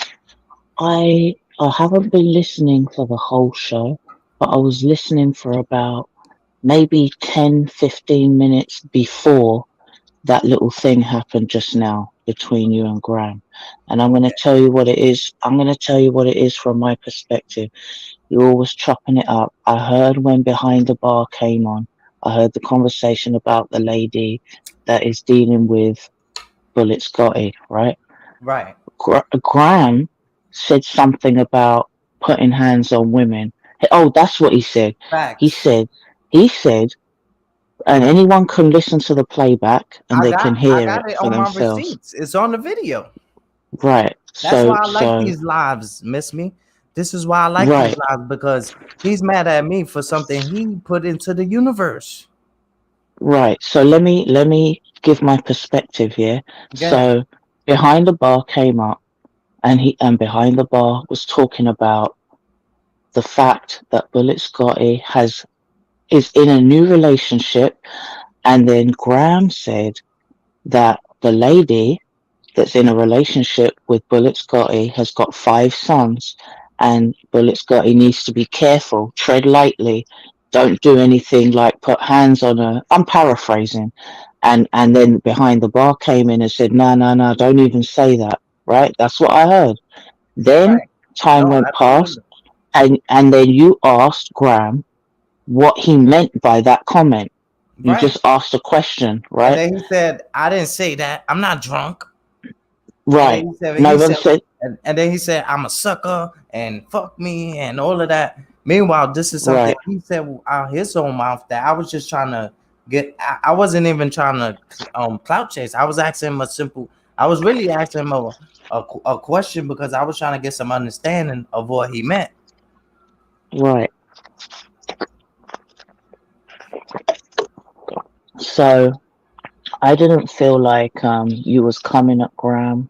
J: I haven't been listening for the whole show, but I was listening for about maybe 10, 15 minutes before that little thing happened just now between you and Graham. And I'm going to tell you what it is. I'm going to tell you what it is from my perspective. You're always chopping it up. I heard when Behind the Bar came on, I heard the conversation about the lady that is dealing with Bullet Scotty, right?
A: Right.
J: Graham said something about putting hands on women. Oh, that's what he said. He
A: Facts.
J: said, he said, and anyone can listen to the playback and they can
A: I
J: hear it
A: got it
J: for
A: on my
J: themselves.
A: receipts. It's on the video.
J: Right.
A: That's
J: So,
A: why I like
J: so,
A: these lives, miss me. This is why I like these
J: right,
A: lives because he's mad at me for something he put into the universe.
J: right. So let me give my perspective here.
A: Go ahead.
J: So, Behind the Bar came up and Behind the Bar was talking about the fact that Bullet Scotty is in a new relationship, and then Graham said that the lady that's in a relationship with Bullet Scotty has got 5 sons, and Bullet Scotty needs to be careful, tread lightly, don't do anything like put hands on her. I'm paraphrasing, and then Behind the Bar came in and said, no, no, no, don't even say that. Right? That's what I heard. Then
A: Right.
J: time
A: No,
J: went past,
A: absolutely.
J: and then you asked Graham what he meant by that comment. You
A: Right.
J: just asked a question,
A: And
J: right?
A: then he said, I didn't say that. I'm not drunk. And then
J: Right.
A: he said,
J: Nobody said,
A: and then he said, I'm a sucker and fuck me and all of that. Meanwhile, this is something
J: right,
A: he said out his own mouth that I was just trying to get. I wasn't even trying to clout chase. I was asking him a simple. I was really asking him a question because I was trying to get some understanding of what he meant.
J: right. So I didn't feel like you was coming at Graham.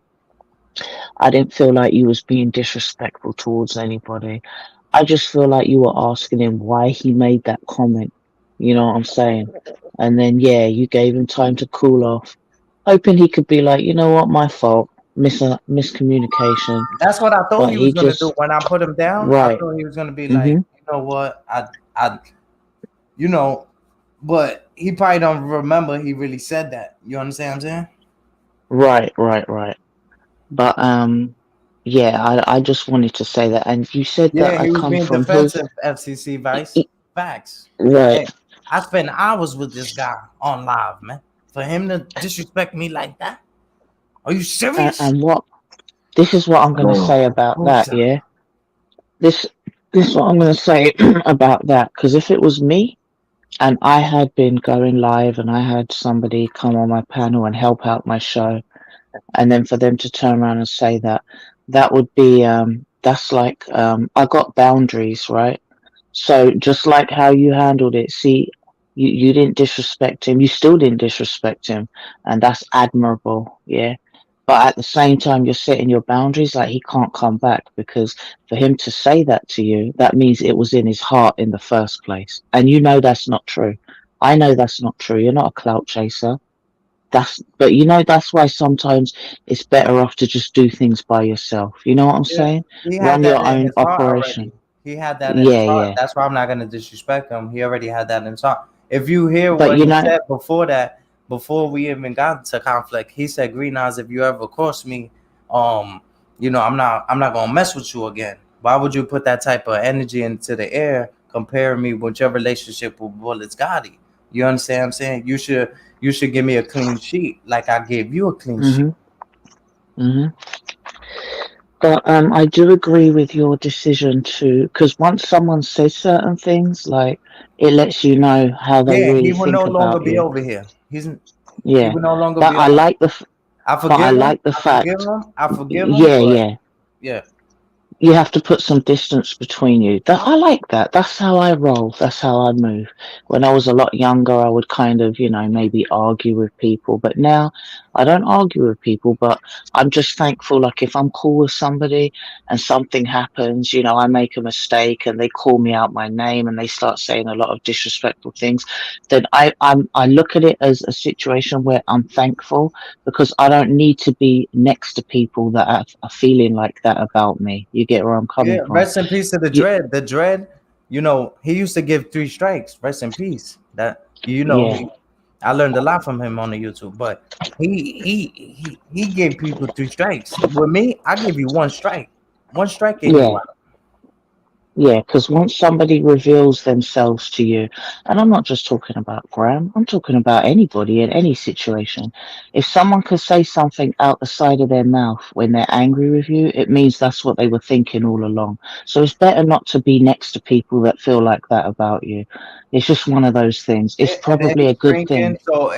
J: I didn't feel like you was being disrespectful towards anybody. I just feel like you were asking him why he made that comment. You know what I'm saying? And then yeah, you gave him time to cool off, hoping he could be like, you know what, my fault, miscommunication.
A: That's what I thought
J: But
A: he was
J: he
A: gonna do
J: just
A: when I put him down. I
J: right.
A: thought he was gonna be like,
J: Mhm.
A: you know what, I, you know, but he probably don't remember he really said that. You understand what I'm saying?
J: Right, right, right. But yeah, I just wanted to say that. And you said that
A: Yeah,
J: I
A: he was
J: come
A: being
J: from who?
A: defensive, FCC
J: Y-
A: Vice.
J: y-
A: Facts.
J: Right.
A: Hey, I spent hours with this guy on live, man. For him to disrespect me like that? Are you serious?
J: And what this is what I'm gonna say
A: Oh,
J: about
A: oh,
J: that. Yeah, this this is what I'm gonna say about that. Because if it was me and I had been going live and I had somebody come on my panel and help out my show, and then for them to turn around and say that, that would be that's like I got boundaries, right? So just like how you handled it, see, you didn't disrespect him, you still didn't disrespect him, and that's admirable, yeah. But at the same time, you're setting your boundaries, like he can't come back, because for him to say that to you, that means it was in his heart in the first place, and you know that's not true. I know that's not true. You're not a clout chaser. But you know, that's why sometimes it's better off to just do things by yourself. You know what I'm
A: yeah,
J: saying?
A: he had
J: Run
A: that
J: your
A: in
J: own
A: his heart
J: operation.
A: already. He had that in his
J: Yeah,
A: heart.
J: yeah.
A: That's why I'm not gonna disrespect him. He already had that in his heart. If you hear
J: But
A: what
J: you
A: he
J: know,
A: said before that, before we even got into conflict, he said, "Green eyes, if you ever cross me, um, I'm not gonna mess with you again." Why would you put that type of energy into the air, comparing me with your relationship with Bullets Gotti? You understand what I'm saying? You should give me a clean sheet, like I gave you a clean sheet.
J: hmm hmm but I do agree with your decision to, because once someone says certain things, like it lets you know how they
A: Yeah, he
J: really
A: will no
J: think
A: longer
J: about
A: be
J: you.
A: over here. He
J: Yeah,
A: will no longer
J: but
A: be on. I
J: I
A: forgive him.
J: like the
A: I forgive
J: fact.
A: him. I forgive him.
J: Yeah,
A: But
J: yeah.
A: yeah,
J: You have to put some distance between you. That I like that. That's how I roll. That's how I move. When I was a lot younger, I would kind of, maybe argue with people, but now I don't argue with people, but I'm just thankful. Like if I'm cool with somebody and something happens, I make a mistake and they call me out my name and they start saying a lot of disrespectful things, then I look at it as a situation where I'm thankful because I don't need to be next to people that are feeling like that about me. You get where I'm
A: yeah.
J: coming from?
A: Rest in peace to the
J: You,
A: dread. The dread. He used to give three strikes. Rest in peace. That
J: yeah,
A: he. I learned a lot from him on the YouTube. But he gave people three strikes. With me, I give you one strike. One strike and you
J: yeah,
A: out.
J: yeah. Because once somebody reveals themselves to you, and I'm not just talking about Graham, I'm talking about anybody in any situation. If someone could say something out the side of their mouth when they're angry with you, it means that's what they were thinking all along. So it's better not to be next to people that feel like that about you. It's just one of those things. It's
A: Yeah, and then
J: probably a
A: he's
J: good
A: drinking.
J: thing.
A: So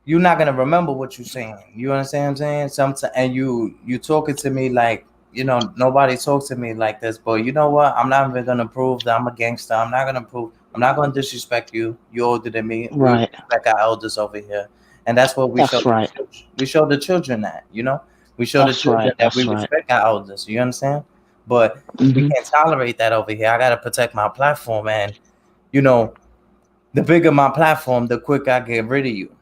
A: you're not gonna remember what you're saying. You understand what I'm saying? Sometimes, and you talking to me like nobody talks to me like this. But you know what? I'm not even gonna prove that I'm a gangster. I'm not gonna prove. I'm not gonna disrespect you. You're older than me. We
J: Right.
A: respect our elders over here, and that's what we show
J: That's
A: the
J: right.
A: children. We show the children that we show the
J: That's
A: children
J: right.
A: that we
J: That's right.
A: respect our elders. You understand? But we
J: hmm
A: can't tolerate that over here. I gotta protect my platform, and you know the bigger my platform, the quicker I get rid of you.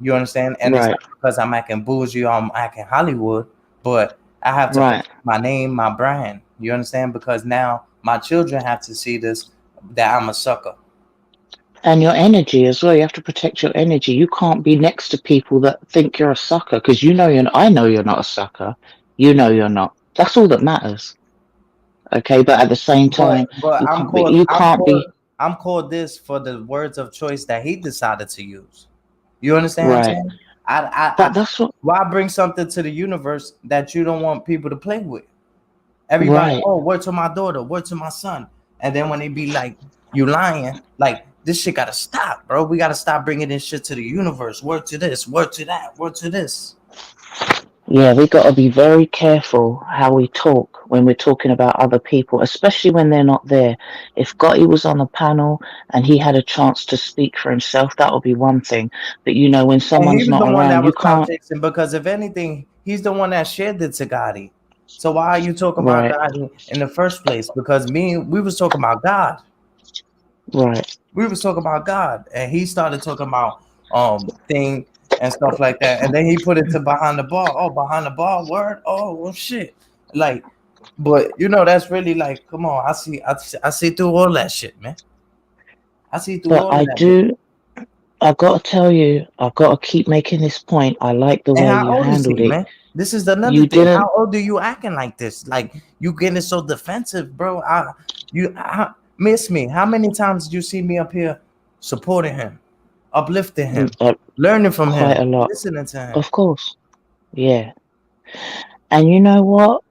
A: You understand? And it's
J: Right.
A: not because I'm acting bougie or I'm acting Hollywood, but I have to
J: Right.
A: protect my name, my brand. You understand? Because now my children have to see this that I'm a sucker.
J: And your energy as well. You have to protect your energy. You can't be next to people that think you're a sucker because I know you're not a sucker. You know you're not. That's all that matters. Okay, but at the same time,
A: But
J: you
A: I'm
J: can't be.
A: called
J: You
A: I'm
J: can't
A: called
J: be
A: I'm called this for the words of choice that he decided to use. You understand what I'm
J: right.
A: saying? I
J: That's what.
A: why bring something to the universe that you don't want people to play with? Everybody,
J: Right.
A: oh, word to my daughter, word to my son. And then when they be like, you lying, like this shit gotta stop, bro. We gotta stop bringing this shit to the universe. Word to this, word to that, word to this.
J: Yeah, we got to be very careful how we talk when we're talking about other people, especially when they're not there. If Gotti was on a panel and he had a chance to speak for himself, that would be one thing. But when
A: And he
J: someone's
A: was
J: not
A: the one
J: around,
A: that
J: you
A: was clout
J: can't.
A: chasing because if anything, he's the one that shared it to Gotti. So why are you talking about
J: Right,
A: God in the first place? Because we was talking about God.
J: right.
A: We was talking about God, and he started talking about thing and stuff like that, and then he put it to behind the bar. Oh, behind the bar, word. Oh, well, shit. Like, but that's really like, come on. I see through all that shit, man. I see through
J: But
A: all of
J: I
A: that.
J: do. I gotta tell you, I gotta keep making this point. I like the
A: And
J: way
A: how
J: you
A: old is
J: handled
A: he,
J: it.
A: man? This is another
J: You
A: thing.
J: didn't.
A: How old are you acting like this? Like you getting so defensive, bro. Miss me. How many times did you see me up here supporting him, uplifting him,
J: uh,
A: learning from
J: quite
A: him,
J: a lot,
A: listening to him?
J: of course. Yeah. And you know what?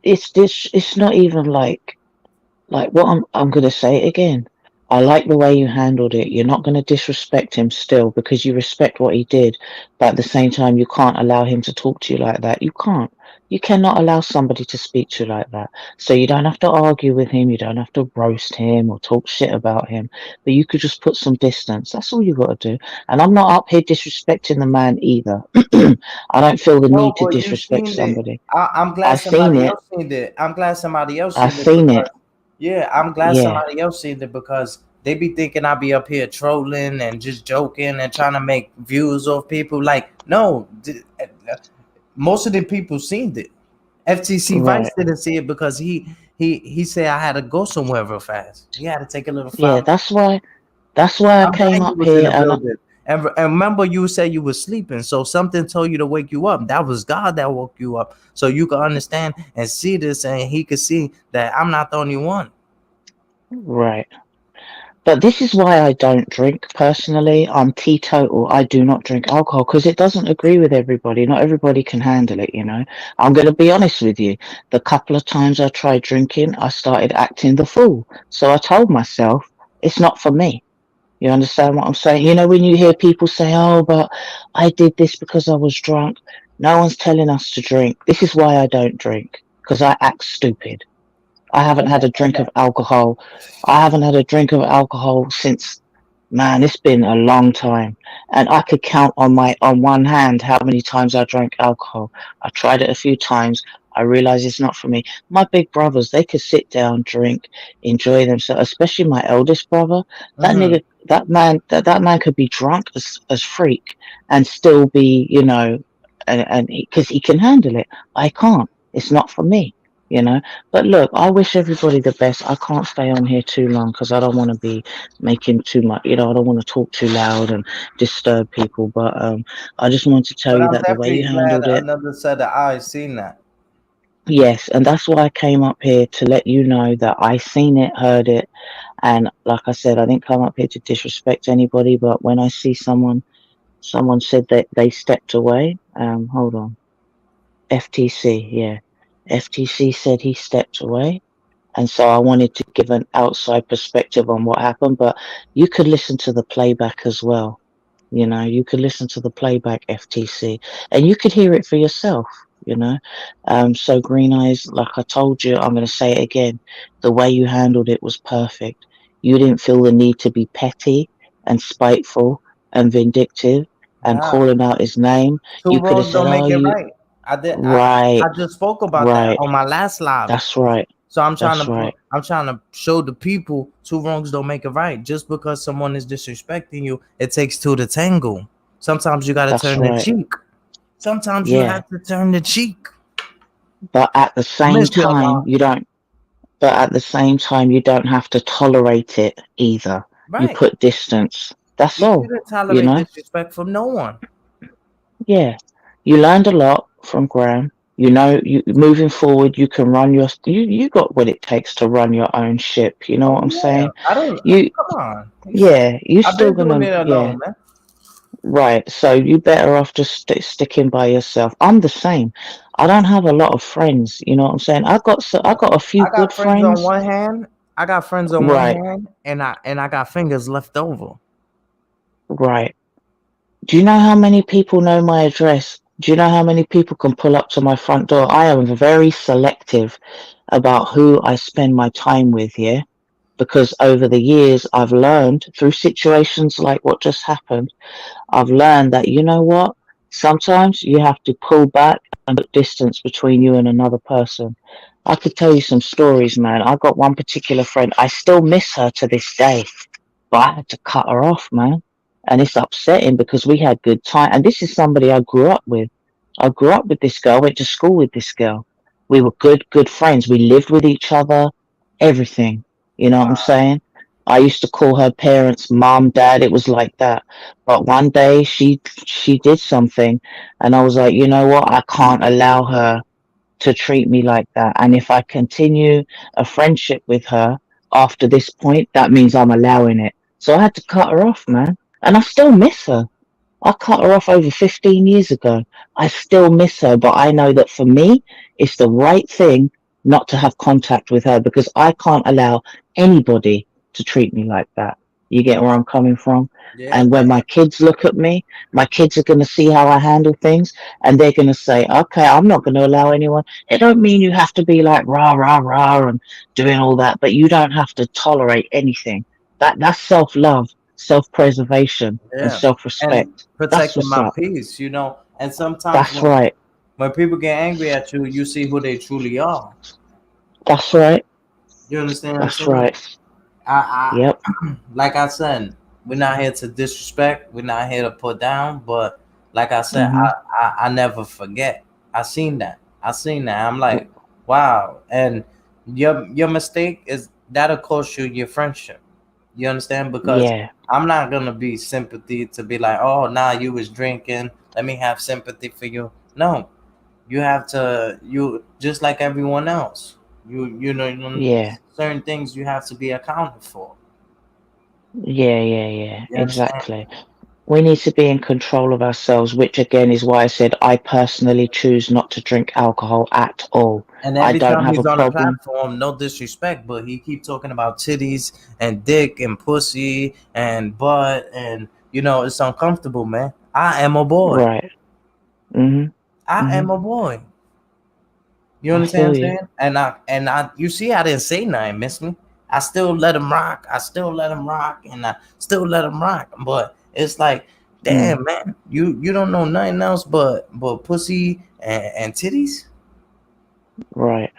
J: It's this. It's not even like what I'm gonna say it again. I like the way you handled it. You're not gonna disrespect him still because you respect what he did, but at the same time you can't allow him to talk to you like that. You can't. You cannot allow somebody to speak to you like that. So you don't have to argue with him, you don't have to roast him or talk shit about him, but you could just put some distance. That's all you gotta do. And I'm not up here disrespecting the man either. I don't feel the
A: No,
J: need to
A: but you
J: disrespect
A: seen it.
J: somebody.
A: I'm glad
J: I seen
A: somebody
J: it.
A: else seen it. I'm glad somebody else
J: I
A: seen it
J: seen
A: because
J: it.
A: yeah, I'm glad
J: Yeah,
A: somebody else seen it because they be thinking I be up here trolling and just joking and trying to make views of people. Like, no, most of the people seen it. FTC Vice
J: right.
A: didn't see it because he said I had to go somewhere real fast. He had to take a little
J: Yeah,
A: 5 minutes.
J: that's why I
A: I'm
J: came
A: glad you
J: up
A: was in
J: here
A: the
J: and
A: building. And remember, you said you was sleeping, so something told you to wake you up. That was God that woke you up, so you could understand and see this, and He could see that I'm not the only one.
J: right. But this is why I don't drink personally. I'm teetotal. I do not drink alcohol because it doesn't agree with everybody. Not everybody can handle it, you know. I'm going to be honest with you. The couple of times I tried drinking, I started acting the fool. So I told myself it's not for me. You understand what I'm saying? You know, when you hear people say, oh, but I did this because I was drunk. No one's telling us to drink. This is why I don't drink because I act stupid. I haven't had a drink of alcohol. I haven't had a drink of alcohol since, man, it's been a long time. And I could count on one hand how many times I drank alcohol. I tried it a few times. I realized it's not for me. My big brothers, they could sit down, drink, enjoy themselves, especially my eldest brother. That
A: Hmm.
J: nigga, that man could be drunk as freak and still be, you know, and because he can handle it. I can't. It's not for me, you know. But look, I wish everybody the best. I can't stay on here too long because I don't want to be making too much, you know, I don't want to talk too loud and disturb people. But I just want to tell
A: But
J: you
A: I'm
J: that the way
A: definitely
J: you
A: glad
J: handled it,
A: another set of eyes seen that.
J: yes, and that's why I came up here to let you know that I seen it, heard it, and like I said, I didn't come up here to disrespect anybody. But when I see someone said that they stepped away. Hold on, FTC, yeah, FTC said he stepped away. And so I wanted to give an outside perspective on what happened, but you could listen to the playback as well. You know, you could listen to the playback, FTC, and you could hear it for yourself, you know. So Green Eyes, like I told you, I'm going to say it again. The way you handled it was perfect. You didn't feel the need to be petty and spiteful and vindictive and
A: Nah,
J: calling out his name.
A: two
J: You could have
A: wrongs
J: said,
A: don't
J: oh,
A: make it
J: you,
A: right. I did. I
J: right,
A: just spoke about that
J: right.
A: on my last live.
J: That's right.
A: So I'm trying
J: That's
A: to
J: right.
A: I'm trying to show the people two wrongs don't make it right. Just because someone is disrespecting you, it takes two to tangle. Sometimes you got to
J: That's
A: turn the
J: right.
A: cheek. Sometimes you
J: Yeah.
A: have to turn the cheek.
J: But at the
A: I
J: same
A: miss you a
J: time,
A: lot.
J: you don't have to tolerate it either. You
A: Right.
J: put distance. That's
A: You
J: all,
A: shouldn't
J: you
A: tolerate
J: know?
A: disrespect from no one.
J: Yeah. You learned a lot from Graham. You know, you moving forward, you can run you got what it takes to run your own ship. You know
A: Oh
J: what I'm
A: yeah.
J: saying?
A: I don't.
J: You,
A: Come on.
J: yeah, you
A: I've
J: still
A: been doing
J: gonna,
A: it
J: yeah,
A: alone, man.
J: right. So you better off just sticking by yourself. I'm the same. I don't have a lot of friends. You know what I'm saying? I got a few
A: I
J: good
A: got friends on
J: friends.
A: one hand. I got friends on one
J: Right,
A: hand, and I got fingers left over.
J: right. Do you know how many people know my address? Do you know how many people can pull up to my front door? I am very selective about who I spend my time with here because over the years I've learned through situations like what just happened, I've learned that you know what? Sometimes you have to pull back and put distance between you and another person. I could tell you some stories, man. I got one particular friend. I still miss her to this day, but I had to cut her off, man. And it's upsetting because we had good time. And this is somebody I grew up with. I grew up with this girl, went to school with this girl. We were good friends. We lived with each other, everything. You know what I'm saying? I used to call her parents mom, dad. It was like that. But one day she did something, and I was like, you know what? I can't allow her to treat me like that. And if I continue a friendship with her after this point, that means I'm allowing it. So I had to cut her off, man. And I still miss her. I cut her off over 15 years ago. I still miss her, but I know that for me, it's the right thing not to have contact with her because I can't allow anybody to treat me like that. You get where I'm coming from?
A: Yeah,
J: And when my kids look at me, my kids are going to see how I handle things and they're going to say, okay, I'm not going to allow anyone. It don't mean you have to be like rah, rah, rah and doing all that, but you don't have to tolerate anything. That's self-love, self-preservation and
A: yeah. And
J: self-respect. That's
A: protecting
J: what's
A: my
J: up.
A: peace, you know. And sometimes
J: That's right.
A: when people get angry at you, you see who they truly are.
J: That's right.
A: You understand what I'm
J: That's
A: saying?
J: right. Yep.
A: Like I said, we're not here to disrespect. We're not here to put down. But like I said,
J: Mhm.
A: I never forget. I seen that. I seen that. I'm like, wow. And your mistake is that'll cost you your friendship. You understand? Because
J: Yeah.
A: I'm not gonna be sympathy to be like, oh, nah, you was drinking. Let me have sympathy for you. No, you have to. You just like everyone else.
J: Yeah.
A: Certain things you have to be accounted for.
J: Yeah. Yeah. Yeah.
A: You understand?
J: Exactly. We need to be in control of ourselves, which again is why I said I personally choose not to drink alcohol at all.
A: And
J: I
A: every
J: don't
A: time
J: have a
A: he's on a
J: problem.
A: platform, no disrespect, but he keep talking about titties and dick and pussy and butt, and it's uncomfortable, man. I am a boy.
J: Right. Mhm.
A: I am
J: Mhm.
A: a boy. You
J: I
A: understand what
J: feel
A: I'm
J: you.
A: saying? And I you see I didn't say nothing, miss me. I still let him rock. I still let him rock and I still let him rock. But it's like,
J: Mm.
A: damn man, you don't know nothing else but pussy and titties?
J: Right.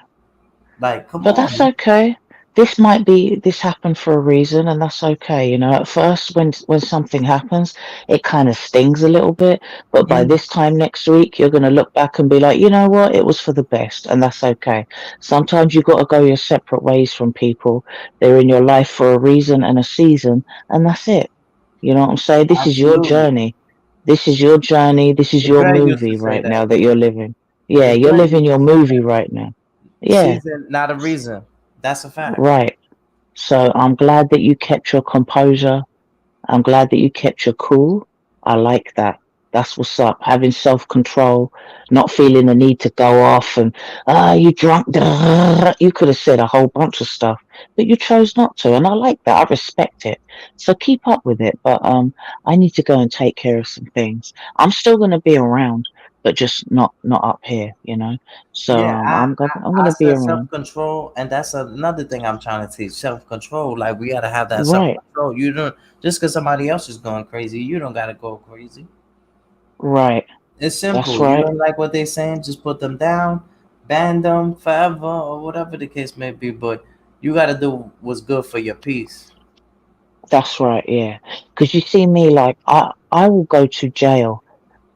A: Like, come
J: But
A: on,
J: that's
A: man.
J: okay. This happened for a reason, and that's okay. You know, at first, when something happens, it kind of stings a little bit. But by
A: Mm,
J: this time next week, you're going to look back and be like, you know what, it was for the best, and that's okay. Sometimes you got to go your separate ways from people. They're in your life for a reason and a season, and that's it. You know what I'm saying? This is your
A: absolutely.
J: journey. This is your journey. This is
A: The
J: your
A: Dre used to
J: movie
A: say
J: right
A: that.
J: now that you're living. Yeah,
A: The
J: you're
A: Dre
J: living
A: used to
J: your
A: say
J: movie
A: that.
J: right now. Yeah,
A: Season, not a reason. That's a fact.
J: right. So I'm glad that you kept your composure. I'm glad that you kept your cool. I like that. That's what's up. Having self control, not feeling the need to go off and, you drunk. You could have said a whole bunch of stuff, but you chose not to. And I like that. I respect it. So keep up with it. But, I need to go and take care of some things. I'm still going to be around, but just not up here, you know? So,
A: Yeah,
J: I'm going
A: I
J: to be
A: said self
J: around.
A: control, and that's another thing I'm trying to teach self control. Like, we gotta have that self
J: Right,
A: control. You don't just because somebody else is going crazy, you don't gotta go crazy.
J: right.
A: It's
J: That's
A: simple. You
J: right.
A: don't like what they saying, just put them down, ban them forever, or whatever the case may be. But you gotta do what's good for your peace.
J: That's right, yeah. Because you see me like I will go to jail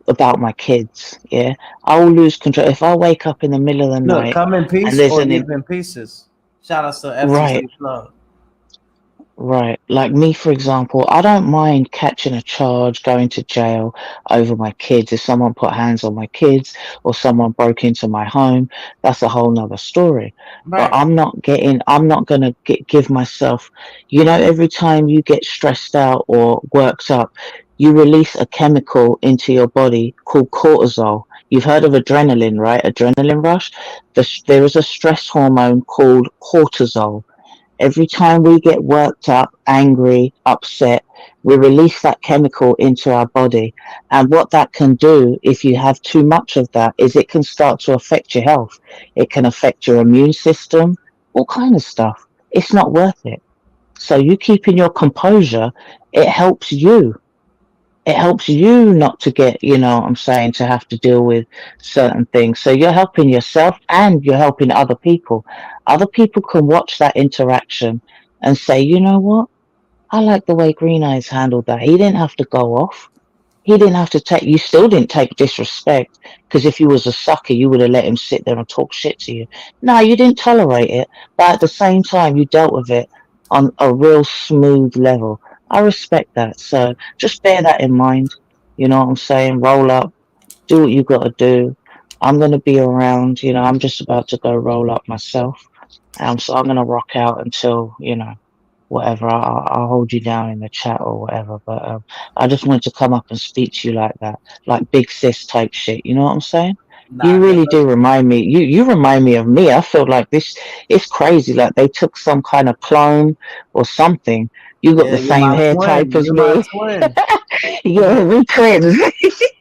J: about my kids, yeah. I will lose control if I wake up in the middle of the
A: Look,
J: night
A: come in
J: and
A: peace
J: there's
A: or
J: an
A: leave in pieces. Shout out to
J: right.
A: FTC Plug.
J: Right. Like me, for example, I don't mind catching a charge, going to jail over my kids. If someone put hands on my kids or someone broke into my home, that's a whole nother story. But
A: Right.
J: I'm not going to give myself, every time you get stressed out or worked up, you release a chemical into your body called cortisol. You've heard of adrenaline, right? Adrenaline rush. There is a stress hormone called cortisol. Every time we get worked up, angry, upset, we release that chemical into our body. And what that can do, if you have too much of that, is it can start to affect your health. It can affect your immune system, all kind of stuff. It's not worth it. So you keeping your composure, it helps you. It helps you not to get, what I'm saying, to have to deal with certain things. So you're helping yourself and you're helping other people. Other people can watch that interaction and say, you know what? I like the way Green Eyes handled that. He didn't have to go off. He didn't have to take, you still didn't take disrespect because if you was a sucker, you would have let him sit there and talk shit to you. No, you didn't tolerate it. But at the same time, you dealt with it. on a real smooth level. I respect that. So just bear that in mind. You know what I'm saying? Roll up, do what you got to do. I'm going to be around. You know, I'm just about to go roll up myself. So I'm going to rock out until, whatever. I'll hold you down in the chat or whatever. But I just wanted to come up and speak to you like that, like big sis type shit. You know what I'm saying?
A: Nah,
J: You
A: good
J: really
A: look.
J: do remind me. You remind me of me. I feel like this. It's crazy. Like they took some kind of clone or something. You got
A: Yeah,
J: the
A: you're
J: same
A: my
J: hair type
A: twin.
J: as
A: You're my
J: me.
A: twin.
J: Yeah, we twins.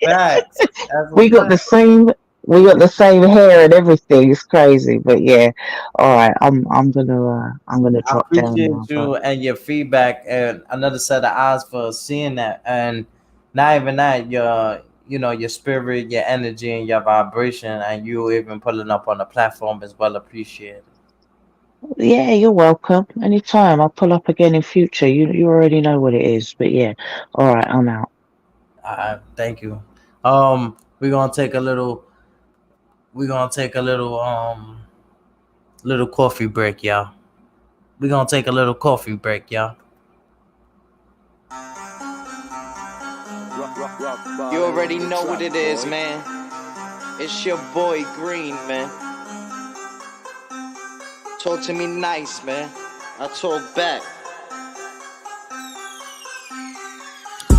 A: Facts. That's a
J: we got the
A: fact.
J: same. We got the same hair and everything. It's crazy. But yeah, all right. I'm gonna
A: I
J: drop down
A: appreciate
J: now. But
A: you and your feedback and another set of eyes for seeing that. And not even that, your spirit, your energy, and your vibration, and you even pulling up on the platform is well appreciated.
J: yeah, you're welcome. Anytime. I'll pull up again in future. You already know what it is. But yeah, all right. I'm out.
A: Thank you. We're gonna take a little. We're gonna take a little coffee break, y'all. We're gonna take a little coffee break, y'all.
B: You already know what it is, man. It's your boy Green, man. Talk to me nice, man. I talk back.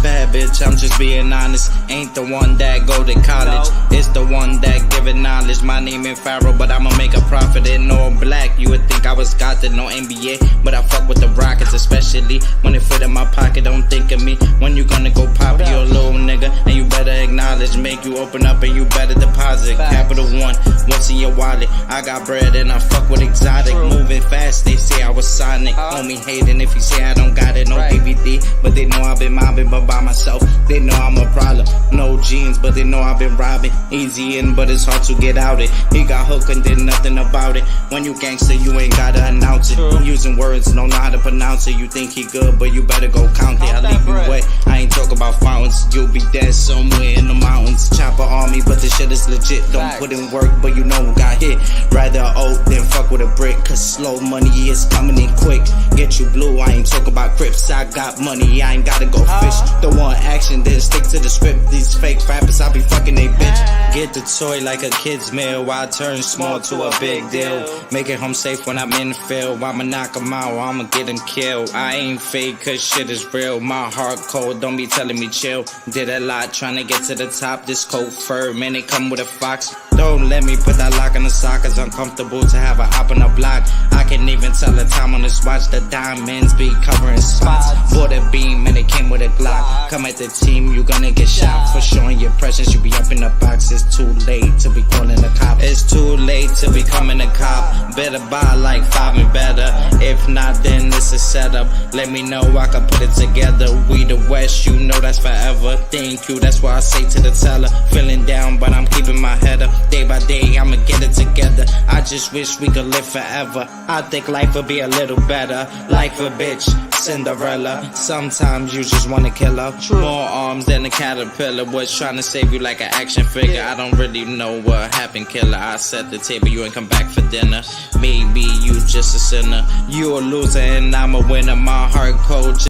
B: Bad bitch, I'm just being honest. Ain't the one that go to college. It's the one that giving knowledge. My name ain't Pharaoh, but I'ma make a profit in all black. You would think I was got to no NBA, but I fuck with the Rockets, especially when it fit in my pocket. Don't think of me when you gonna go pop you a little nigga, and you better acknowledge. Make you open up and you better deposit. Capital One, what's in your wallet? I got bread and I fuck with exotic. Moving fast, they say I was Sonic. Homie hating if you say I don't got it, no DVD, but they know I've been mobbing, but by myself. They know I'm a problem. No jeans, but they know I've been robbing. Easy in, but it's hard to get out it. He got hooked and did nothing about it. When you gangster, you ain't gotta announce it. Using words, don't know how to pronounce it. You think he good, but you better go count it. I leave you wet. I ain't talk about fountains. You'll be dead somewhere in the mountains. Chopper on me, but the shit is legit. Don't put in work, but you know who got hit. Rather old than fuck with a brick, cause slow money is coming in quick. Get you blue, I ain't talk about crips. I got money, I ain't gotta go fish. Don't want action, then stick to the script. These fake rappers, I be fucking they bitch. Get the toy like a kid's meal, while I turn small to a big deal. Make it home safe when I'm in the field. I'ma knock 'em out, or I'ma get 'em killed. I ain't fake, cause shit is real. My heart cold, don't be telling me chill. Did a lot trying to get to the top. This cold fur, man, it come with a fox. Don't let me put that lock in the sock, it's uncomfortable to have a hop on the block. I can even tell the time on this watch. The diamonds be covering spots. Bought a beam and it came with a Glock. Come at the team, you gonna get shot. For showing your presence, you be up in the box. It's too late to be calling the cop. It's too late to be coming a cop. Better buy like 5 and better. If not, then it's a setup. Let me know, I can put it together. We the West, you know that's forever. Thank you, that's what I say to the teller. Feeling down, but I'm keeping my head up. Day by day, I'ma get it together. I just wish we could live forever. I think life would be a little better. Like a bitch, Cinderella. Sometimes you just wanna kill her. More arms than a caterpillar. Was trying to save you like an action figure. I don't really know what happened, killer. I set the table, you ain't come back for dinner. Maybe you just a sinner. You a loser and I'm a winner. My heart cold.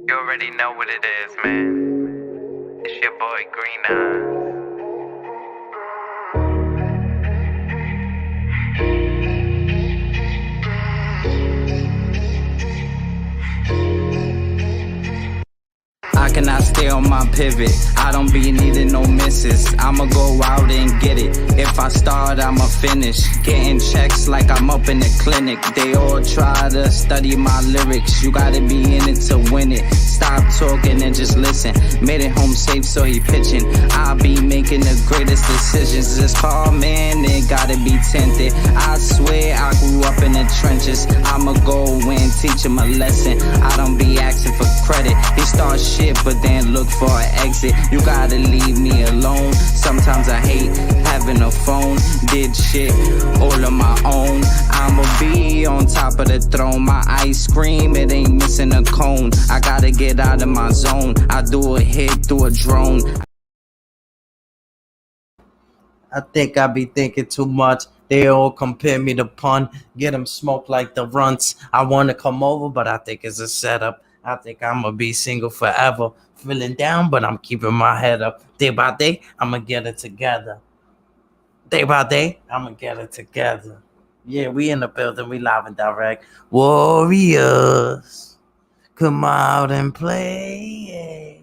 B: You already know what it is, man. It's your boy Green Eyes. I cannot stay on my pivot. I don't be needing no misses. I'ma go out and get it. If I start, I'ma finish. Getting checks like I'm up in the clinic. They all try to study my lyrics. You gotta be in it to win it. Stop talking and just listen. Made it home safe, so he pitching. I'll be making the greatest decisions. This car, man, it gotta be tinted. I swear I grew up in the trenches. I'ma go and teach him a lesson. I don't be asking for credit. He starts shit, but then look for an exit. You gotta leave me alone. Sometimes I hate having a phone. Did shit all on my own. I'ma be on top of the throne. My ice cream, it ain't missing a cone. I gotta get out of my zone. I do a hit through a drone.
A: I think I be thinking too much. They all compare me to pun. Get them smoked like the runts. I want to come over, but I think it's a setup. I think I'm going to be single forever. Feeling down, but I'm keeping my head up. Day by day, I'm going to get it together. Day by day, I'm going to get it together. Yeah, we in the building. We live and direct. Warriors, come out and play.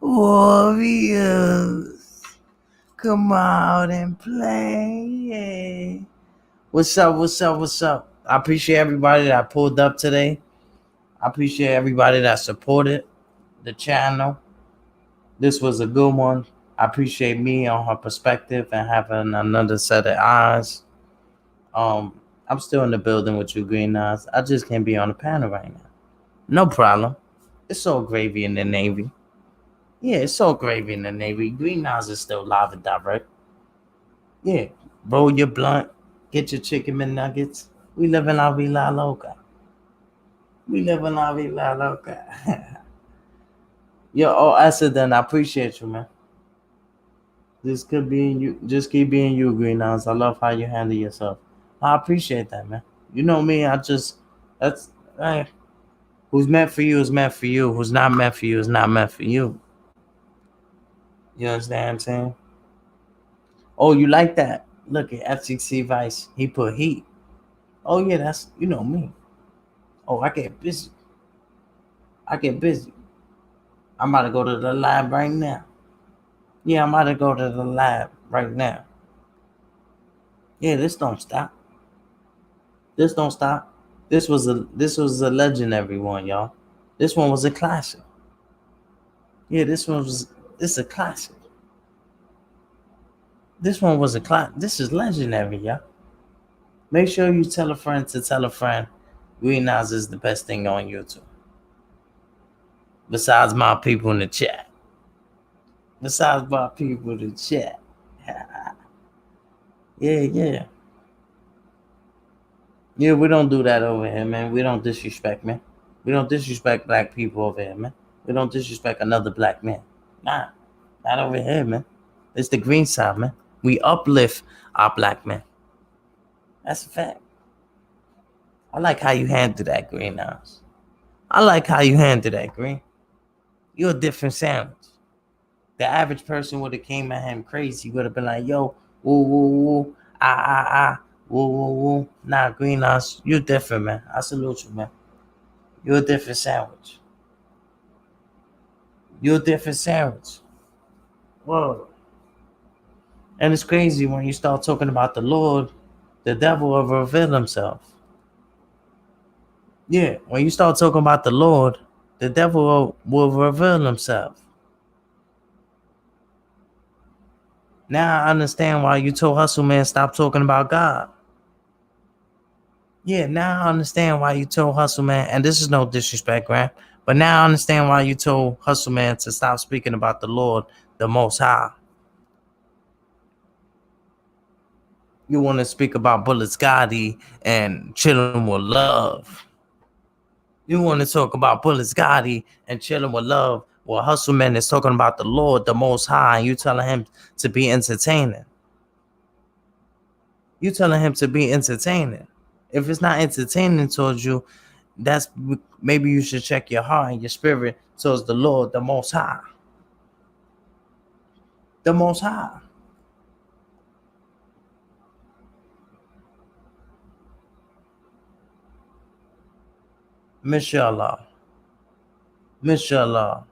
A: Warriors, come out and play. What's up? What's up? What's up? I appreciate everybody that pulled up today. I appreciate everybody that supported the channel. This was a good one. I appreciate me on her perspective and having another set of eyes. I'm still in the building with you, Green Eyes. I just can't be on the panel right now. No problem. It's all gravy in the Navy. Yeah, it's all gravy in the Navy. Green Eyes is still live and direct. Yeah, roll your blunt, get your chicken McNuggets. We live in La Villa Loca. We live in La Villa Loca. Yo, oh, Essendon, I appreciate you, man. This could be you. Just keep being you, Green Eyes. I love how you handle yourself. I appreciate that, man. You know me. That's hey, who's meant for you is meant for you. Who's not meant for you is not meant for you. You understand what I'm saying? Oh, you like that? Look at FCC Vice. He put heat. Oh yeah, that's me. Oh, I get busy. I get busy. I'm about to go to the lab right now. Yeah, I'm about to go to the lab right now. Yeah, this don't stop. This don't stop. This was a legendary one, y'all. This one was a classic. Yeah, this is a classic. This one was a classic. This is legendary, y'all. Make sure you tell a friend to tell a friend. Green Eyes is the best thing on YouTube. Besides my people in the chat. Besides my people in the chat. Yeah, yeah. Yeah, we don't do that over here, man. We don't disrespect, man. We don't disrespect black people over here, man. We don't disrespect another black man. Nah, not over here, man. It's the green side, man. We uplift our black men. That's a fact. I like how you handle that, Green Eyes. I like how you handle that, Green. You're a different sandwich. The average person would have came at him crazy. Would have been like, yo, woo, woo, woo, woo, woo, woo. Nah, Green Eyes, you're different, man. I salute you, man. You're a different sandwich. You're a different sandwich. Whoa. And it's crazy when you start talking about the Lord, the devil will reveal himself. Yeah, when you start talking about the Lord, the devil will reveal himself. Now I understand why you told Hustle Man stop talking about God. Yeah, now I understand why you told Hustle Man, and this is no disrespect, Grant, but now I understand why you told Hustle Man to stop speaking about the Lord, the Most High. You want to speak about Bullet Scotty and chilling with love. You want to talk about Bullet Scotty and chilling with love. Well, Hustle Man is talking about the Lord, the Most High, and you telling him to be entertaining. You telling him to be entertaining. If it's not entertaining towards you, that's maybe you should check your heart and your spirit towards the Lord, the Most High. The Most High. Mashallah. Mashallah.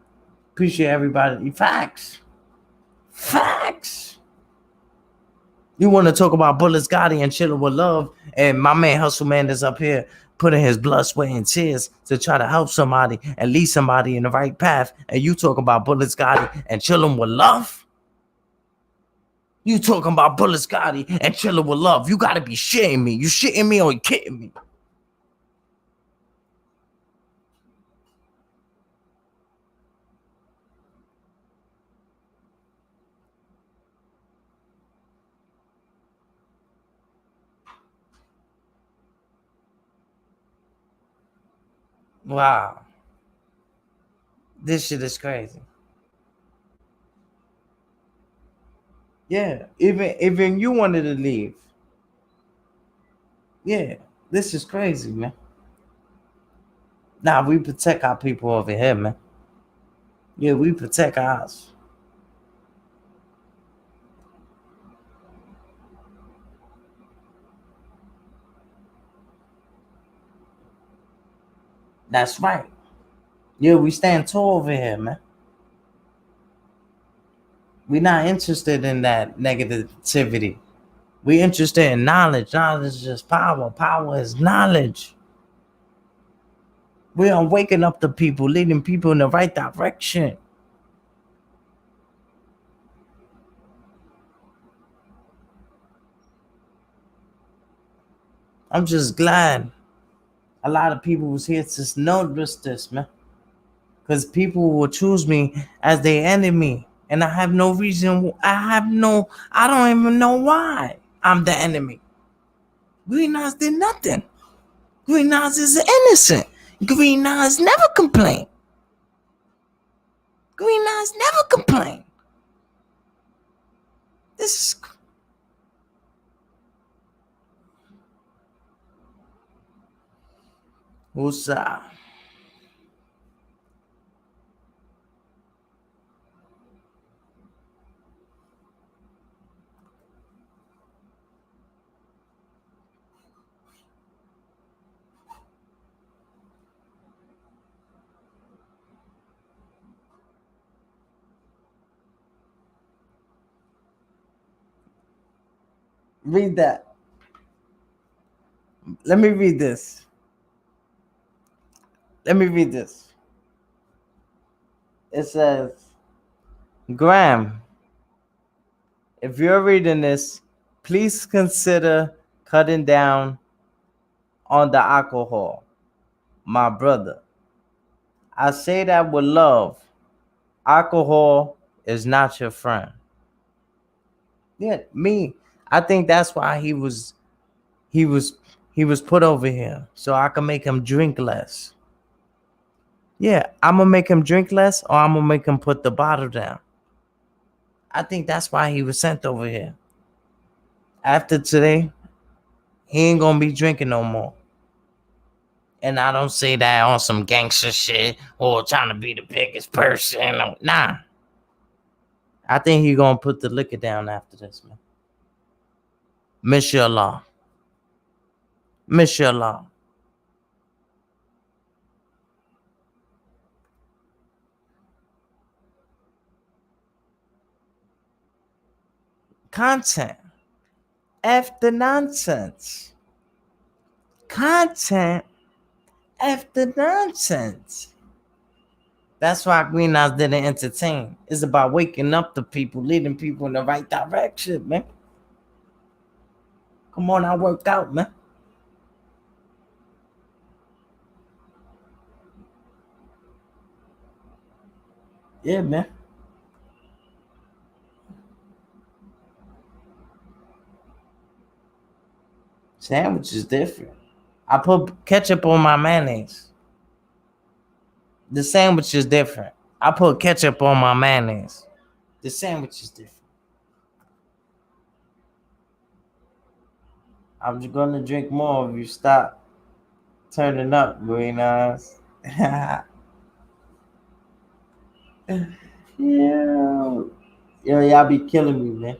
A: Appreciate everybody. Facts. Facts. You want to talk about Bullet Scotty and chilling with love, and my man Hustle Man is up here putting his blood, sweat, and tears to try to help somebody and lead somebody in the right path, and you talk about Bullet Scotty and chilling with love? You talking about Bullet Scotty and chilling with love? You gotta be shitting me. You shitting me or you kidding me? Wow, this shit is crazy. Yeah, even you wanted to leave. Yeah, this is crazy, man. Nah, we protect our people over here, man. Yeah, we protect ours. That's right. Yeah, we stand tall over here, man. We not interested in that negativity. We interested in knowledge. Knowledge is power. Power is knowledge. We are waking up the people, leading people in the right direction. I'm just glad a lot of people was here to notice this, man. Because people will choose me as their enemy. And I have no reason. I don't even know why I'm the enemy. Green Eyes did nothing. Green Eyes is innocent. Green Eyes never complain. Green Eyes never complain. This is. What's up? Read that. Let me read this. Let me read this. It says, Graham, if you're reading this, please consider cutting down on the alcohol. My brother, I say that with love. Alcohol is not your friend. Yeah, me. I think that's why he was he was put over here so I can make him drink less. Yeah, I'm gonna make him drink less, or I'm gonna make him put the bottle down. I think that's why he was sent over here. After today, he ain't gonna be drinking no more. And I don't say that on some gangster shit or trying to be the biggest person. Nah. I think he gonna put the liquor down after this, man. Miss your law. Miss your law. Content. F the nonsense. Content. F the nonsense. That's why Green Eyes didn't entertain. It's about waking up the people, leading people in the right direction, man. Come on, I work out, man. Yeah, man. Sandwich is different. I put ketchup on my mayonnaise. The sandwich is different. I put ketchup on my mayonnaise. The sandwich is different. I'm just gonna drink more if you stop turning up, Green Eyes. Yo, y'all be killing me, man.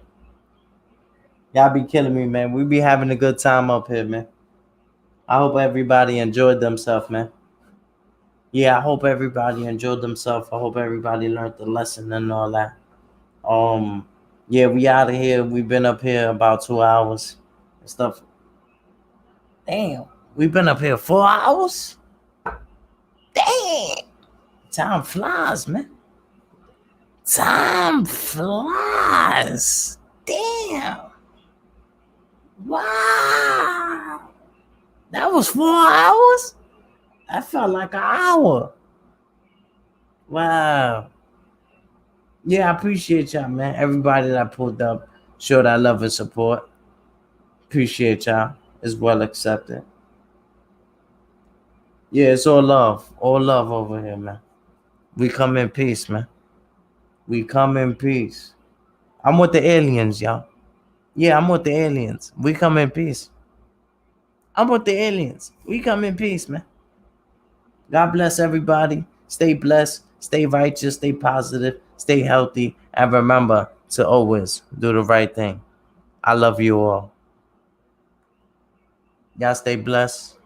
A: Y'all be killing me, man. We be having a good time up here, man. I hope everybody enjoyed themselves, man. Yeah, I hope everybody enjoyed themselves. I hope everybody learned the lesson and all that. Um, yeah, we out of here. We've been up here about 2 hours and stuff. Damn, we've been up here 4 hours. Damn, time flies, man. Time flies. Damn. Wow. That was 4 hours? That felt like an hour. Wow. Yeah, I appreciate y'all, man. Everybody that pulled up, showed that love and support. Appreciate y'all. It's well accepted. Yeah, it's all love. All love over here, man. We come in peace, man. We come in peace. I'm with the aliens, y'all. Yeah, I'm with the aliens. We come in peace. I'm with the aliens. We come in peace, man. God bless everybody. Stay blessed, stay righteous, stay positive, stay healthy, and remember to always do the right thing. I love you all. Y'all stay blessed.